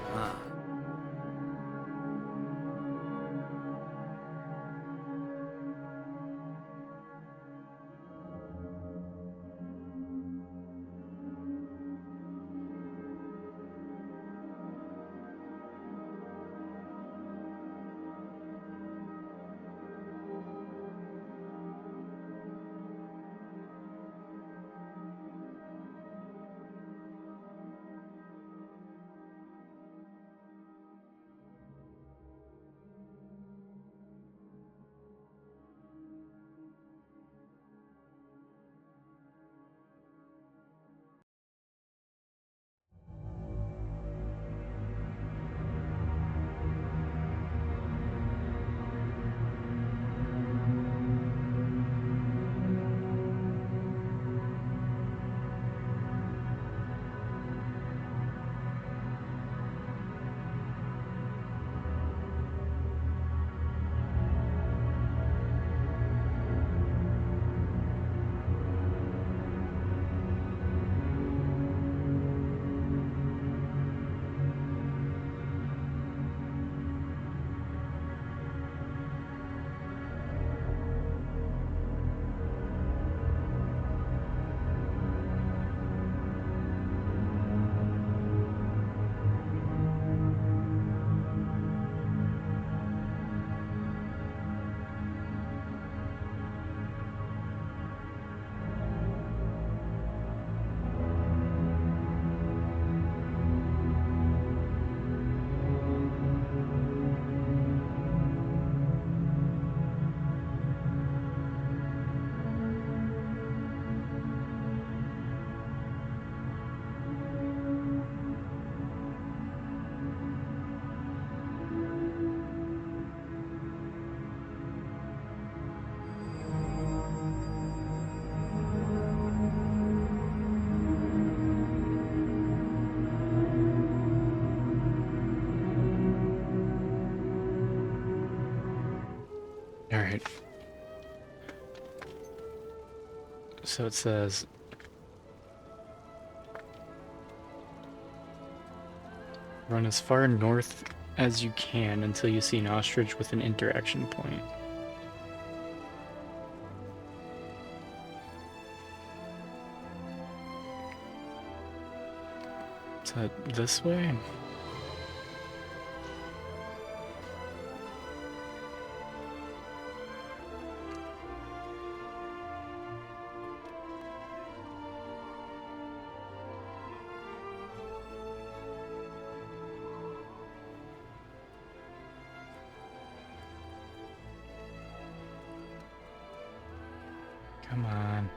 Alright. So it says, run as far north as you can until you see an ostrich with an interaction point. Is that this way? Come on.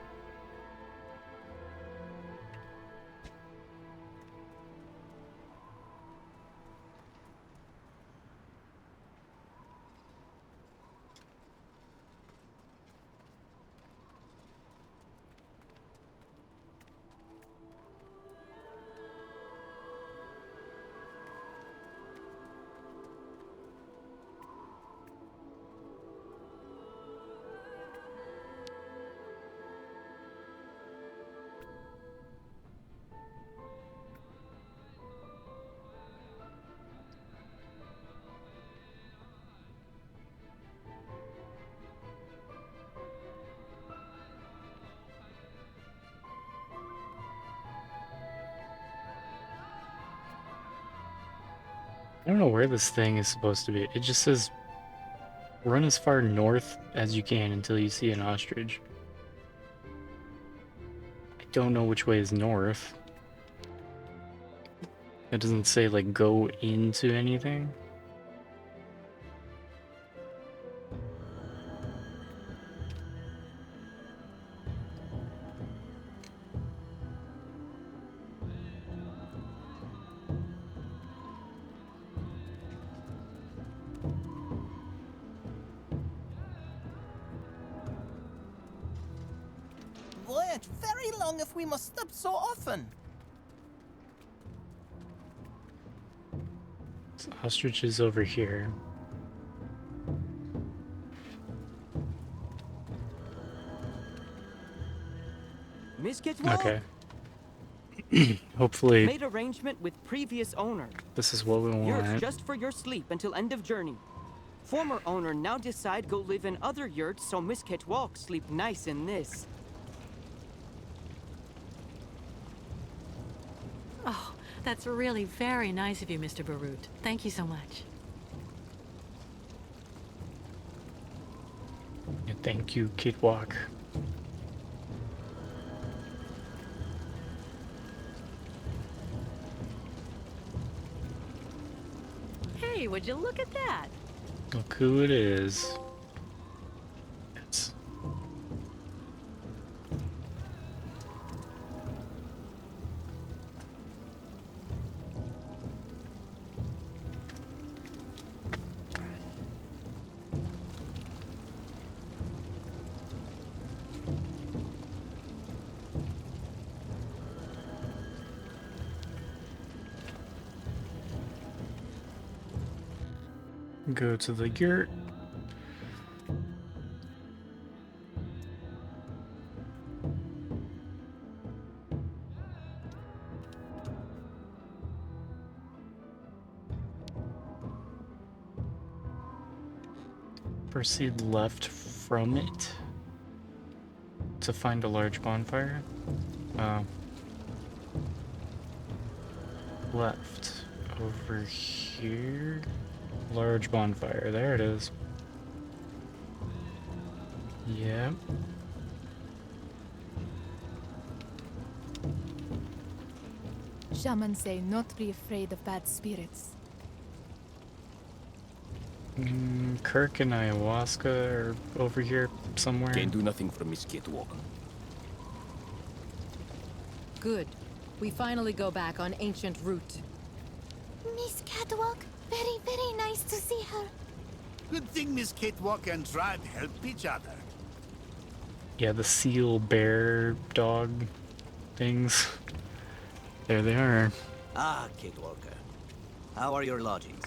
I don't know where this thing is supposed to be. It just says, run as far north as you can until you see an ostrich. I don't know which way is north. It doesn't say, like, go into anything. get very long if we must stop so often. So ostrich is over here. Miss Kitwalk? Okay. Hopefully Made arrangement with previous owner. this is what we Yurt want. just for your sleep until end of journey. Former owner now decide go live in other yurts, so Miss Kitwalk sleep nice in this. Oh, that's really very nice of you, Mr. Barut. Thank you so much. Yeah, thank you, Kid Walk. Hey, would you look at that? Look who it is. It's go to the yurt. Proceed left from it to find a large bonfire. Left over here. Large bonfire. There it is. Yep. Shamans say not be afraid of bad spirits. Kirk and Ayahuasca are over here somewhere. Can't do nothing for Miss Kitwalk. Good. We finally go back on ancient route. Miss Catwalk, very, very nice to see her. Good thing Miss Kitwalk and Tribe help each other. Yeah, the seal, bear, dog things. There they are. Ah, Kid Walker. How are your lodgings?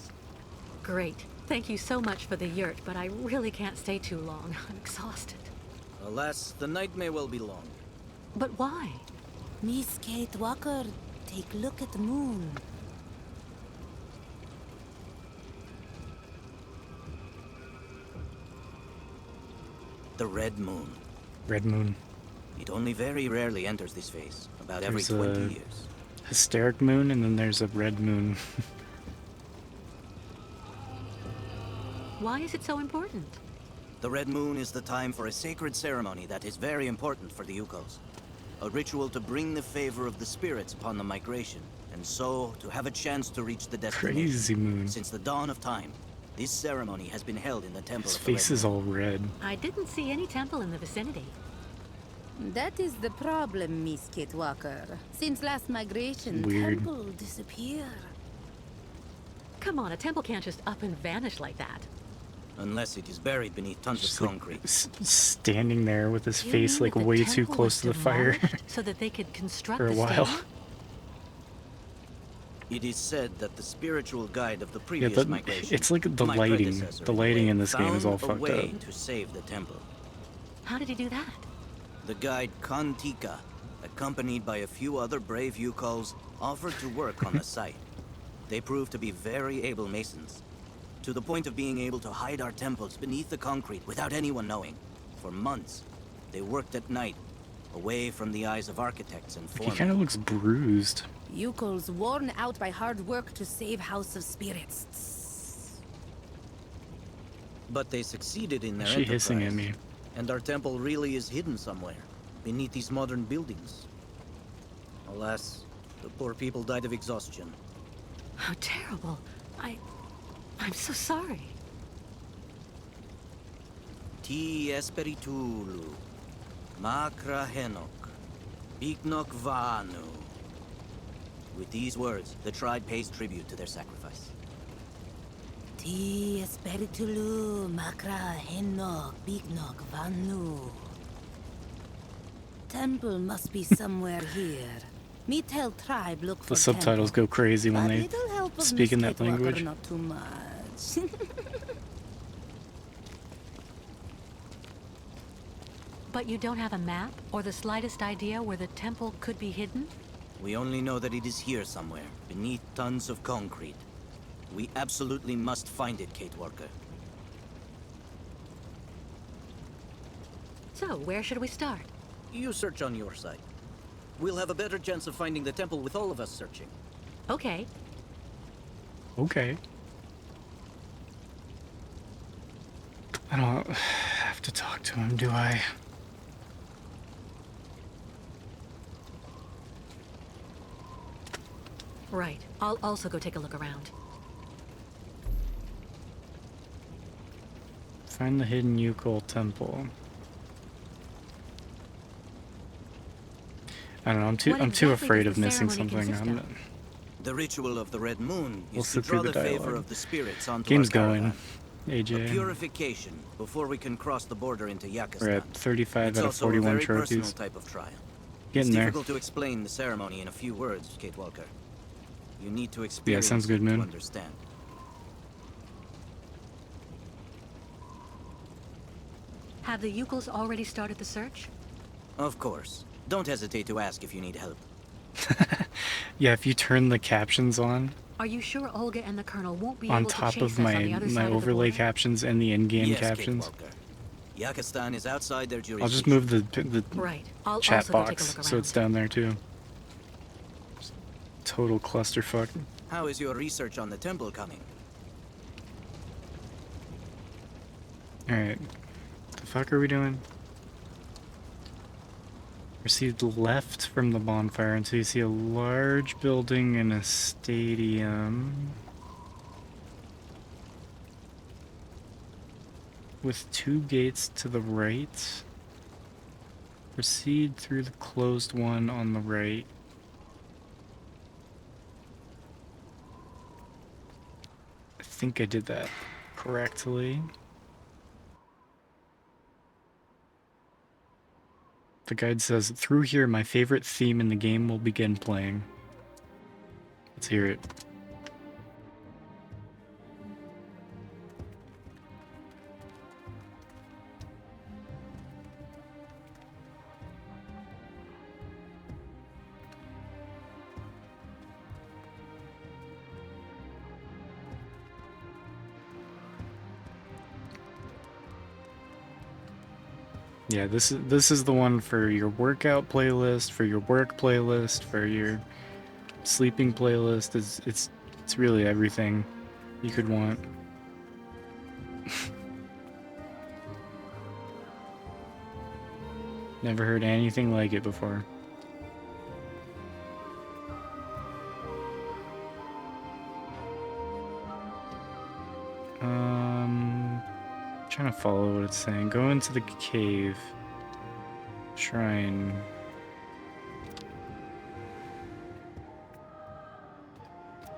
Great. Thank you so much for the yurt, but I really can't stay too long. I'm exhausted. Alas, the night may well be long. But why? Miss Kate Walker, take a look at the moon. The Red Moon. Red Moon. It only very rarely enters this phase, about every There's 20 a years. hysteric moon, and then there's a red moon. Why is it so important? The Red Moon is the time for a sacred ceremony that is very important for the Yukos. A ritual to bring the favor of the spirits upon the migration, and so to have a chance to reach the destination. Crazy moon. Since the dawn of time, this ceremony has been held in the temple His of the face Red is all red. I didn't see any temple in the vicinity. That is the problem, Miss Kate Walker. Since last migration, Weird. temple disappear. Come on, a temple can't just up and vanish like that. Unless it is buried beneath tons Just of like concrete. standing there with his You face mean like that the way too temple close to was the fire demolished so that they could construct for a the while. stadium? It is said that the spiritual guide of the Yeah, previous but migration, it's like the my lighting. predecessor The in a lighting way, in this game is all found a fucked way up. to save the temple. How did he do that? The guide Kantika, accompanied by a few other brave Yukos, offered to work on the site. They proved to be very able masons, to the point of being able to hide our temples beneath the concrete without anyone knowing. For months, they worked at night, away from the eyes of architects and He foremen. kind of looks bruised. Yukos worn out by hard work to save House of Spirits. But they succeeded in their Is she enterprise. hissing at me? And our temple really is hidden somewhere, beneath these modern buildings. Alas, the poor people died of exhaustion. How terrible. I'm so sorry. Ti Espiritulu, Makra Henok, Biknok Vanu. With these words, the tribe pays tribute to their sacrifice. Ti Espiritulu Makra Henok Bignok Vanu. temple must be somewhere here. Me tell tribe look for The subtitles go crazy when they speak in that language. Not too much. But you don't have a map or the slightest idea where the temple could be hidden? We only know that it is here somewhere, beneath tons of concrete. We absolutely must find it, Kate Walker. So, where should we start? You search on your side. We'll have a better chance of finding the temple with all of us searching. Okay. Okay. I don't have to talk to him, do I? Right. I'll also go take a look around. Find the hidden Yukol temple. I don't know, I'm too afraid of missing something. The ritual of the Red Moon We'll is to sit through draw the the favor dialogue. of the spirits onto Game's our going, caravan. AJ. A purification before we can cross the border into Yakistan. We're at 35 It's out of also 41 a very trophies. personal type of trial. Getting it's there. difficult to explain the ceremony in a few words, Kate Walker. You need to experience sounds good, it Moon. to understand. Have the Yukols already started the search? Of course. Don't hesitate to ask if you need help. Yeah, if you turn the captions on Are you sure Olga and the Colonel won't be on able top to chase of us on my the other my side of the overlay border? captions and the in-game Yes, captions, Kate Walker. Yakistan is outside their jurisdiction. I'll just move the Right. I'll chat also go take a box look so it's down there too. Total clusterfuck. How is your research on the temple coming? Alright. The fuck are we doing? Proceed left from the bonfire until you see a large building and a stadium with 2 gates to the right. Proceed through the closed one on the right. I think I did that correctly. The guide says, through here, my favorite theme in the game will begin playing. Let's hear it. Yeah, this is the one for your workout playlist, for your work playlist, for your sleeping playlist. It's really everything you could want. Never heard anything like it before. Trying to follow what it's saying. Go into the cave. Shrine.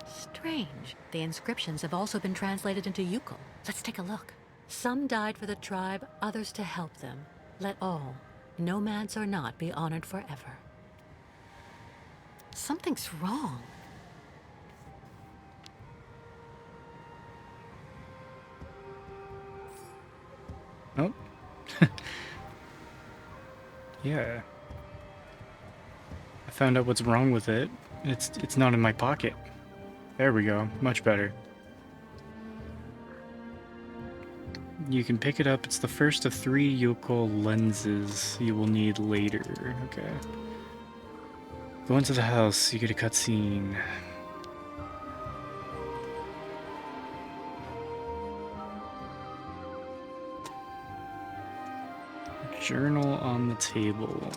Strange. The inscriptions have also been translated into Yukol. Let's take a look. Some died for the tribe, others to help them. Let all, nomads or not, be honored forever. Something's wrong. Oh. Yeah. I found out what's wrong with it. It's not in my pocket. There we go. Much better. You can pick it up. It's the first of 3 Yukol lenses you will need later. Okay. Go into the house. You get a cutscene. Journal on the table.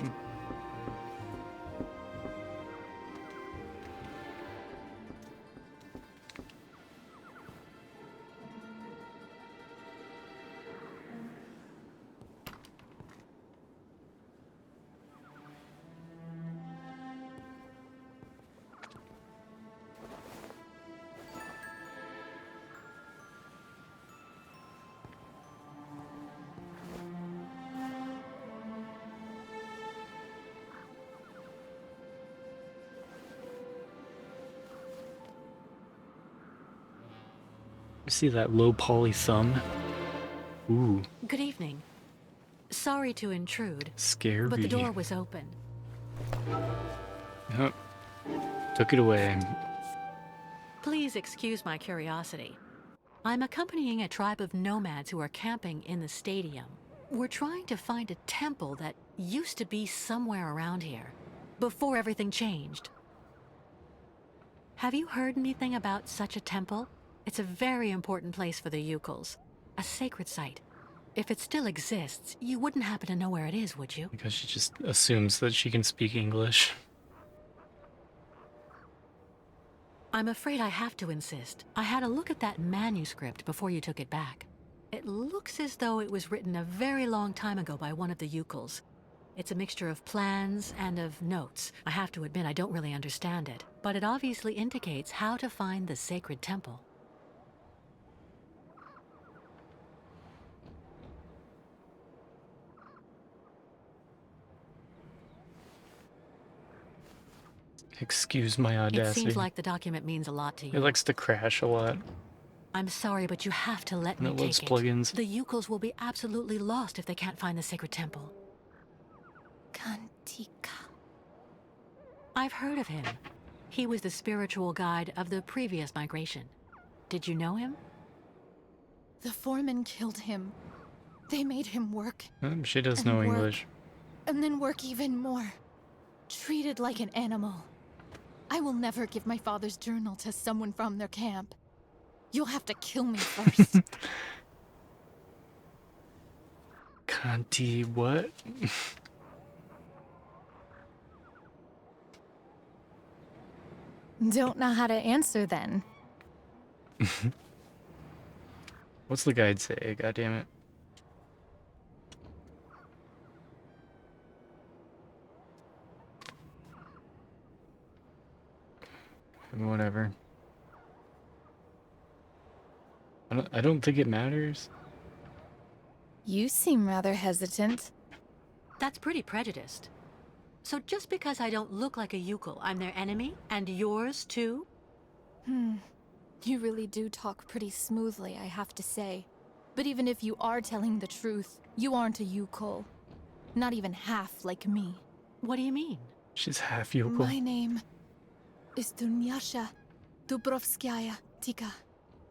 You see that low poly thumb? Ooh. Good evening. Sorry to intrude, Scary. but the door was open. Oh. Took it away. Please excuse my curiosity. I'm accompanying a tribe of nomads who are camping in the stadium. We're trying to find a temple that used to be somewhere around here, before everything changed. Have you heard anything about such a temple? It's a very important place for the Yukals, a sacred site. If it still exists, you wouldn't happen to know where it is, would you? Because she just assumes that she can speak English. I'm afraid I have to insist. I had a look at that manuscript before you took it back. It looks as though it was written a very long time ago by one of the Yukals. It's a mixture of plans and of notes. I have to admit I don't really understand it, but it obviously indicates how to find the sacred temple. Excuse my It audacity. seems like the document means a lot to you. It likes to crash a lot. I'm sorry, but you have to let me And it loads take plugins. it. The Yukals will be absolutely lost if they can't find the sacred temple. Kantika. I've heard of him. He was the spiritual guide of the previous migration. Did you know him? The foreman killed him. They made him work. She does and know work, English. And then work even more. Treated like an animal. I will never give my father's journal to someone from their camp. You'll have to kill me first. Kanti, what? Don't know how to answer then. What's the guide say? God damn it. Whatever. I don't think it matters. You seem rather hesitant. That's pretty prejudiced. So just because I don't look like a Yukal, I'm their enemy? And yours, too? You really do talk pretty smoothly, I have to say. But even if you are telling the truth, you aren't a Yukal. Not even half like me. What do you mean? She's half Yukal. My name is Dunyasha Dubrovskaya Tika.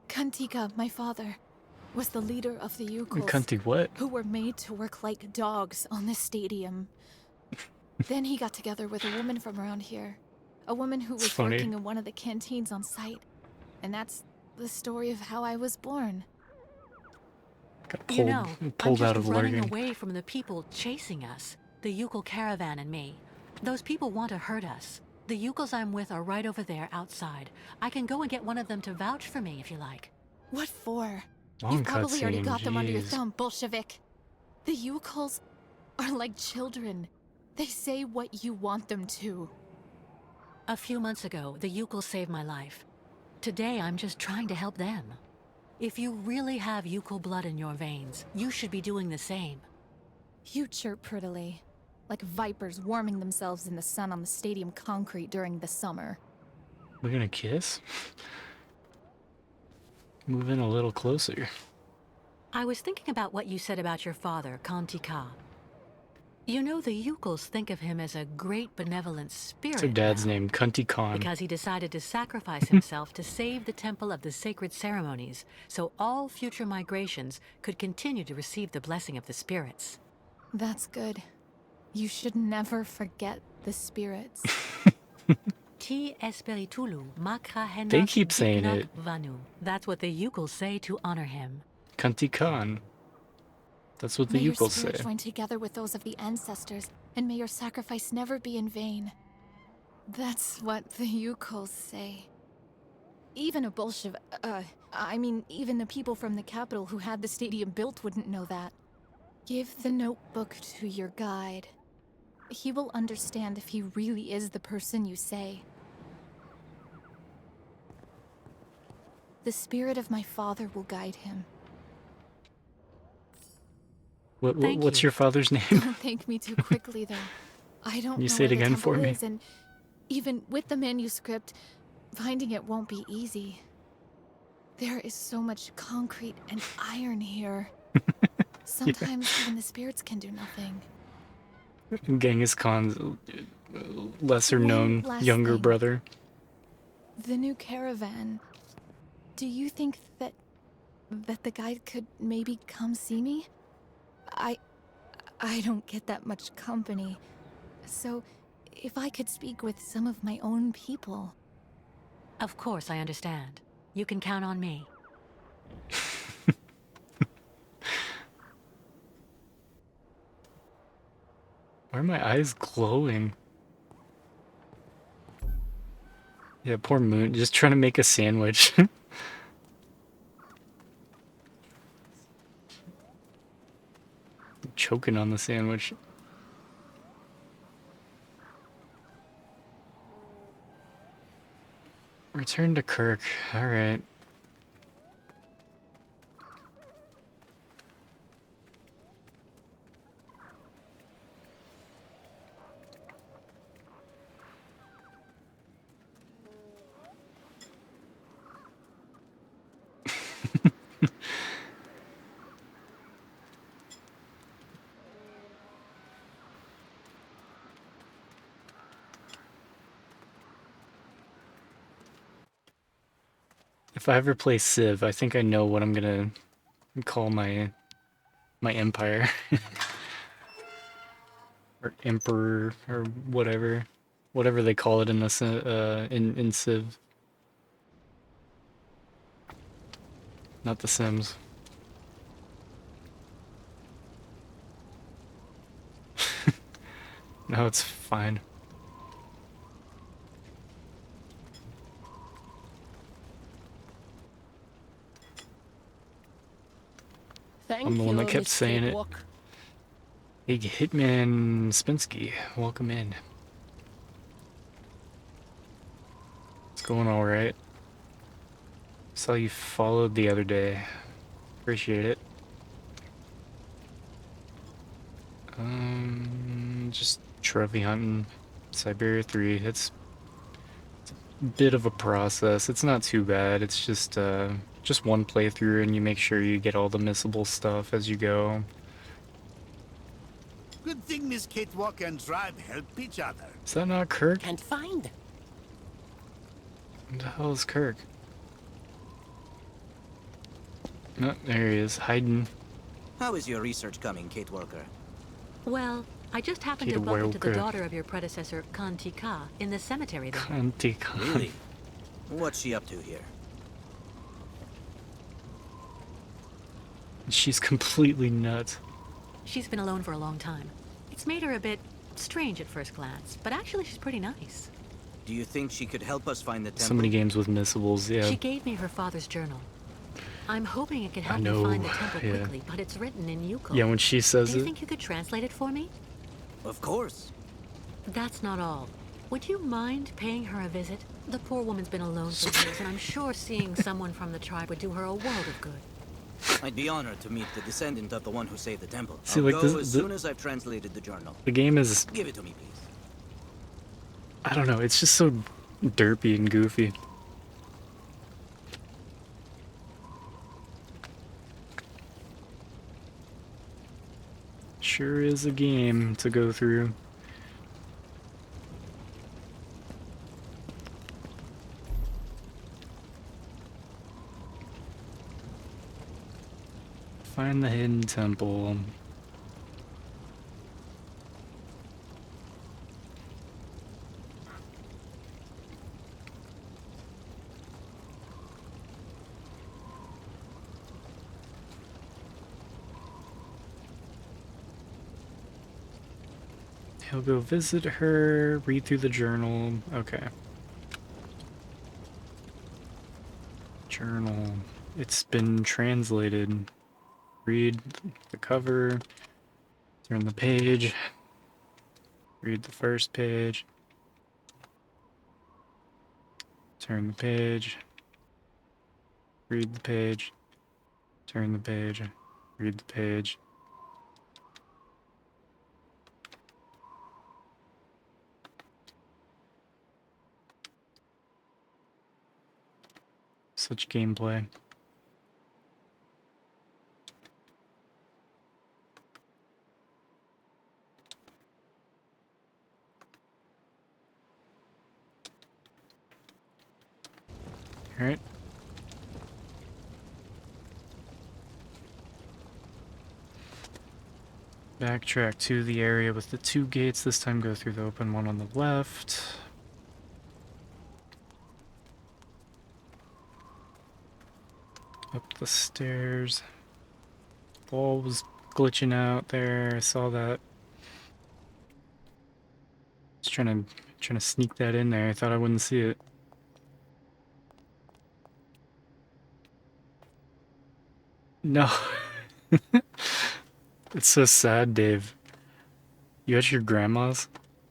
Kantika, my father, was the leader of the Yukals. Kanti what? Who were made to work like dogs on this stadium. Then he got together with a woman from around here. A woman who was working in one of the canteens on site. And that's the story of how I was born. You know, I'm out just of running learning. away from the people chasing us. The Yukal caravan and me. Those people want to hurt us. The Yukals I'm with are right over there outside. I can go and get one of them to vouch for me if you like. What for? Long You've probably already cutscene, got them under your jeez. thumb, Bolshevik. The Yukals are like children. They say what you want them to. A few months ago, the Yukals saved my life. Today, I'm just trying to help them. If you really have Yukal blood in your veins, you should be doing the same. You chirp prettily, like vipers warming themselves in the sun on the stadium concrete during the summer. We're gonna kiss? Move in a little closer. I was thinking about what you said about your father, Kantika. You know, the Yukals think of him as a great benevolent spirit. What's her dad's name? Kunti Khan. Because he decided to sacrifice himself to save the temple of the sacred ceremonies, so all future migrations could continue to receive the blessing of the spirits. That's good. You should never forget the spirits. Ti espiritulu makra henas They keep saying dignat it. Vanu. That's what the Yukals say to honor him. Kunti Khan. That's what the May your Yukals spirit say. join together with those of the ancestors, and may your sacrifice never be in vain. That's what the Yukals say. Even a Bolshevik, even the people from the capital who had the stadium built wouldn't know that. Give the notebook to your guide. He will understand if he really is the person you say. The spirit of my father will guide him. What's your father's name? Don't thank me too quickly, though. I don't You know say it where the again for temple me? is, and even with the manuscript, finding it won't be easy. There is so much concrete and iron here. Sometimes even the spirits can do nothing. Genghis Khan's lesser One known last younger thing. brother. The new caravan. Do you think that the guide could maybe come see me? I don't get that much company. So if I could speak with some of my own people. Of course, I understand. You can count on me. Why are my eyes glowing? Yeah, poor Moon, just trying to make a sandwich. Choking on the sandwich. Return to Kirk. Alright. If I ever play Civ, I think I know what I'm gonna call my empire. Or emperor or whatever. Whatever they call it in the in Civ. Not the Sims. No, it's fine. I'm the one that kept saying it. Hey, Hitman Spinsky, welcome in. It's going alright. Saw you followed the other day. Appreciate it. Just trophy hunting. Syberia 3. It's a bit of a process. It's not too bad. It's just one playthrough and you make sure you get all the missable stuff as you go. Good thing Miss Kate Walker and Tribe help each other. Is that not Kirk? Can't find. What the hell is Kirk? Oh, there he is, hiding. How is your research coming, Kate Walker? Well, I just happened Kate to bump into the Walker. daughter of your predecessor, Kantika, in the cemetery there. Kantika. Really? What's she up to here? She's completely nuts. She's been alone for a long time. It's made her a bit strange at first glance, but actually she's pretty nice. Do you think she could help us find the temple? So many games with missables, yeah. She gave me her father's journal. I'm hoping it can I help know, me find the temple yeah. quickly, but it's written in Yuko. Yeah, when she says Do you it. think you could translate it for me? Of course. That's not all. Would you mind paying her a visit? The poor woman's been alone for years, and I'm sure seeing someone from the tribe would do her a world of good. I'd be honored to meet the descendant of the one who saved the temple. See, I'll like, go this- as the- soon as I've translated the journal. The game is, Give it to me, please. I don't know, it's just so derpy and goofy. Sure is a game to go through. Find the hidden temple. He'll go visit her, read through the journal. Okay. Journal. It's been translated. Read the cover. Turn the page. Read the first page. Turn the page. Read the page. Turn the page. Read the page. Such gameplay. Alright. Backtrack to the area with the 2 gates. This time go through the open one on the left. Up the stairs. Ball was glitching out there. I saw that. Just trying to sneak that in there. I thought I wouldn't see it. No. It's so sad, Dave. You at your grandma's?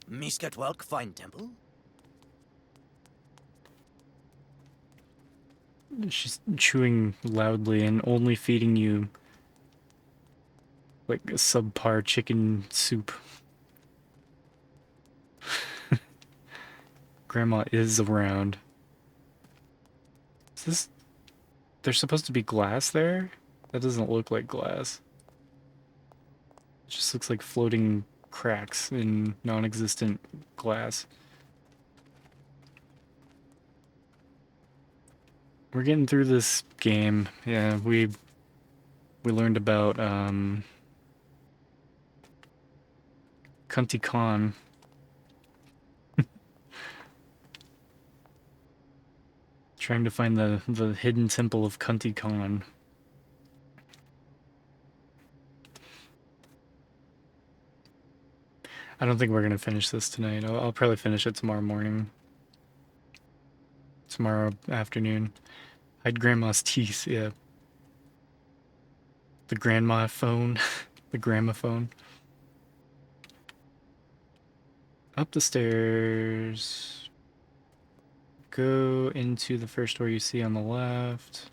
Miskatwalk Fine Temple? She's chewing loudly and only feeding you like a subpar chicken soup. Grandma is around. Is this... There's supposed to be glass there? That doesn't look like glass. It just looks like floating cracks in non-existent glass. We're getting through this game. Yeah, we learned about Kunti Khan. Trying to find the hidden temple of Kunti Khan. I don't think we're gonna finish this tonight. I'll probably finish it tomorrow morning. Tomorrow afternoon. Hide grandma's teeth, yeah. The grandma phone. The gramophone. Up the stairs. Go into the first door you see on the left.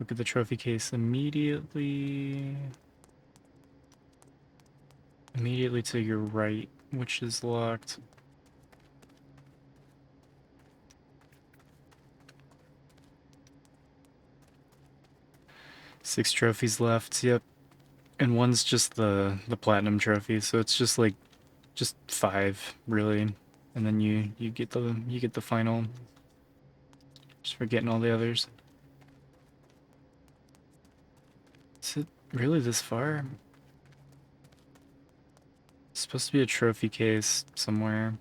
Look at the trophy case immediately. Immediately to your right, which is locked. Six trophies left, yep. And one's just the platinum trophy, so it's just like just 5 really. And then you get the final. Just forgetting all the others. Is it really this far? It's supposed to be a trophy case somewhere.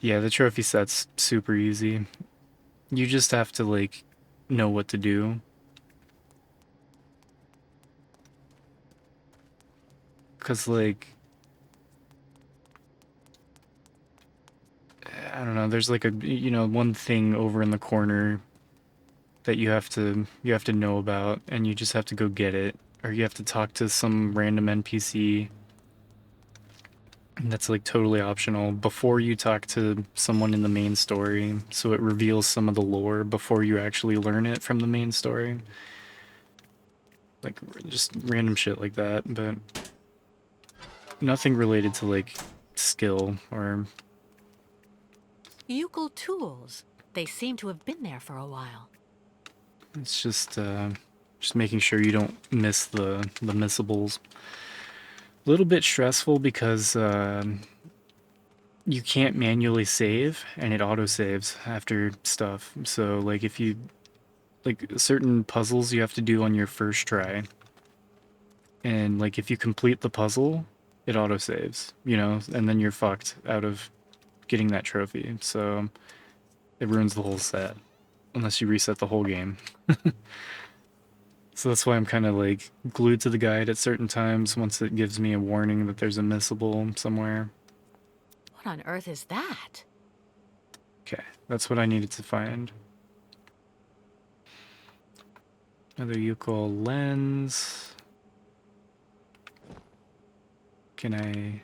Yeah, the trophy set's super easy. You just have to, like, know what to do. Because, like... I don't know, there's like a, you know, one thing over in the corner that you have to know about, and you just have to go get it. Or you have to talk to some random NPC. And that's like totally optional before you talk to someone in the main story, so it reveals some of the lore before you actually learn it from the main story. Like just random shit like that, but nothing related to like skill or... Euchal tools. They seem to have been there for a while. It's just making sure you don't miss the missables. A little bit stressful because you can't manually save, and it auto-saves after stuff. So, like, if you... Like, certain puzzles you have to do on your first try. And, like, if you complete the puzzle, it auto-saves, you know? And then you're fucked out of getting that trophy. So, it ruins the whole set. Unless you reset the whole game. So that's why I'm kind of like glued to the guide at certain times once it gives me a warning that there's a missable somewhere. What on earth is that? Okay, that's what I needed to find. Another Euchal lens. Can I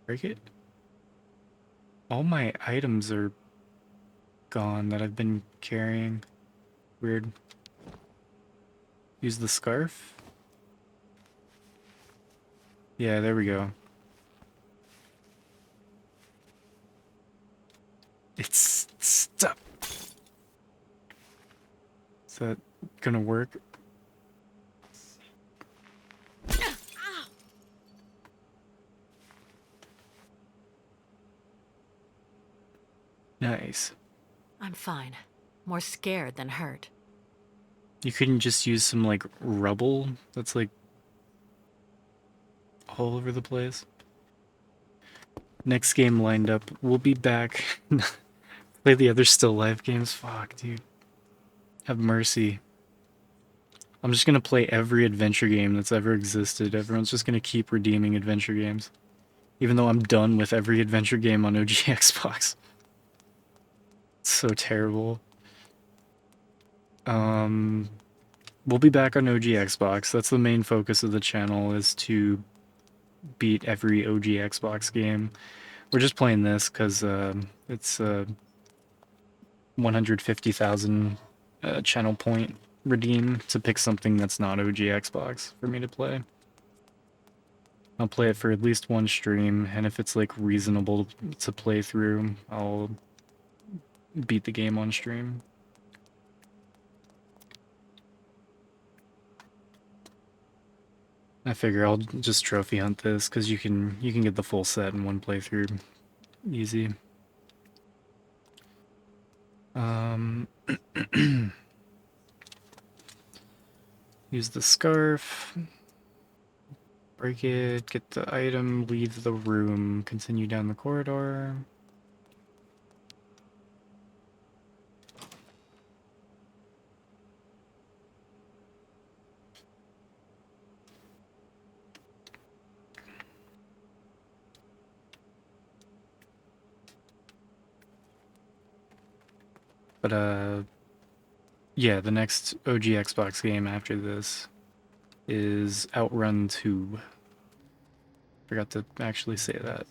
break it? All my items are gone that I've been carrying. Weird. Use the scarf? Yeah, there we go. It's stuck. Is that gonna work? Nice. I'm fine. More scared than hurt. You couldn't just use some, like, rubble that's, like, all over the place? Next game lined up. We'll be back. Play the other Still Life games? Fuck, dude. Have mercy. I'm just gonna play every adventure game that's ever existed. Everyone's just gonna keep redeeming adventure games. Even though I'm done with every adventure game on OG Xbox. It's so terrible. We'll be back on OG Xbox. That's the main focus of the channel, is to beat every OG Xbox game. We're just playing this because it's 150,000 channel point redeem to pick something that's not OG Xbox for me to play. I'll play it for at least one stream, and if it's like reasonable to play through, I'll beat the game on stream. I figure I'll just trophy hunt this because you can get the full set in one playthrough, easy. Use the scarf. Break it, get the item, leave the room, continue down the corridor. But, yeah, the next OG Xbox game after this is Outrun 2. Forgot to actually say that.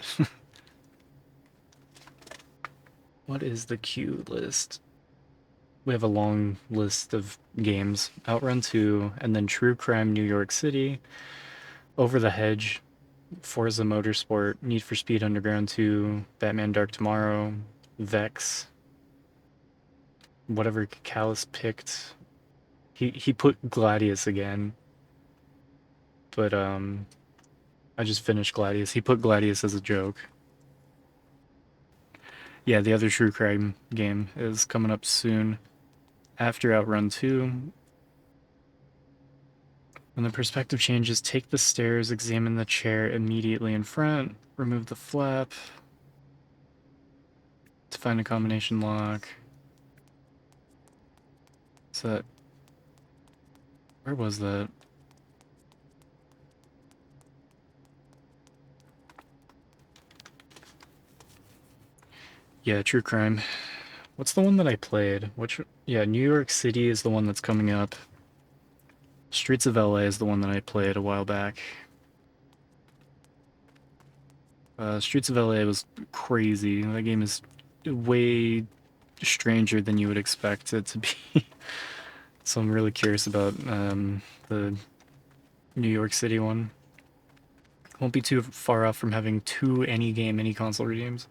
What is the queue list? We have a long list of games. Outrun 2, and then True Crime New York City, Over the Hedge, Forza Motorsport, Need for Speed Underground 2, Batman Dark Tomorrow, Vex, whatever Callus picked. He put Gladius again. But I just finished Gladius. He put Gladius as a joke. Yeah, the other True Crime game is coming up soon after Outrun 2. When the perspective changes, take the stairs, examine the chair immediately in front, remove the flap to find a combination lock. Is that... Where was that? Yeah, True Crime. What's the one that I played? Which... Yeah, New York City is the one that's coming up. Streets of LA is the one that I played a while back. Streets of LA was crazy. That game is way stranger than you would expect it to be. So I'm really curious about the New York City one. Won't be too far off from having 2 any game, any console redeems.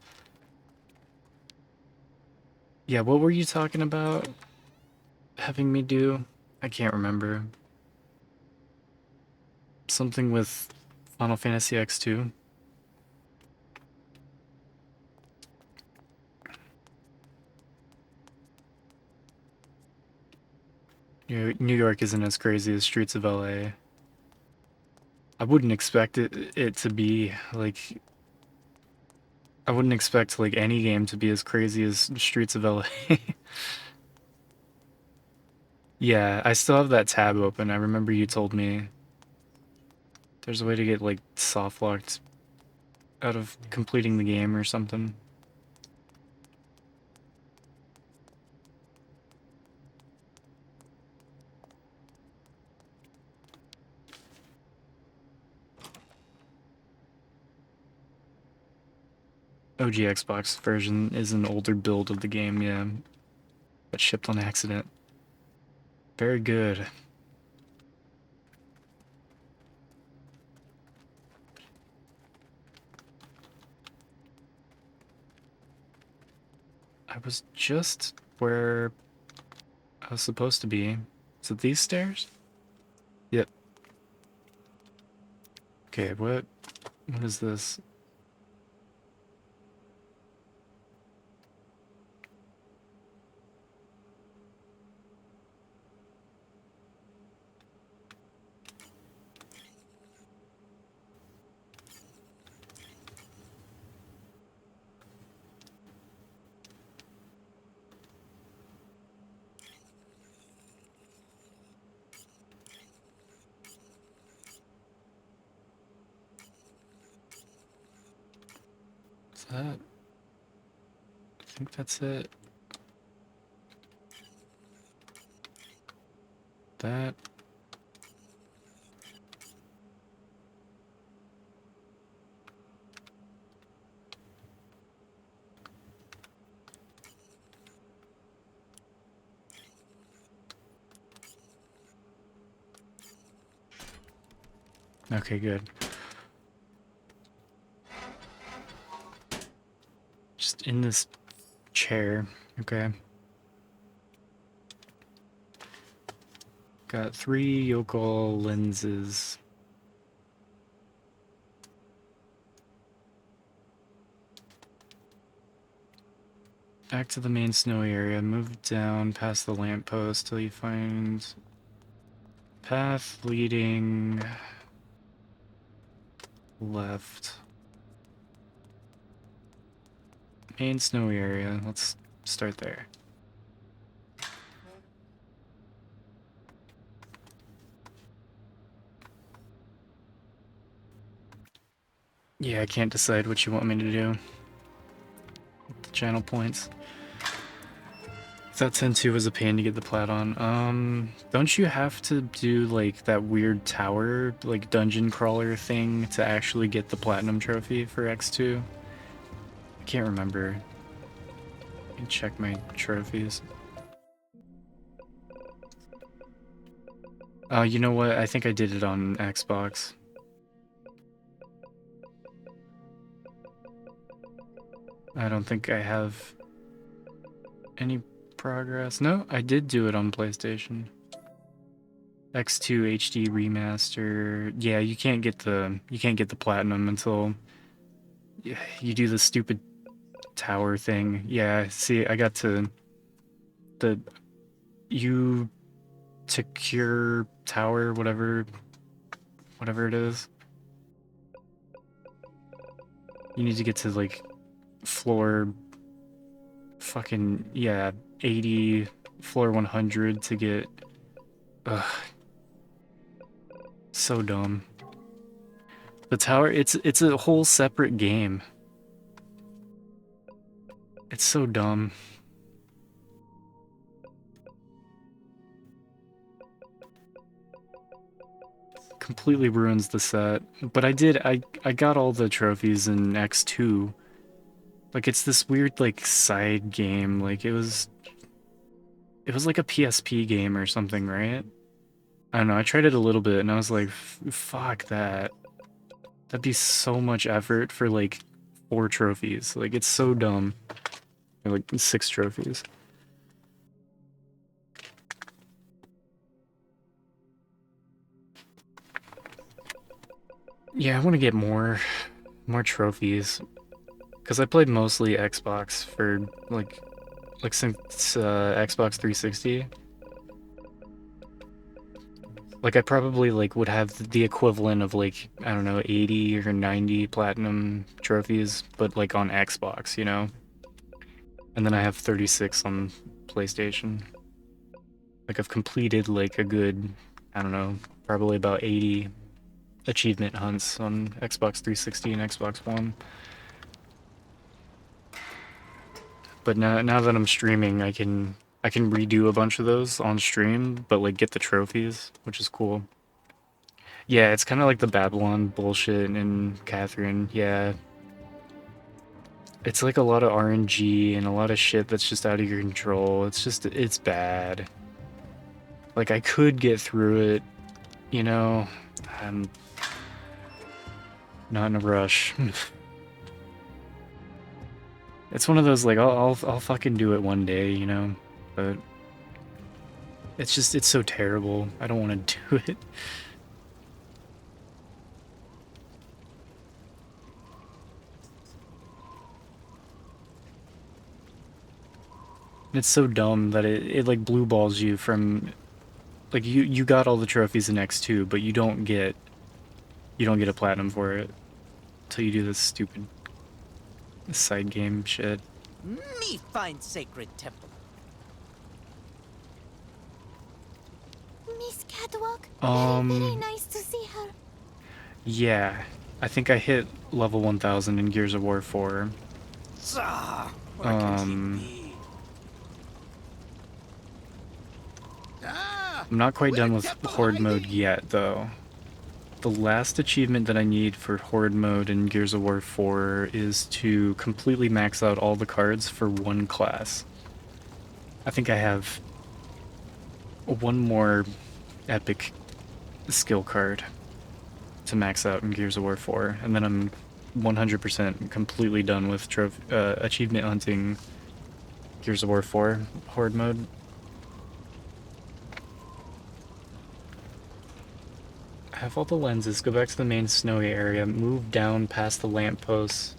Yeah, what were you talking about having me do? I can't remember. Something with Final Fantasy X2. New York isn't as crazy as Streets of LA. I wouldn't expect it to be, like... I wouldn't expect, like, any game to be as crazy as Streets of LA. Yeah, I still have that tab open. I remember you told me there's a way to get, like, soft-locked out of completing the game or something. OG Xbox version is an older build of the game, yeah. But shipped on accident. Very good. I was just where I was supposed to be. Is it these stairs? Yep. Okay, what is this? that? I think that's it. That. Okay, good. Just in this chair, okay. Got 3 yokel lenses. Back to the main snowy area. Move down past the lamppost till you find path leading left. Main snowy area. Let's start there. Yeah, I can't decide what you want me to do. The channel points. That 10-2 was a pain to get the plat on. Don't you have to do, like, that weird tower, like, dungeon crawler thing to actually get the platinum trophy for X2? I can't remember. I can check my trophies. You know what? I think I did it on Xbox. I don't think I have any progress. No, I did do it on PlayStation. X2 HD remaster. Yeah, you can't get the platinum until you do the stupid tower thing. Yeah, see, I got to the secure tower, whatever it is. You need to get to like floor fucking, yeah, 80, floor 100 to get. Ugh. So dumb. The tower, it's a whole separate game. It's so dumb. Completely ruins the set. But I got all the trophies in X2. Like, it's this weird, like, side game. Like, it was like a PSP game or something, right? I don't know, I tried it a little bit and I was like, fuck that. That'd be so much effort for, like, 4 trophies. Like, it's so dumb. Or, like, 6 trophies. Yeah, I want to get more trophies. Because I played mostly Xbox for, like since Xbox 360. Like, I probably, like, would have the equivalent of, like, I don't know, 80 or 90 platinum trophies, but, like, on Xbox, you know? And then I have 36 on PlayStation. Like, I've completed, like, a good, I don't know, probably about 80 achievement hunts on Xbox 360 and Xbox One. But now that I'm streaming, I can redo a bunch of those on stream, but like get the trophies, which is cool. Yeah, it's kind of like the Babylon bullshit in Catherine. Yeah. It's like a lot of RNG and a lot of shit that's just out of your control. It's bad. Like, I could get through it, you know? I'm not in a rush. It's one of those, like, I'll fucking do it one day, you know? But it's so terrible. I don't want to do it. It's so dumb that it like blue balls you from, like, you got all the trophies in X2, but you don't get a platinum for it until you do this stupid side game shit. Me find sacred temple. Miss Catwalk, Very nice to see her. Yeah, I think I hit level 1000 in Gears of War 4. Where can she be? I'm not quite done with Horde mode yet, though. The last achievement that I need for Horde mode in Gears of War 4 is to completely max out all the cards for one class. I think I have one more epic skill card to max out in Gears of War 4, and then I'm 100% completely done with achievement hunting Gears of War 4 Horde mode. I have all the lenses. Go back to the main snowy area. Move down past the lampposts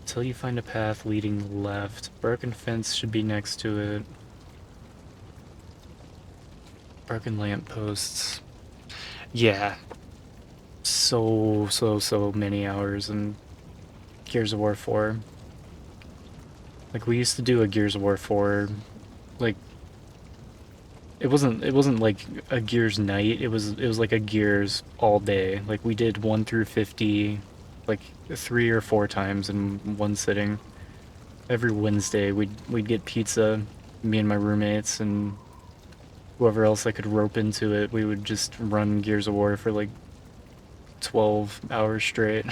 until you find a path leading left. Broken fence should be next to it. Broken lampposts. Yeah. So many hours in Gears of War 4. Like, we used to do a Gears of War 4, like, it wasn't like a Gears night, it was like a Gears all day. Like, we did 1 through 50, like, 3 or 4 times in one sitting. Every Wednesday, we'd get pizza, me and my roommates, and whoever else I could rope into it, we would just run Gears of War for, like, 12 hours straight.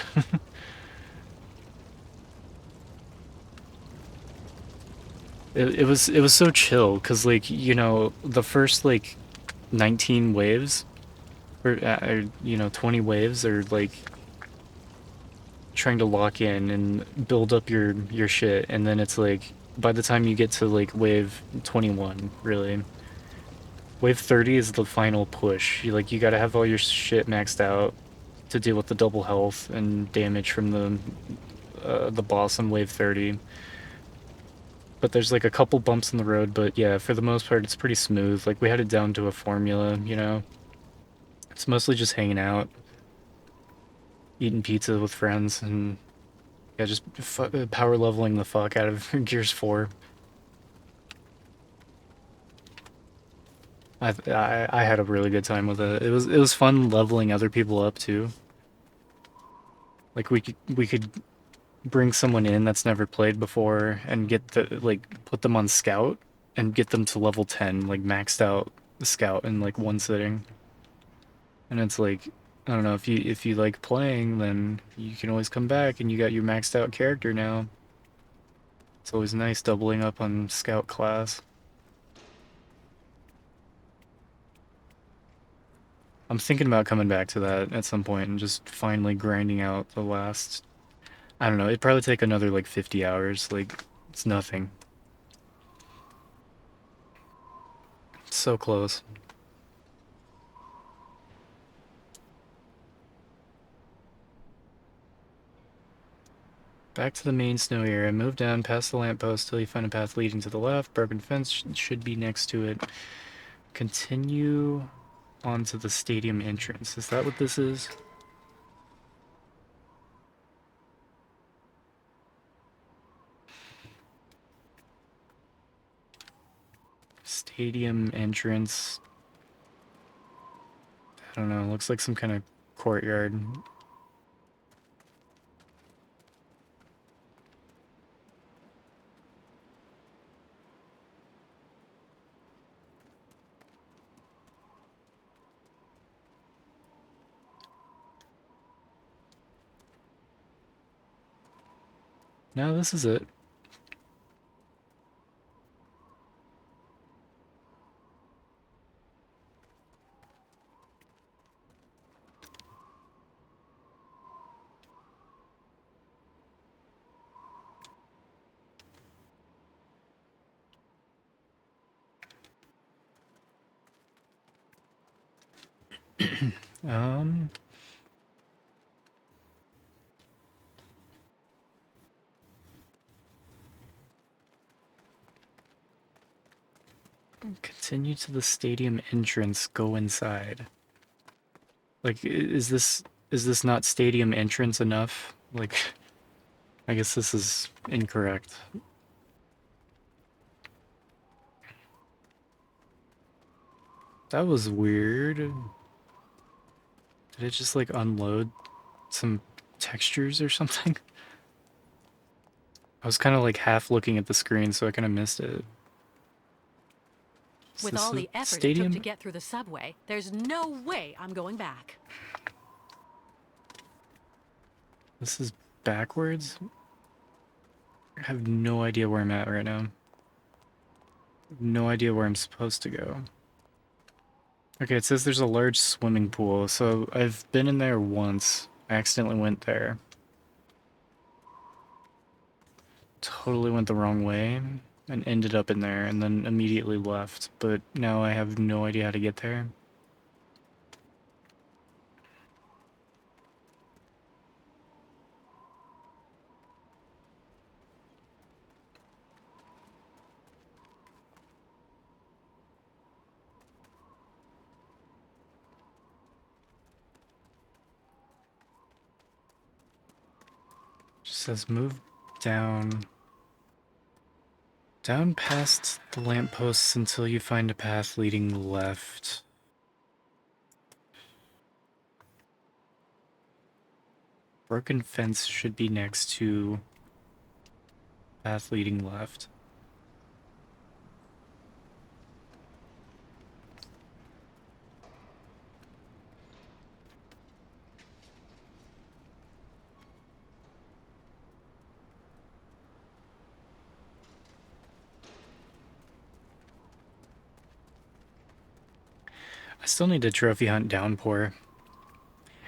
It was so chill, because, like, you know, the first, like, 19 waves, or, you know, 20 waves are, like, trying to lock in and build up your shit, and then it's, like, by the time you get to, like, wave 21, really, wave 30 is the final push. You gotta have all your shit maxed out to deal with the double health and damage from the boss on wave 30. But there's, like, a couple bumps in the road, but yeah, for the most part, it's pretty smooth. Like, we had it down to a formula, you know? It's mostly just hanging out, eating pizza with friends, and, yeah, just power leveling the fuck out of Gears 4. I had a really good time with it. It was fun leveling other people up, too. Like, we could bring someone in that's never played before and put them on scout and get them to level 10, like, maxed out the scout in, like, one sitting. And it's like, I don't know, if you like playing, then you can always come back and you got your maxed out character now. It's always nice doubling up on scout class. I'm thinking about coming back to that at some point and just finally grinding out the last, I don't know, it'd probably take another, like, 50 hours. Like, it's nothing. So close. Back to the main snow area. Move down past the lamppost till you find a path leading to the left. Broken fence should be next to it. Continue onto the stadium entrance. Is that what this is? Stadium entrance. I don't know. Looks like some kind of courtyard. No, this is it. um... Continue to the stadium entrance, go inside. Like, is this not stadium entrance enough? Like, I guess this is incorrect. That was weird. Did it just, like, unload some textures or something? I was kind of like half looking at the screen, so I kind of missed it. With all the effort it took to get through the subway, there's no way I'm going back. This is backwards? I have no idea where I'm at right now. No idea where I'm supposed to go. Okay, it says there's a large swimming pool, so I've been in there once. I accidentally went there. Totally went the wrong way and ended up in there and then immediately left, but now I have no idea how to get there. Just says move down past the lampposts until you find a path leading left. Broken fence should be next to path leading left. I still need to trophy hunt Downpour.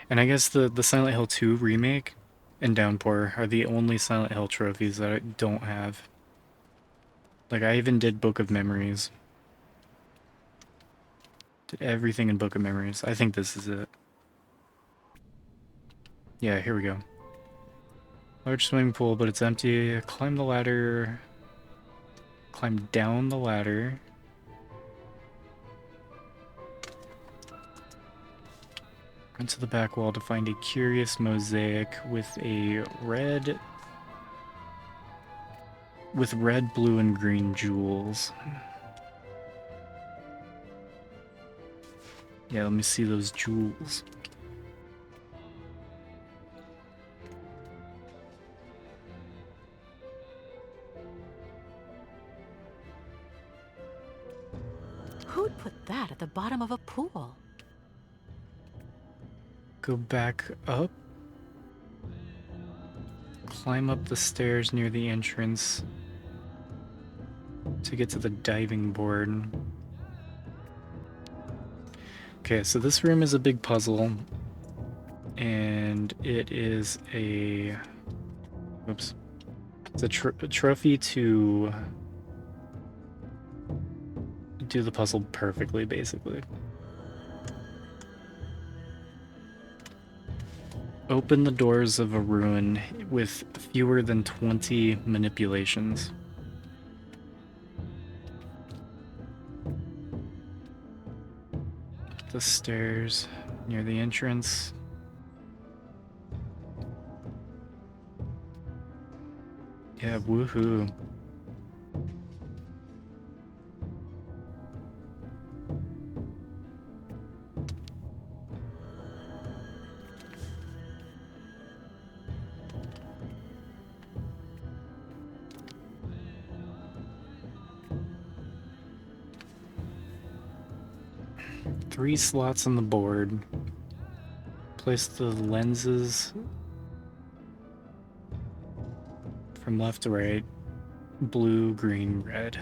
And I guess the Silent Hill 2 remake and Downpour are the only Silent Hill trophies that I don't have. Like, I even did Book of Memories. Did everything in Book of Memories. I think this is it. Yeah, here we go. Large swimming pool, but it's empty. Climb the ladder. Climb down the ladder. Into the back wall to find a curious mosaic with red, blue, and green jewels. Yeah, let me see those jewels. Who'd put that at the bottom of a pool? Go back up. Climb up the stairs near the entrance to get to the diving board. Okay, so this room is a big puzzle, and it is a... Oops. It's a trophy to do the puzzle perfectly, basically. Open the doors of a ruin with fewer than 20 manipulations. The stairs near the entrance. Yeah, woohoo. Three slots on the board. Place the lenses from left to right. Blue, green, red.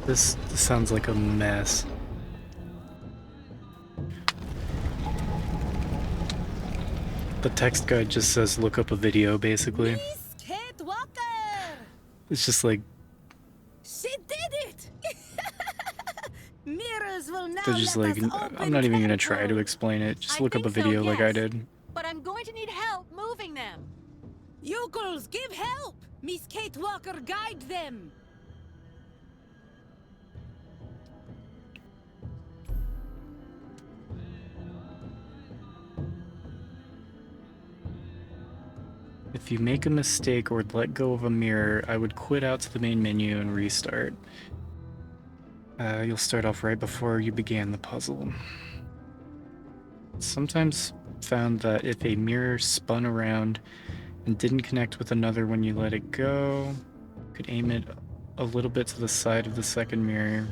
This sounds like a mess. The text guide just says look up a video, basically. Miss Kate Walker! It's just like She did it! Mirrors will now they're just let like, us open I'm not even gonna try to careful. explain it. Just I look up a think so, video like I yes. did. But I'm going to need help moving them. Yokels, give help! Miss Kate Walker, guide them! If you make a mistake or let go of a mirror, I would quit out to the main menu and restart. You'll start off right before you began the puzzle. Sometimes found that if a mirror spun around and didn't connect with another when you let it go, you could aim it a little bit to the side of the second mirror,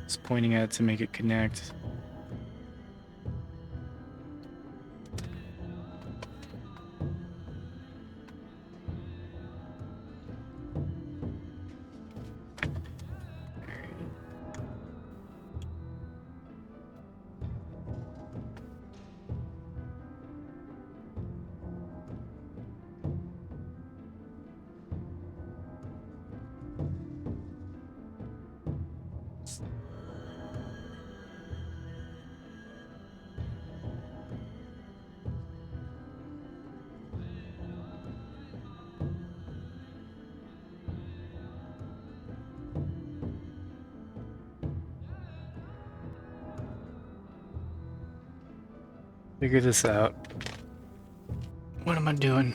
just pointing at it to make it connect. Figure this out. What am I doing?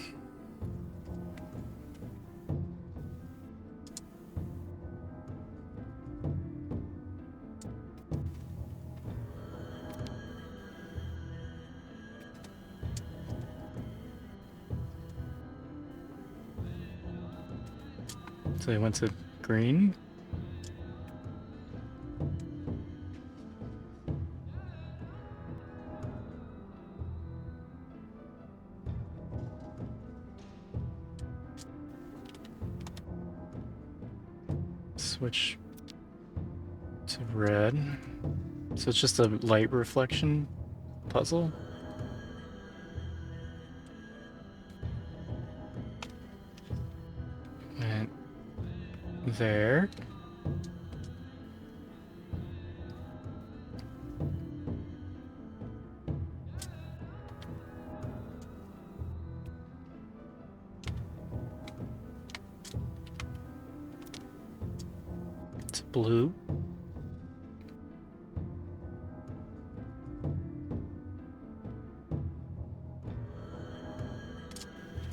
So I went to green. Switch to red. So it's just a light reflection puzzle. Went there. It's blue.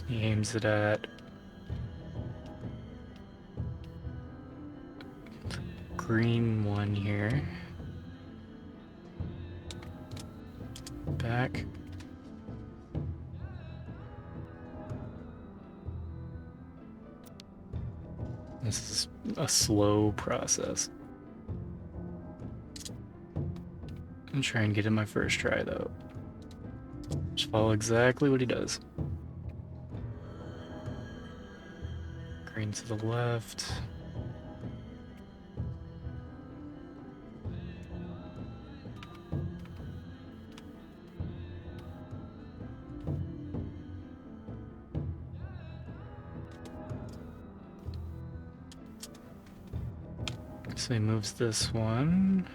He aims it at the green one here. Back. This is a slow process. I'm trying to get in my first try though. Just follow exactly what he does. Green to the left. So he moves this one.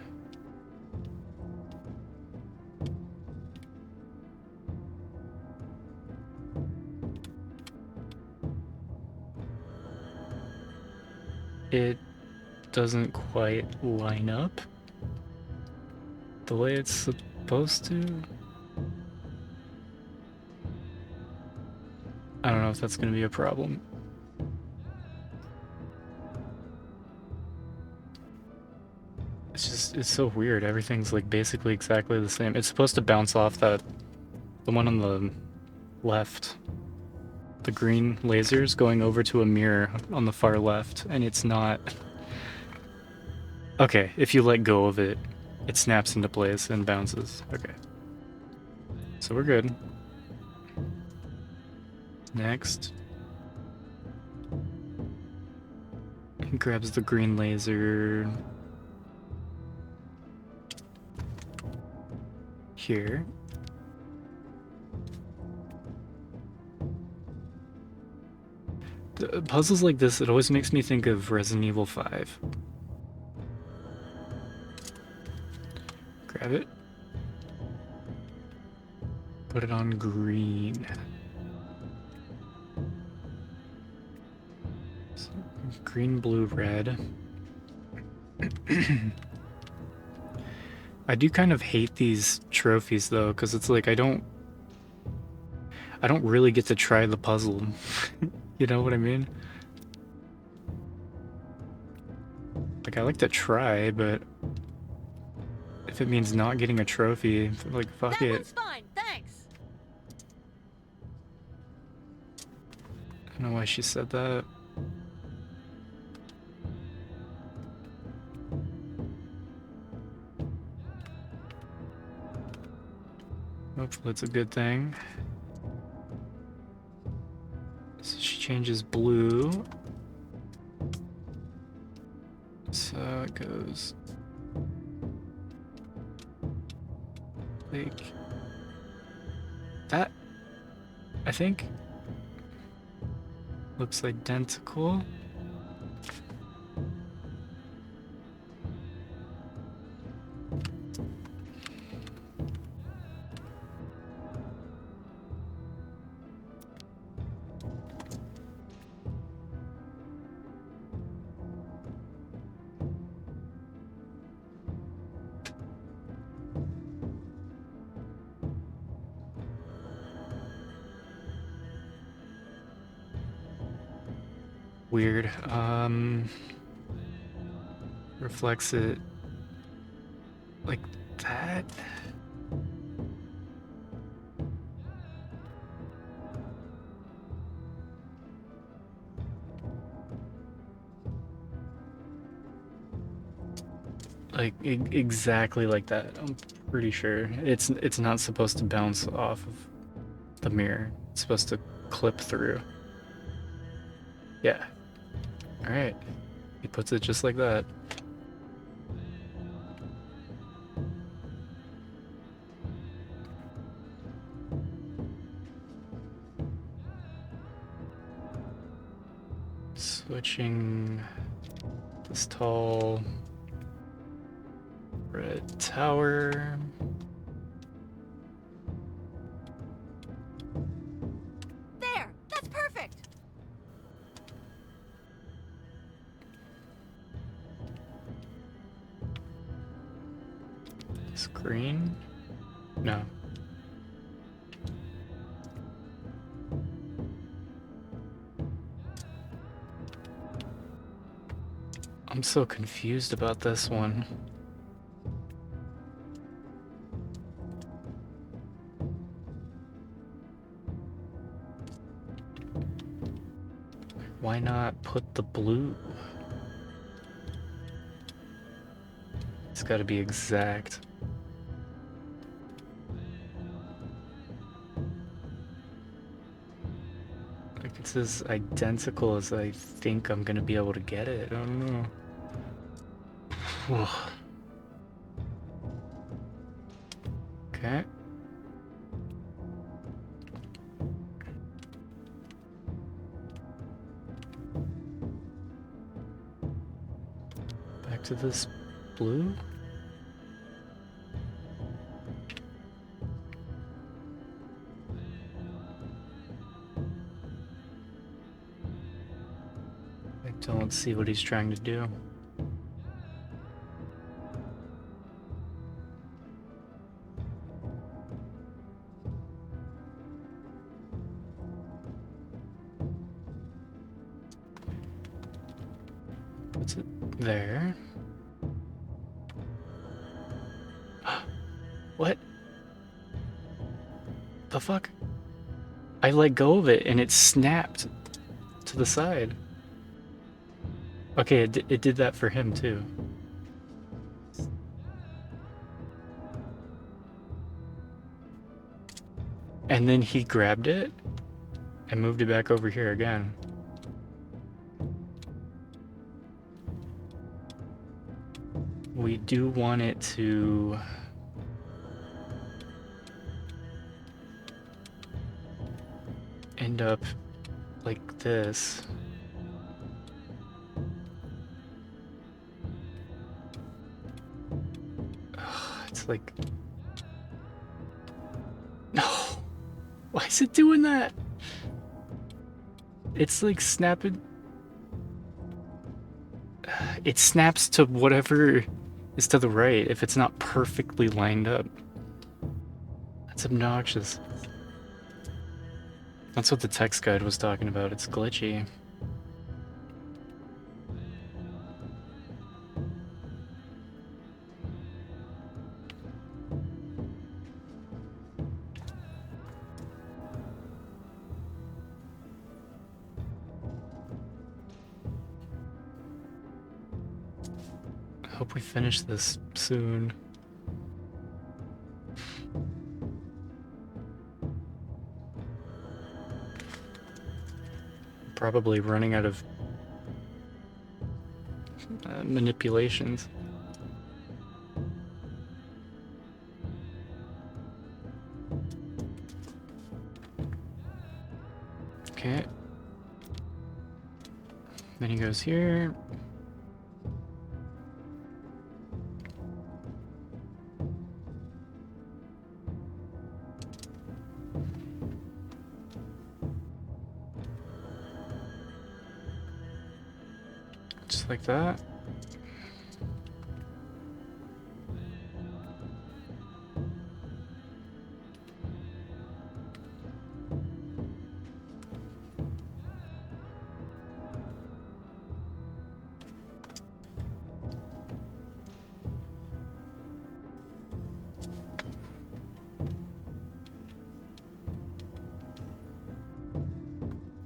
It doesn't quite line up the way it's supposed to. I don't know if that's going to be a problem. It's so weird. Everything's like basically exactly the same. It's supposed to bounce off the one on the left. The green lasers going over to a mirror on the far left, and it's not. Okay, if you let go of it, it snaps into place and bounces. Okay. So we're good. Next. He grabs the green laser. Here. puzzles like this, it always makes me think of Resident Evil 5. Grab it. Put it on green. So, green, blue, red. I do kind of hate these trophies though, because it's like I don't really get to try the puzzle. You know what I mean? Like, I like to try, but if it means not getting a trophy, like, fuck it. That's fine, thanks. I don't know why she said that. Hopefully it's a good thing. So she changes blue. So it goes like that, I think. Looks identical. Weird. Reflects it like that. Like exactly like that. I'm pretty sure it's not supposed to bounce off of the mirror. It's supposed to clip through. Yeah. All right. He puts it just like that. Switching this tall red tower. There! That's perfect! Screen? No. I'm so confused about this one. Why not put the blue? It's got to be exact. Like, it's as identical as I think I'm gonna be able to get it. I don't know. Okay. Back to this blue. I don't see what he's trying to do. Puts it there. What? The fuck? I let go of it and it snapped to the side. Okay, it did that for him too. And then he grabbed it and moved it back over here again. We do want it to end up like this. like... No! Why is it doing that? It's like snapping... It snaps to whatever is to the right if it's not perfectly lined up. That's obnoxious. That's what the text guide was talking about. It's glitchy. I hope we finish this soon. Probably running out of manipulations. Okay. Then he goes here. Just like that.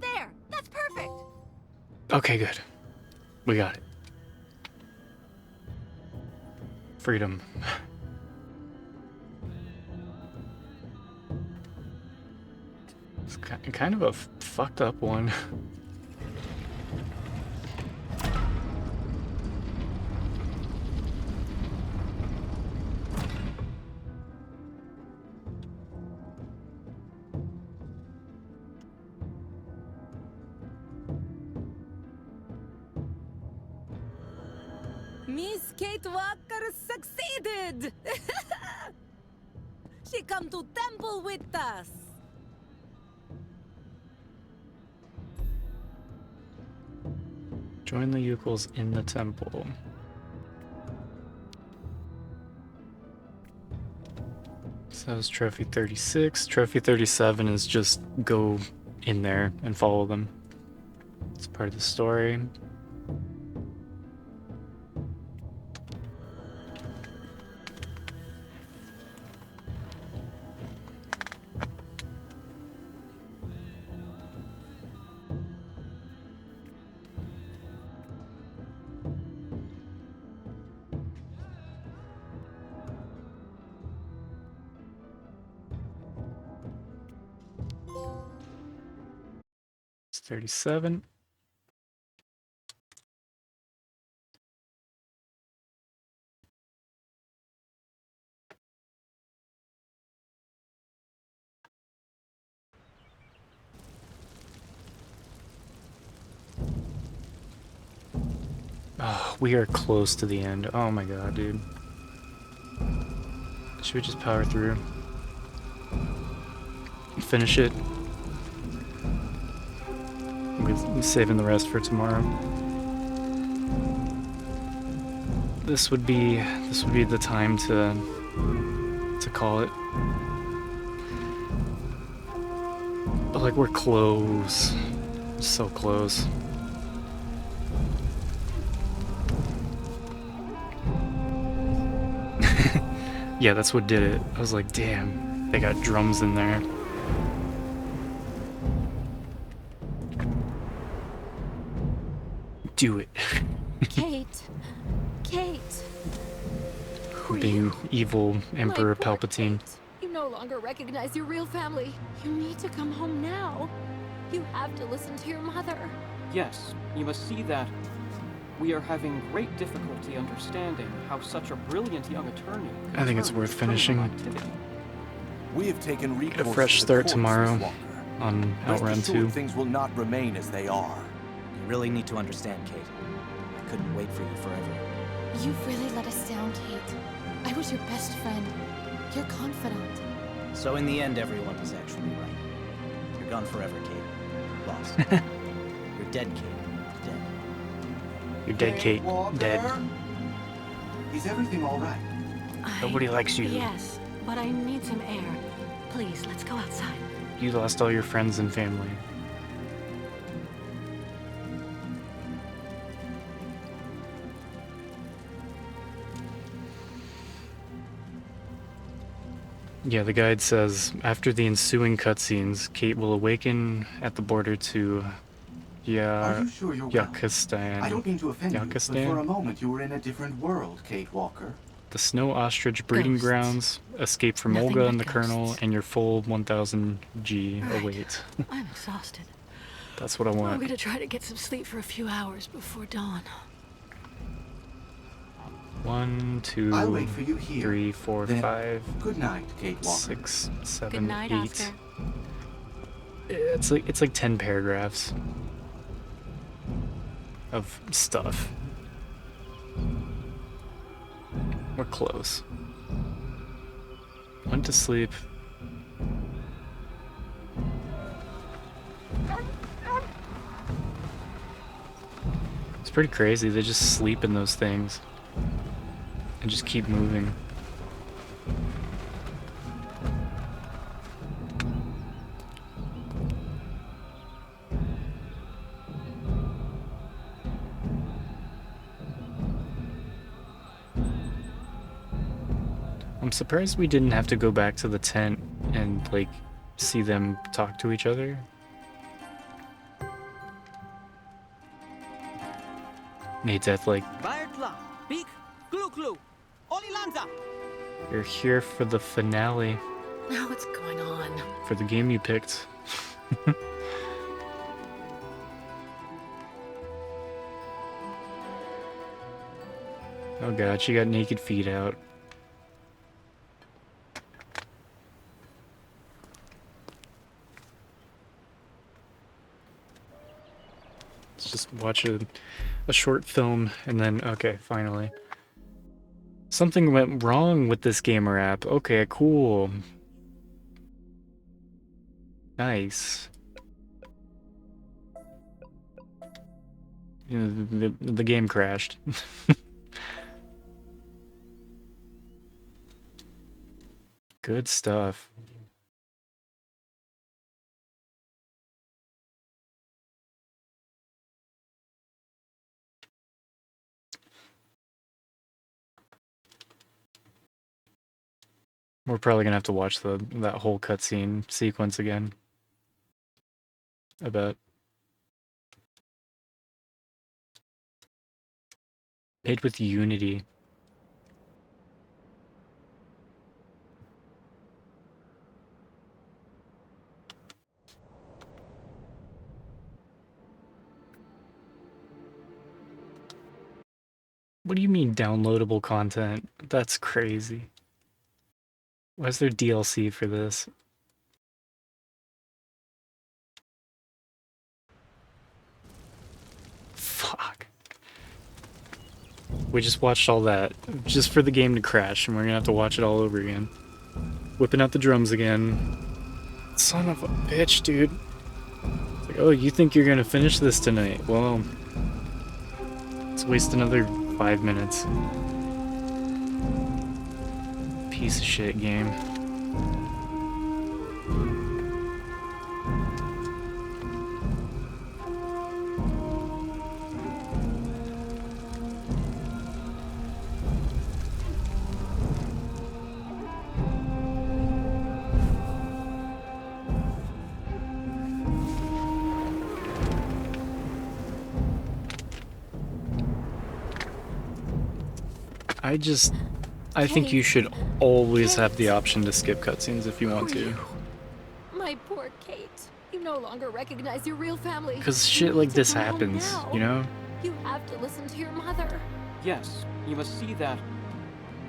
There! That's perfect! Okay, good. We got it. Freedom. It's kind of a fucked up one. Miss Kate Walker succeeded! She come to temple with us. Join the Yukels in the temple. So that was trophy 36. Trophy 37 is just go in there and follow them. It's part of the story. It's 37. Oh, we are close to the end. Oh my god, dude. Should we just power through? Finish it? We're saving the rest for tomorrow. This would be the time to call it. But like we're close. So close. Yeah, that's what did it. I was like, damn, they got drums in there. Do it. Kate. Kate. Being evil Emperor Palpatine. You no longer recognize your real family. You need to come home now. You have to listen to your mother. Yes, you must see that we are having great difficulty understanding how such a brilliant young attorney I think it's worth finishing. We have taken Get a fresh start tomorrow on Outrun 2. Things will not remain as they are. You really need to understand, Kate. I couldn't wait for you forever. You've really let us down, Kate. I was your best friend, your confidant. So in the end, everyone was actually right. You're gone forever, Kate. Lost. You're dead, Kate. Dead. You're dead, Kate. Dead. Is everything all right? Nobody likes you. Yes, but I need some air. Please, let's go outside. You lost all your friends and family. Yeah, the guide says, after the ensuing cutscenes, Kate will awaken at the border to Are you sure you're well? Yakistan. I don't mean to offend you, but for a moment you were in a different world, Kate Walker. The snow ostrich breeding Ghosts. grounds, escape from Nothing Olga but and the Colonel, ghosts. and your full 1000 G Right. await. I'm exhausted. That's what I I'm want. gonna try to get some sleep for a few hours before dawn. 1, 2, I'll wait for you here. 3, 4, Then, 5. good night, Kate Walker. 6, 7, Good night, 8. Oscar. It's like 10 paragraphs of stuff. We're close. Went to sleep. It's pretty crazy. They just sleep in those things and just keep moving. I'm surprised we didn't have to go back to the tent and, like, see them talk to each other. Nate's like, Baertla, Beak, Glu Glu, Olilanza. you're here for the finale, Now what's going on? for the game you picked. Oh god, she got naked feet out. Let's just watch a short film and then, okay, finally. Something went wrong with this gamer app. Okay, cool. Nice. You know, the game crashed. Good stuff. We're probably gonna have to watch that whole cutscene sequence again. I bet. Made with Unity. What do you mean downloadable content? That's crazy. Why is there DLC for this? Fuck. We just watched all that just for the game to crash, and we're gonna have to watch it all over again. Whipping out the drums again. Son of a bitch, dude. It's like, oh, you think you're gonna finish this tonight? Well, let's waste another 5 minutes. Piece of shit game. I think you should always have the option to skip cutscenes if you want to. My poor Kate. You no longer recognize your real family. Because You shit need like to this go home happens, now. you know? You have to listen to your mother. Yes, you must see that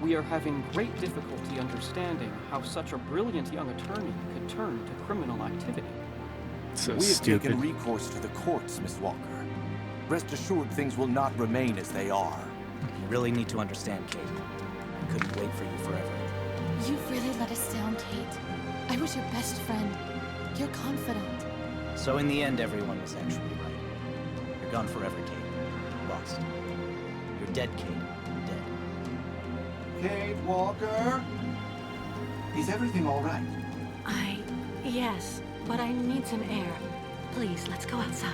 we are having great difficulty understanding how such a brilliant young attorney could turn to criminal activity. So We have stupid. taken recourse to the courts, Miss Walker. Rest assured things will not remain as they are. You really need to understand, Kate. couldn't wait for you forever. You've really let us down, Kate. I was your best friend, your confidant. So in the end, everyone was actually right. You're gone forever, Kate. Lost. You're dead, Kate. Dead. Kate Walker? Is everything all right? Yes, but I need some air. Please, let's go outside.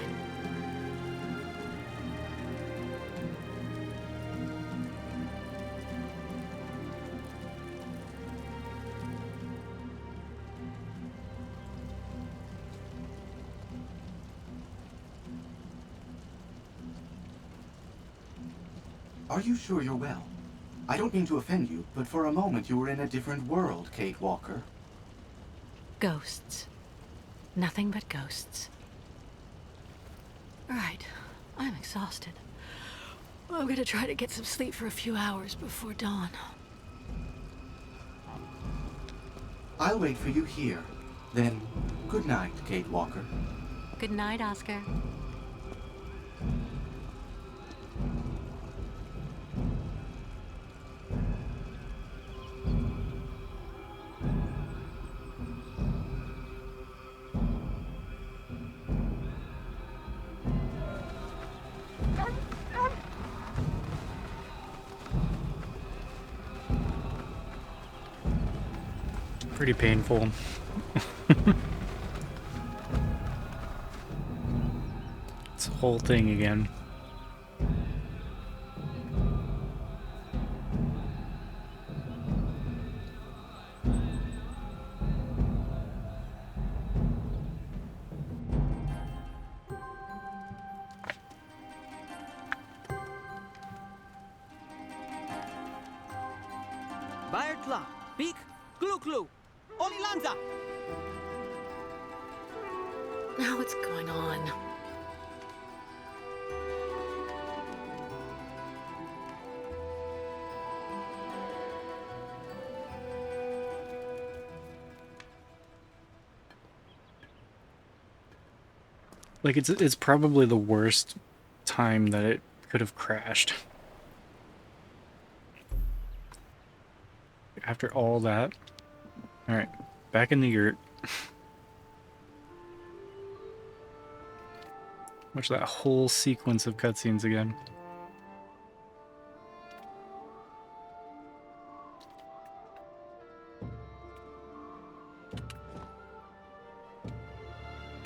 Are you sure you're well? I don't mean to offend you, but for a moment you were in a different world, Kate Walker. Ghosts. Nothing but ghosts. Right. I'm exhausted. I'm gonna try to get some sleep for a few hours before dawn. I'll wait for you here. Then, good night, Kate Walker. Good night, Oscar. Pretty painful. It's a whole thing again. Baertla, Peak, Klu, Olilanza! Now what's going on? Like, it's probably the worst time that it could have crashed. After all that. Alright, back in the yurt. Watch that whole sequence of cutscenes again.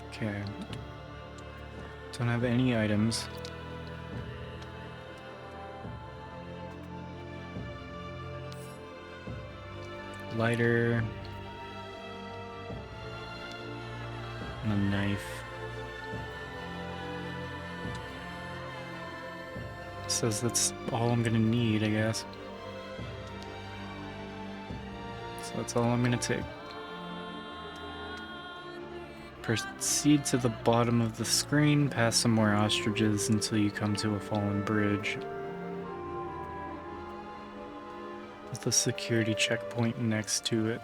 Okay. Don't have any items. Lighter. And a knife. Says that's all I'm gonna need, I guess. So that's all I'm gonna take. Proceed to the bottom of the screen, past some more ostriches until you come to a fallen bridge. With a security checkpoint next to it.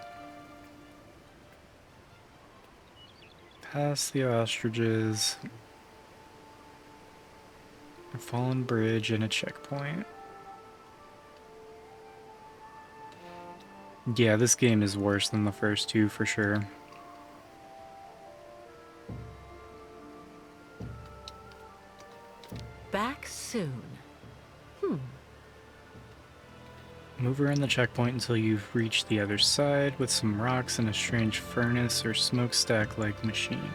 Past the ostriches. A fallen bridge and a checkpoint. Yeah, this game is worse than the first two for sure. Back soon. Move around the checkpoint until you've reached the other side with some rocks and a strange furnace or smokestack-like machine.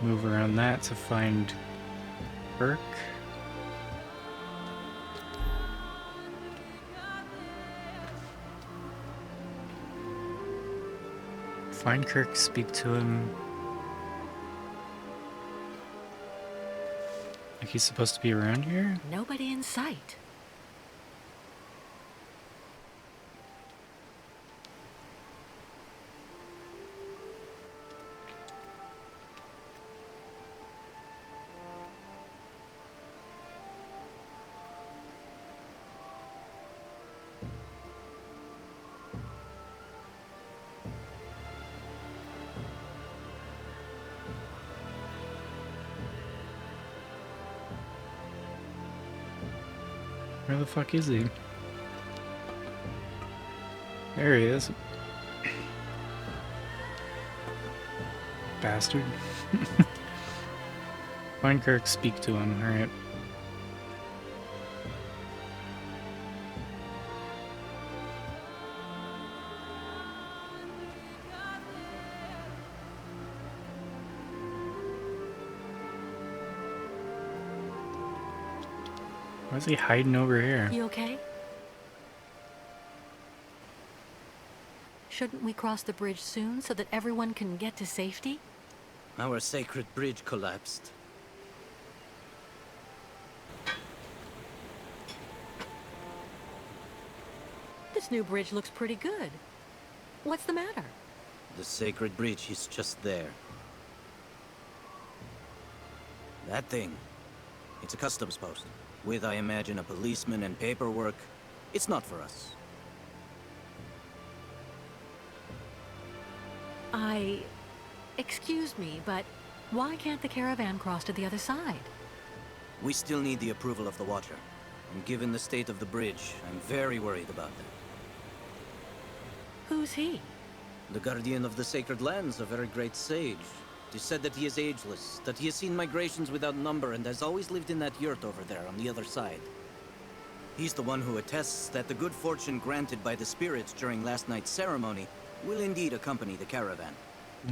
Move around that to find Kirk. Find Kirk, speak to him. Like he's supposed to be around here? Nobody in sight. Where the fuck is he? There he is. Bastard. Find Kirk, speak to him, alright. Why is he hiding over here? You okay? Shouldn't we cross the bridge soon so that everyone can get to safety? Our sacred bridge collapsed. This new bridge looks pretty good. What's the matter? The sacred bridge is just there. That thing. It's a customs post. With, I imagine, a policeman and paperwork. It's not for us. Excuse me, but why can't the caravan cross to the other side? We still need the approval of the Watcher. And given the state of the bridge, I'm very worried about that. Who's he? The guardian of the sacred lands, a very great sage. It is said that he is ageless, that he has seen migrations without number and has always lived in that yurt over there on the other side. He's the one who attests that the good fortune granted by the spirits during last night's ceremony will indeed accompany the caravan.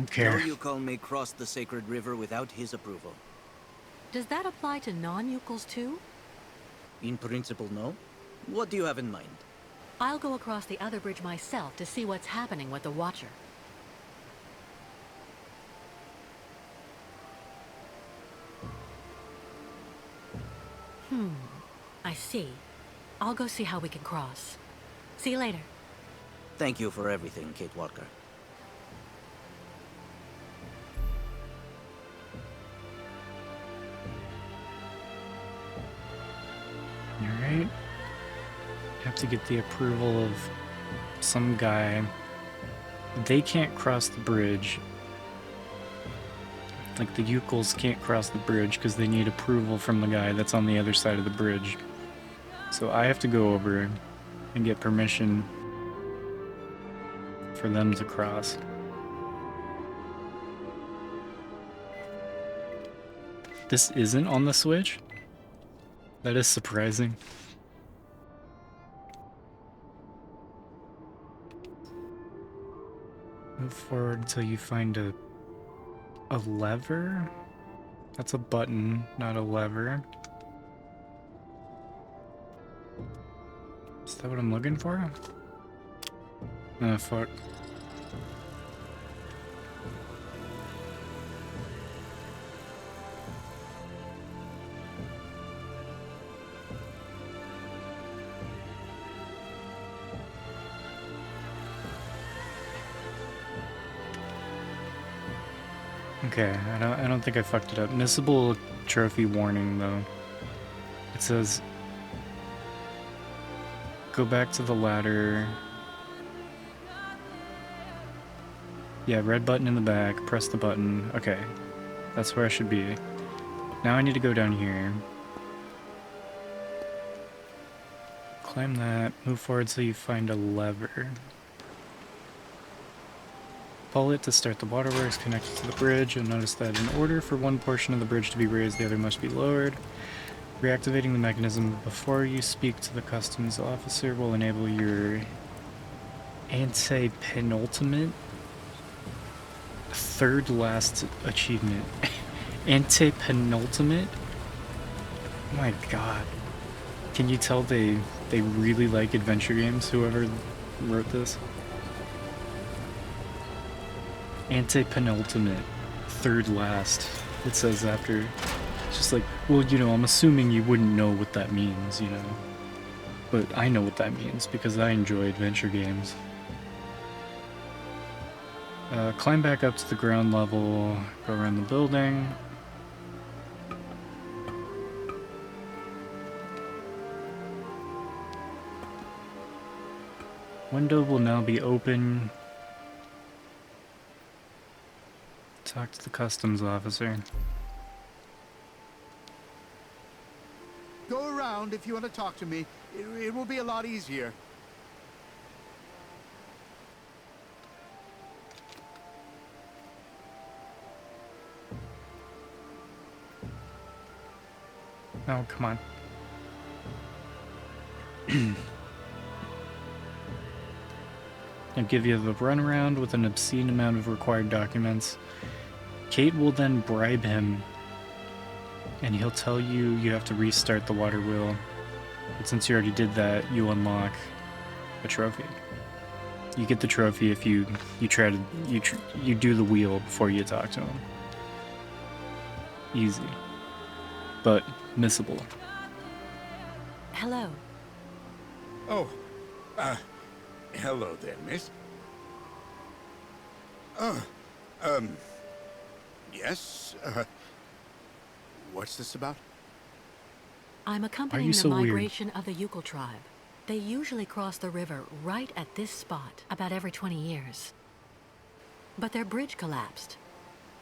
Okay. No Yukon may cross the sacred river without his approval. Does that apply to non-Yukons too? In principle, no. What do you have in mind? I'll go across the other bridge myself to see what's happening with the Watcher. I see. I'll go see how we can cross. See you later. Thank you for everything, Kate Walker. Alright. Have to get the approval of some guy. They can't cross the bridge. Like, the Yukons can't cross the bridge because they need approval from the guy that's on the other side of the bridge. So I have to go over and get permission for them to cross. This isn't on the Switch? That is surprising. Move forward until you find a lever? That's a button, not a lever. Is that what I'm looking for? Oh, fuck. Okay, I don't think I fucked it up. Missable trophy warning though. It says go back to the ladder. Yeah, red button in the back, press the button. Okay. That's where I should be. Now I need to go down here. Climb that, move forward so you find a lever. Pull it to start the waterworks connected to the bridge. You'll notice that in order for one portion of the bridge to be raised, the other must be lowered. Reactivating the mechanism before you speak to the customs officer will enable your anti-penultimate third last achievement. Anti-penultimate? Oh my god. Can you tell they really like adventure games, whoever wrote this? Anti-penultimate, third last, it says after. It's just like, well, you know, I'm assuming you wouldn't know what that means, you know. But I know what that means, because I enjoy adventure games. Climb back up to the ground level, go around the building. Window will now be open. Talk to the customs officer. Go around around if you want to talk to me. It will be a lot easier. Oh, come on. I'll give you the runaround with an obscene amount of required documents. Kate will then bribe him, and he'll tell you you have to restart the water wheel. But since you already did that, you unlock a trophy. You get the trophy if you do the wheel before you talk to him. Easy, but missable. Hello. Oh, hello there, miss. Yes, what's this about? I'm accompanying the migration of the Yukol tribe. They usually cross the river right at this spot about every 20 years. But their bridge collapsed,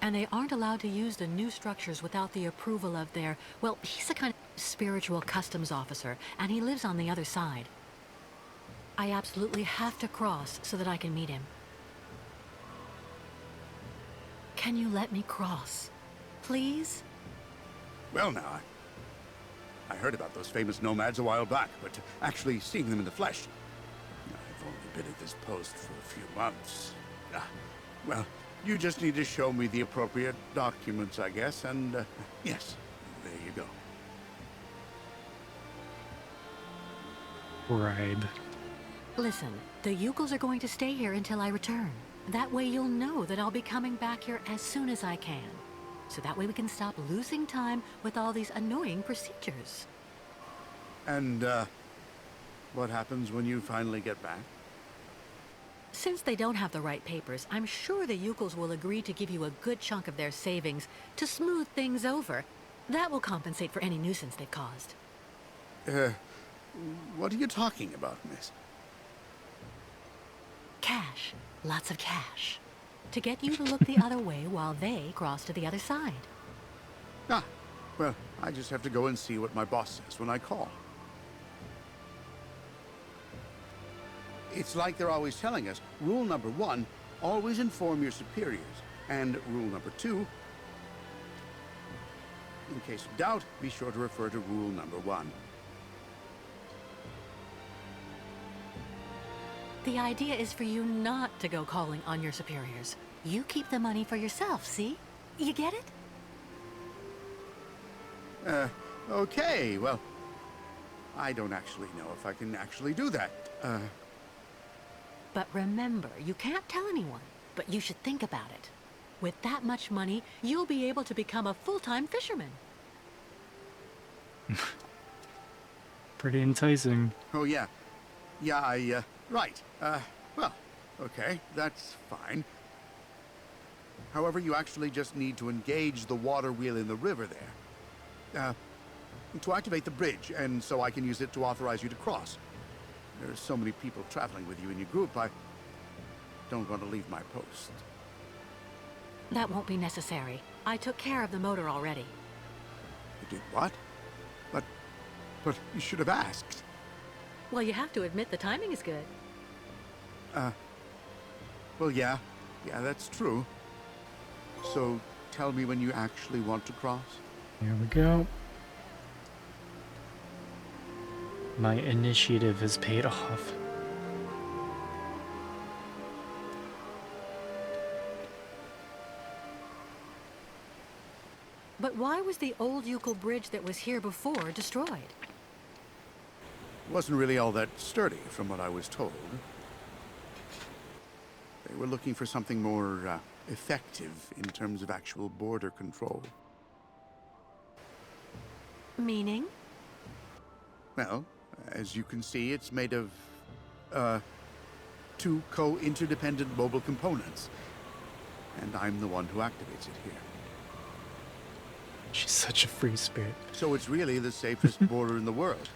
and they aren't allowed to use the new structures without the approval of their, well, he's a kind of spiritual customs officer, and he lives on the other side. I absolutely have to cross so that I can meet him. Can you let me cross? Please? Well, now, I heard about those famous nomads a while back, but actually seeing them in the flesh... I've only been at this post for a few months. Well, you just need to show me the appropriate documents, I guess, and, yes, there you go. Bribe. Listen, the Yukols are going to stay here until I return. That way you'll know that I'll be coming back here as soon as I can. So that way we can stop losing time with all these annoying procedures. And, what happens when you finally get back? Since they don't have the right papers, I'm sure the Yukols will agree to give you a good chunk of their savings to smooth things over. That will compensate for any nuisance they've caused. What are you talking about, miss? Cash. Lots of cash. To get you to look the other way while they cross to the other side. Ah, well, I just have to go and see what my boss says when I call. It's like they're always telling us, rule number 1, always inform your superiors. And rule number 2, in case of doubt, be sure to refer to rule number 1. The idea is for you not to go calling on your superiors. You keep the money for yourself, see? You get it? Okay, well, I don't actually know if I can actually do that. But remember, you can't tell anyone, but you should think about it. With that much money, you'll be able to become a full-time fisherman. Pretty enticing. Oh, yeah. Yeah, right. Well, okay, that's fine. However, you actually just need to engage the water wheel in the river there. To activate the bridge, and so I can use it to authorize you to cross. There are so many people traveling with you in your group, I don't want to leave my post. That won't be necessary. I took care of the motor already. You did what? But you should have asked. Well, you have to admit the timing is good. Well, yeah, that's true. So, tell me when you actually want to cross. Here we go. My initiative has paid off. But why was the old Yukol bridge that was here before destroyed? Wasn't really all that sturdy, from what I was told. They were looking for something more, effective in terms of actual border control. Meaning? Well, as you can see, it's made of, 2 co-interdependent mobile components. And I'm the one who activates it here. She's such a free spirit. So it's really the safest border in the world.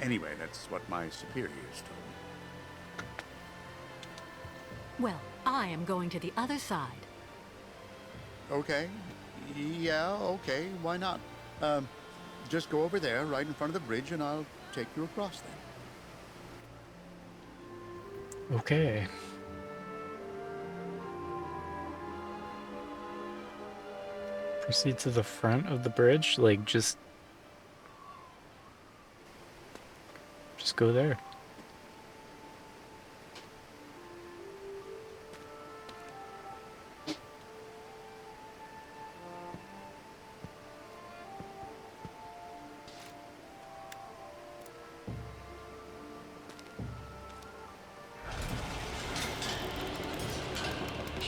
Anyway, that's what my superiors told me. Well, I am going to the other side. Okay. Yeah, okay, why not? Just go over there, right in front of the bridge, and I'll take you across then. Okay. Proceed to the front of the bridge, like just go there.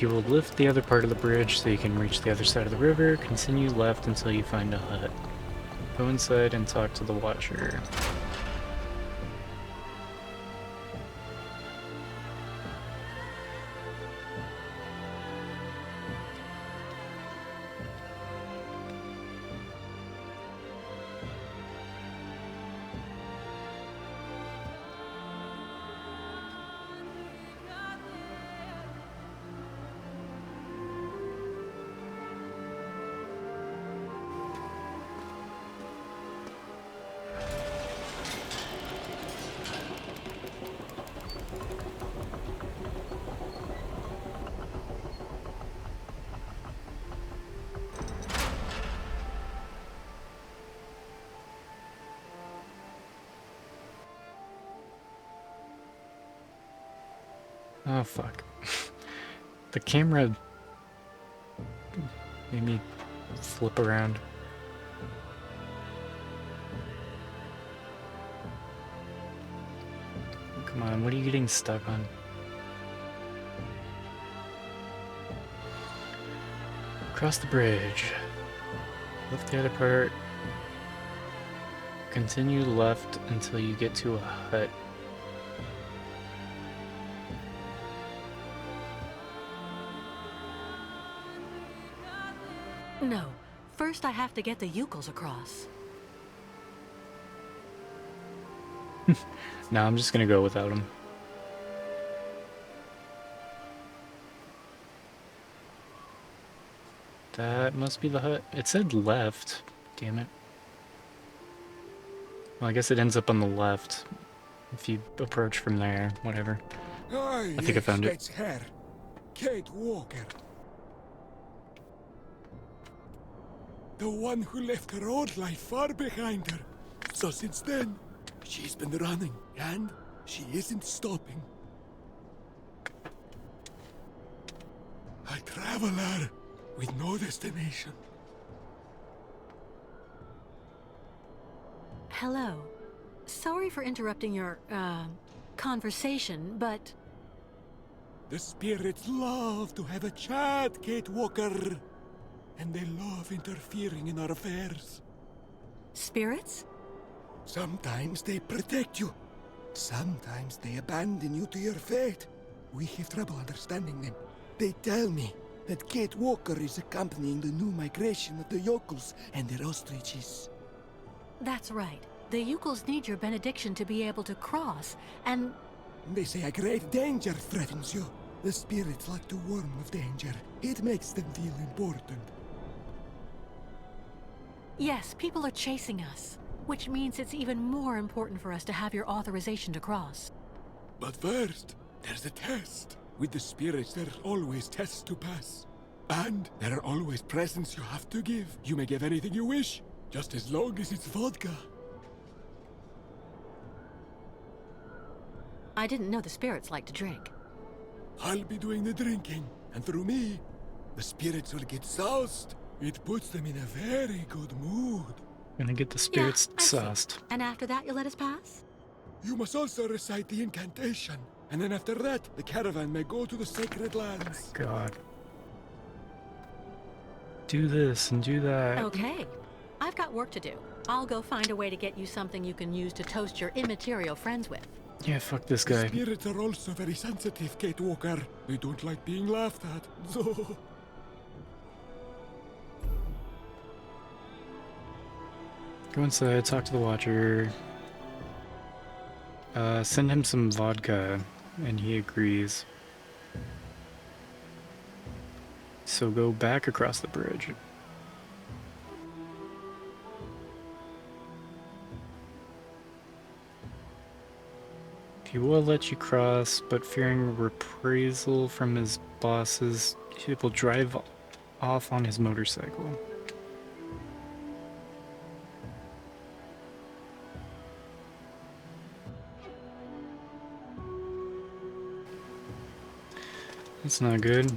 You will lift the other part of the bridge so you can reach the other side of the river. Continue left until you find a hut. Go inside and talk to the Watcher. Oh fuck. The camera made me flip around. Come on, what are you getting stuck on? Cross the bridge. Lift the other part. Continue left until you get to a hut. No. First I have to get the Yukos across. No, I'm just gonna go without him. That must be the hut. It said left. Damn it. Well, I guess it ends up on the left. If you approach from there, whatever. I think I found it. It's her, Kate Walker. The one who left her old life far behind her. So since then, she's been running, and she isn't stopping. A traveler with no destination. Hello. Sorry for interrupting your, conversation, but... The spirits love to have a chat, Kate Walker. And they love interfering in our affairs. Spirits? Sometimes they protect you. Sometimes they abandon you to your fate. We have trouble understanding them. They tell me that Kate Walker is accompanying the new migration of the yokels and their ostriches. That's right. The Yukos need your benediction to be able to cross, and... They say a great danger threatens you. The spirits like to warn of danger. It makes them feel important. Yes, people are chasing us, which means it's even more important for us to have your authorization to cross. But first, there's a test. With the spirits, there are always tests to pass. And there are always presents you have to give. You may give anything you wish, just as long as it's vodka. I didn't know the spirits like to drink. I'll be doing the drinking, and through me, the spirits will get soused. It puts them in a very good mood. Gonna get the spirits sauced. And after that, you'll let us pass? You must also recite the incantation. And then after that, the caravan may go to the sacred lands. God. Do this and do that. Okay. I've got work to do. I'll go find a way to get you something you can use to toast your immaterial friends with. Yeah, fuck this guy. The spirits are also very sensitive, Kate Walker. They don't like being laughed at. So... Go inside, talk to the Watcher. Send him some vodka, and he agrees. So go back across the bridge. He will let you cross, but fearing reprisal from his bosses, he will drive off on his motorcycle. That's not good.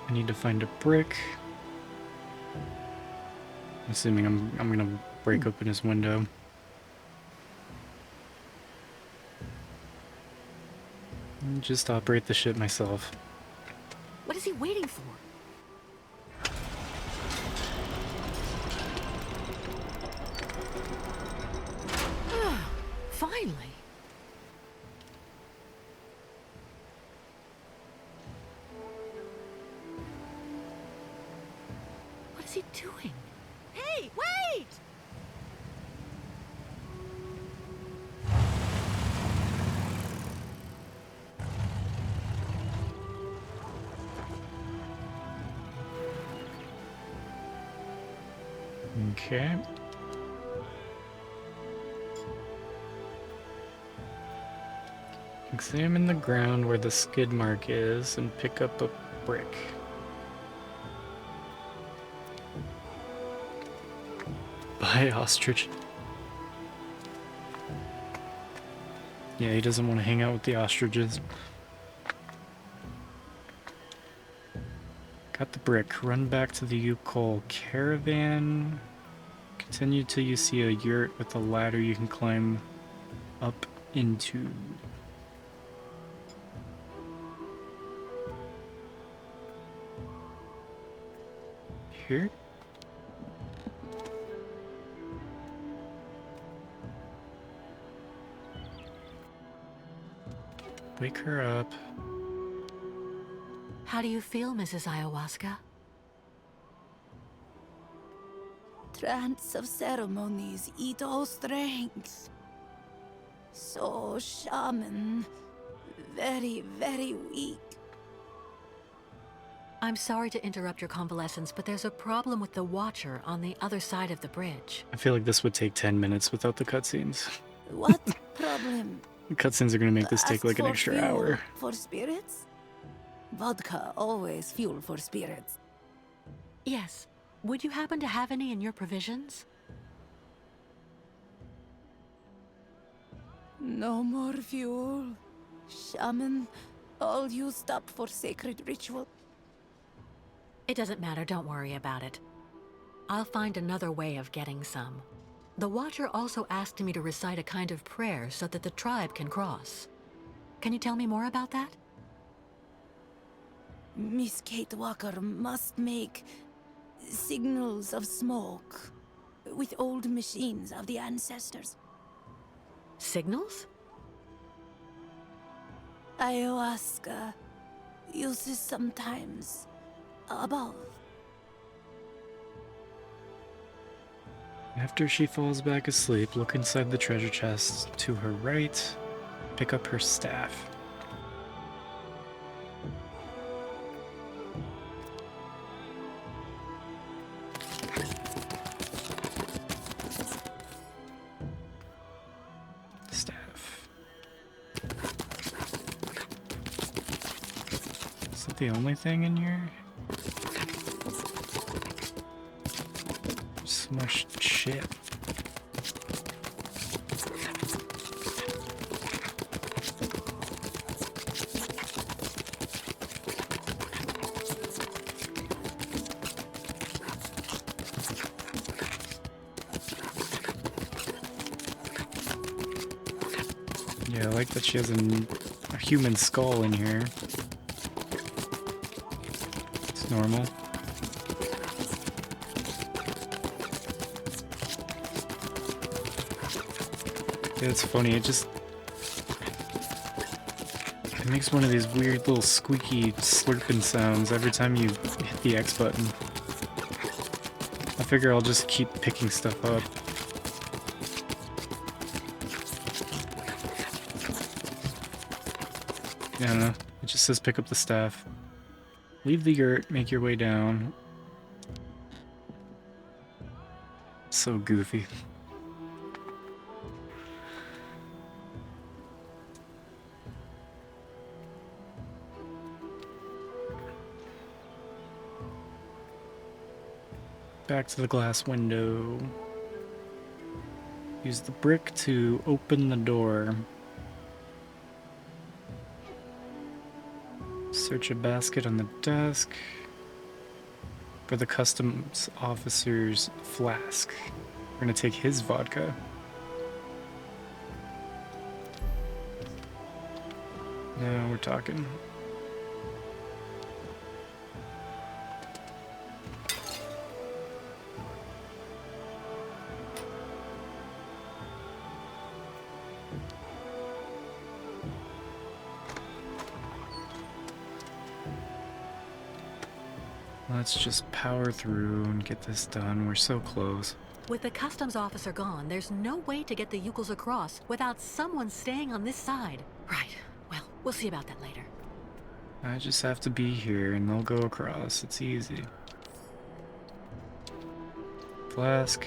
I need to find a brick. Assuming I'm gonna break open his window. And just operate the shit myself. What is he waiting for? Finally. What is he doing? Hey, wait! Okay. Examine the ground where the skid mark is and pick up a brick. Bye, ostrich. Yeah, he doesn't want to hang out with the ostriches. Got the brick. Run back to the Yukol caravan. Continue till you see a yurt with a ladder you can climb up into. Here? Wake her up. How do you feel, Mrs. Ayahuasca? Trance of ceremonies eat all strength. So, shaman, very, very weak. I'm sorry to interrupt your convalescence, but there's a problem with the Watcher on the other side of the bridge. I feel like this would take 10 minutes without the cutscenes. What problem? The cutscenes are gonna make this take Ask like an for extra fuel hour. For spirits? Vodka, always fuel for spirits. Yes. Would you happen to have any in your provisions? No more fuel. Shaman, all used up for sacred ritual. It doesn't matter, don't worry about it. I'll find another way of getting some. The Watcher also asked me to recite a kind of prayer so that the tribe can cross. Can you tell me more about that? Miss Kate Walker must make signals of smoke with old machines of the ancestors. Signals? Ayahuasca uses sometimes above. After she falls back asleep, look inside the treasure chest to her right. Pick up her staff. Staff. Is that the only thing in here? So much shit. Yeah, I like that she has a human skull in here. It's normal. It's funny, It makes one of these weird little squeaky slurping sounds every time you hit the X button. I figure I'll just keep picking stuff up. I don't know. It just says pick up the staff. Leave the yurt, make your way down. So goofy. Back to the glass window. Use the brick to open the door. Search a basket on the desk for the customs officer's flask. We're gonna take his vodka. Now we're talking. Let's just power through and get this done. We're so close. With the customs officer gone, there's no way to get the Yukos across without someone staying on this side. Right. Well, we'll see about that later. I just have to be here and they'll go across. It's easy. Flask.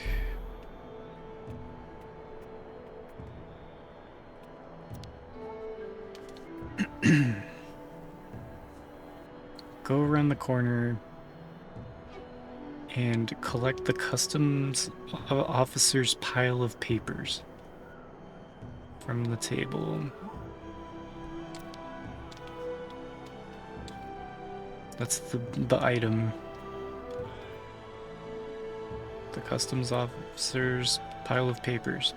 Go around the corner and collect the customs officer's pile of papers from the table. That's the item. The customs officer's pile of papers.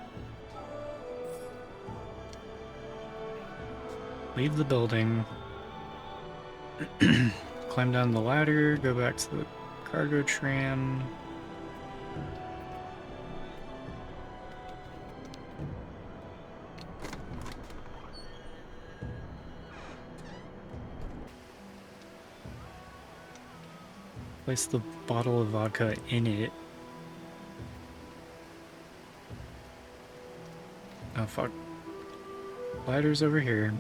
Leave the building. Climb down the ladder, go back to the cargo tram. Place the bottle of vodka in it. Oh fuck. Ladder's over here.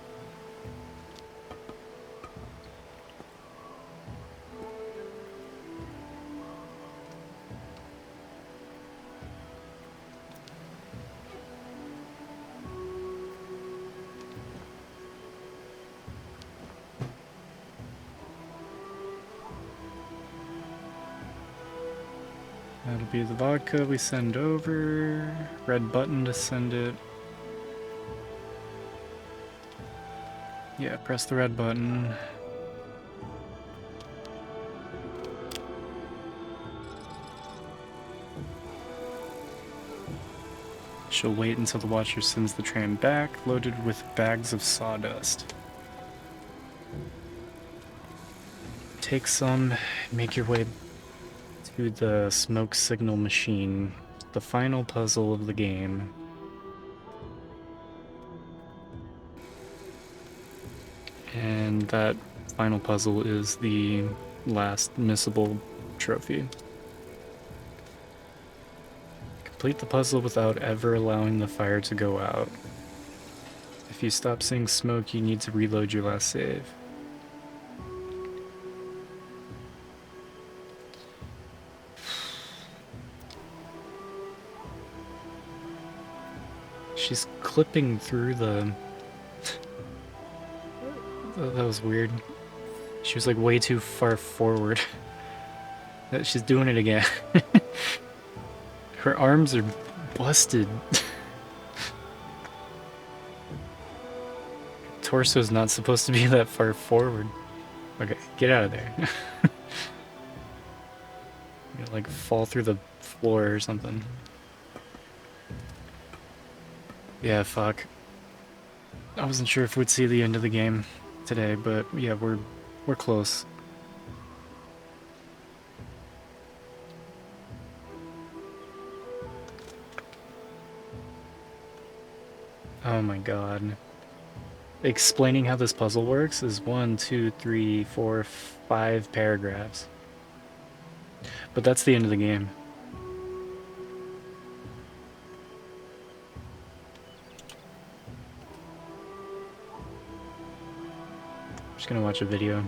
That'll be the vodka we send over. Red button to send it. Yeah, press the red button. She'll wait until the watcher sends the tram back, loaded with bags of sawdust. Take some, make your way to the smoke signal machine, the final puzzle of the game. And that final puzzle is the last missable trophy. Complete the puzzle without ever allowing the fire to go out. If you stop seeing smoke, you need to reload your last save. She's clipping through the... That was weird. She was like way too far forward. She's doing it again. Her arms are busted. Torso's not supposed to be that far forward. Okay, get out of there. You like fall through the floor or something. Yeah, fuck. I wasn't sure if we'd see the end of the game today, but yeah, we're close. Oh my god. explaining how this puzzle works is 1, 2, 3, 4, 5 paragraphs. But that's the end of the game. Just gonna watch a video.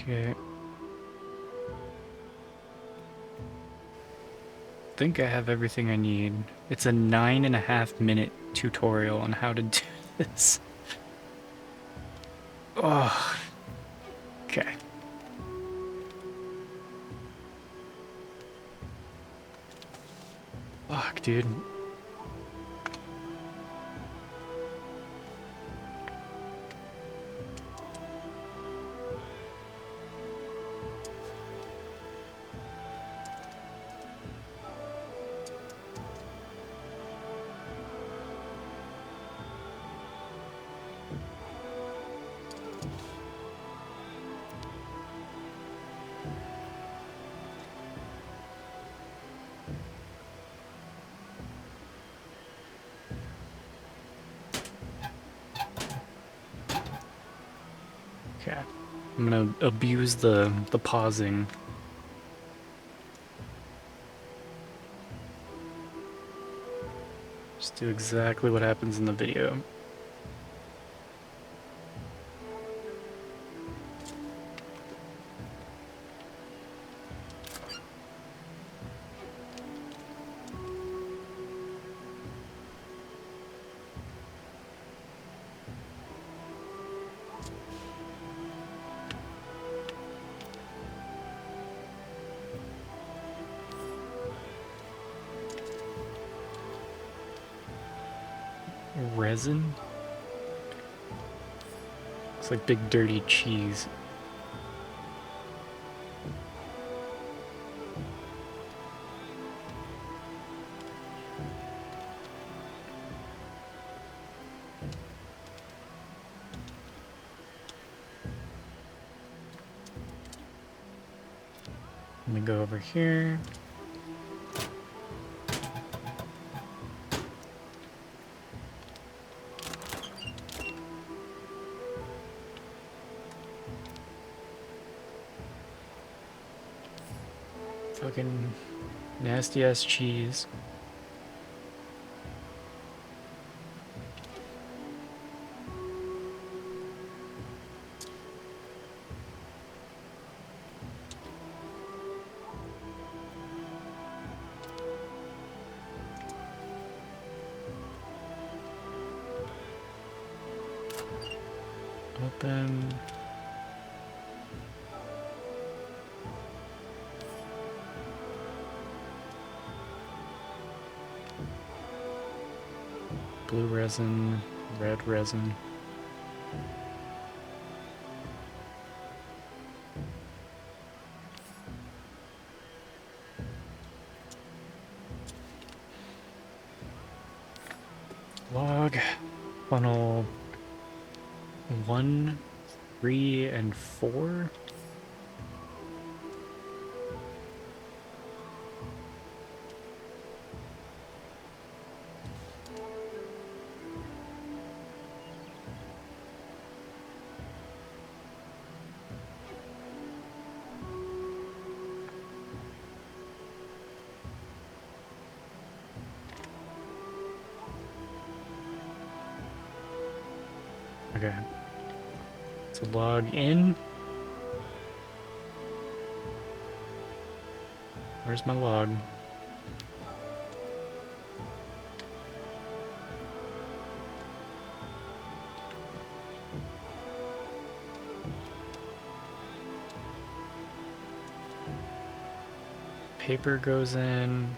Okay. I think I have everything I need. It's a 9.5-minute tutorial on how to do this. Oh. Okay. Fuck, dude. Okay. I'm gonna abuse the pausing. Just do exactly what happens in the video. Resin? Looks like big dirty cheese. Let me go over here. Fucking nasty ass cheese. Open. Blue resin, red resin. Log, funnel 1, 3, and 4. Okay. So log in. Where's my log? paper goes in.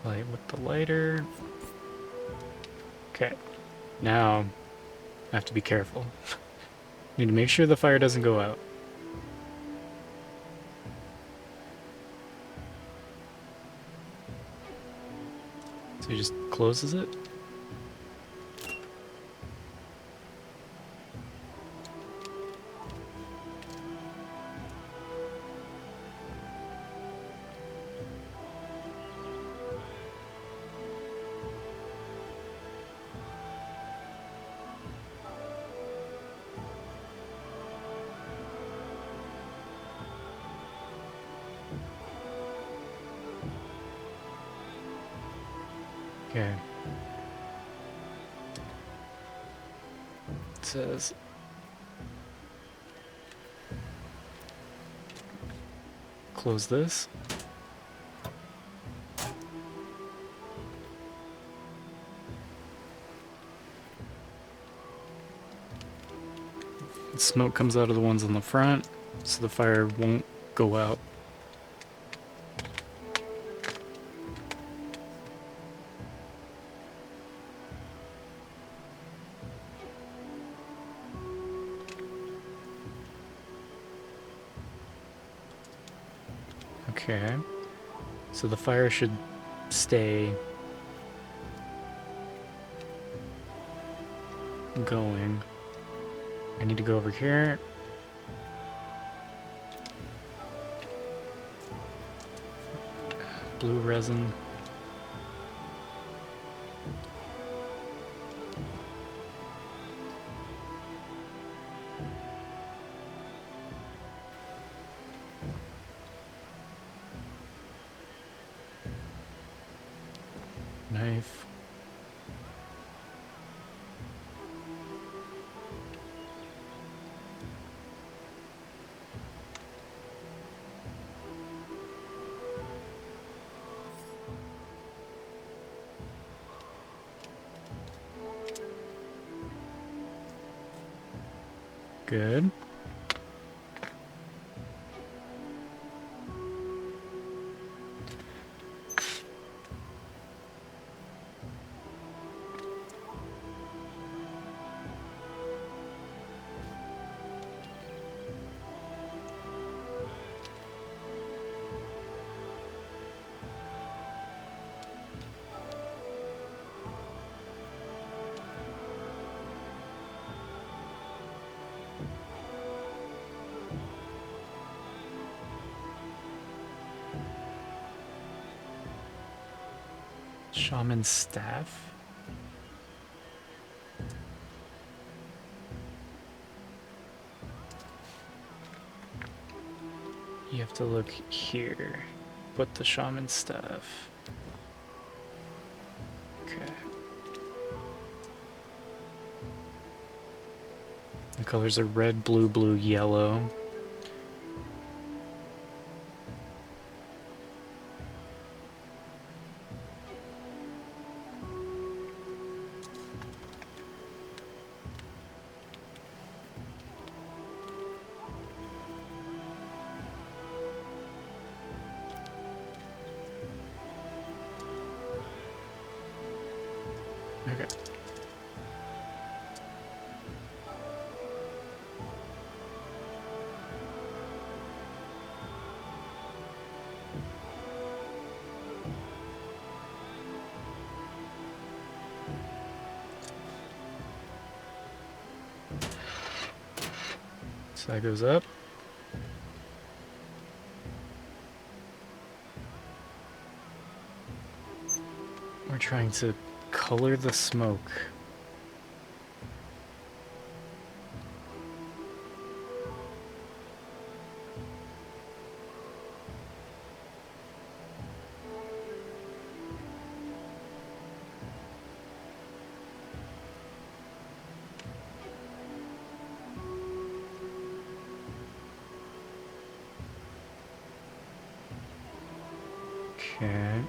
Light with the lighter. Okay, now I have to be careful. Need to make sure the fire doesn't go out. So he just closes it. Okay. It says close this. Smoke comes out of the ones on the front, so the fire won't go out. Okay, so the fire should stay going. I need to go over here. Blue resin. Knife. Good. Shaman's staff. You have to look here. Put the shaman's staff. Okay. The colors are red, blue, blue, yellow. Okay. So that goes up. We're trying to color the smoke. Okay.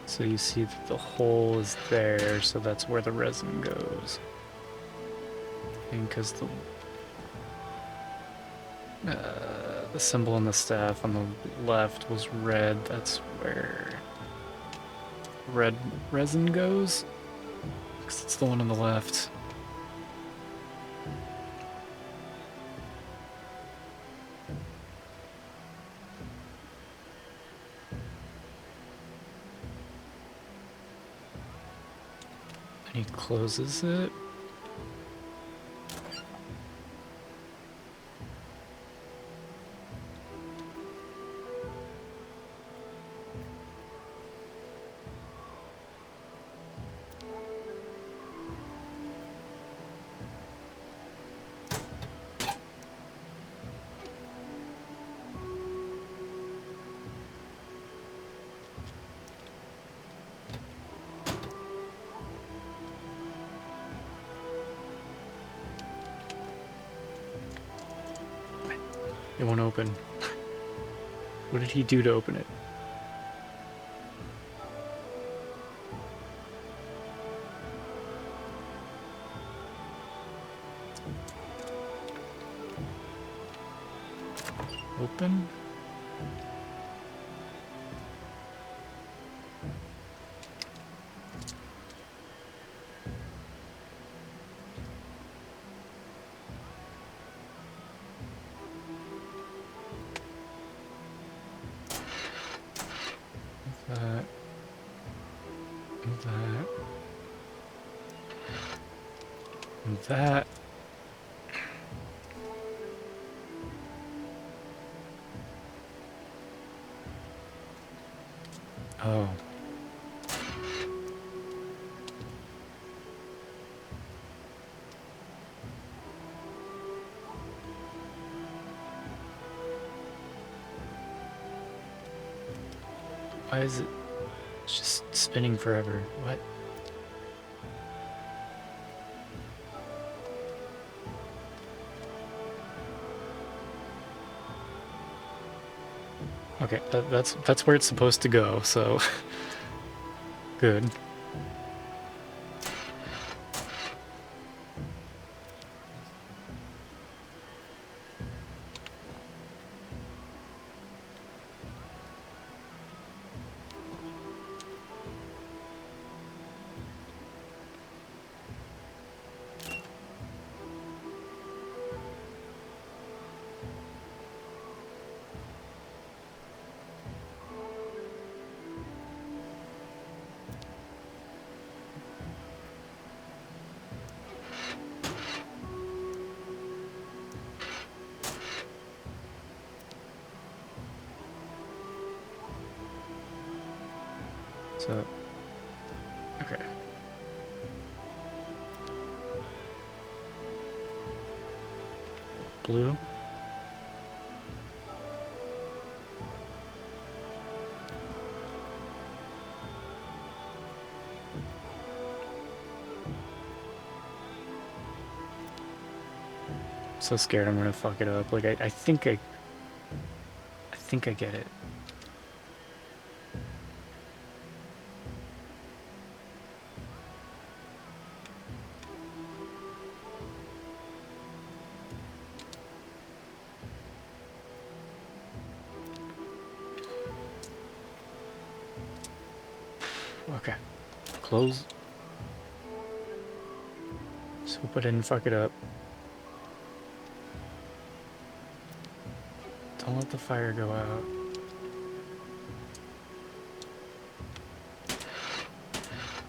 So you see that the hole is there, so that's where the resin goes. And because the symbol on the staff on the left was red, that's where red resin goes. Because it's the one on the left. And he closes it. It won't open. What did he do to open it? Open? That. That. And that. Oh. Why is it just spinning forever? What? Okay, that's where it's supposed to go, so good. So, okay. Blue. So scared I'm gonna fuck it up. Like I think I get it. Okay. Close. Just hope I didn't fuck it up. Don't let the fire go out.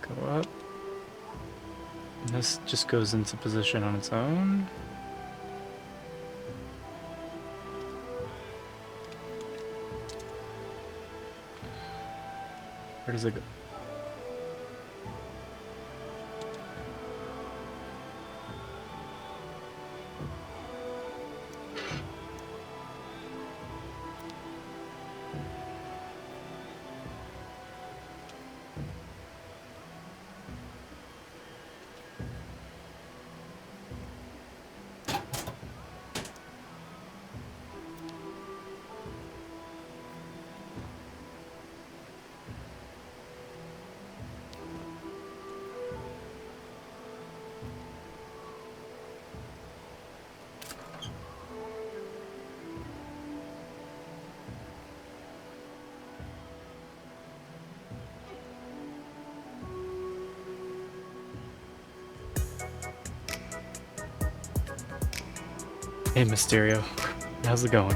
Go up. And this just goes into position on its own. Where does it go? Hey, Mysterio. How's it going?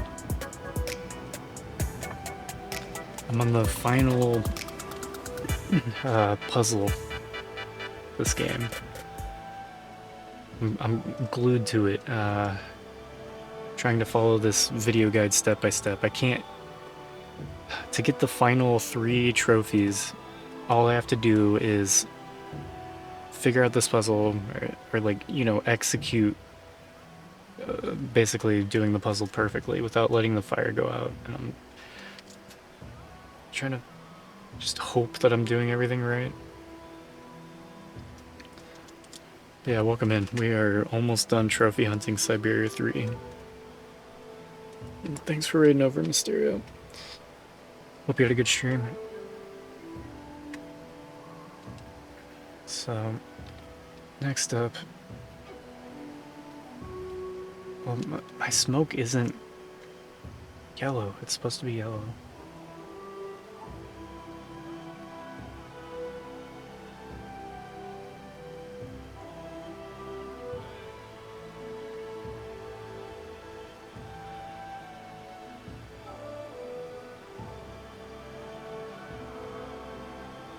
I'm on the final puzzle this game. I'm glued to it, trying to follow this video guide step by step. I can't... To get the final 3 trophies, all I have to do is figure out this puzzle, or like, you know, execute basically doing the puzzle perfectly without letting the fire go out. And I'm trying to just hope that I'm doing everything right. Yeah, welcome in. We are almost done trophy hunting Syberia 3. And thanks for raiding over, Mysterio. Hope you had a good stream. So, next up... Well, my smoke isn't yellow. It's supposed to be yellow.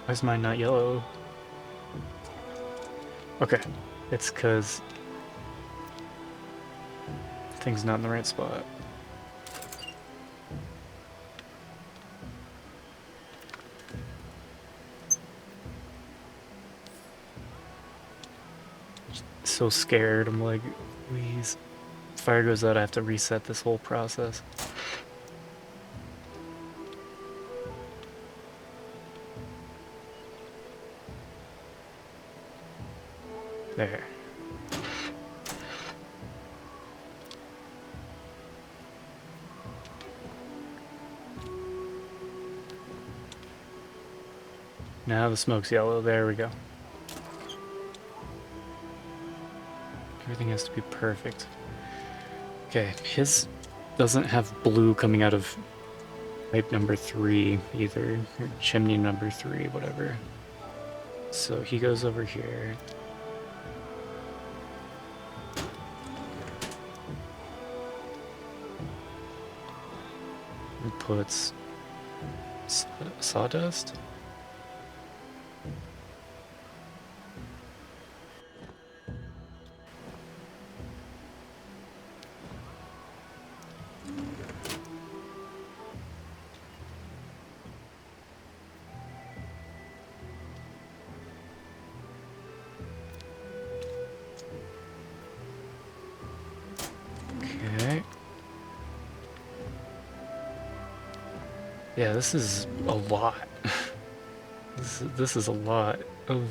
Why is mine not yellow? Okay, it's because thing's not in the right spot. So scared, I'm like, please. If fire goes out, I have to reset this whole process. There. Now the smoke's yellow. There we go. Everything has to be perfect. Okay, his doesn't have blue coming out of pipe number 3 either, or chimney number 3, whatever. So he goes over here. And puts sawdust? Okay. Yeah, this is a lot. This is a lot of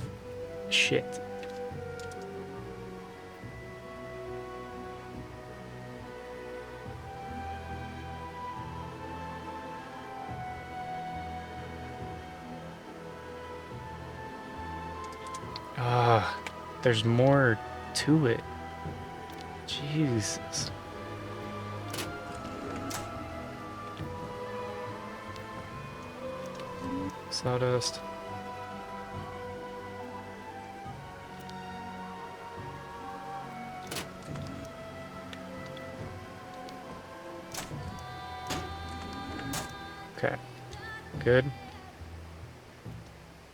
shit. Ah, there's more to it. Jesus. Sawdust. Okay, good.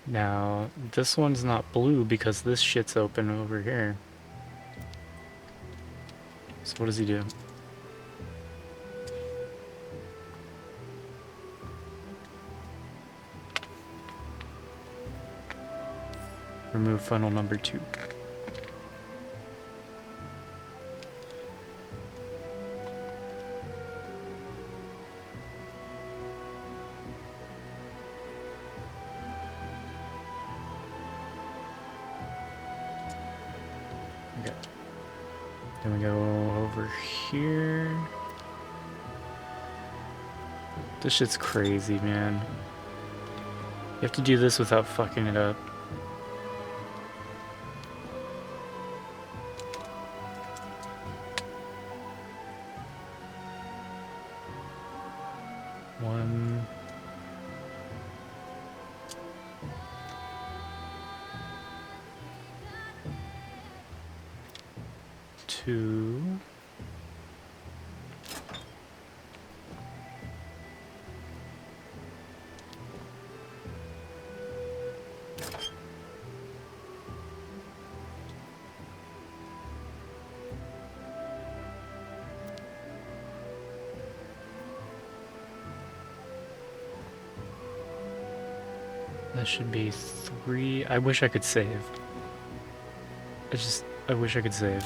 Now, this one's not blue because this shit's open over here. So what does he do? Remove funnel number 2. Okay. Then we go over here. This shit's crazy, man. You have to do this without fucking it up. One. Two. That should be 3. I wish I could save. I wish I could save.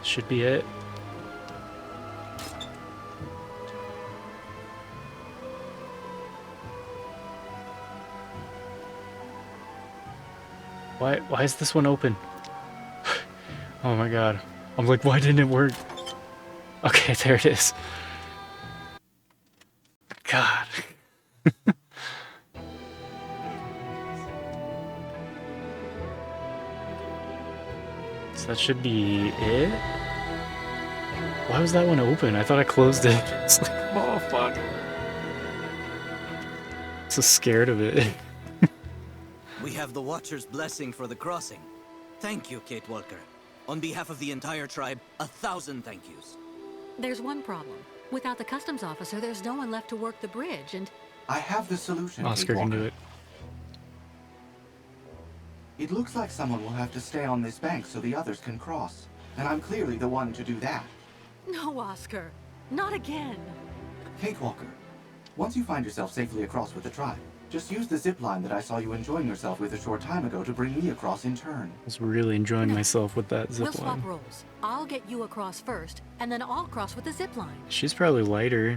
Should be it. Why is this one open? Oh my god. I'm like, why didn't it work? Okay, there it is. God. So that should be it? Why was that one open? I thought I closed it. It's like, oh fuck. So scared of it. We have the Watcher's blessing for the crossing. Thank you, Kate Walker. On behalf of the entire tribe, 1,000 thank yous. There's one problem. Without the customs officer, there's no one left to work the bridge, and... I have the solution, Oscar Kate can Walker. do it. It looks like someone will have to stay on this bank so the others can cross. And I'm clearly the one to do that. No, Oscar. Not again. Kate Walker, once you find yourself safely across with the tribe, just use the zip line that I saw you enjoying yourself with a short time ago to bring me across in turn. I was really enjoying myself with that We'll zip line. swap roles. I'll get you across first, and then I'll cross with the zip line. She's probably lighter.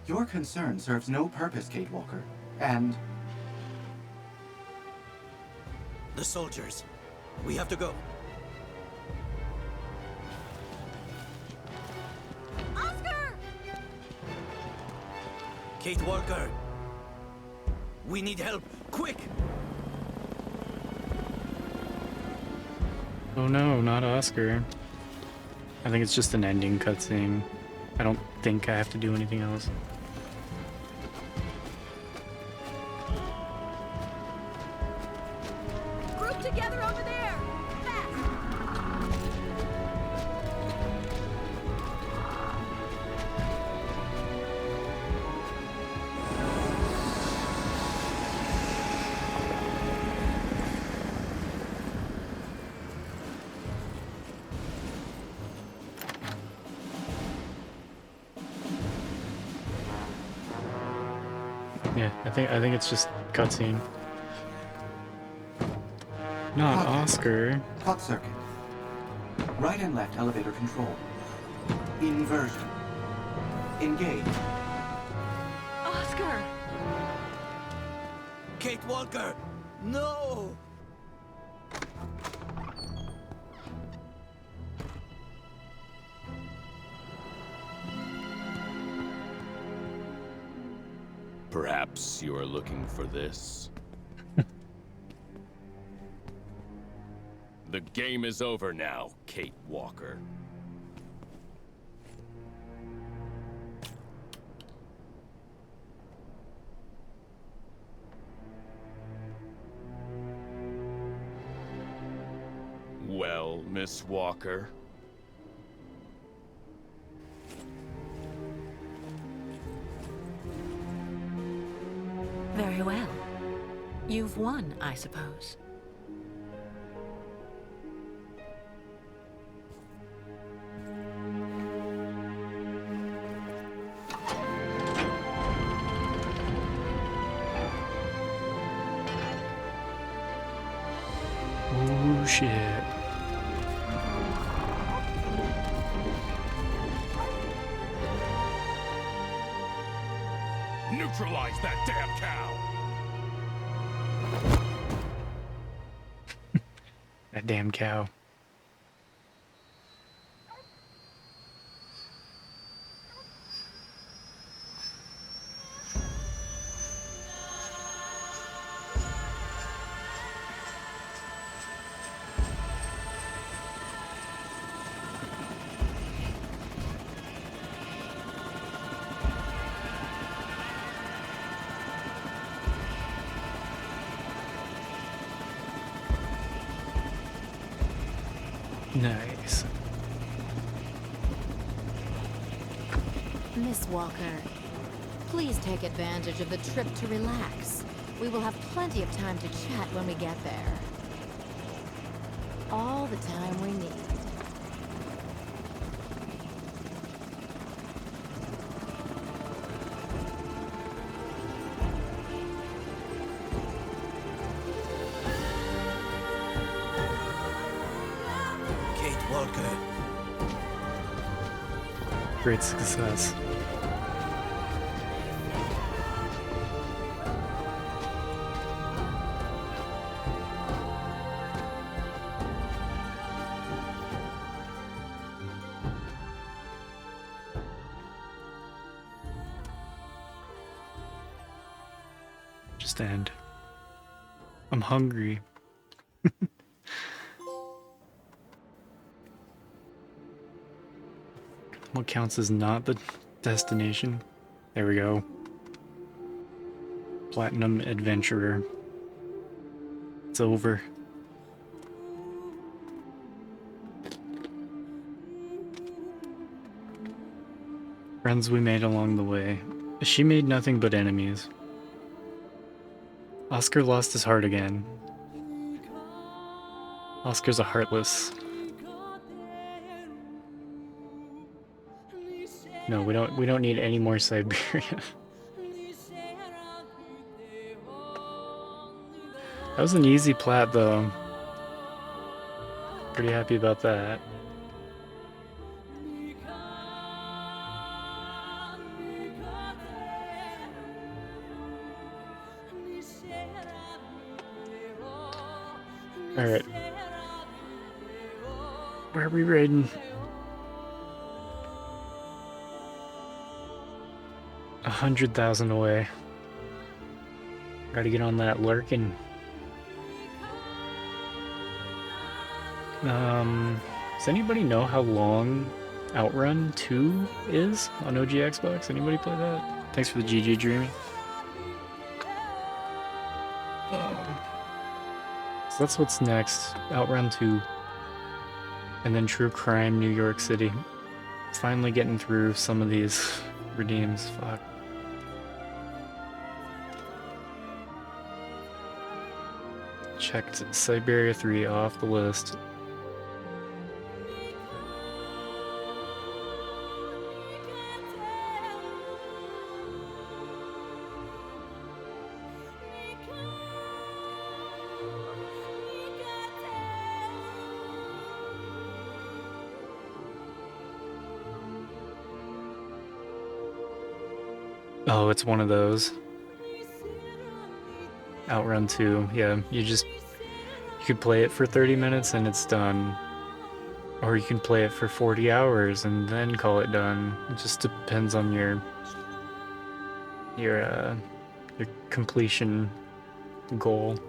Your concern serves no purpose, Kate Walker. And... The soldiers. We have to go. Oscar! Kate Walker. We need help. Quick! Oh no, not Oscar. I think it's just an ending cutscene. I don't think I have to do anything else. Group together over there! Fast! Yeah, I think it's just cutscene. Not Oscar. Cut circuit. Right and left elevator control. Inversion. Engage. Oscar! Kate Walker! No! Perhaps you are looking for this. The game is over now, Kate Walker. Well, Miss Walker. Very well. You've won, I suppose. Oh shit. Neutralize that damn cow! That damn cow. Nice. Miss Walker, please take advantage of the trip to relax. We will have plenty of time to chat when we get there. All the time we need. Kate Walker. Great success. Just end. I'm hungry. What counts as not the destination? There we go. Platinum Adventurer. It's over. Friends we made along the way. She made nothing but enemies. Oscar lost his heart again. Oscar's a heartless. No, we don't need any more Syberia. That was an easy plat though. Pretty happy about that. Alright. Where are we raiding? 100,000 away. Gotta get on that lurking. Does anybody know how long Outrun 2 is on OG Xbox? Anybody play that? Thanks for the GG Dreamy. So that's what's next. Outrun 2. And then True Crime New York City. Finally getting through some of these redeems. Fuck. Checked Syberia 3 off the list. Oh, it's one of those. Outrun 2, yeah, you could play it for 30 minutes and it's done. Or you can play it for 40 hours and then call it done. It just depends on your completion goal.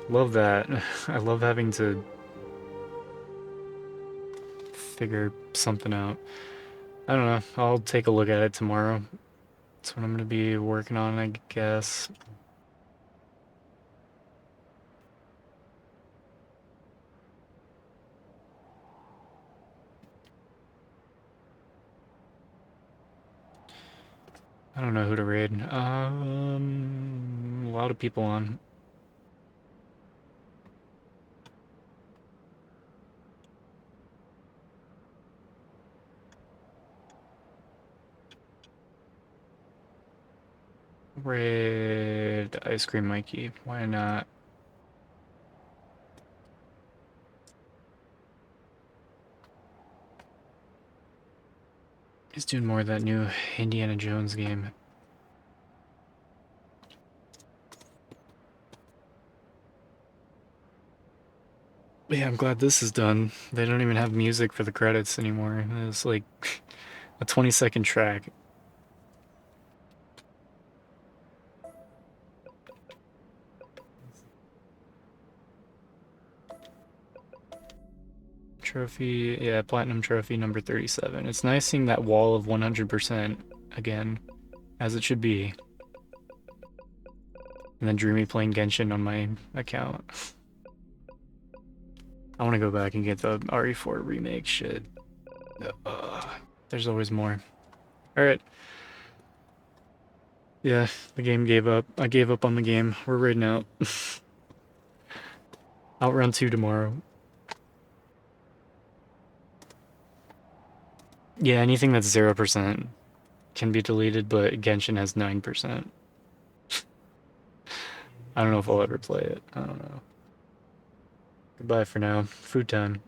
Love that. I love having to figure something out. I don't know, I'll take a look at it tomorrow. That's what I'm gonna be working on, I guess. I don't know who to raid. A lot of people on. Raid Ice Cream Mikey. Why not? He's doing more of that new Indiana Jones game. Yeah, I'm glad this is done. They don't even have music for the credits anymore. It's like a 20-second track. Trophy, yeah, Platinum Trophy number 37. It's nice seeing that wall of 100% again, as it should be. And then Dreamy playing Genshin on my account. I want to go back and get the RE4 remake shit. There's always more. Alright. Yeah, the game gave up. I gave up on the game. We're raiding out. Outrun 2 tomorrow. Yeah, anything that's 0% can be deleted, but Genshin has 9%. I don't know if I'll ever play it. I don't know. Goodbye for now. Food time.